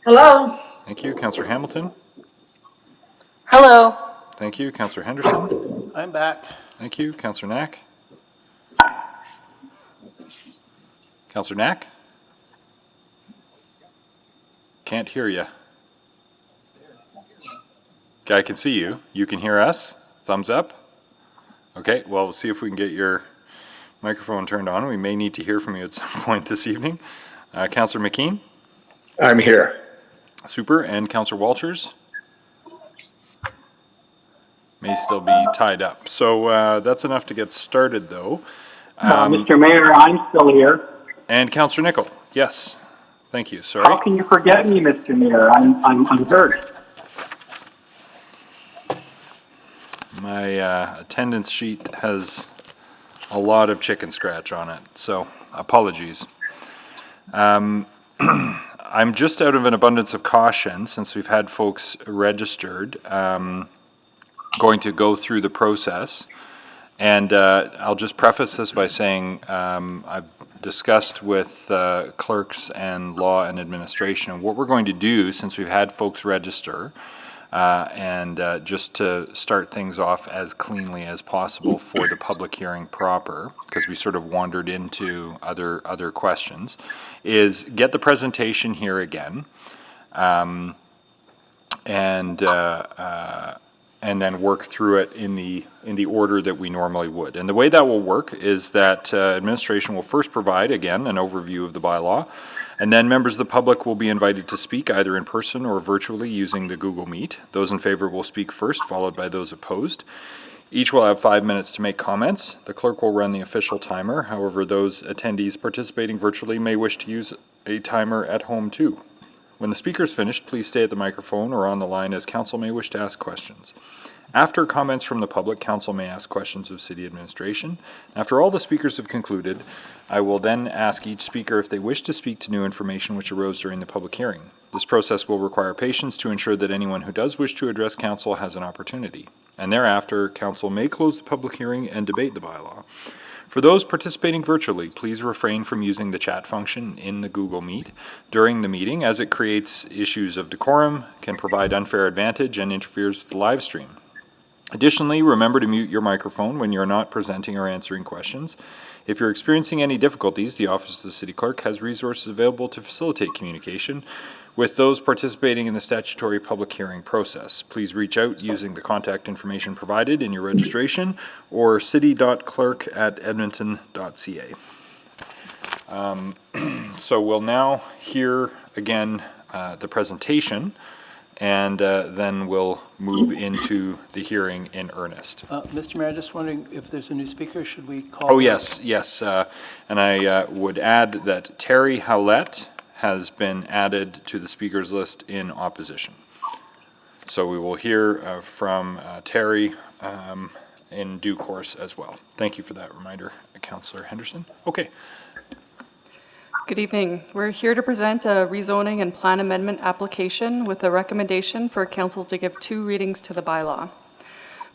Hello. Thank you. Councillor Hamilton? Hello. Thank you. Councillor Henderson? I'm back. Thank you. Councillor Knack? Councillor Knack? Can't hear you. Okay, I can see you. You can hear us? Thumbs up? Okay, well, we'll see if we can get your microphone turned on. We may need to hear from you at some point this evening. Councillor McKean? I'm here. Super. And Councillor Walters? May still be tied up. So that's enough to get started, though. Mr. Mayor, I'm still here. And Councillor Nickel? Yes. Thank you. Sorry. How can you forget me, Mr. Mayor? I'm hurt. My attendance sheet has a lot of chicken scratch on it, so apologies. I'm just out of an abundance of caution, since we've had folks registered, going to go through the process. And I'll just preface this by saying I've discussed with clerks and law and administration, and what we're going to do, since we've had folks register, and just to start things off as cleanly as possible for the public hearing proper, because we sort of wandered into other questions, is get the presentation here again, and then work through it in the order that we normally would. And the way that will work is that administration will first provide, again, an overview of the bylaw, and then members of the public will be invited to speak either in person or virtually using the Google Meet. Those in favor will speak first, followed by those opposed. Each will have 5 minutes to make comments. The clerk will run the official timer. However, those attendees participating virtually may wish to use a timer at home too. When the speaker is finished, please stay at the microphone or on the line, as council may wish to ask questions. After comments from the public, council may ask questions of city administration. After all the speakers have concluded, I will then ask each speaker if they wish to speak to new information which arose during the public hearing. This process will require patience to ensure that anyone who does wish to address council has an opportunity. And thereafter, council may close the public hearing and debate the bylaw. For those participating virtually, please refrain from using the chat function in the Google Meet during the meeting, as it creates issues of decorum, can provide unfair advantage, and interferes with the live stream. Additionally, remember to mute your microphone when you're not presenting or answering questions. If you're experiencing any difficulties, the Office of the City Clerk has resources available to facilitate communication with those participating in the statutory public hearing process. Please reach out using the contact information provided in your registration or city.clerk@edmonton.ca. So we'll now hear again the presentation, and then we'll move into the hearing in earnest. Mr. Mayor, just wondering if there's a new speaker, should we call? Oh, yes. And I would add that Terry Howlett has been added to the speakers list in opposition. So we will hear from Terry in due course as well. Thank you for that reminder, Councillor Henderson. Okay. Good evening. We're here to present a rezoning and plan amendment application with a recommendation for council to give 2 readings to the bylaw.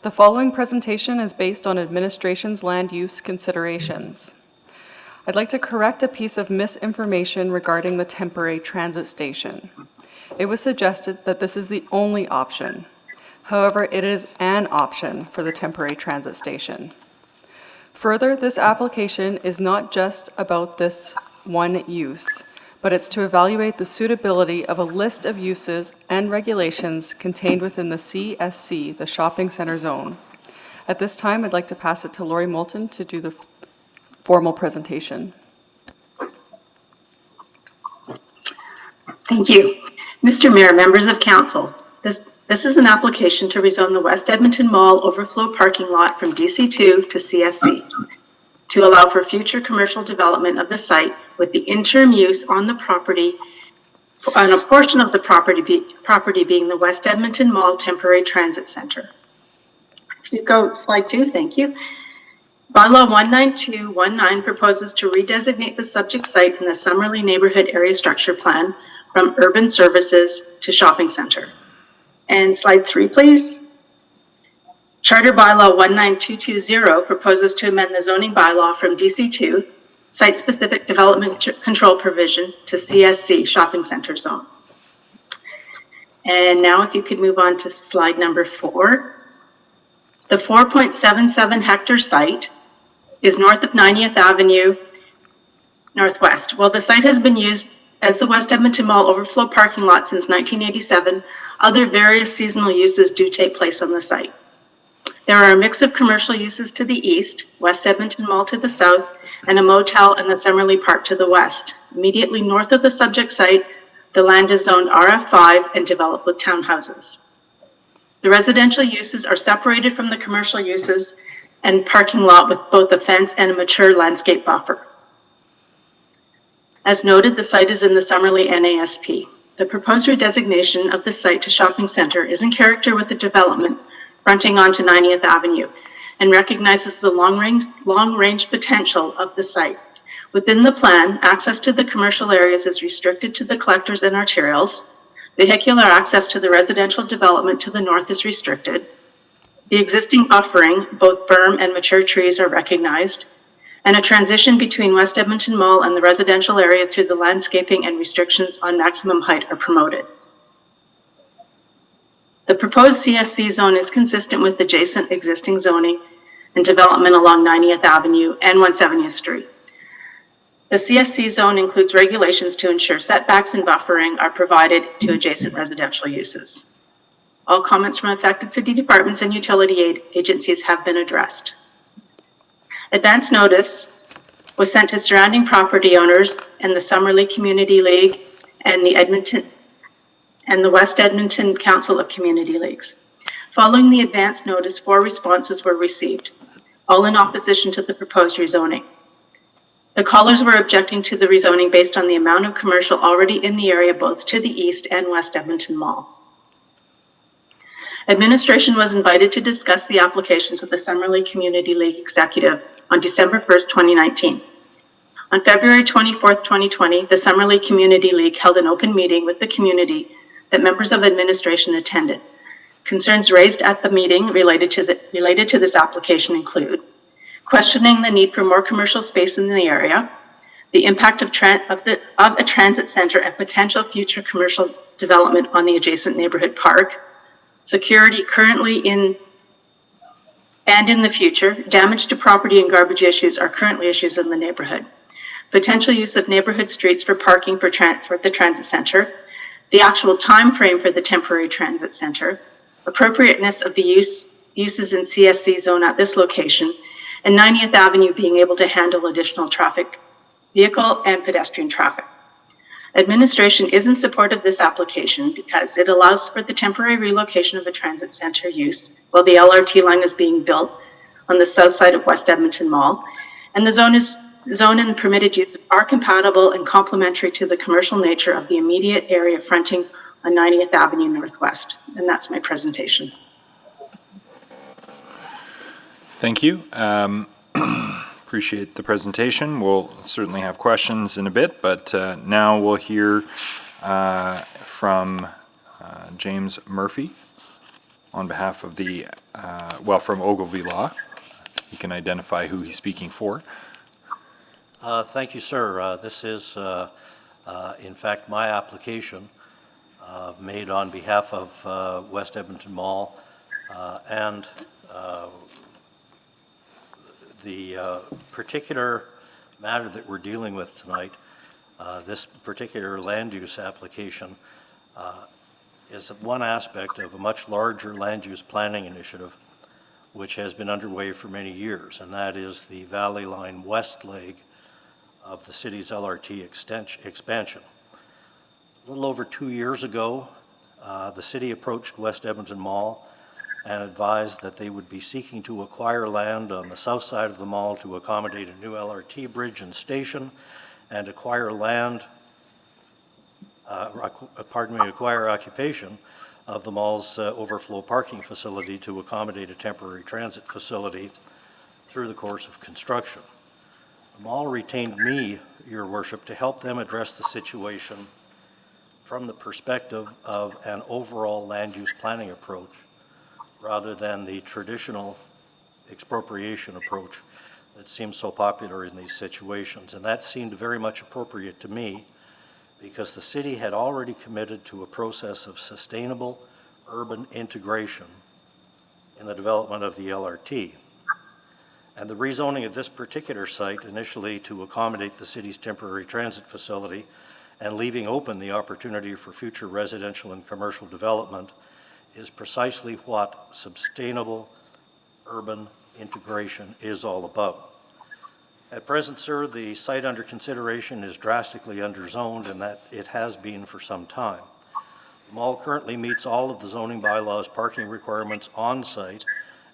The following presentation is based on administration's land use considerations. I'd like to correct a piece of misinformation regarding the temporary transit station. It was suggested that this is the only option. However, it is an option for the temporary transit station. Further, this application is not just about this one use, but it's to evaluate the suitability of a list of uses and regulations contained within the CSC, the shopping center zone. At this time, I'd like to pass it to Lori Moulton to do the formal presentation. Thank you. Mr. Mayor, members of council, this is an application to rezone the West Edmonton Mall overflow parking lot from DC2 to CSC. to allow for future commercial development of the site with the interim use on the property, on a portion of the property being the West Edmonton Mall Temporary Transit Center. If you go slide 2, thank you. Bylaw 19219 proposes to redesignate the subject site in the Summerlee Neighborhood Area Structure Plan from urban services to shopping center. And slide 3, please. Charter Bylaw 19220 proposes to amend the zoning bylaw from DC2, Site-Specific Development Control Provision, to CSC, Shopping Center Zone. And now if you could move on to slide number 4. The 4.77 hectare site is north of 90th Avenue Northwest. While the site has been used as the West Edmonton Mall overflow parking lot since 1987, other various seasonal uses do take place on the site. There are a mix of commercial uses to the east, West Edmonton Mall to the south, and a motel in the Summerlee Park to the west. Immediately north of the subject site, the land is zoned RF5 and developed with townhouses. The residential uses are separated from the commercial uses and parking lot with both a fence and a mature landscape buffer. As noted, the site is in the Summerlee NASP. The proposed redesignation of the site to shopping center is in character with the development fronting onto 90th Avenue and recognizes the long-range potential of the site. Within the plan, access to the commercial areas is restricted to the collectors and arterials. Vehicular access to the residential development to the north is restricted. The existing buffering, both berm and mature trees, are recognized, and a transition between West Edmonton Mall and the residential area through the landscaping and restrictions on maximum height are promoted. The proposed CSC zone is consistent with adjacent existing zoning and development along 90th Avenue and 170th Street. The CSC zone includes regulations to ensure setbacks and buffering are provided to adjacent residential uses. All comments from affected city departments and utility agencies have been addressed. Advance notice was sent to surrounding property owners and the Summerlee Community League and the West Edmonton Council of Community Leagues. Following the advance notice, 4 responses were received, all in opposition to the proposed rezoning. The callers were objecting to the rezoning based on the amount of commercial already in the area, both to the east and West Edmonton Mall. Administration was invited to discuss the applications with the Summerlee Community League executive on December 1st, 2019. On February 24th, 2020, the Summerlee Community League held an open meeting with the community that members of administration attended. Concerns raised at the meeting related to this application include questioning the need for more commercial space in the area, the impact of a transit center and potential future commercial development on the adjacent neighborhood park, security currently in the future, damage to property and garbage issues are currently issues in the neighborhood, potential use of neighborhood streets for parking for the transit center, the actual time frame for the temporary transit center, appropriateness of the uses in CSC zone at this location, and 90th Avenue being able to handle additional traffic, vehicle and pedestrian traffic. Administration is in support of this application because it allows for the temporary relocation of a transit center use while the LRT line is being built on the south side of West Edmonton Mall, and the zone and permitted use are compatible and complementary to the commercial nature of the immediate area fronting on 90th Avenue Northwest. And that's my presentation. Thank you. Appreciate the presentation. We'll certainly have questions in a bit, but now we'll hear from James Murphy on behalf of from Ogilvy Law. He can identify who he's speaking for. Thank you, sir. This is, in fact, my application made on behalf of West Edmonton Mall and the particular matter that we're dealing with tonight, this particular land use application is one aspect of a much larger land use planning initiative which has been underway for many years, and that is the Valley Line West leg of the city's LRT expansion. A little over 2 years ago, the city approached West Edmonton Mall and advised that they would be seeking to acquire land on the south side of the mall to accommodate a new LRT bridge and station, and acquire occupation of the mall's overflow parking facility to accommodate a temporary transit facility through the course of construction. The mall retained me, Your Worship, to help them address the situation from the perspective of an overall land use planning approach rather than the traditional expropriation approach that seems so popular in these situations. And that seemed very much appropriate to me because the city had already committed to a process of sustainable urban integration in the development of the LRT. And the rezoning of this particular site, initially to accommodate the city's temporary transit facility and leaving open the opportunity for future residential and commercial development, is precisely what sustainable urban integration is all about. At present, sir, the site under consideration is drastically underzoned, and that it has been for some time. The mall currently meets all of the zoning bylaws parking requirements on site,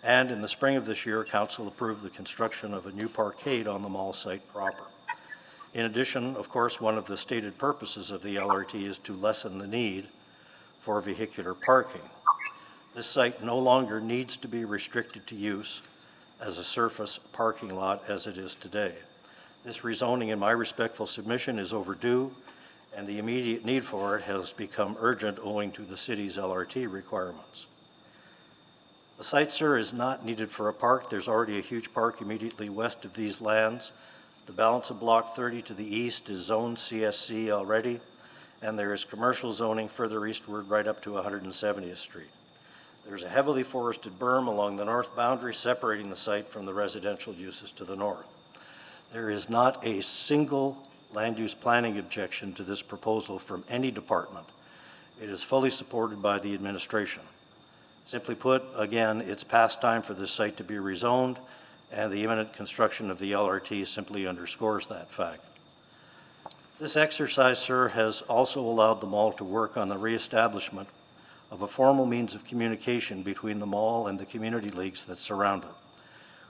and in the spring of this year, Council approved the construction of a new parkade on the mall site proper. In addition, of course, one of the stated purposes of the LRT is to lessen the need for vehicular parking. This site no longer needs to be restricted to use as a surface parking lot as it is today. This rezoning, in my respectful submission, is overdue, and the immediate need for it has become urgent owing to the city's LRT requirements. The site, sir, is not needed for a park. There's already a huge park immediately west of these lands. The balance of Block 30 to the east is zoned CSC already, and there is commercial zoning further eastward right up to 170th Street. There's a heavily forested berm along the north boundary separating the site from the residential uses to the north. There is not a single land use planning objection to this proposal from any department. It is fully supported by the administration. Simply put, again, it's past time for this site to be rezoned, and the imminent construction of the LRT simply underscores that fact. This exercise, sir, has also allowed the mall to work on the reestablishment of a formal means of communication between the mall and the community leagues that surround it.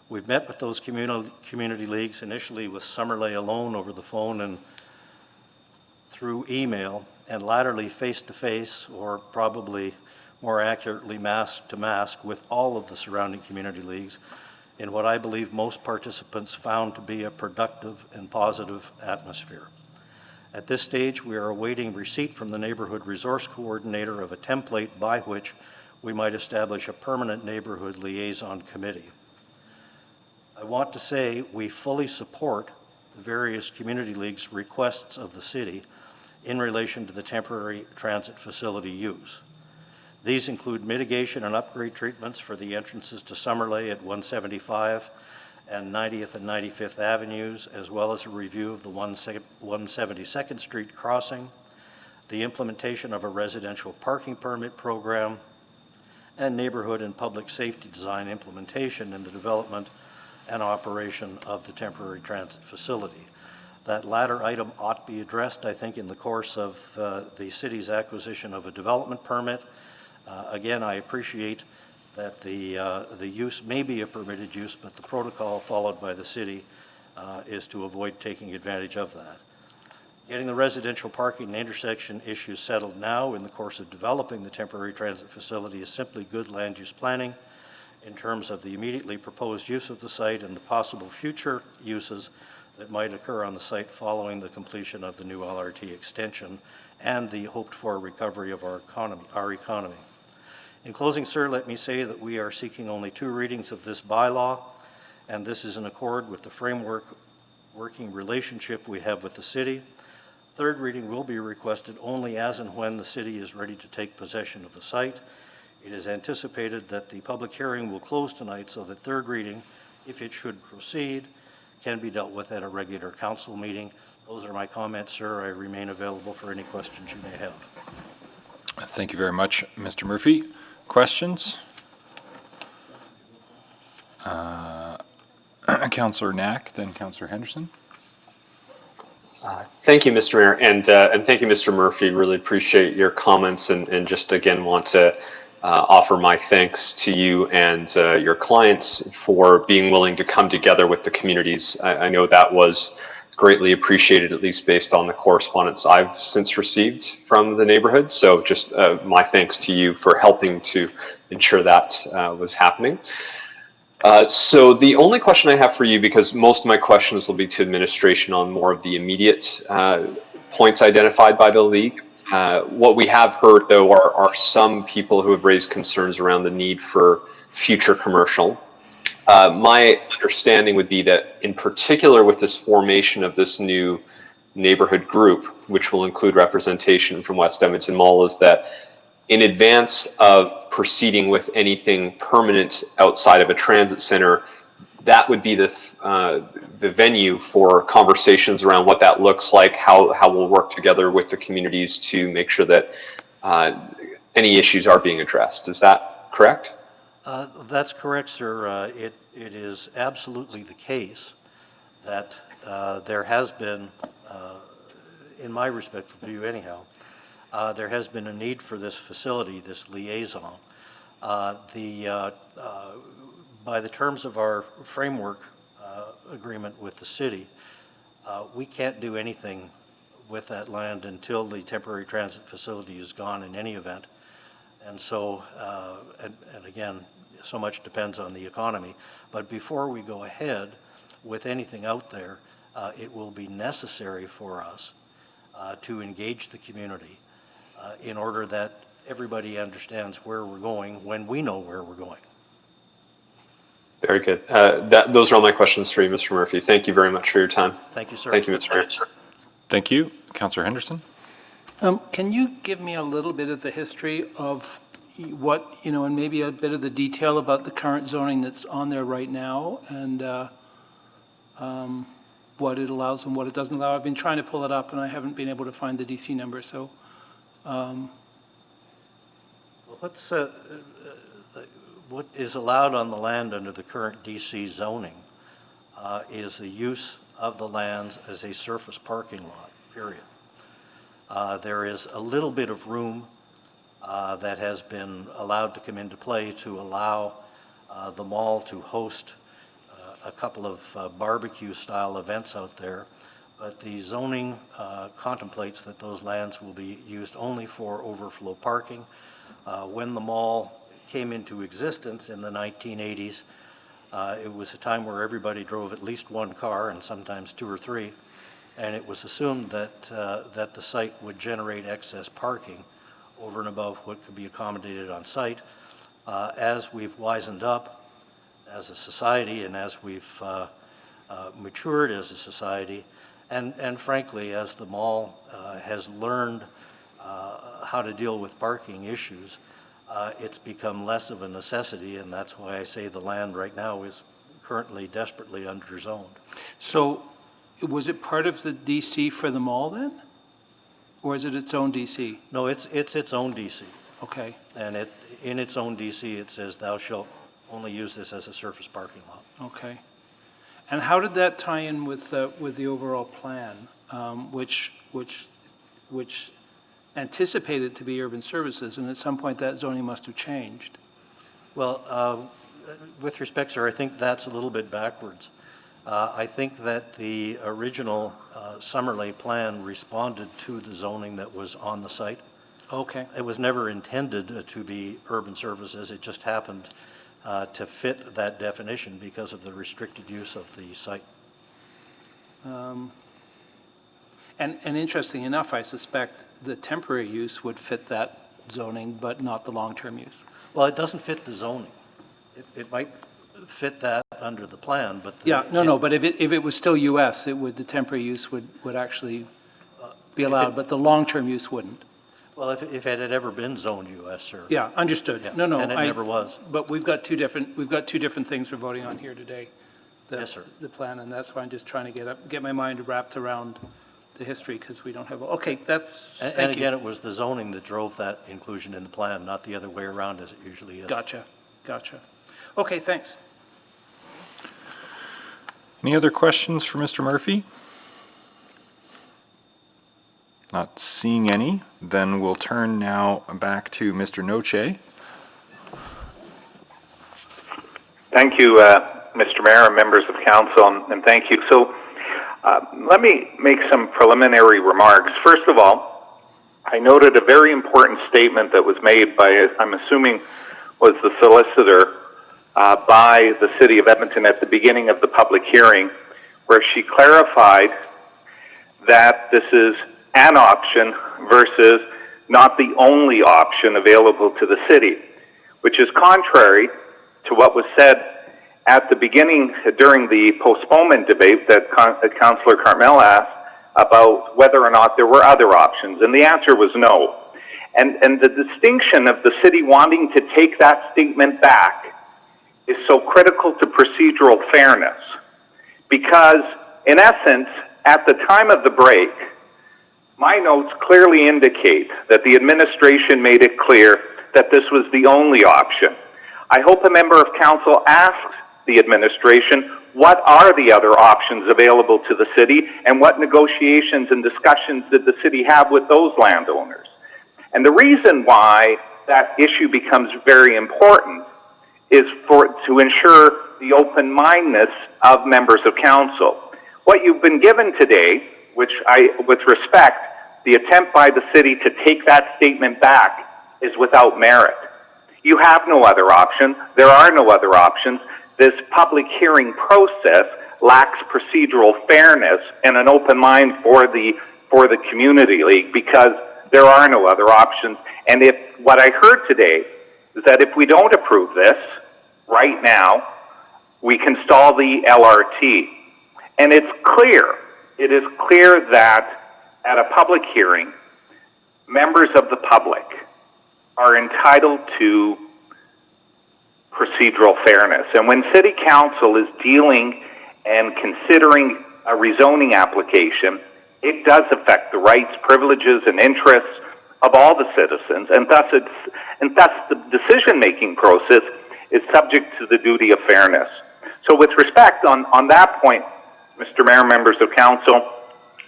We've met with those community leagues initially with Summerley alone over the phone and through email, and latterly face-to-face, or probably more accurately mask-to-mask, with all of the surrounding community leagues in what I believe most participants found to be a productive and positive atmosphere. At this stage, we are awaiting receipt from the Neighborhood Resource Coordinator of a template by which we might establish a permanent neighborhood liaison committee. I want to say we fully support the various community leagues' requests of the city in relation to the temporary transit facility use. These include mitigation and upgrade treatments for the entrances to Summerley at 175 and 90th and 95th Avenues, as well as a review of the 172nd Street crossing, the implementation of a residential parking permit program, and neighborhood and public safety design implementation in the development and operation of the temporary transit facility. That latter item ought to be addressed, I think, in the course of the city's acquisition of a development permit. Again, I appreciate that the use may be a permitted use, but the protocol followed by the city is to avoid taking advantage of that. Getting the residential parking and intersection issues settled now in the course of developing the temporary transit facility is simply good land use planning in terms of the immediately proposed use of the site and the possible future uses that might occur on the site following the completion of the new LRT extension and the hoped-for recovery of our economy. In closing, sir, let me say that we are seeking only 2 readings of this bylaw, and this is in accord with the framework working relationship we have with the city. 3rd reading will be requested only as and when the city is ready to take possession of the site. It is anticipated that the public hearing will close tonight, so that 3rd reading, if it should proceed, can be dealt with at a regular council meeting. Those are my comments, sir. I remain available for any questions you may have. Thank you very much, Mr. Murphy. Questions? Councillor Knack, then Councillor Henderson. Thank you, Mr. Mayor, and thank you, Mr. Murphy. Really appreciate your comments, and just again want to offer my thanks to you and your clients for being willing to come together with the communities. I know that was greatly appreciated, at least based on the correspondence I've since received from the neighborhood. So just my thanks to you for helping to ensure that was happening. So the only question I have for you, because most of my questions will be to administration on more of the immediate points identified by the league. What we have heard, though, are some people who have raised concerns around the need for future commercial. My understanding would be that, in particular, with this formation of this new neighborhood group, which will include representation from West Edmonton Mall, is that in advance of proceeding with anything permanent outside of a transit center, that would be the venue for conversations around what that looks like, how we'll work together with the communities to make sure that any issues are being addressed. Is that correct? That's correct, sir. It is absolutely the case that there has been, in my respectful view anyhow, there has been a need for this facility, this liaison. By the terms of our framework agreement with the city, we can't do anything with that land until the temporary transit facility is gone in any event. And so, and again, so much depends on the economy. But before we go ahead with anything out there, it will be necessary for us to engage the community in order that everybody understands where we're going when we know where we're going. Very good. Those are all my questions for you, Mr. Murphy. Thank you very much for your time. Thank you, sir. Thank you, Mr. Mayor. Thank you. Councillor Henderson? Can you give me a little bit of the history of what, and maybe a bit of the detail about the current zoning that's on there right now, and what it allows and what it doesn't allow? I've been trying to pull it up, and I haven't been able to find the DC number, so. What is allowed on the land under the current DC zoning is the use of the lands as a surface parking lot, period. There is a little bit of room that has been allowed to come into play to allow the mall to host a couple of barbecue-style events out there, but the zoning contemplates that those lands will be used only for overflow parking. When the mall came into existence in the 1980s, it was a time where everybody drove at least one car and sometimes two or three, and it was assumed that that the site would generate excess parking over and above what could be accommodated on site. As we've wisened up as a society and as we've matured as a society, and frankly, as the mall has learned how to deal with parking issues, it's become less of a necessity, and that's why I say the land right now is currently desperately underzoned. So was it part of the DC for the mall then? Or is it its own DC? No, it's its own DC. Okay. And in its own DC, it says thou shalt only use this as a surface parking lot. Okay. And how did that tie in with the overall plan, which anticipated to be urban services, and at some point that zoning must have changed? Well, with respect, sir, I think that's a little bit backwards. I think that the original Summerley plan responded to the zoning that was on the site. Okay. It was never intended to be urban services. It just happened to fit that definition because of the restricted use of the site. And interesting enough, I suspect the temporary use would fit that zoning, but not the long-term use. Well, it doesn't fit the zoning. It might fit that under the plan, but but if it was still US, the temporary use would actually be allowed, but the long-term use wouldn't. Well, if it had ever been zoned US, sir. Yeah, understood. Yeah. No, And it never was. But we've got two different things we're voting on here today. Yes, sir. The plan, and that's why I'm just trying to get my mind wrapped around the history, because we don't have, okay, that's, And again, it was the zoning that drove that inclusion in the plan, not the other way around as it usually is. Gotcha. Okay, thanks. Any other questions for Mr. Murphy? Not seeing any. Then we'll turn now back to Mr. Noche Thank you, Mr. Mayor and members of council, and thank you. So let me make some preliminary remarks. First of all, I noted a very important statement that was made by, I'm assuming, was the solicitor by the City of Edmonton at the beginning of the public hearing, where she clarified that this is an option versus not the only option available to the city, which is contrary to what was said at the beginning during the postponement debate that Councillor Carmel asked about whether or not there were other options, and the answer was no. And the distinction of the city wanting to take that statement back is so critical to procedural fairness, because in essence, at the time of the break, my notes clearly indicate that the administration made it clear that this was the only option. I hope a member of council asks the administration, what are the other options available to the city, and what negotiations and discussions did the city have with those landowners? And the reason why that issue becomes very important is to ensure the open-mindedness of members of council. What you've been given today, with respect, the attempt by the city to take that statement back is without merit. You have no other option. There are no other options. This public hearing process lacks procedural fairness and an open mind for the community league, because there are no other options. And if what I heard today is that if we don't approve this right now, we can stall the LRT. And it is clear that at a public hearing, members of the public are entitled to procedural fairness. And when City Council is dealing and considering a rezoning application, it does affect the rights, privileges, and interests of all the citizens, and thus the decision-making process is subject to the duty of fairness. So with respect on that point, Mr. Mayor, members of council,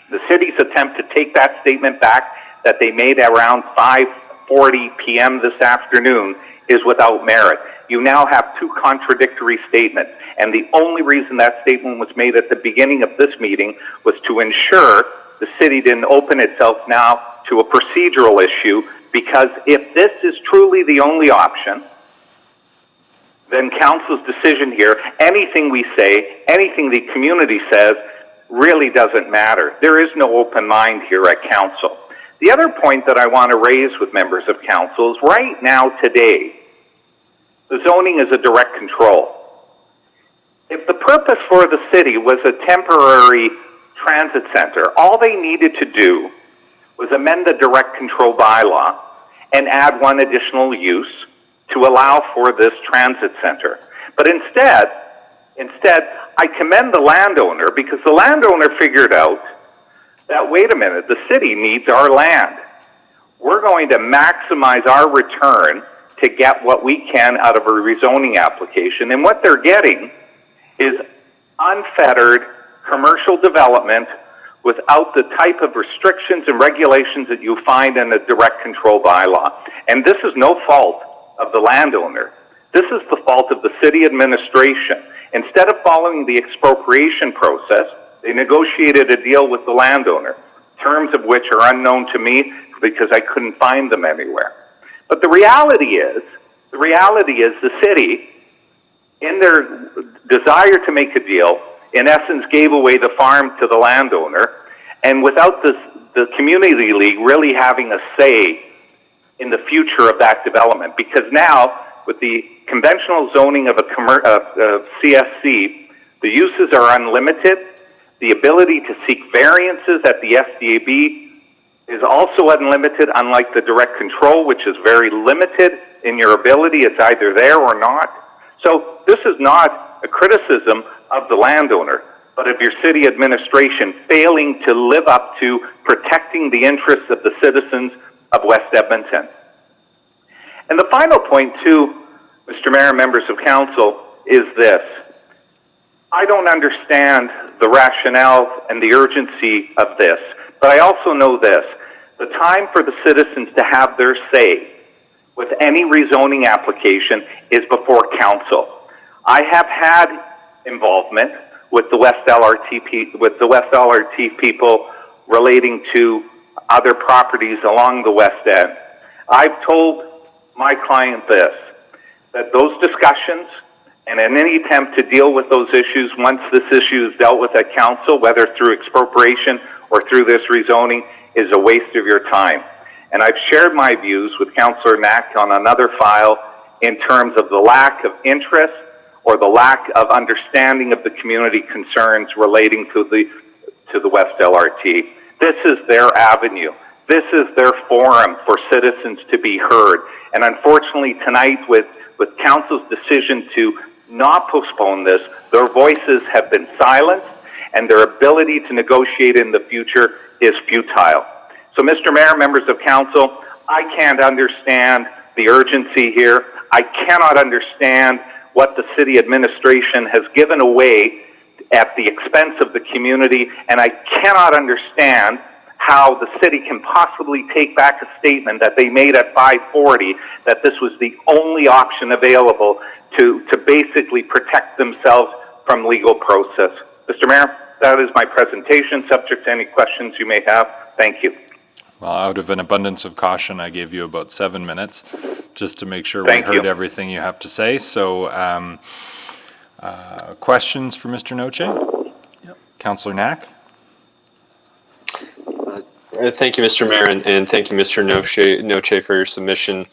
the city's attempt to take that statement back that they made around 5:40 p.m. this afternoon is without merit. You now have two contradictory statements, and the only reason that statement was made at the beginning of this meeting was to ensure the city didn't open itself now to a procedural issue, because if this is truly the only option, then council's decision here, anything we say, anything the community says, really doesn't matter. There is no open mind here at council. The other point that I want to raise with members of council is right now, today, the zoning is a direct control. If the purpose for the city was a temporary transit center, all they needed to do was amend the direct control bylaw and add one additional use to allow for this transit center. But instead, I commend the landowner, because the landowner figured out that, wait a minute, the city needs our land. We're going to maximize our return to get what we can out of a rezoning application. And what they're getting is unfettered commercial development without the type of restrictions and regulations that you find in a direct control bylaw. And this is no fault of the landowner. This is the fault of the city administration. Instead of following the expropriation process, they negotiated a deal with the landowner, terms of which are unknown to me because I couldn't find them anywhere. But the reality is the city, in their desire to make a deal, in essence gave away the farm to the landowner, and without the community league really having a say in the future of that development. Because now, with the conventional zoning of a CSC, the uses are unlimited. The ability to seek variances at the SDAB is also unlimited, unlike the direct control, which is very limited in your ability. It's either there or not. So this is not a criticism of the landowner, but of your city administration failing to live up to protecting the interests of the citizens of West Edmonton. And the final point, too, Mr. Mayor, members of council, is this. I don't understand the rationale and the urgency of this, but I also know this. The time for the citizens to have their say with any rezoning application is before council. I have had involvement with the West LRT people relating to other properties along the West End. I've told my client this, that those discussions and in any attempt to deal with those issues, once this issue is dealt with at council, whether through expropriation or through this rezoning, is a waste of your time. And I've shared my views with Councillor Knack on another file in terms of the lack of interest or the lack of understanding of the community concerns relating to the West LRT. This is their avenue. This is their forum for citizens to be heard. And unfortunately tonight with council's decision to not postpone this, their voices have been silenced and their ability to negotiate in the future is futile. So Mr. Mayor, members of council, I can't understand the urgency here. I cannot understand what the city administration has given away at the expense of the community, and I cannot understand how the city can possibly take back a statement that they made at 5:40 that this was the only option available to basically protect themselves from legal process. Mr. Mayor, that is my presentation, subject to any questions you may have. Thank you. Well, out of an abundance of caution, I gave you about 7 minutes just to make sure Thank we heard you. everything you have to say. So, questions for Mr. Noche? Yep. Councillor Knack? Thank you, Mr. Mayor, and thank you, Mr. Noche, for your submission.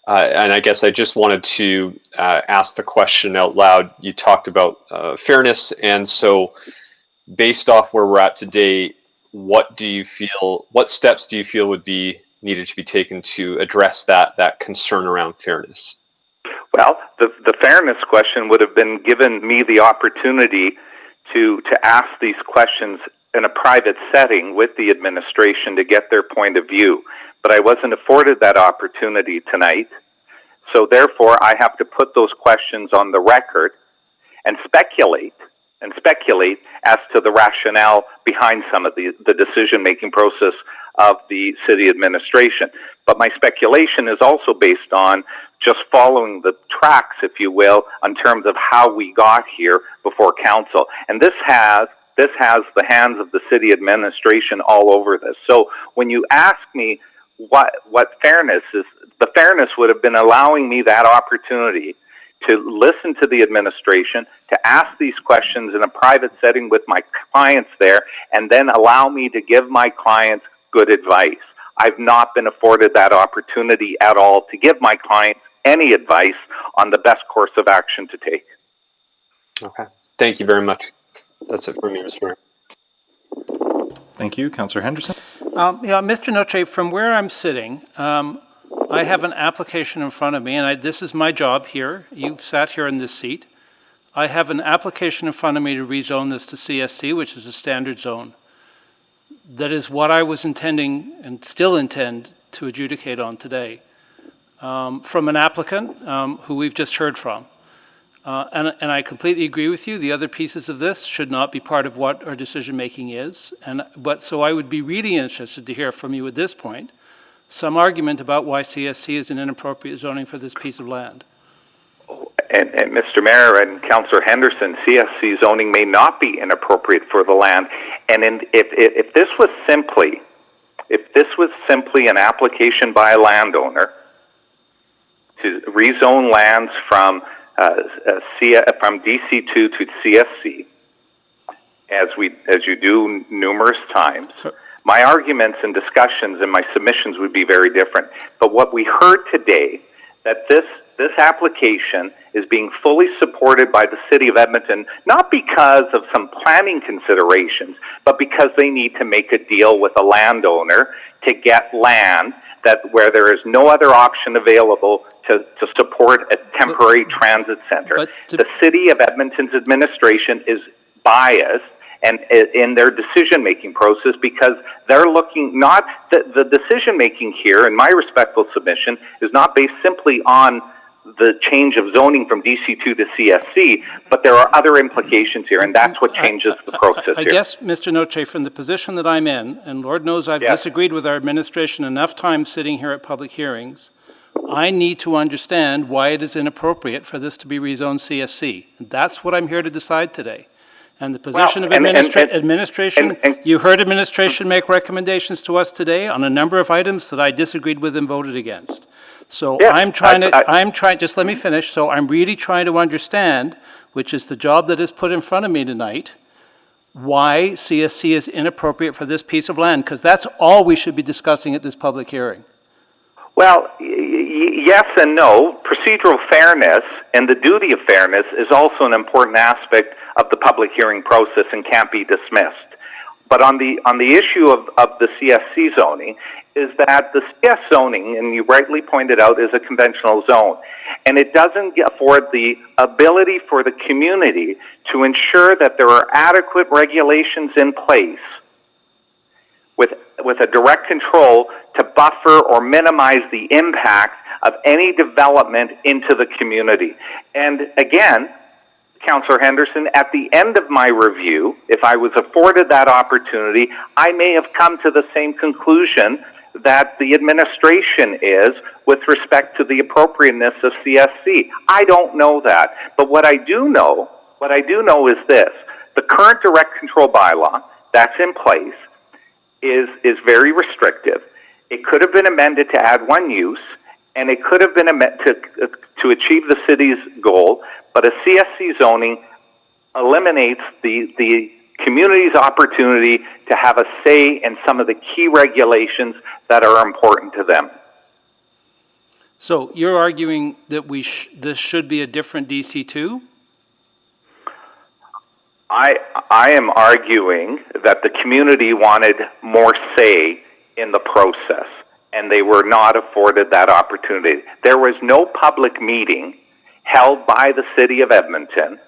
And I guess I just wanted to ask the question out loud. You talked about fairness, and so based off where we're at today, what steps do you feel would be needed to be taken to address that concern around fairness? Well, the fairness question would have been given me the opportunity to ask these questions in a private setting with the administration to get their point of view. But I wasn't afforded that opportunity tonight. So therefore, I have to put those questions on the record and speculate as to the rationale behind some of the decision-making process of the city administration. But my speculation is also based on just following the tracks, if you will, in terms of how we got here before council. And this has the hands of the city administration all over this. So when you ask me what fairness is, the fairness would have been allowing me that opportunity to listen to the administration, to ask these questions in a private setting with my clients there, and then allow me to give my clients good advice. I've not been afforded that opportunity at all to give my clients any advice on the best course of action to take. Okay. Thank you very much. That's it for me, Mr. Mayor. Thank you. Councillor Henderson? Mr. Noche, from where I'm sitting, I have an application in front of me, and this is my job here. You've sat here in this seat. I have an application in front of me to rezone this to CSC, which is a standard zone. That is what I was intending and still intend to adjudicate on today from an applicant who we've just heard from. And I completely agree with you. The other pieces of this should not be part of what our decision-making is. So I would be really interested to hear from you at this point some argument about why CSC is an inappropriate zoning for this piece of land. And Mr. Mayor and Councillor Henderson, CSC zoning may not be inappropriate for the land. And if this was simply an application by a landowner to rezone lands from DC2 to CSC, as you do numerous times, my arguments and discussions and my submissions would be very different. But what we heard today, that this application is being fully supported by the City of Edmonton, not because of some planning considerations, but because they need to make a deal with a landowner to get land where there is no other option available to support a temporary transit center. The City of Edmonton's administration is biased and in their decision-making process because they're looking not the decision-making here, in my respectful submission, is not based simply on the change of zoning from DC2 to CSC, but there are other implications here, and that's what changes the process I here. guess, Mr. Noche, from the position that I'm in, and Lord knows I've disagreed with our administration enough times sitting here at public hearings, I need to understand why it is inappropriate for this to be rezoned CSC. That's what I'm here to decide today. And the position of administration, you heard administration make recommendations to us today on a number of items that I disagreed with and voted against. So just let me finish. So I'm really trying to understand, which is the job that is put in front of me tonight, why CSC is inappropriate for this piece of land, because that's all we should be discussing at this public hearing. Well, yes and no. Procedural fairness and the duty of fairness is also an important aspect of the public hearing process and can't be dismissed. But on the issue of the CSC zoning, is that the CS zoning, and you rightly pointed out, is a conventional zone. And it doesn't afford the ability for the community to ensure that there are adequate regulations in place with a direct control to buffer or minimize the impact of any development into the community. And again, Councillor Henderson, at the end of my review, if I was afforded that opportunity, I may have come to the same conclusion that the administration is with respect to the appropriateness of CSC. I don't know that. But what I do know is this. The current direct control bylaw that's in place is very restrictive. It could have been amended to add one use, and it could have been amended to achieve the city's goal, but a CSC zoning eliminates the community's opportunity to have a say in some of the key regulations that are important to them. So you're arguing that this should be a different DC2? I am arguing that the community wanted more say in the process, and they were not afforded that opportunity. There was no public meeting held by the City of Edmonton,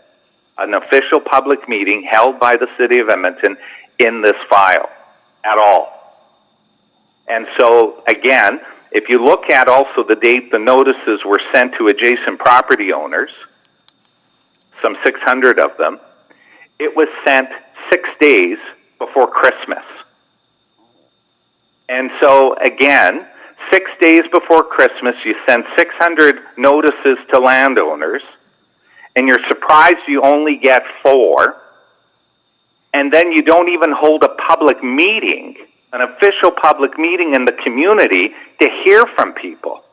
an official public meeting held by the City of Edmonton in this file at all. And so, again, if you look at also the date the notices were sent to adjacent property owners, some 600 of them, it was sent 6 days before Christmas. And so, again, 6 days before Christmas, you send 600 notices to landowners, and you're surprised you only get 4, and then you don't even hold a public meeting, an official public meeting in the community to hear from people.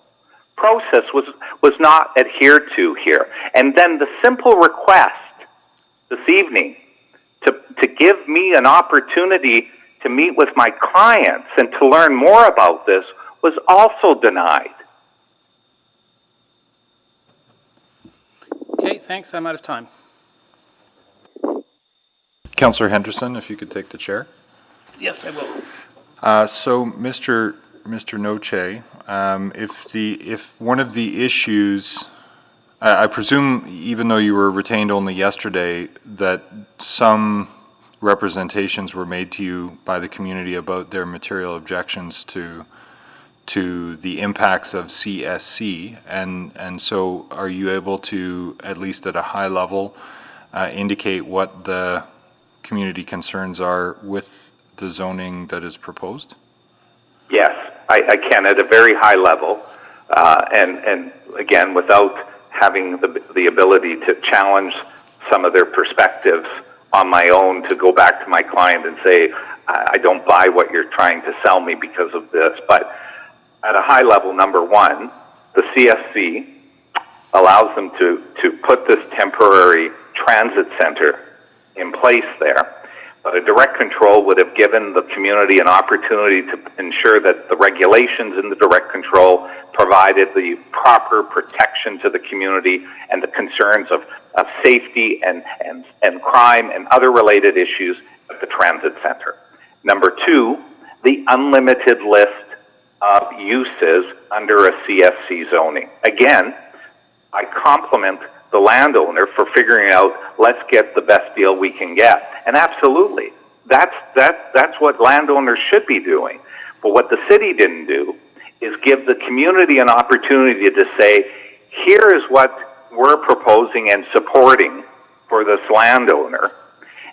Process was not adhered to here. And then the simple request this evening to give me an opportunity to meet with my clients and to learn more about this was also denied. Okay, thanks. I'm out of time. Councillor Henderson, if you could take the chair. Yes, I will. So, Mr. Noche, if one of the issues, I presume, even though you were retained only yesterday, that some representations were made to you by the community about their material objections to the impacts of CSC, and so are you able to, at least at a high level, indicate what the community concerns are with the zoning that is proposed? Yes, I can at a very high level, and again, without having the ability to challenge some of their perspectives on my own, to go back to my client and say, I don't buy what you're trying to sell me because of this. But at a high level, number one, the CSC allows them to put this temporary transit center in place there. But a direct control would have given the community an opportunity to ensure that the regulations in the direct control provided the proper protection to the community and the concerns of safety and crime and other related issues at the transit center. Number two, the unlimited list of uses under a CSC zoning. Again, I compliment the landowner for figuring out, let's get the best deal we can get. And absolutely, that's what landowners should be doing. But what the city didn't do is give the community an opportunity to say, here is what we're proposing and supporting for this landowner,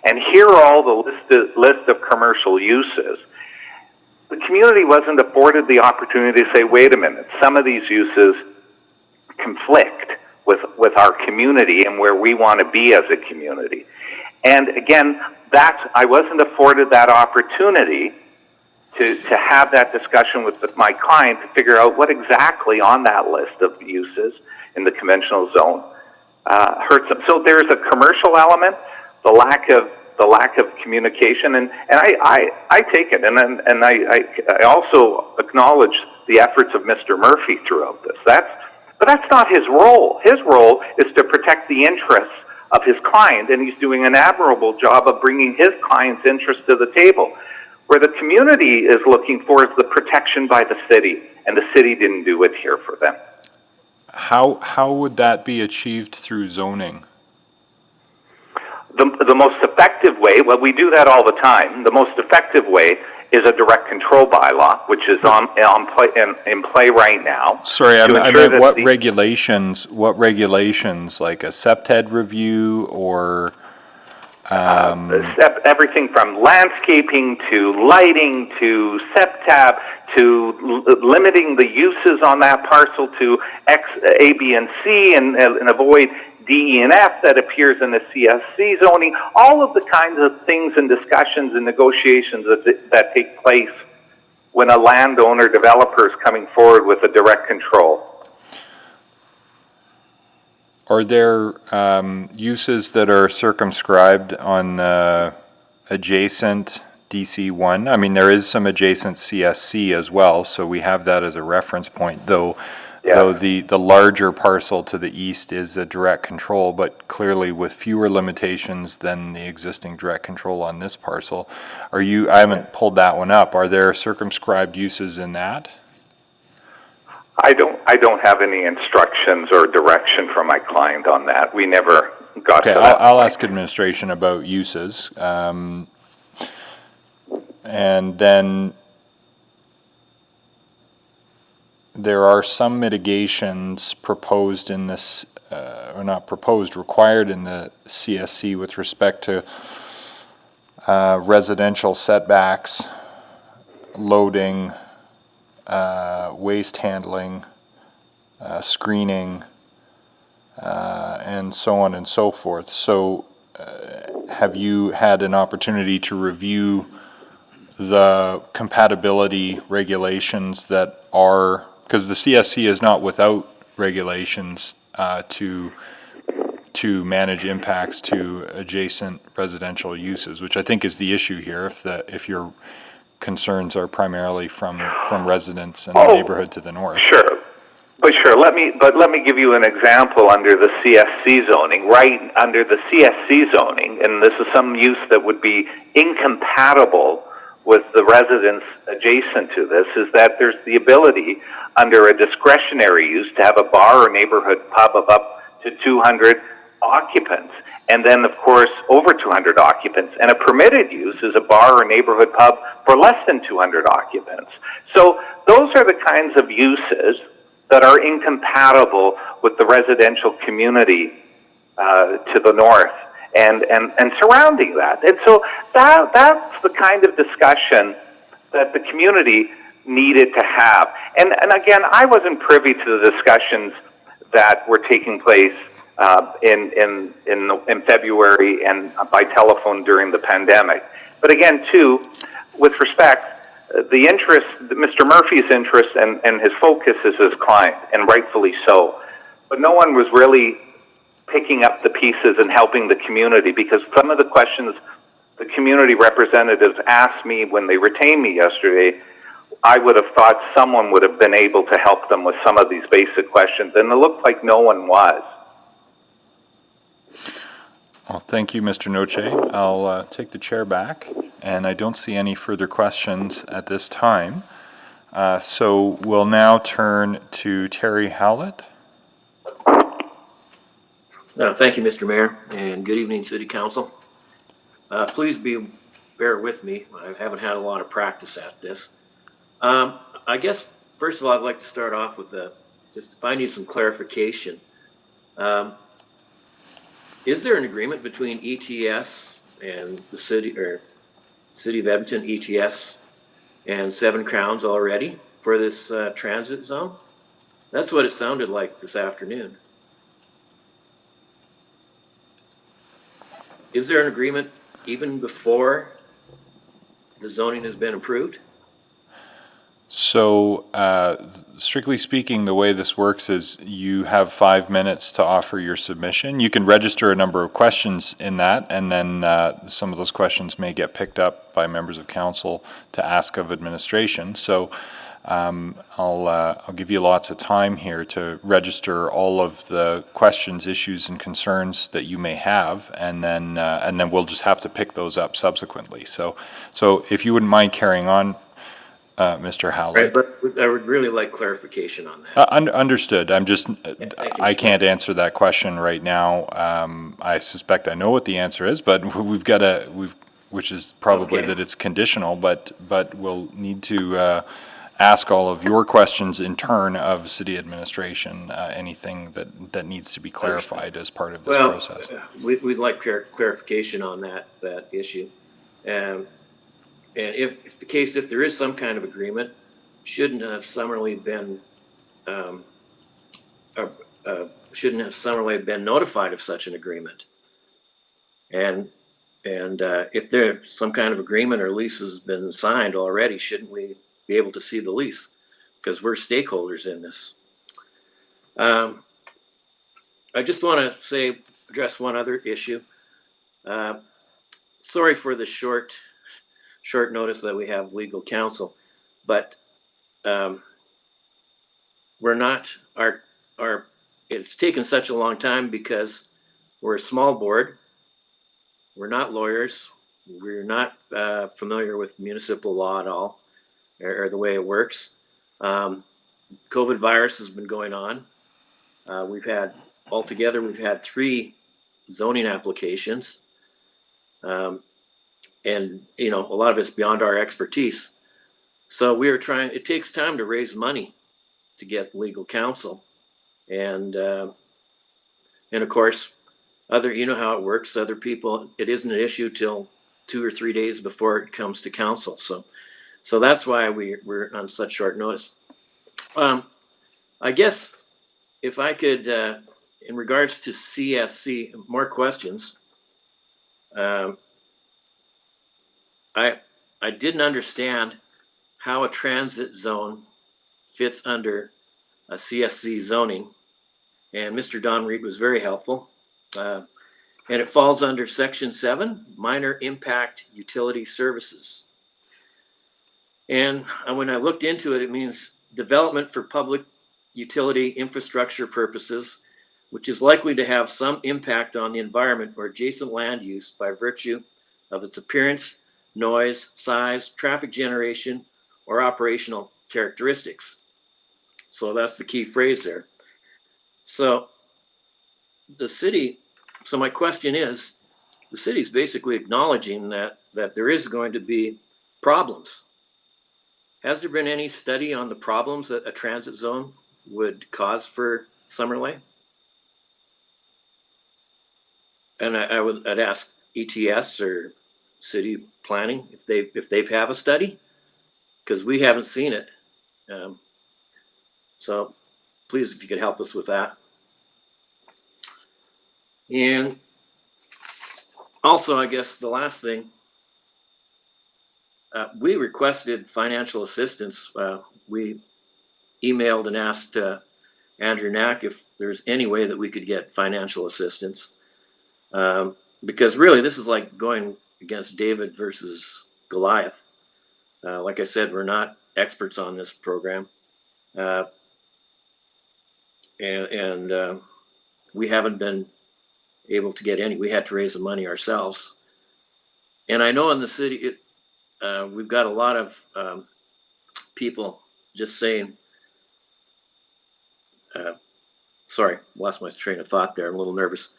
and here are all the list of commercial uses. the community wasn't afforded the opportunity to say, wait a minute, some of these uses conflict with our community and where we want to be as a community. And again, I wasn't afforded that opportunity to have that discussion with my client to figure out what exactly on that list of uses in the conventional zone hurts them. So there's a commercial element, the lack of communication, and I take it, and I also acknowledge the efforts of Mr. Murphy throughout this. But that's not his role. His role is to protect the interests of his client, and he's doing an admirable job of bringing his client's interest to the table. Where the community is looking for is the protection by the city, and the city didn't do it here for them. How would that be achieved through zoning? The most effective way, well, we do that all the time. The most effective way is a direct control bylaw, which is in play right now. Sorry, I meant what regulations, like a SEPTED review or... everything from landscaping to lighting to SEPTAB to limiting the uses on that parcel to X, A, B, and C and avoid D, E, and F that appears in the CSC zoning, all of the kinds of things and discussions and negotiations that take place when a landowner developer is coming forward with a direct control. Are there uses that are circumscribed on adjacent DC1? I mean, there is some adjacent CSC as well, so we have that as a reference point, though the larger parcel to the east is a direct control, but clearly with fewer limitations than the existing direct control on this parcel. I haven't pulled that one up. Are there circumscribed uses in that? I don't have any instructions or direction from my client on that. We never got to that. I'll ask administration about uses. And then there are some mitigations proposed in this, or not proposed, required in the CSC with respect to residential setbacks, loading, waste handling, screening, and so on and so forth. So have you had an opportunity to review the compatibility regulations that are, because the CSC is not without regulations to manage impacts to adjacent residential uses, which I think is the issue here. If your concerns are primarily from residents and the neighborhood to the north. Sure. Let me give you an example under the CSC zoning. Right under the CSC zoning, and this is some use that would be incompatible with the residents adjacent to this, is that there's the ability under a discretionary use to have a bar or neighborhood pub of up to 200 occupants. And then, of course, over 200 occupants. And a permitted use is a bar or neighborhood pub for less than 200 occupants. So those are the kinds of uses that are incompatible with the residential community to the north and surrounding that. And so that's the kind of discussion that the community needed to have. And again, I wasn't privy to the discussions that were taking place in February and by telephone during the pandemic. But again, too, with respect, the interest, Mr. Murphy's interest and his focus is his client, and rightfully so. But no one was really picking up the pieces and helping the community, because some of the questions the community representatives asked me when they retained me yesterday, I would have thought someone would have been able to help them with some of these basic questions, and it looked like no one was. Well, thank you, Mr. Noche. I'll take the chair back, and I don't see any further questions at this time. So we'll now turn to Terry Howlett. Thank you, Mr. Mayor, and good evening, City Council. Please bear with me. I haven't had a lot of practice at this. I guess, first of all, I'd like to start off with just finding some clarification. Is there an agreement between ETS and the city, or City of Edmonton, ETS and 7 crowns already for this transit zone. That's what it sounded like this afternoon. Is there an agreement even before the zoning has been approved? So, strictly speaking, the way this works is you have 5 minutes to offer your submission. You can register a number of questions in that, and then some of those questions may get picked up by members of council to ask of administration. So, I'll give you lots of time here to register all of the questions, issues, and concerns that you may have, and then we'll just have to pick those up subsequently. So if you wouldn't mind carrying on, Mr. Howley. Right, but I would really like clarification on that. Understood. I'm just, I can't answer that question right now. I suspect I know what the answer is, but which is probably that it's conditional, but we'll need to ask all of your questions in turn of city administration, anything that needs to be clarified as part of this process. We'd like clarification on that issue. And if there is some kind of agreement, shouldn't have summarily been notified of such an agreement. And if there's some kind of agreement or lease has been signed already, shouldn't we be able to see the lease? Because we're stakeholders in this. I just want to address one other issue. Sorry for the short notice that we have legal counsel, but we're not, it's taken such a long time because we're a small board. We're not lawyers. We're not familiar with municipal law at all, or the way it works. COVID virus has been going on. We've had 3 zoning applications. And, a lot of it's beyond our expertise. So it takes time to raise money to get legal counsel. And of course, you know how it works. Other people, it isn't an issue till 2 or 3 days before it comes to council. So that's why we're on such short notice. I guess if I could, in regards to CSC, more questions. I didn't understand how a transit zone fits under a CSC zoning, and Mr. Don Reed was very helpful. And it falls under Section 7, Minor Impact Utility Services. And when I looked into it, it means development for public utility infrastructure purposes, which is likely to have some impact on the environment or adjacent land use by virtue of its appearance, noise, size, traffic generation, or operational characteristics. So that's the key phrase there. So my question is, the city's basically acknowledging that there is going to be problems. Has there been any study on the problems that a transit zone would cause for Summerley? And I'd ask ETS or city planning if they've have a study, because we haven't seen it. So please, if you could help us with that. And also, I guess the last thing, we requested financial assistance. We emailed and asked Andrew Knack if there's any way that we could get financial assistance. Because really, this is like going against David versus Goliath. Like I said, we're not experts on this program. And we haven't been able to get any. We had to raise the money ourselves. And I know in the city, we've got a lot of people just saying, sorry, lost my train of thought there. I'm a little nervous.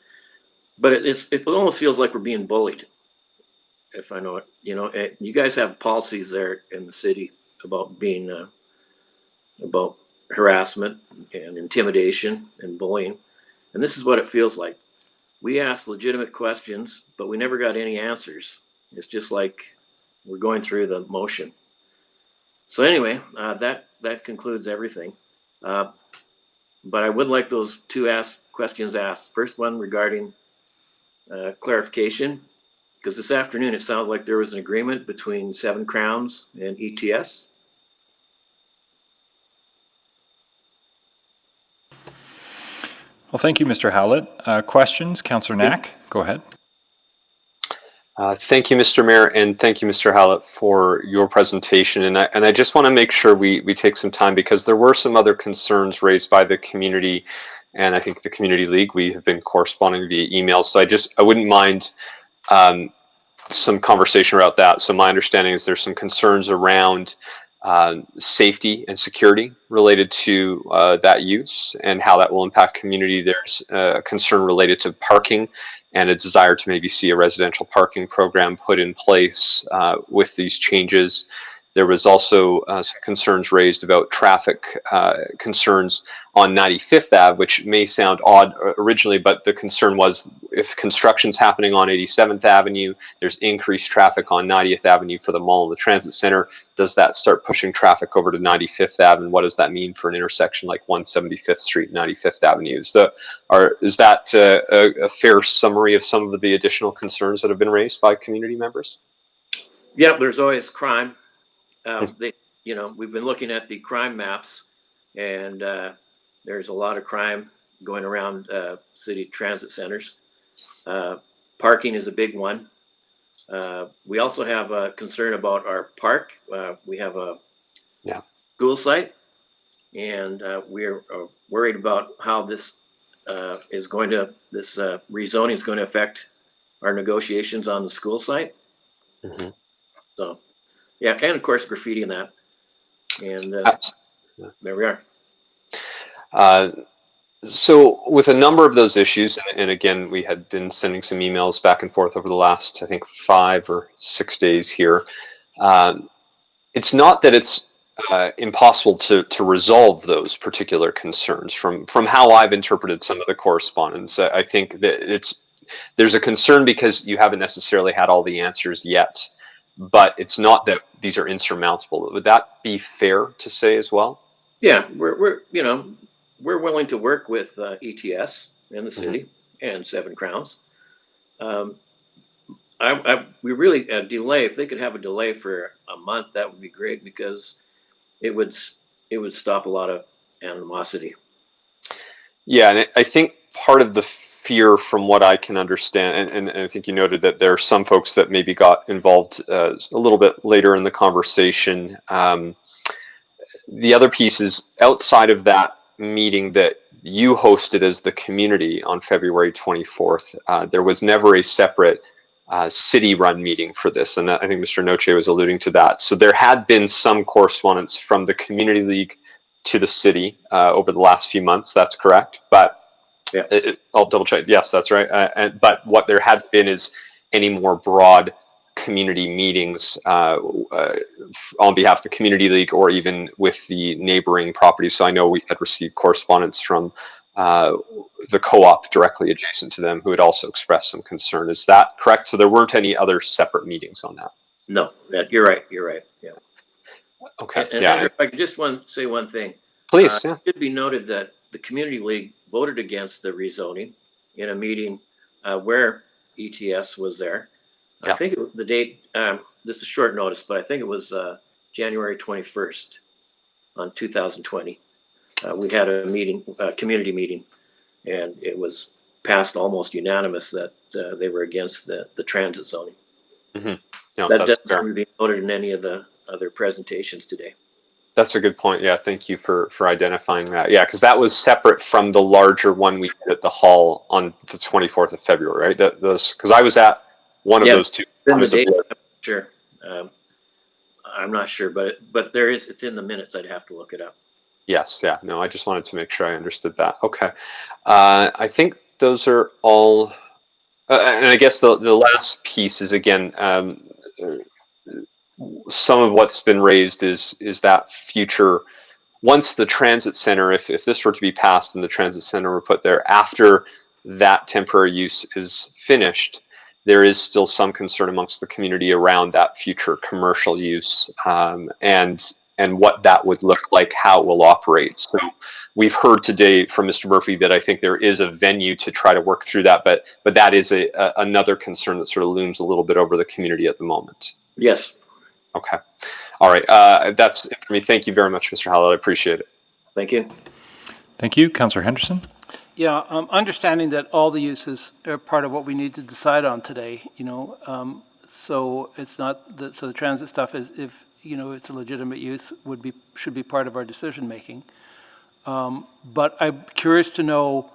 But it almost feels like we're being bullied. If I know it, you guys have policies there in the city about being, about harassment and intimidation and bullying. And this is what it feels like. We asked legitimate questions, but we never got any answers. It's just like we're going through the motion. So anyway, that concludes everything. But I would like those two questions asked. First one regarding clarification, because this afternoon it sounded like there was an agreement between Seven Crowns and ETS. Well, thank you, Mr. Howlett. Questions? Councillor Knack, go ahead. Thank you, Mr. Mayor, and thank you, Mr. Hallett, for your presentation. And I just want to make sure we take some time, because there were some other concerns raised by the community, and I think the Community League. We have been corresponding via email, so I wouldn't mind some conversation about that. So my understanding is there's some concerns around safety and security related to that use and how that will impact community. There's a concern related to parking and a desire to maybe see a residential parking program put in place with these changes. There was also some concerns raised about traffic concerns on 95th Ave, which may sound odd originally, but the concern was if construction's happening on 87th Avenue, there's increased traffic on 90th Avenue for the mall and the transit center. Does that start pushing traffic over to 95th Ave, and what does that mean for an intersection like 175th Street and 95th Avenue? Is that a fair summary of some of the additional concerns that have been raised by community members? Yeah, there's always crime. We've been looking at the crime maps, and there's a lot of crime going around city transit centers. Parking is a big one. We also have a concern about our park. We have a school site, and we're worried about how this rezoning is going to affect our negotiations on the school site. Mm-hmm. So, yeah, and of course graffiti and that, and there we are. So with a number of those issues, and again, we had been sending some emails back and forth over the last, I think, 5 or 6 days here. It's not that it's impossible to resolve those particular concerns. From how I've interpreted some of the correspondence, I think that there's a concern because you haven't necessarily had all the answers yet, but it's not that these are insurmountable. Would that be fair to say as well? Yeah, we're willing to work with ETS in the city and Seven Crowns. We really delay. If they could have a delay for a month, that would be great, because it would stop a lot of animosity. Yeah, and I think part of the fear, from what I can understand, and I think you noted that there are some folks that maybe got involved a little bit later in the conversation. The other piece is, outside of that meeting that you hosted as the community on February 24th, there was never a separate city-run meeting for this, and I think Mr. Noche was alluding to that. So there had been some correspondence from the Community League to the city over the last few months. That's correct, but yeah. I'll double check. Yes, that's right. But what there has been is any more broad community meetings on behalf of the Community League, or even with the neighboring properties. So I know we had received correspondence from the co-op directly adjacent to them, who had also expressed some concern. Is that correct? So there weren't any other separate meetings on that? No, you're right. Yeah. Okay. And if I could just say one thing. Please. Yeah. It should be noted that the Community League voted against the rezoning in a meeting where ETS was there. I think the date, this is short notice, but I think it was January 21st on 2020. We had a meeting, a community meeting, and it was passed almost unanimous that they were against the transit zoning. Mm-hmm. No, that doesn't seem to be noted in any of the other presentations today. That's a good point. Yeah, thank you for identifying that. Yeah, because that was separate from the larger one we did at the hall on the 24th of February, right? Because I was at one of those two. In the date, sure. I'm not sure, but it's in the minutes. I'd have to look it up. Yes, yeah. No, I just wanted to make sure I understood that. Okay. I think those are all, and I guess the last piece is, again, some of what's been raised is that future, once the transit center, if this were to be passed and the transit center were put there, after that temporary use is finished, there is still some concern amongst the community around that future commercial use. And and what that would look like, how it will operate. So we've heard today from Mr. Murphy that I think there is a venue to try to work through that, but that is another concern that sort of looms a little bit over the community at the moment. Yes. Okay. All right. That's it for me. Thank you very much, Mr. Hallett. I appreciate it. Thank you. Thank you. Councillor Henderson? Yeah, understanding that all the uses are part of what we need to decide on today, so it's not that, so the transit stuff is, if, it's a legitimate use, should be part of our decision-making. But I'm curious to know,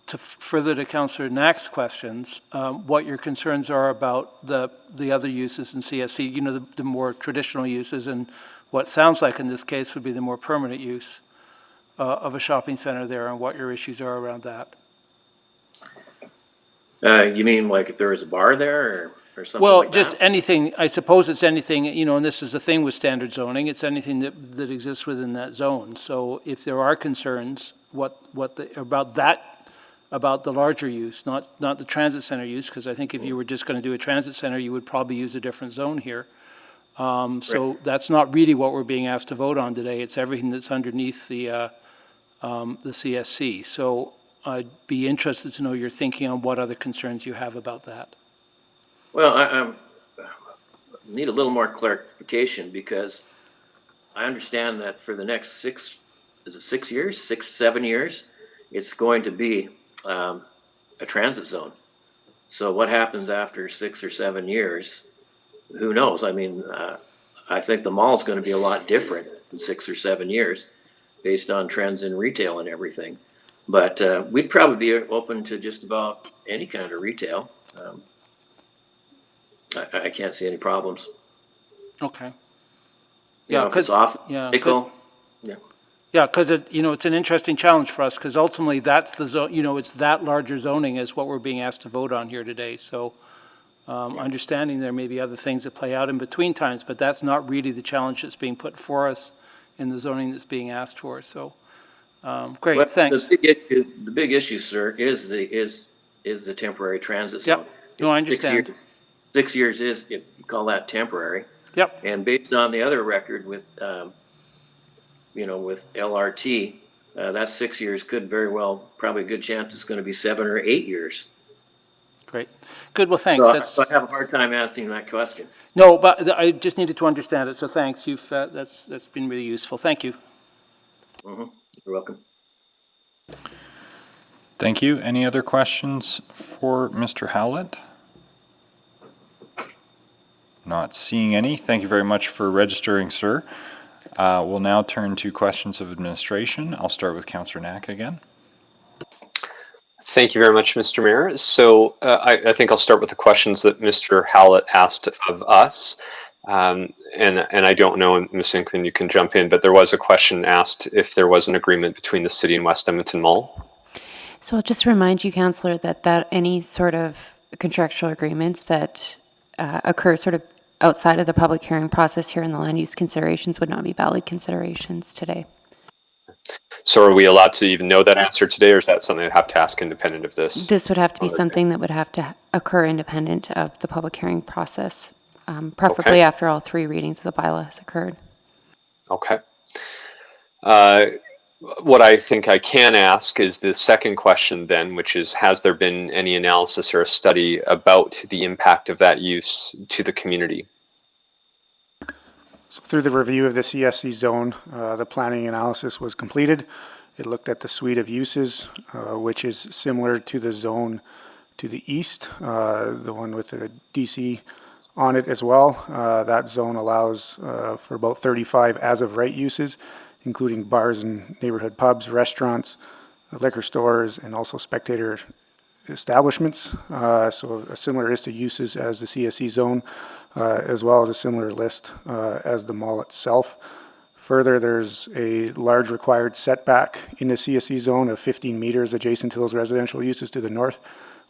further to Councillor Knack's questions, what your concerns are about the other uses in CSC, the more traditional uses, and what sounds like in this case would be the more permanent use of a shopping center there, and what your issues are around that. You mean like if there was a bar there or something well, like just that? anything, I suppose it's anything, and this is the thing with standard zoning, it's anything that exists within that zone. So if there are concerns, about the larger use, not the transit center use, because I think if you were just going to do a transit center, you would probably use a different zone here. So that's not really what we're being asked to vote on today. It's everything that's underneath the CSC. So I'd be interested to know your thinking on what other concerns you have about that. Well, I need a little more clarification, because I understand that for the next 7 years, it's going to be a transit zone. So what happens after 6 or 7 years, who knows? I mean, I think the mall is going to be a lot different in 6 or 7 years based on trends in retail and everything. But we'd probably be open to just about any kind of retail. I can't see any problems. Okay. Yeah, if it's off, nickel. Yeah. Yeah, because it's an interesting challenge for us, because ultimately that's the zone, it's that larger zoning is what we're being asked to vote on here today. So understanding there may be other things that play out in between times, but that's not really the challenge that's being put for us in the zoning that's being asked for. So great, Well, thanks. The big issue, sir, is the temporary transit zone. Yep. No, I understand. 6 years is, if you call that temporary. Yep. And based on the other record with, with LRT, that 6 years could very well, probably a good chance it's going to be 7 or 8 years. Great. Good. Well, thanks. So I have a hard time answering that question. No, but I just needed to understand it. So thanks. That's been really useful. Thank you. Mm-hmm. You're welcome. Thank you. Any other questions for Mr. Howlett? Not seeing any. Thank you very much for registering, sir. We'll now turn to questions of administration. I'll start with Councillor Knack again. Thank you very much, Mr. Mayor. So I think I'll start with the questions that Mr. Howlett asked of us. And I don't know, and Ms. Inkman, you can jump in, but there was a question asked if there was an agreement between the City and West Edmonton Mall. So I'll just remind you, Councillor, that any sort of contractual agreements that occur sort of outside of the public hearing process here in the land use considerations would not be valid considerations today. So are we allowed to even know that answer today, or is that something I have to ask independent of this? This would have to be something that would have to occur independent of the public hearing process, preferably after all 3 readings of the bylaw has occurred. Okay. What I think I can ask is the second question then, which is, has there been any analysis or a study about the impact of that use to the community? So through the review of the CSC zone, the planning analysis was completed. It looked at the suite of uses, which is similar to the zone to the east, the one with the DC on it as well. That zone allows for about 35 as-of-right uses, including bars and neighborhood pubs, restaurants, liquor stores, and also spectator establishments. So a similar list of uses as the CSC zone, as well as a similar list as the mall itself. Further, there's a large required setback in the CSC zone of 15 meters adjacent to those residential uses to the north,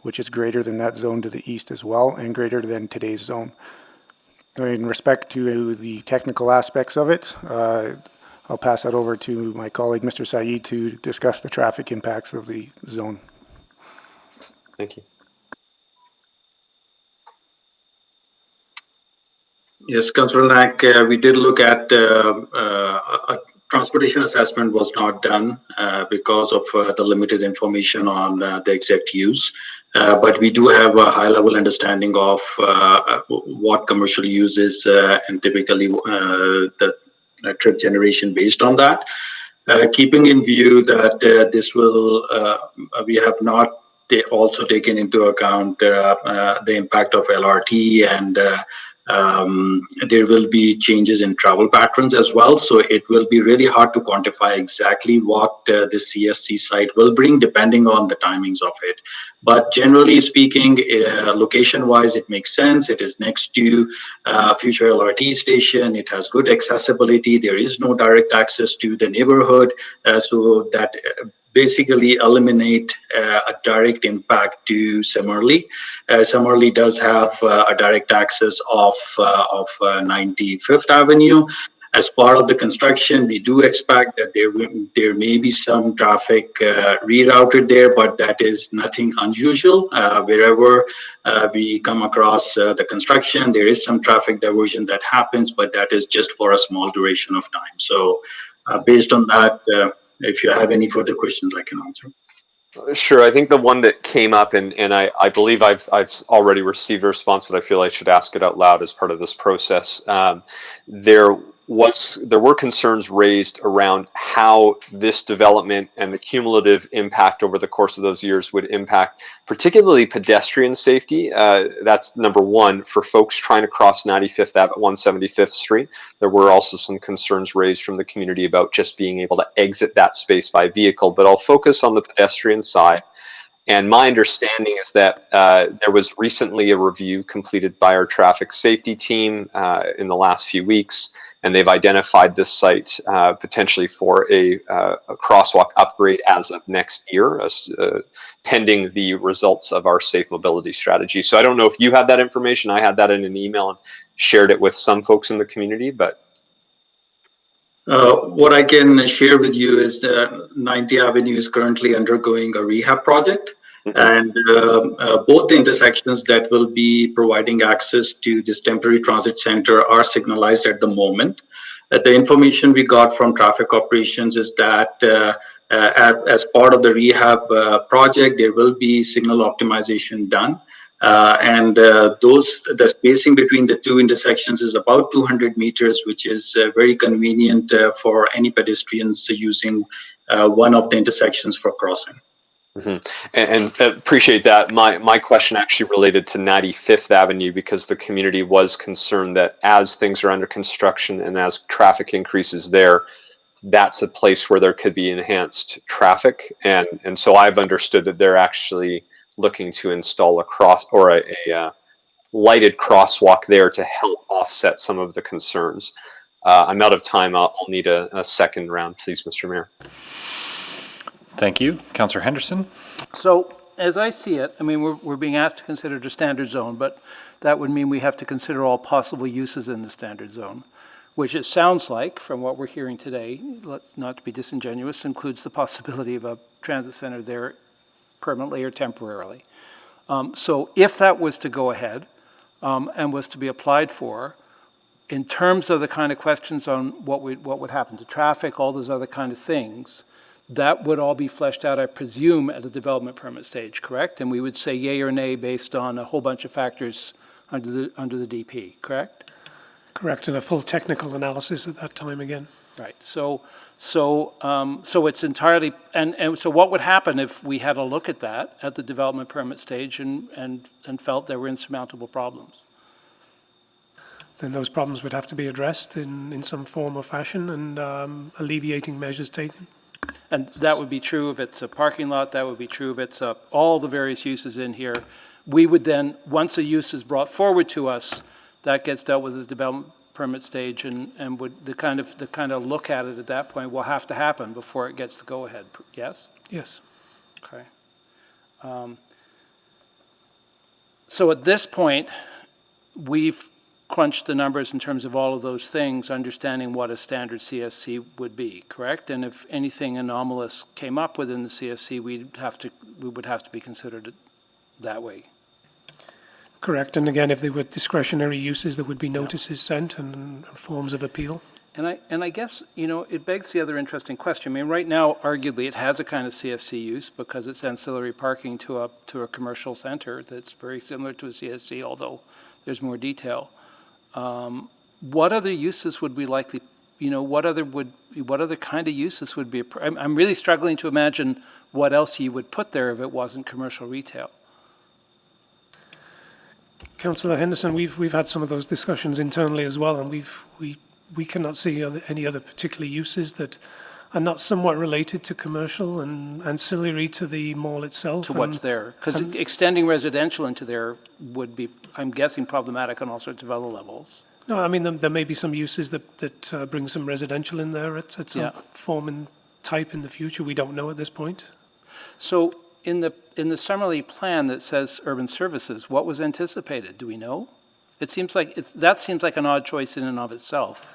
which is greater than that zone to the east as well, and greater than today's zone. In respect to the technical aspects of it, I'll pass that over to my colleague, Mr. Saeed, to discuss the traffic impacts of the zone. Thank you. Yes, Councillor Knack, we did look at a transportation assessment was not done because of the limited information on the exact use. But we do have a high level understanding of what commercial use is and typically the trip generation based on that. Keeping in view that this will, we have not also taken into account the impact of LRT and there will be changes in travel patterns as well. So it will be really hard to quantify exactly what the CSC site will bring depending on the timings of it. But generally speaking, location-wise, it makes sense. It is next to future LRT station. It has good accessibility. There is no direct access to the neighborhood. So that basically eliminate a direct impact to Summerlee. Summerlee does have a direct access of 95th Avenue. As part of the construction, we do expect that there may be some traffic rerouted there, but that is nothing unusual. Wherever we come across the construction, there is some traffic diversion that happens, but that is just for a small duration of time. So based on that, if you have any further questions, I can answer. Sure. I think the one that came up, and I believe I've already received a response, but I feel I should ask it out loud as part of this process. There were concerns raised around how this development and the cumulative impact over the course of those years would impact particularly pedestrian safety. That's number one for folks trying to cross 95th Ave at 175th Street. There were also some concerns raised from the community about just being able to exit that space by vehicle, but I'll focus on the pedestrian side. And my understanding is that there was recently a review completed by our traffic safety team in the last few weeks, and they've identified this site potentially for a crosswalk upgrade as of next year, pending the results of our safe mobility strategy. So I don't know if you had that information. I had that in an email and shared it with some folks in the community, but what I can share with you is that 90th Avenue is currently undergoing a rehab project. And both the intersections that will be providing access to this temporary transit center are signalized at the moment. The information we got from traffic operations is that as part of the rehab project, there will be signal optimization done. The spacing between the two intersections is about 200 meters, which is very convenient for any pedestrians using one of the intersections for crossing. And appreciate that. My question actually related to 95th Avenue because the community was concerned that as things are under construction and as traffic increases there, that's a place where there could be enhanced traffic. And so I've understood that they're actually looking to install a lighted crosswalk there to help offset some of the concerns. I'm out of time. I'll need a second round, please, Mr. Mayor. Thank you. Councillor Henderson. So as I see it, I mean, we're being asked to consider the standard zone, but that would mean we have to consider all possible uses in the standard zone, which it sounds like, from what we're hearing today, not to be disingenuous, includes the possibility of a transit center there permanently or temporarily. So if that was to go ahead and was to be applied for, in terms of the kind of questions on what would happen to traffic, all those other kind of things, that would all be fleshed out, I presume, at the development permit stage, correct? And we would say yay or nay based on a whole bunch of factors under the DP, correct? Correct, and a full technical analysis at that time again. Right. So it's entirely and so what would happen if we had a look at that at the development permit stage and felt there were insurmountable problems? Then those problems would have to be addressed in some form or fashion and alleviating measures taken. And that would be true if it's a parking lot, that would be true if it's all the various uses in here. We would then, once a use is brought forward to us, that gets dealt with at the development permit stage and would the kind of look at it at that point will have to happen before it gets the go-ahead, yes? Yes. Okay. So at this point, we've crunched the numbers in terms of all of those things, understanding what a standard CSC would be, correct? And if anything anomalous came up within the CSC, we would have to be considered that way. Correct, and again, if they were discretionary uses, there would be notices sent and forms of appeal. And I guess, it begs the other interesting question. I mean, right now, arguably, it has a kind of CFC use because it's ancillary parking to a commercial center that's very similar to a CSC, although there's more detail. What other uses would we likely, what other kind of uses would be? I'm really struggling to imagine what else you would put there if it wasn't commercial retail. Councillor Henderson, we've had some of those discussions internally as well, and we cannot see any other particular uses that are not somewhat related to commercial and ancillary to the mall itself. To what's there. Because extending residential into there would be, I'm guessing, problematic on all sorts of other levels. No, I mean, there may be some uses that bring some residential in there at some form and type in the future. We don't know at this point. So in the Summerlee plan that says urban services, what was anticipated? Do we know? It seems like that seems like an odd choice in and of itself.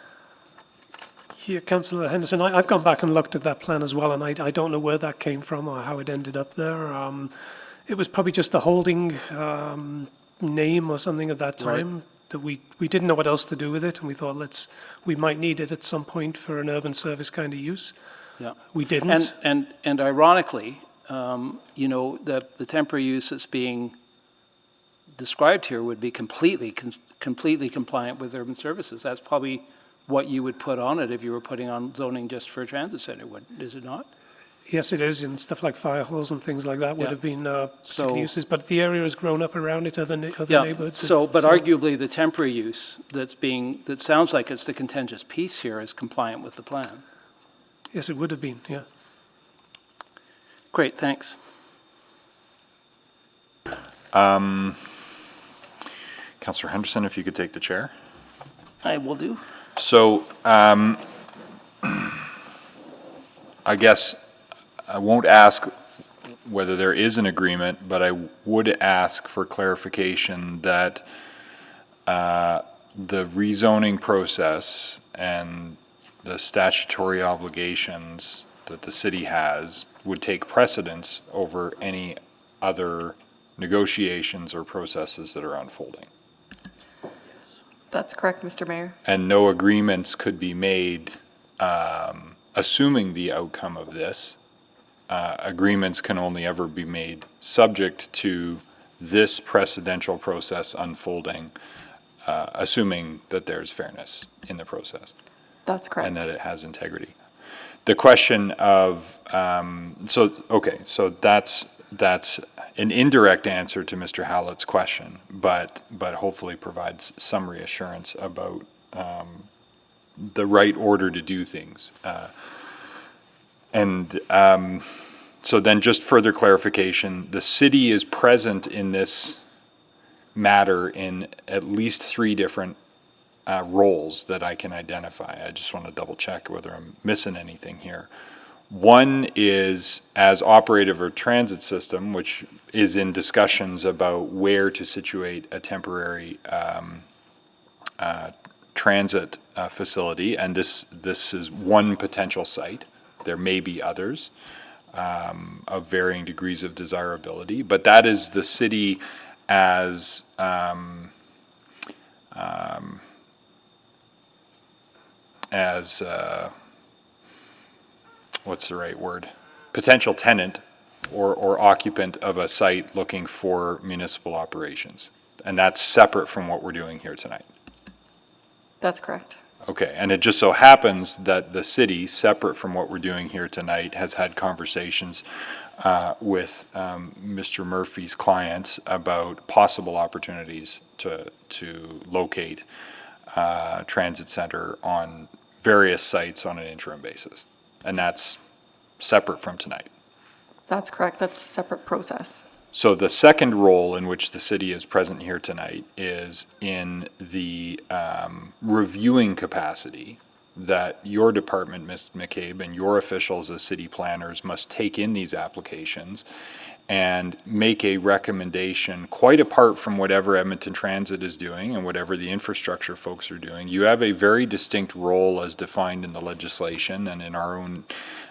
Yeah, Councillor Henderson, I've gone back and looked at that plan as well, and I don't know where that came from or how it ended up there. It was probably just a holding name or something at that time. Right. That we didn't know what else to do with it, and we thought we might need it at some point for an urban service kind of use. Yeah, we didn't. And ironically, the temporary use that's being described here would be completely compliant with urban services. That's probably what you would put on it if you were putting on zoning just for a transit center, is it not? Yes, it is, and stuff like fire halls and things like that would have been particular uses, but the area has grown up around it, other neighborhoods. But arguably the temporary use that sounds like it's the contentious piece here is compliant with the plan. Yes, it would have been, yeah. Great, thanks. Councillor Henderson, if you could take the chair. I will do. So, I guess I won't ask whether there is an agreement, but I would ask for clarification that the rezoning process and the statutory obligations that the city has would take precedence over any other negotiations or processes that are unfolding. That's correct, Mr. Mayor. And no agreements could be made, assuming the outcome of this. Agreements can only ever be made subject to this precedential process unfolding, assuming that there's fairness in the process. That's correct. And that it has integrity. The question of, so that's an indirect answer to Mr. Hallett's question, but hopefully provides some reassurance about the right order to do things. So then just further clarification, the city is present in this matter in at least 3 different roles that I can identify. I just want to double check whether I'm missing anything here. One is as operator of a transit system, which is in discussions about where to situate a temporary transit facility, and this is one potential site. There may be others of varying degrees of desirability, but that is the city as what's the right word? Potential tenant or occupant of a site looking for municipal operations. And that's separate from what we're doing here tonight. That's correct. Okay, and it just so happens that the city, separate from what we're doing here tonight, has had conversations with Mr. Murphy's clients about possible opportunities to locate a transit center on various sites on an interim basis. And that's separate from tonight. That's correct. That's a separate process. So the second role in which the city is present here tonight is in the reviewing capacity that your department, Ms. McCabe, and your officials as city planners must take in these applications and make a recommendation quite apart from whatever Edmonton Transit is doing and whatever the infrastructure folks are doing. You have a very distinct role as defined in the legislation and in our own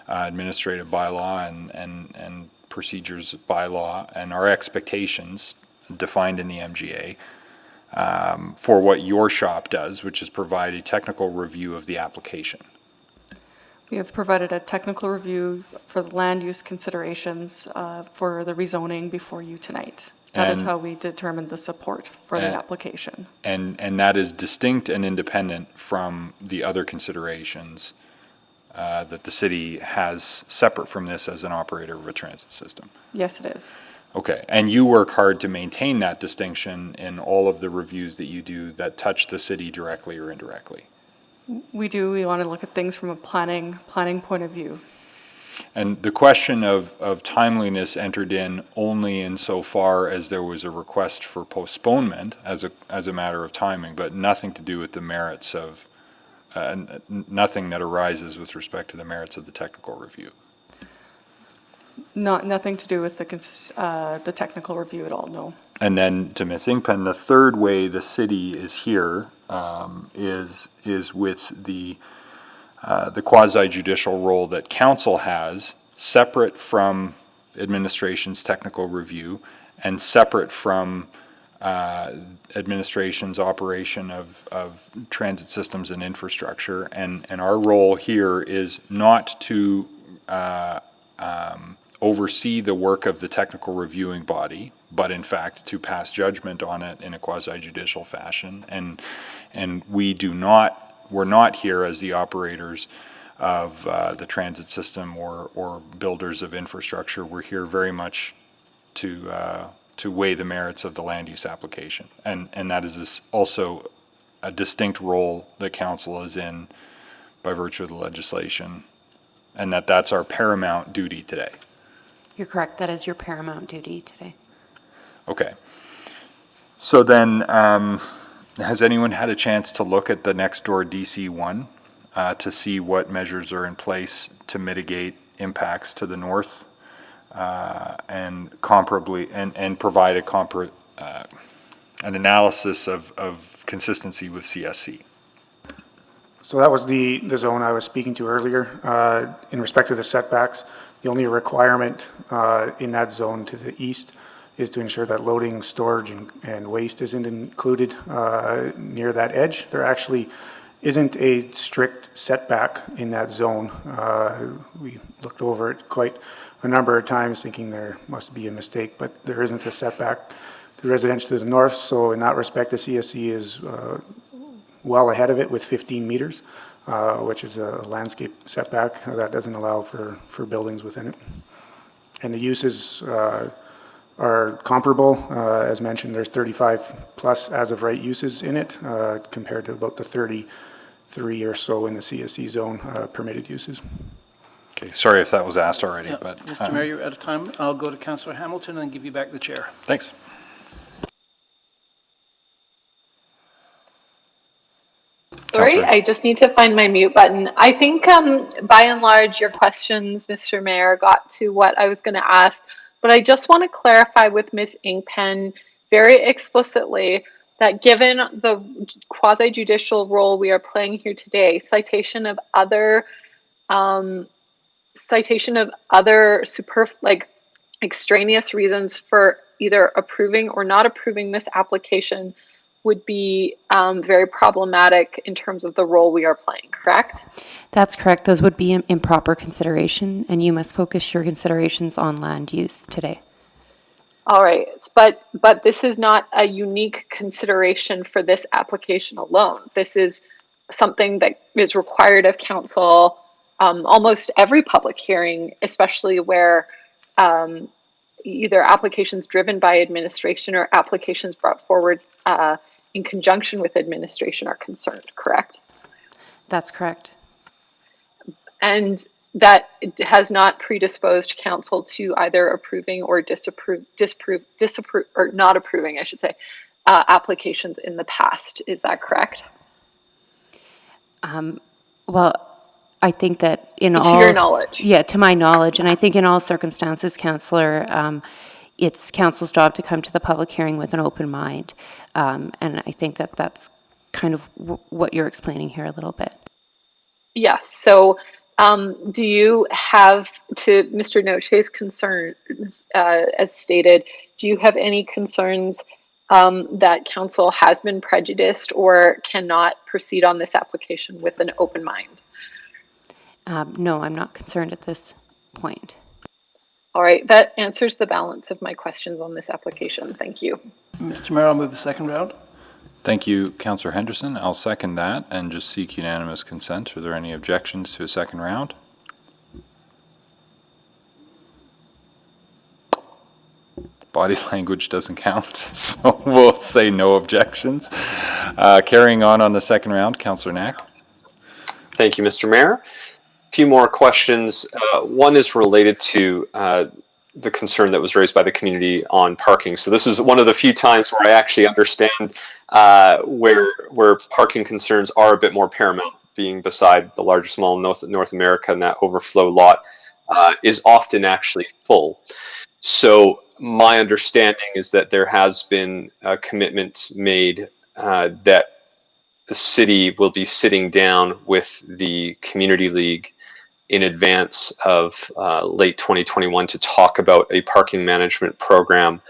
administrative bylaw and procedures bylaw, and our expectations defined in the MGA for what your shop does, which is provide a technical review of the application. We have provided a technical review for the land use considerations for the rezoning before you tonight. That is And- how we determined the support for the application. And that is distinct and independent from the other considerations that the city has separate from this as an operator of a transit system. Yes, it is. Okay, and you work hard to maintain that distinction in all of the reviews that you do that touch the city directly or indirectly. We do. We want to look at things from a planning point of view. And the question of timeliness entered in only insofar as there was a request for postponement as a matter of timing, but nothing to do with the merits of, nothing that arises with respect to the merits of the technical review. Nothing to do with the technical review at all, no. And then to Ms. Ingpen, the third way the city is here is with the quasi-judicial role that council has, separate from administration's technical review and separate from administration's operation of transit systems and infrastructure. And our role here is not to oversee the work of the technical reviewing body, but in fact to pass judgment on it in a quasi-judicial fashion. And we're not here as the operators of the transit system or builders of infrastructure. We're here very much to weigh the merits of the land use application. And that is also a distinct role that council is in by virtue of the legislation, and that's our paramount duty today. You're correct. That is your paramount duty today. Okay. So then, has anyone had a chance to look at the next door DC1 to see what measures are in place to mitigate impacts to the north and comparably and provide an analysis of consistency with CSC? So that was the zone I was speaking to earlier. In respect to the setbacks, the only requirement in that zone to the east is to ensure that loading, storage, and waste isn't included near that edge. There actually isn't a strict setback in that zone. We looked over it quite a number of times thinking there must be a mistake, but there isn't a setback to residents to the north. So in that respect, the CSC is well ahead of it with 15 meters, which is a landscape setback that doesn't allow for buildings within it. And the uses are comparable. As mentioned, there's 35 plus as of right uses in it compared to about the 33 or so in the CSC zone permitted uses. Okay, sorry if that was asked already, Yeah. but. Mr. Mayor, you're out of time. I'll go to Councillor Hamilton and give you back the chair. Thanks. Sorry, Councillor. I just need to find my mute button. I think by and large your questions, Mr. Mayor, got to what I was going to ask, but I just want to clarify with Ms. Ingpen very explicitly that given the quasi-judicial role we are playing here today, citation of other extraneous reasons for either approving or not approving this application would be very problematic in terms of the role we are playing, correct? That's correct. Those would be improper consideration, and you must focus your considerations on land use today. All right, but this is not a unique consideration for this application alone. This is something that is required of council almost every public hearing, especially where either applications driven by administration or applications brought forward in conjunction with administration are concerned, correct? That's correct. And that has not predisposed council to either approving or disapprove, or not approving, I should say, applications in the past. Is that correct? Well, I think that in all... To your knowledge. Yeah, to my knowledge. And I think in all circumstances, Councillor, it's council's job to come to the public hearing with an open mind. And I think that that's kind of what you're explaining here a little bit. Yes. So Do you have, to Mr. Noche's concerns, as stated, do you have any concerns that council has been prejudiced or cannot proceed on this application with an open mind? No, I'm not concerned at this point. All right, that answers the balance of my questions on this application. Thank you. Mr. Mayor, I'll move the second round. Thank you, Councillor Henderson. I'll second that and just seek unanimous consent. Are there any objections to a second round? Body language doesn't count, so we'll say no objections. Carrying on the second round, Councillor Knack. Thank you, Mr. Mayor. A few more questions. One is related to the concern that was raised by the community on parking. So this is one of the few times where I actually understand where parking concerns are a bit more paramount, being beside the largest mall in North America, and that overflow lot is often actually full. So my understanding is that there has been a commitment made that the city will be sitting down with the community league in advance of late 2021 to talk about a parking management program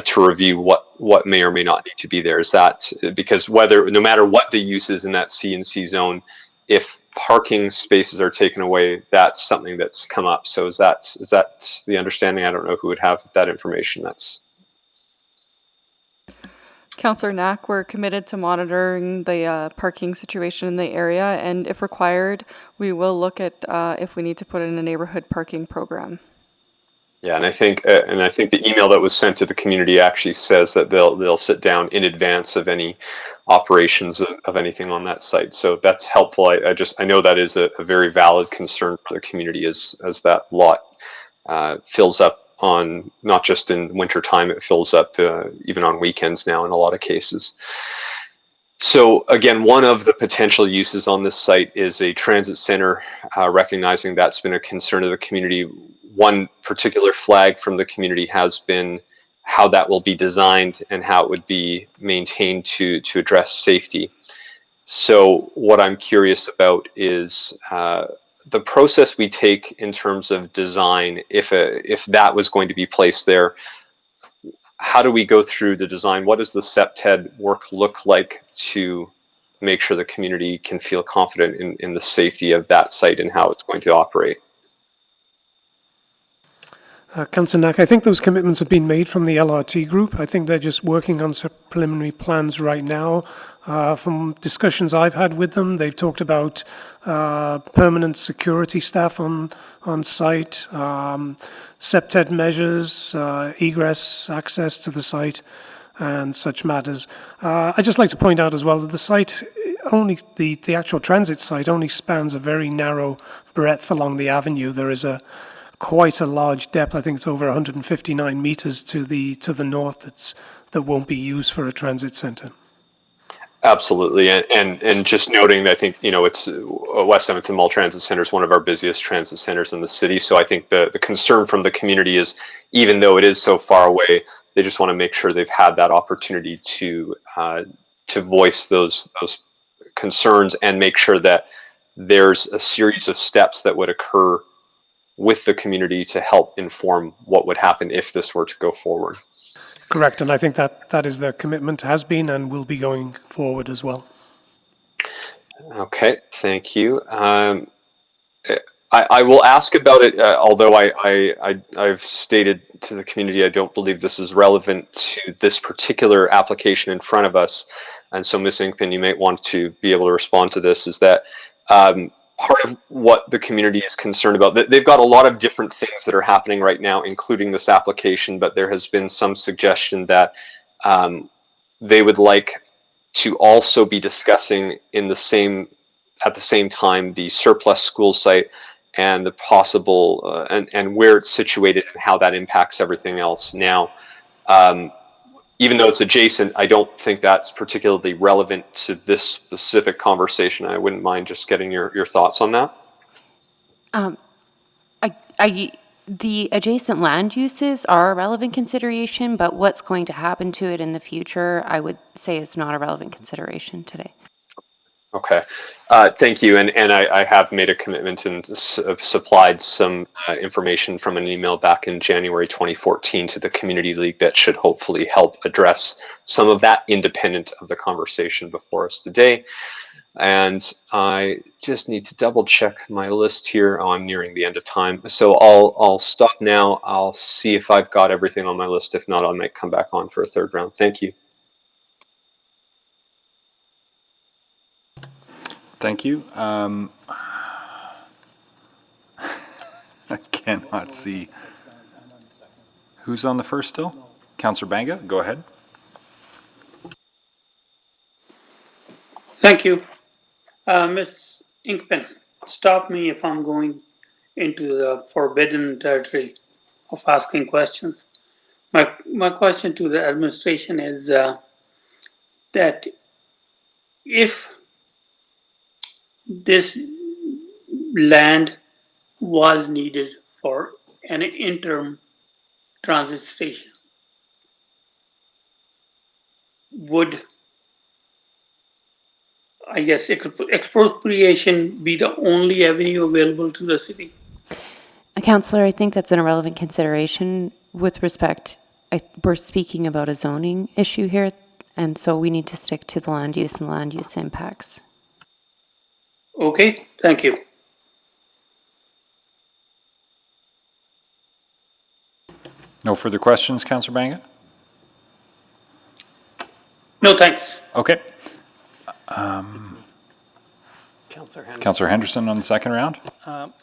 to review what may or may not need to be there. Is that because no matter what the use is in that C and C zone, if parking spaces are taken away, that's something that's come up. So is that the understanding? I don't know who would have that information. That's Councillor Knack, we're committed to monitoring the parking situation in the area, and if required, we will look at if we need to put in a neighborhood parking program. yeah, and I think the email that was sent to the community actually says that they'll sit down in advance of any operations of anything on that site. So that's helpful. I know that is a very valid concern for the community as that lot fills up on not just in winter time, it fills up even on weekends now in a lot of cases. So again, one of the potential uses on this site is a transit center, recognizing that's been a concern of the community. One particular flag from the community has been how that will be designed and how it would be maintained to address safety. So what I'm curious about is the process we take in terms of design. If that was going to be placed there, how do we go through the design? What does the SEPTED work look like to make sure the community can feel confident in the safety of that site and how it's going to operate? Councillor Knack, I think those commitments have been made from the LRT group. I think they're just working on some preliminary plans right now. From discussions I've had with them, they've talked about permanent security staff on site, SEPTED measures, egress access to the site, and such matters. I'd just like to point out as well that the site, the actual transit site only spans a very narrow breadth along the avenue. There is quite a large depth. I think it's over 159 meters to the north that won't be used for a transit center. Absolutely, and just noting that I think it's West Edmonton Mall Transit Center is one of our busiest transit centers in the city. So I think the concern from the community is, even though it is so far away, they just want to make sure they've had that opportunity to voice those concerns and make sure that there's a series of steps that would occur with the community to help inform what would happen if this were to go forward. Correct, and I think that is their commitment, has been and will be going forward as well. Okay, thank you. I will ask about it, although I've stated to the community I don't believe this is relevant to this particular application in front of us. And so Ms. Inkpen, you might want to be able to respond to this, is that part of what the community is concerned about, they've got a lot of different things that are happening right now, including this application, but there has been some suggestion that they would like to also be discussing at the same time the surplus school site and the possible and where it's situated and how that impacts everything else. Now, even though it's adjacent, I don't think that's particularly relevant to this specific conversation. I wouldn't mind just getting your thoughts on that. The adjacent land uses are a relevant consideration, but what's going to happen to it in the future, I would say, is not a relevant consideration today. Okay. Thank you. And I have made a commitment and supplied some information from an email back in January 2014 to the Community League that should hopefully help address some of that, independent of the conversation before us today. And I just need to double check my list here. Oh, I'm nearing the end of time. So I'll stop now. I'll see if I've got everything on my list. If not, I might come back on for a third round. Thank you. Thank you. I cannot see. Who's on the first still? Councillor Banga, go ahead. Thank you. Ms. Inkpen, stop me if I'm going into the forbidden territory of asking questions. My question to the administration is that if this land was needed for an interim transit station, would, I guess, expropriation be the only avenue available to the city? Councillor, I think that's an irrelevant consideration with respect. We're speaking about a zoning issue here, and so we need to stick to the land use and land use impacts. Okay, thank you. No further questions, Councillor Banga? No, thanks. Okay. Councillor Henderson on the second round.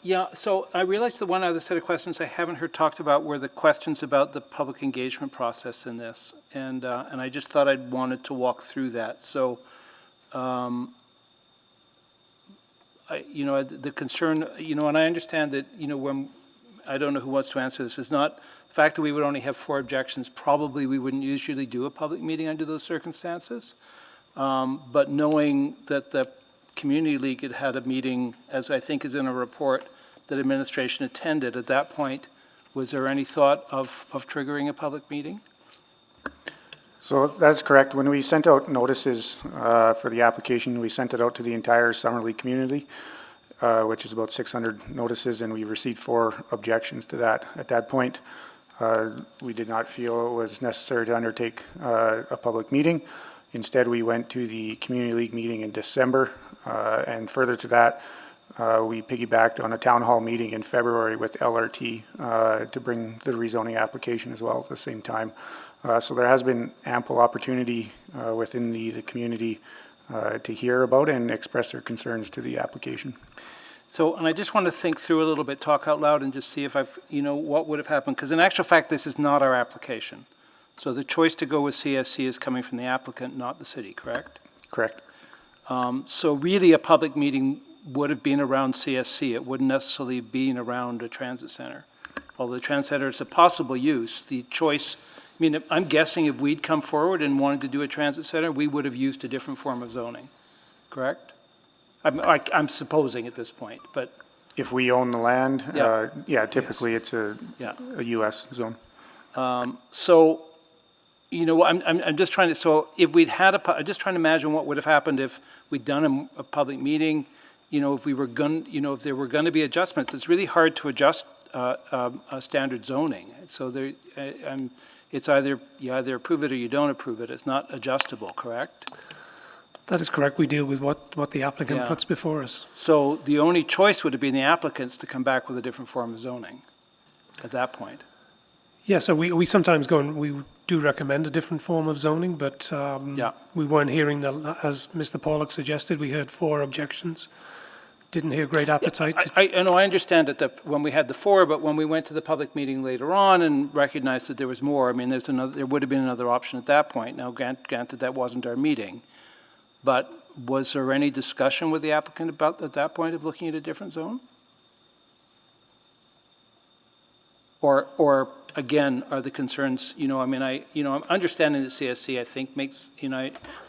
Yeah, so I realized the one other set of questions I haven't heard talked about were the questions about the public engagement process in this. And I just thought I'd wanted to walk through that. So, the concern, and I understand that, when, I don't know who wants to answer this, is not the fact that we would only have 4 objections. Probably we wouldn't usually do a public meeting under those circumstances. But knowing that the Community League had a meeting, as I think is in a report, that administration attended, at that point, was there any thought of triggering a public meeting? So that's correct. When we sent out notices for the application, we sent it out to the entire Summerlee community, which is about 600 notices, and we received 4 objections to that. At that point, we did not feel it was necessary to undertake a public meeting. Instead, we went to the Community League meeting in December, and further to that, we piggybacked on a town hall meeting in February with LRT to bring the rezoning application as well at the same time. So there has been ample opportunity within the community to hear about and express their concerns to the application. So, and I just want to think through a little bit, talk out loud, and just see if I've, what would have happened. Because in actual fact, this is not our application. So the choice to go with CSC is coming from the applicant, not the city, correct? Correct. So really a public meeting would have been around CSC. It wouldn't necessarily have been around a transit center. Although the transit center is a possible use, the choice, I'm guessing if we'd come forward and wanted to do a transit center, we would have used a different form of zoning, correct? I'm supposing at this point, but. If we own the land, typically yes. It's a U.S. zone. So, I'm just trying to, so if we'd had I'm just trying to imagine what would have happened if we'd done a public meeting, if we were if there were going to be adjustments. It's really hard to adjust a standard zoning. So it's either you either approve it or you don't approve it. It's not adjustable, correct? That is correct. We deal with what the applicant puts before us. So the only choice would have been the applicants to come back with a different form of zoning at that point. Yeah, so we sometimes go and we do recommend a different form of zoning, but we weren't hearing that, as Mr. Pollock suggested, we heard 4 objections. Didn't hear great appetite. I know, I understand that when we had the 4, but when we went to the public meeting later on and recognized that there was more, there would have been another option at that point. Now, granted, that wasn't our meeting, but was there any discussion with the applicant about, at that point, of looking at a different zone? Or again, are the concerns, I'm understanding that CSC, I think, makes,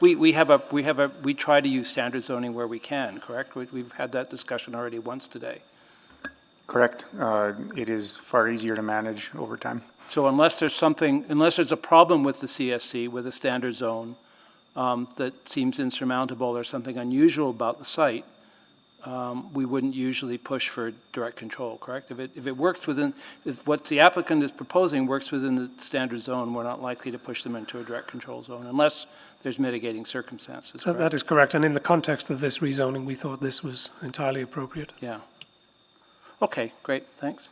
we try to use standard zoning where we can, correct? We've had that discussion already once today. Correct. It is far easier to manage over time. So unless there's a problem with the CSC, with a standard zone, that seems insurmountable or something unusual about the site, we wouldn't usually push for direct control, correct? If it works within, if what the applicant is proposing works within the standard zone, we're not likely to push them into a direct control zone unless there's mitigating circumstances, correct? That is correct. And in the context of this rezoning, we thought this was entirely appropriate. Yeah. Okay, great, thanks.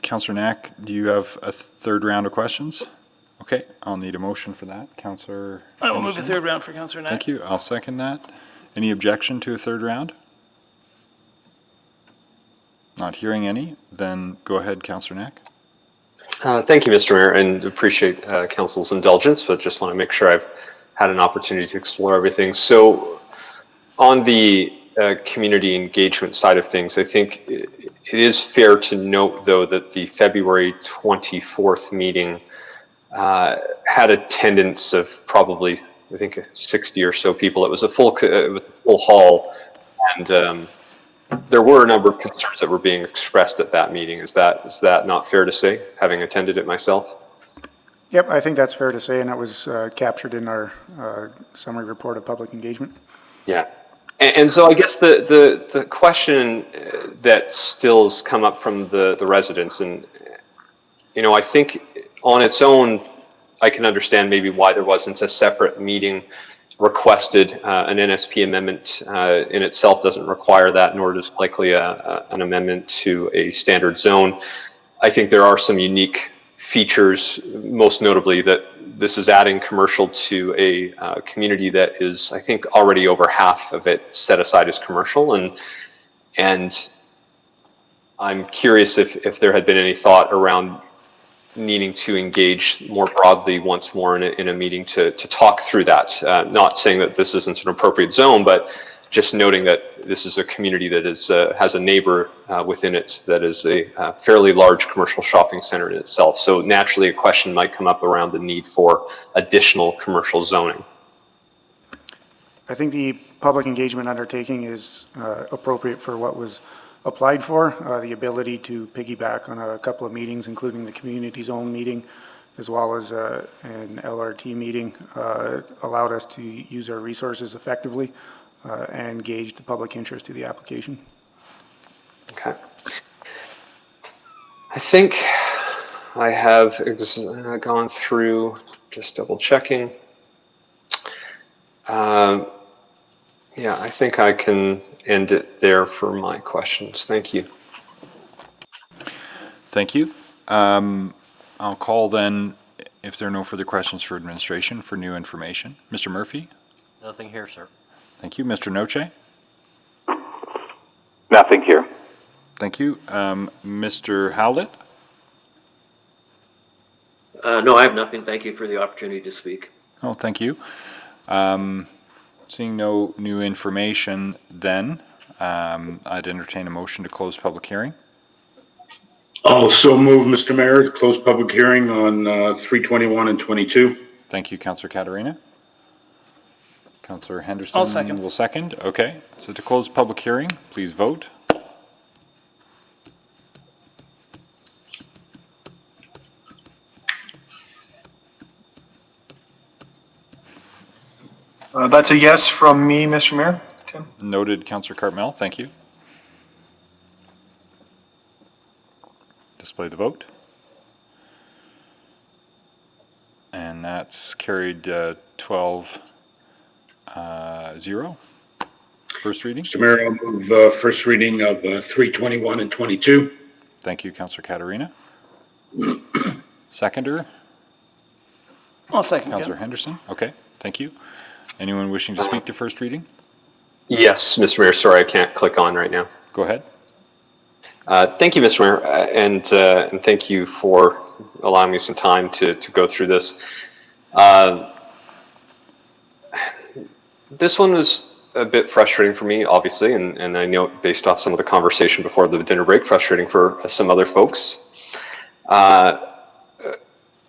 Councillor Knack, do you have a third round of questions? Okay, I'll need a motion for that. Councillor I will move a Henderson? third round for Councillor Knack. Thank you. I'll second that. Any objection to a third round? Not hearing any, then go ahead, Councillor Knack. Thank you, Mr. Mayor, and appreciate Council's indulgence, but just want to make sure I've had an opportunity to explore everything. So on the community engagement side of things, I think it is fair to note, though, that the February 24th meeting had attendance of probably, I think, 60 or so people. It was a full hall, and there were a number of concerns that were being expressed at that meeting. Is that not fair to say, having attended it myself? Yep, I think that's fair to say, and that was captured in our summary report of public engagement. Yeah. And so I guess the question that still has come up from the residents, and, you know, I think on its own, I can understand maybe why there wasn't a separate meeting requested. An NSP amendment in itself doesn't require that, nor does likely an amendment to a standard zone. I think there are some unique features, most notably that this is adding commercial to a community that is, I think, already over half of it set aside as commercial. And I'm curious if there had been any thought around needing to engage more broadly once more in a meeting to talk through that. Not saying that this isn't an appropriate zone, but just noting that this is a community that is has a neighbor within it that is a fairly large commercial shopping center in itself. So naturally, a question might come up around the need for additional commercial zoning. I think the public engagement undertaking is appropriate for what was applied for. The ability to piggyback on a couple of meetings, including the community zone meeting, as well as an LRT meeting, allowed us to use our resources effectively and gauge the public interest to the application. Okay. I think I have gone through, just double checking. Yeah, I think I can end it there for my questions. Thank you. Thank you. I'll call then, if there are no further questions for administration, for new information. Mr. Murphy? Nothing here, sir. Thank you. Mr. Noche? Nothing here. Thank you. Mr. Howlett? No, I have nothing. Thank you for the opportunity to speak. Oh, thank you. Seeing no new information, then I'd entertain a motion to close public hearing. Also move, Mr. Mayor, to close public hearing on 321 and 22. Thank you, Councillor Caterina. Councillor Henderson I'll second. will second. Okay, so to close public hearing, please vote. That's a yes from me, Mr. Mayor. Tim? Noted, Councillor Cartmel. Thank you. Display the vote. And that's carried 12-0. First reading. Mr. Mayor, I'll move first reading of 321 and 22. Thank you, Councillor Caterina. Seconder, I'll second. Councillor Henderson. Okay, thank you. Anyone wishing to speak to first reading? Yes, Mr. Mayor. Sorry, I can't click on right now. Go ahead. Thank you, Mr. Mayor, and thank you for allowing me some time to go through this. This one was a bit frustrating for me, obviously, and I know based off some of the conversation before the dinner break, frustrating for some other folks.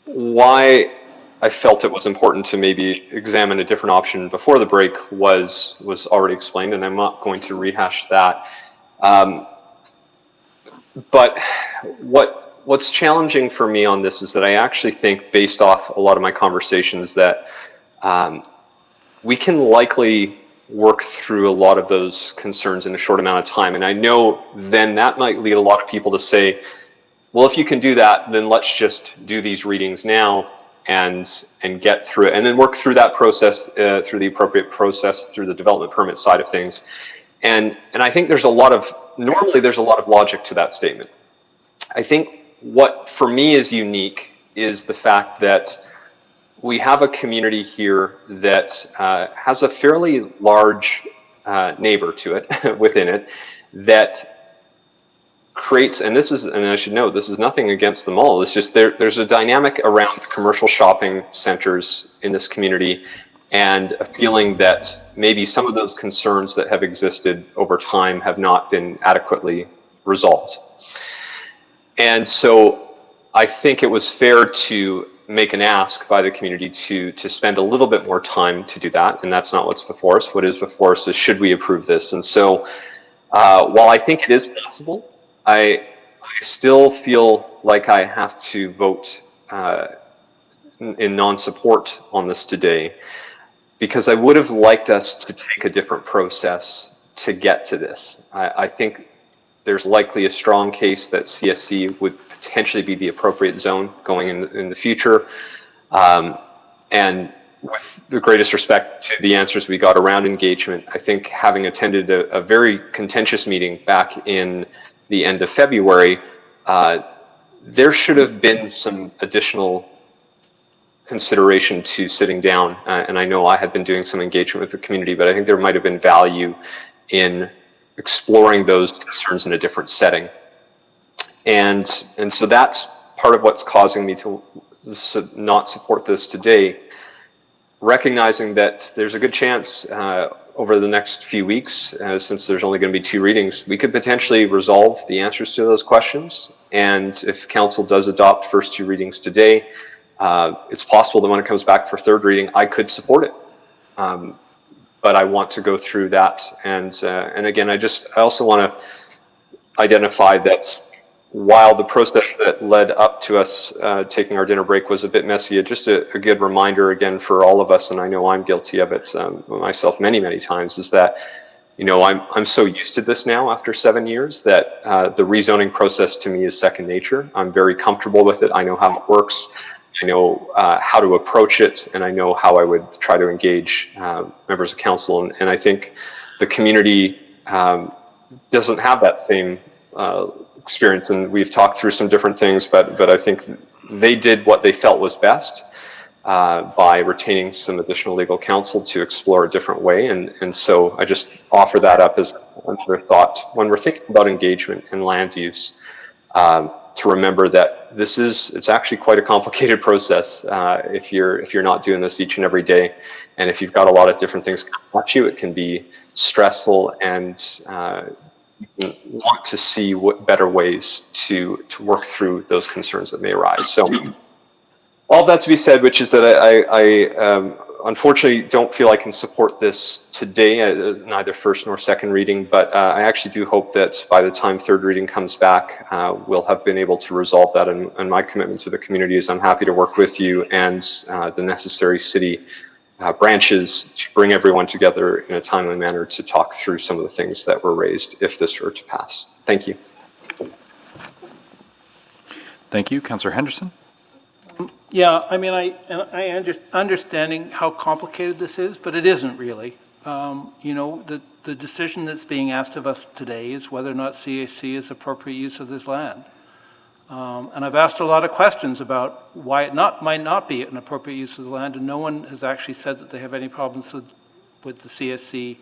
Why I felt it was important to maybe examine a different option before the break was already explained, and I'm not going to rehash that. But what what's challenging for me on this is that I actually think, based off a lot of my conversations, that we can likely work through a lot of those concerns in a short amount of time. And I know then that might lead a lot of people to say, well, if you can do that, then let's just do these readings now and get through it, and then work through that process, through the appropriate process, through the development permit side of things. And I think normally there's a lot of logic to that statement. I think what for me is unique is the fact that we have a community here that has a fairly large neighbor to it, within it, that creates, and I should note, this is nothing against the mall. It's just there's a dynamic around commercial shopping centers in this community, and a feeling that maybe some of those concerns that have existed over time have not been adequately resolved. And so I think it was fair to make an ask by the community to spend a little bit more time to do that, and that's not what's before us. What is before us is, should we approve this? And so while I think it is possible, I still feel like I have to vote in non-support on this today, because I would have liked us to take a different process to get to this. I think there's likely a strong case that CSC would potentially be the appropriate zone going in the future. And with the greatest respect to the answers we got around engagement, I think having attended a very contentious meeting back in the end of February, there should have been some additional consideration to sitting down. And I know I had been doing some engagement with the community, but I think there might have been value in exploring those concerns in a different setting. And so that's part of what's causing me to not support this today, recognizing that there's a good chance over the next few weeks, since there's only going to be 2 readings, we could potentially resolve the answers to those questions. And if council does adopt first 2 readings today, it's possible that when it comes back for 3rd reading, I could support it. But I want to go through that. And again, I also want to identify that while the process that led up to us taking our dinner break was a bit messy, just a good reminder again for all of us, and I know I'm guilty of it myself many, many times, is that, you know, I'm so used to this now after 7 years that the rezoning process to me is second nature. I'm very comfortable with it. I know how it works. I know how to approach it, and I know how I would try to engage members of council. And I think the community doesn't have that same experience, and we've talked through some different things, but I think they did what they felt was best by retaining some additional legal counsel to explore a different way. And so I just offer that up as another thought when we're thinking about engagement and land use, to remember that it's actually quite a complicated process if you're not doing this each and every day. And if you've got a lot of different things coming at you, it can be stressful, and you want to see what better ways to work through those concerns that may arise. So all that to be said, which is that I unfortunately don't feel I can support this today, neither first nor second reading, but I actually do hope that by the time 3rd reading comes back, we'll have been able to resolve that. And my commitment to the community is I'm happy to work with you and the necessary city branches to bring everyone together in a timely manner to talk through some of the things that were raised if this were to pass. Thank you. Thank you. Councillor Henderson? Yeah, I mean, I understanding how complicated this is, but it isn't really. You know, the decision that's being asked of us today is whether or not CAC is appropriate use of this land. And I've asked a lot of questions about why it might not be an appropriate use of the land, and no one has actually said that they have any problems with the CSC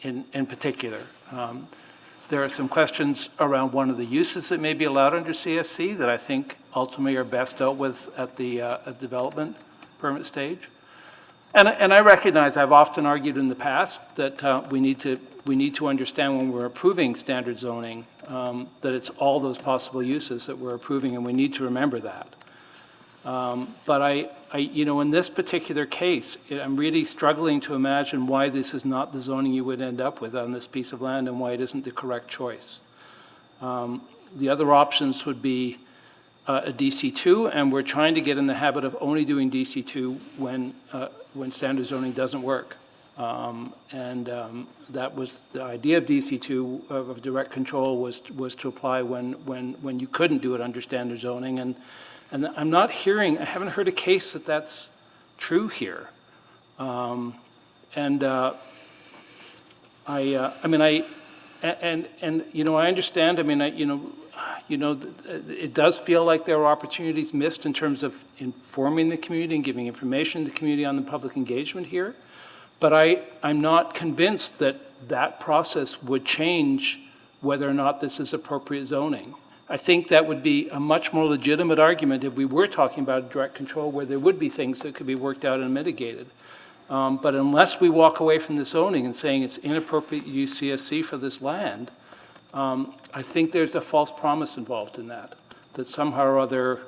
in particular. There are some questions around one of the uses that may be allowed under CSC that I think ultimately are best dealt with at the development permit stage. And I recognize I've often argued in the past that we need to understand when we're approving standard zoning that it's all those possible uses that we're approving, and we need to remember that. But you know, in this particular case, I'm really struggling to imagine why this is not the zoning you would end up with on this piece of land and why it isn't the correct choice. The other options would be a DC2, and we're trying to get in the habit of only doing DC2 when standard zoning doesn't work. That was the idea of DC2, of direct control, was to apply when you couldn't do it under standard zoning. And I'm not hearing, I haven't heard a case that that's true here. I understand, it does feel like there are opportunities missed in terms of informing the community and giving information to the community on the public engagement here. But I'm not convinced that that process would change whether or not this is appropriate zoning. I think that would be a much more legitimate argument if we were talking about direct control, where there would be things that could be worked out and mitigated. But unless we walk away from the zoning and saying it's inappropriate to use CSC for this land, I think there's a false promise involved in that somehow or other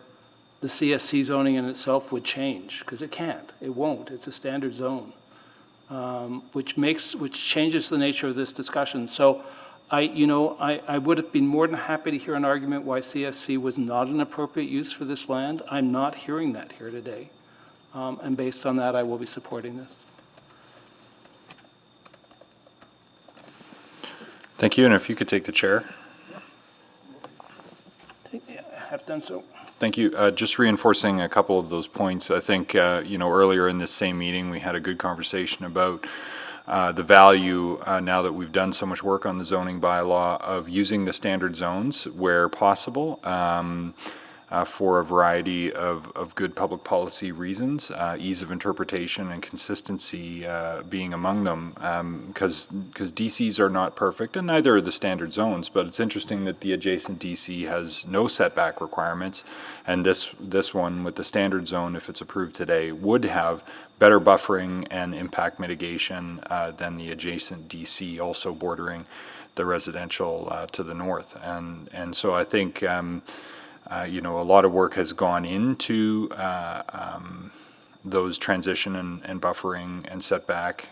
the CSC zoning in itself would change, because it can't, it won't, it's a standard zone, which changes the nature of this discussion. So I would have been more than happy to hear an argument why CSC was not an appropriate use for this land. I'm not hearing that here today. And based on that, I will be supporting this. Thank you, and if you could take the chair. I have done so. Thank you. Just reinforcing a couple of those points. I think, earlier in this same meeting, we had a good conversation about the value, now that we've done so much work on the zoning bylaw, of using the standard zones where possible. For a variety of good public policy reasons, ease of interpretation and consistency being among them, because DCs are not perfect, and neither are the standard zones, but it's interesting that the adjacent DC has no setback requirements, and this one with the standard zone, if it's approved today, would have better buffering and impact mitigation than the adjacent DC, also bordering the residential to the north. And so I think a lot of work has gone into those transition and buffering and setback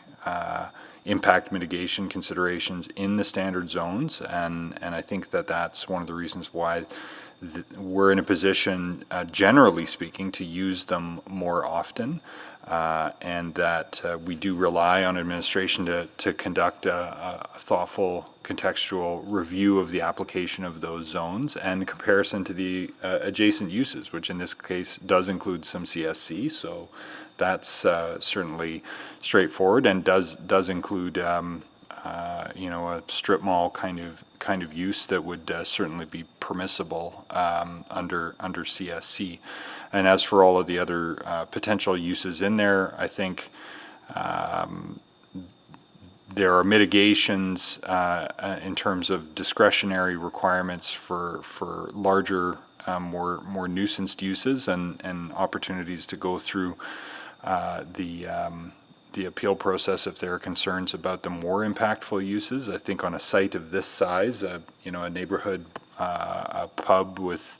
impact mitigation considerations in the standard zones, and I think that's one of the reasons why we're in a position, generally speaking, to use them more often, and that we do rely on administration to conduct a thoughtful contextual review of the application of those zones and comparison to the adjacent uses, which in this case does include some CSC. So that's certainly straightforward, and does include a strip mall kind of use that would certainly be permissible under CSC. And as for all of the other potential uses in there, I think there are mitigations in terms of discretionary requirements for larger, more nuisance uses, and opportunities to go through the appeal process if there are concerns about the more impactful uses. I think on a site of this size, a neighborhood a pub with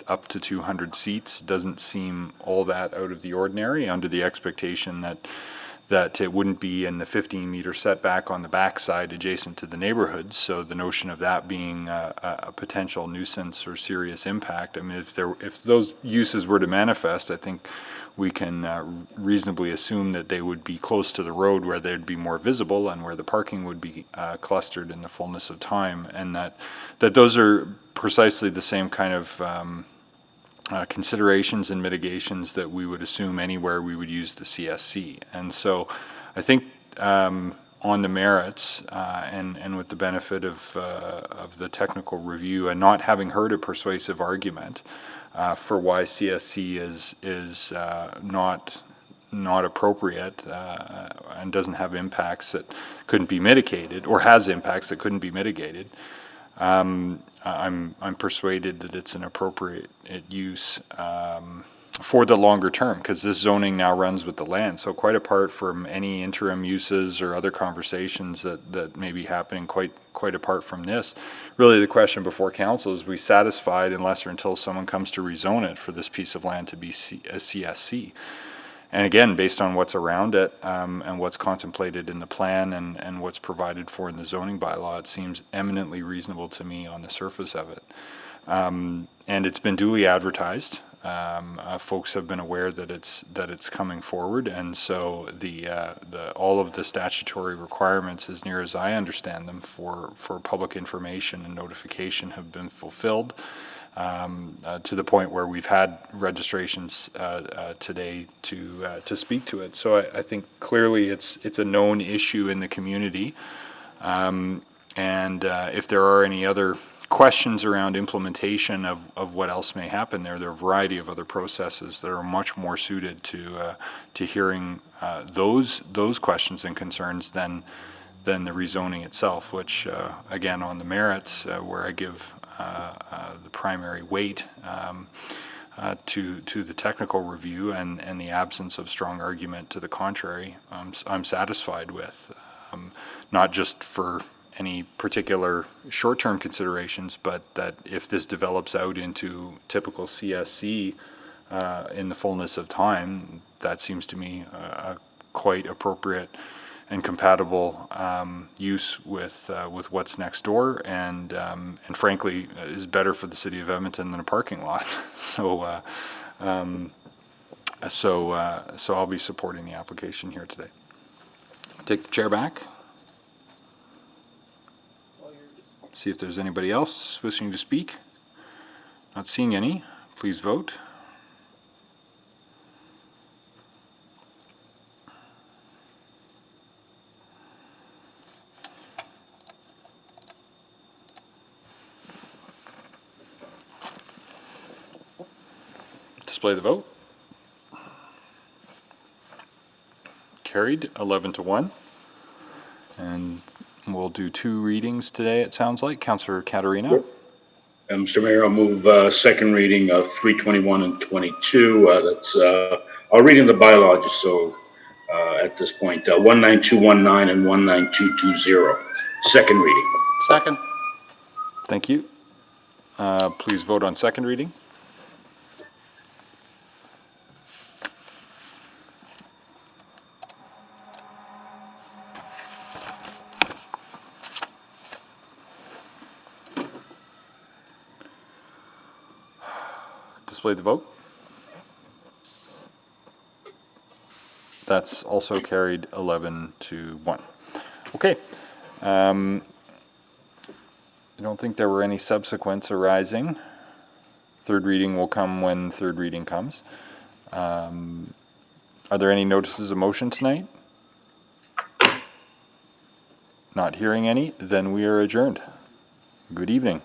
up to 200 seats doesn't seem all that out of the ordinary, under the expectation that it wouldn't be in the 15-meter setback on the backside adjacent to the neighborhood. So the notion of that being a potential nuisance or serious impact, I mean, if those uses were to manifest, I think we can reasonably assume that they would be close to the road where they'd be more visible and where the parking would be clustered in the fullness of time, and that those are precisely the same kind of considerations and mitigations that we would assume anywhere we would use the CSC. And so I think on the merits and with the benefit of the technical review, and not having heard a persuasive argument for why CSC is not appropriate and doesn't have impacts that couldn't be mitigated, or has impacts that couldn't be mitigated, I'm persuaded that it's an appropriate use for the longer term, because this zoning now runs with the land. So quite apart from any interim uses or other conversations that may be happening quite apart from this, really the question before council is, we satisfied unless or until someone comes to rezone it for this piece of land to be a CSC. And again, based on what's around it and what's contemplated in the plan and what's provided for in the zoning bylaw, it seems eminently reasonable to me on the surface of it. And it's been duly advertised. Folks have been aware that it's coming forward, and so all of the statutory requirements, as near as I understand them, for public information and notification have been fulfilled, to the point where we've had registrations today to speak to it. So I think clearly it's a known issue in the community, and if there are any other questions around implementation of what else may happen there are a variety of other processes that are much more suited to hearing those questions and concerns than the rezoning itself, which again, on the merits, where I give the primary weight to the technical review and the absence of strong argument to the contrary, I'm satisfied with, not just for any particular short-term considerations, but that if this develops out into typical CSC in the fullness of time, that seems to me a quite appropriate and compatible use with what's next door, and frankly is better for the city of Edmonton than a parking lot. So I'll be supporting the application here today. Take the chair back. See if there's anybody else wishing to speak. Not seeing any. Please vote. Display the vote. Carried 11-1. And we'll do 2 readings today, it sounds like. Councillor Caterina. Mr. Mayor, I'll move second reading of 321 and 22. I'll read in the bylaw just so at this point, 19219 and 19220. Second reading. Second. Thank you. Please vote on second reading. Display the vote. That's also carried 11-1. Okay. I don't think there were any subsequents arising. Third reading will come when third reading comes. Are there any notices of motion tonight? Not hearing any, then we are adjourned. Good evening.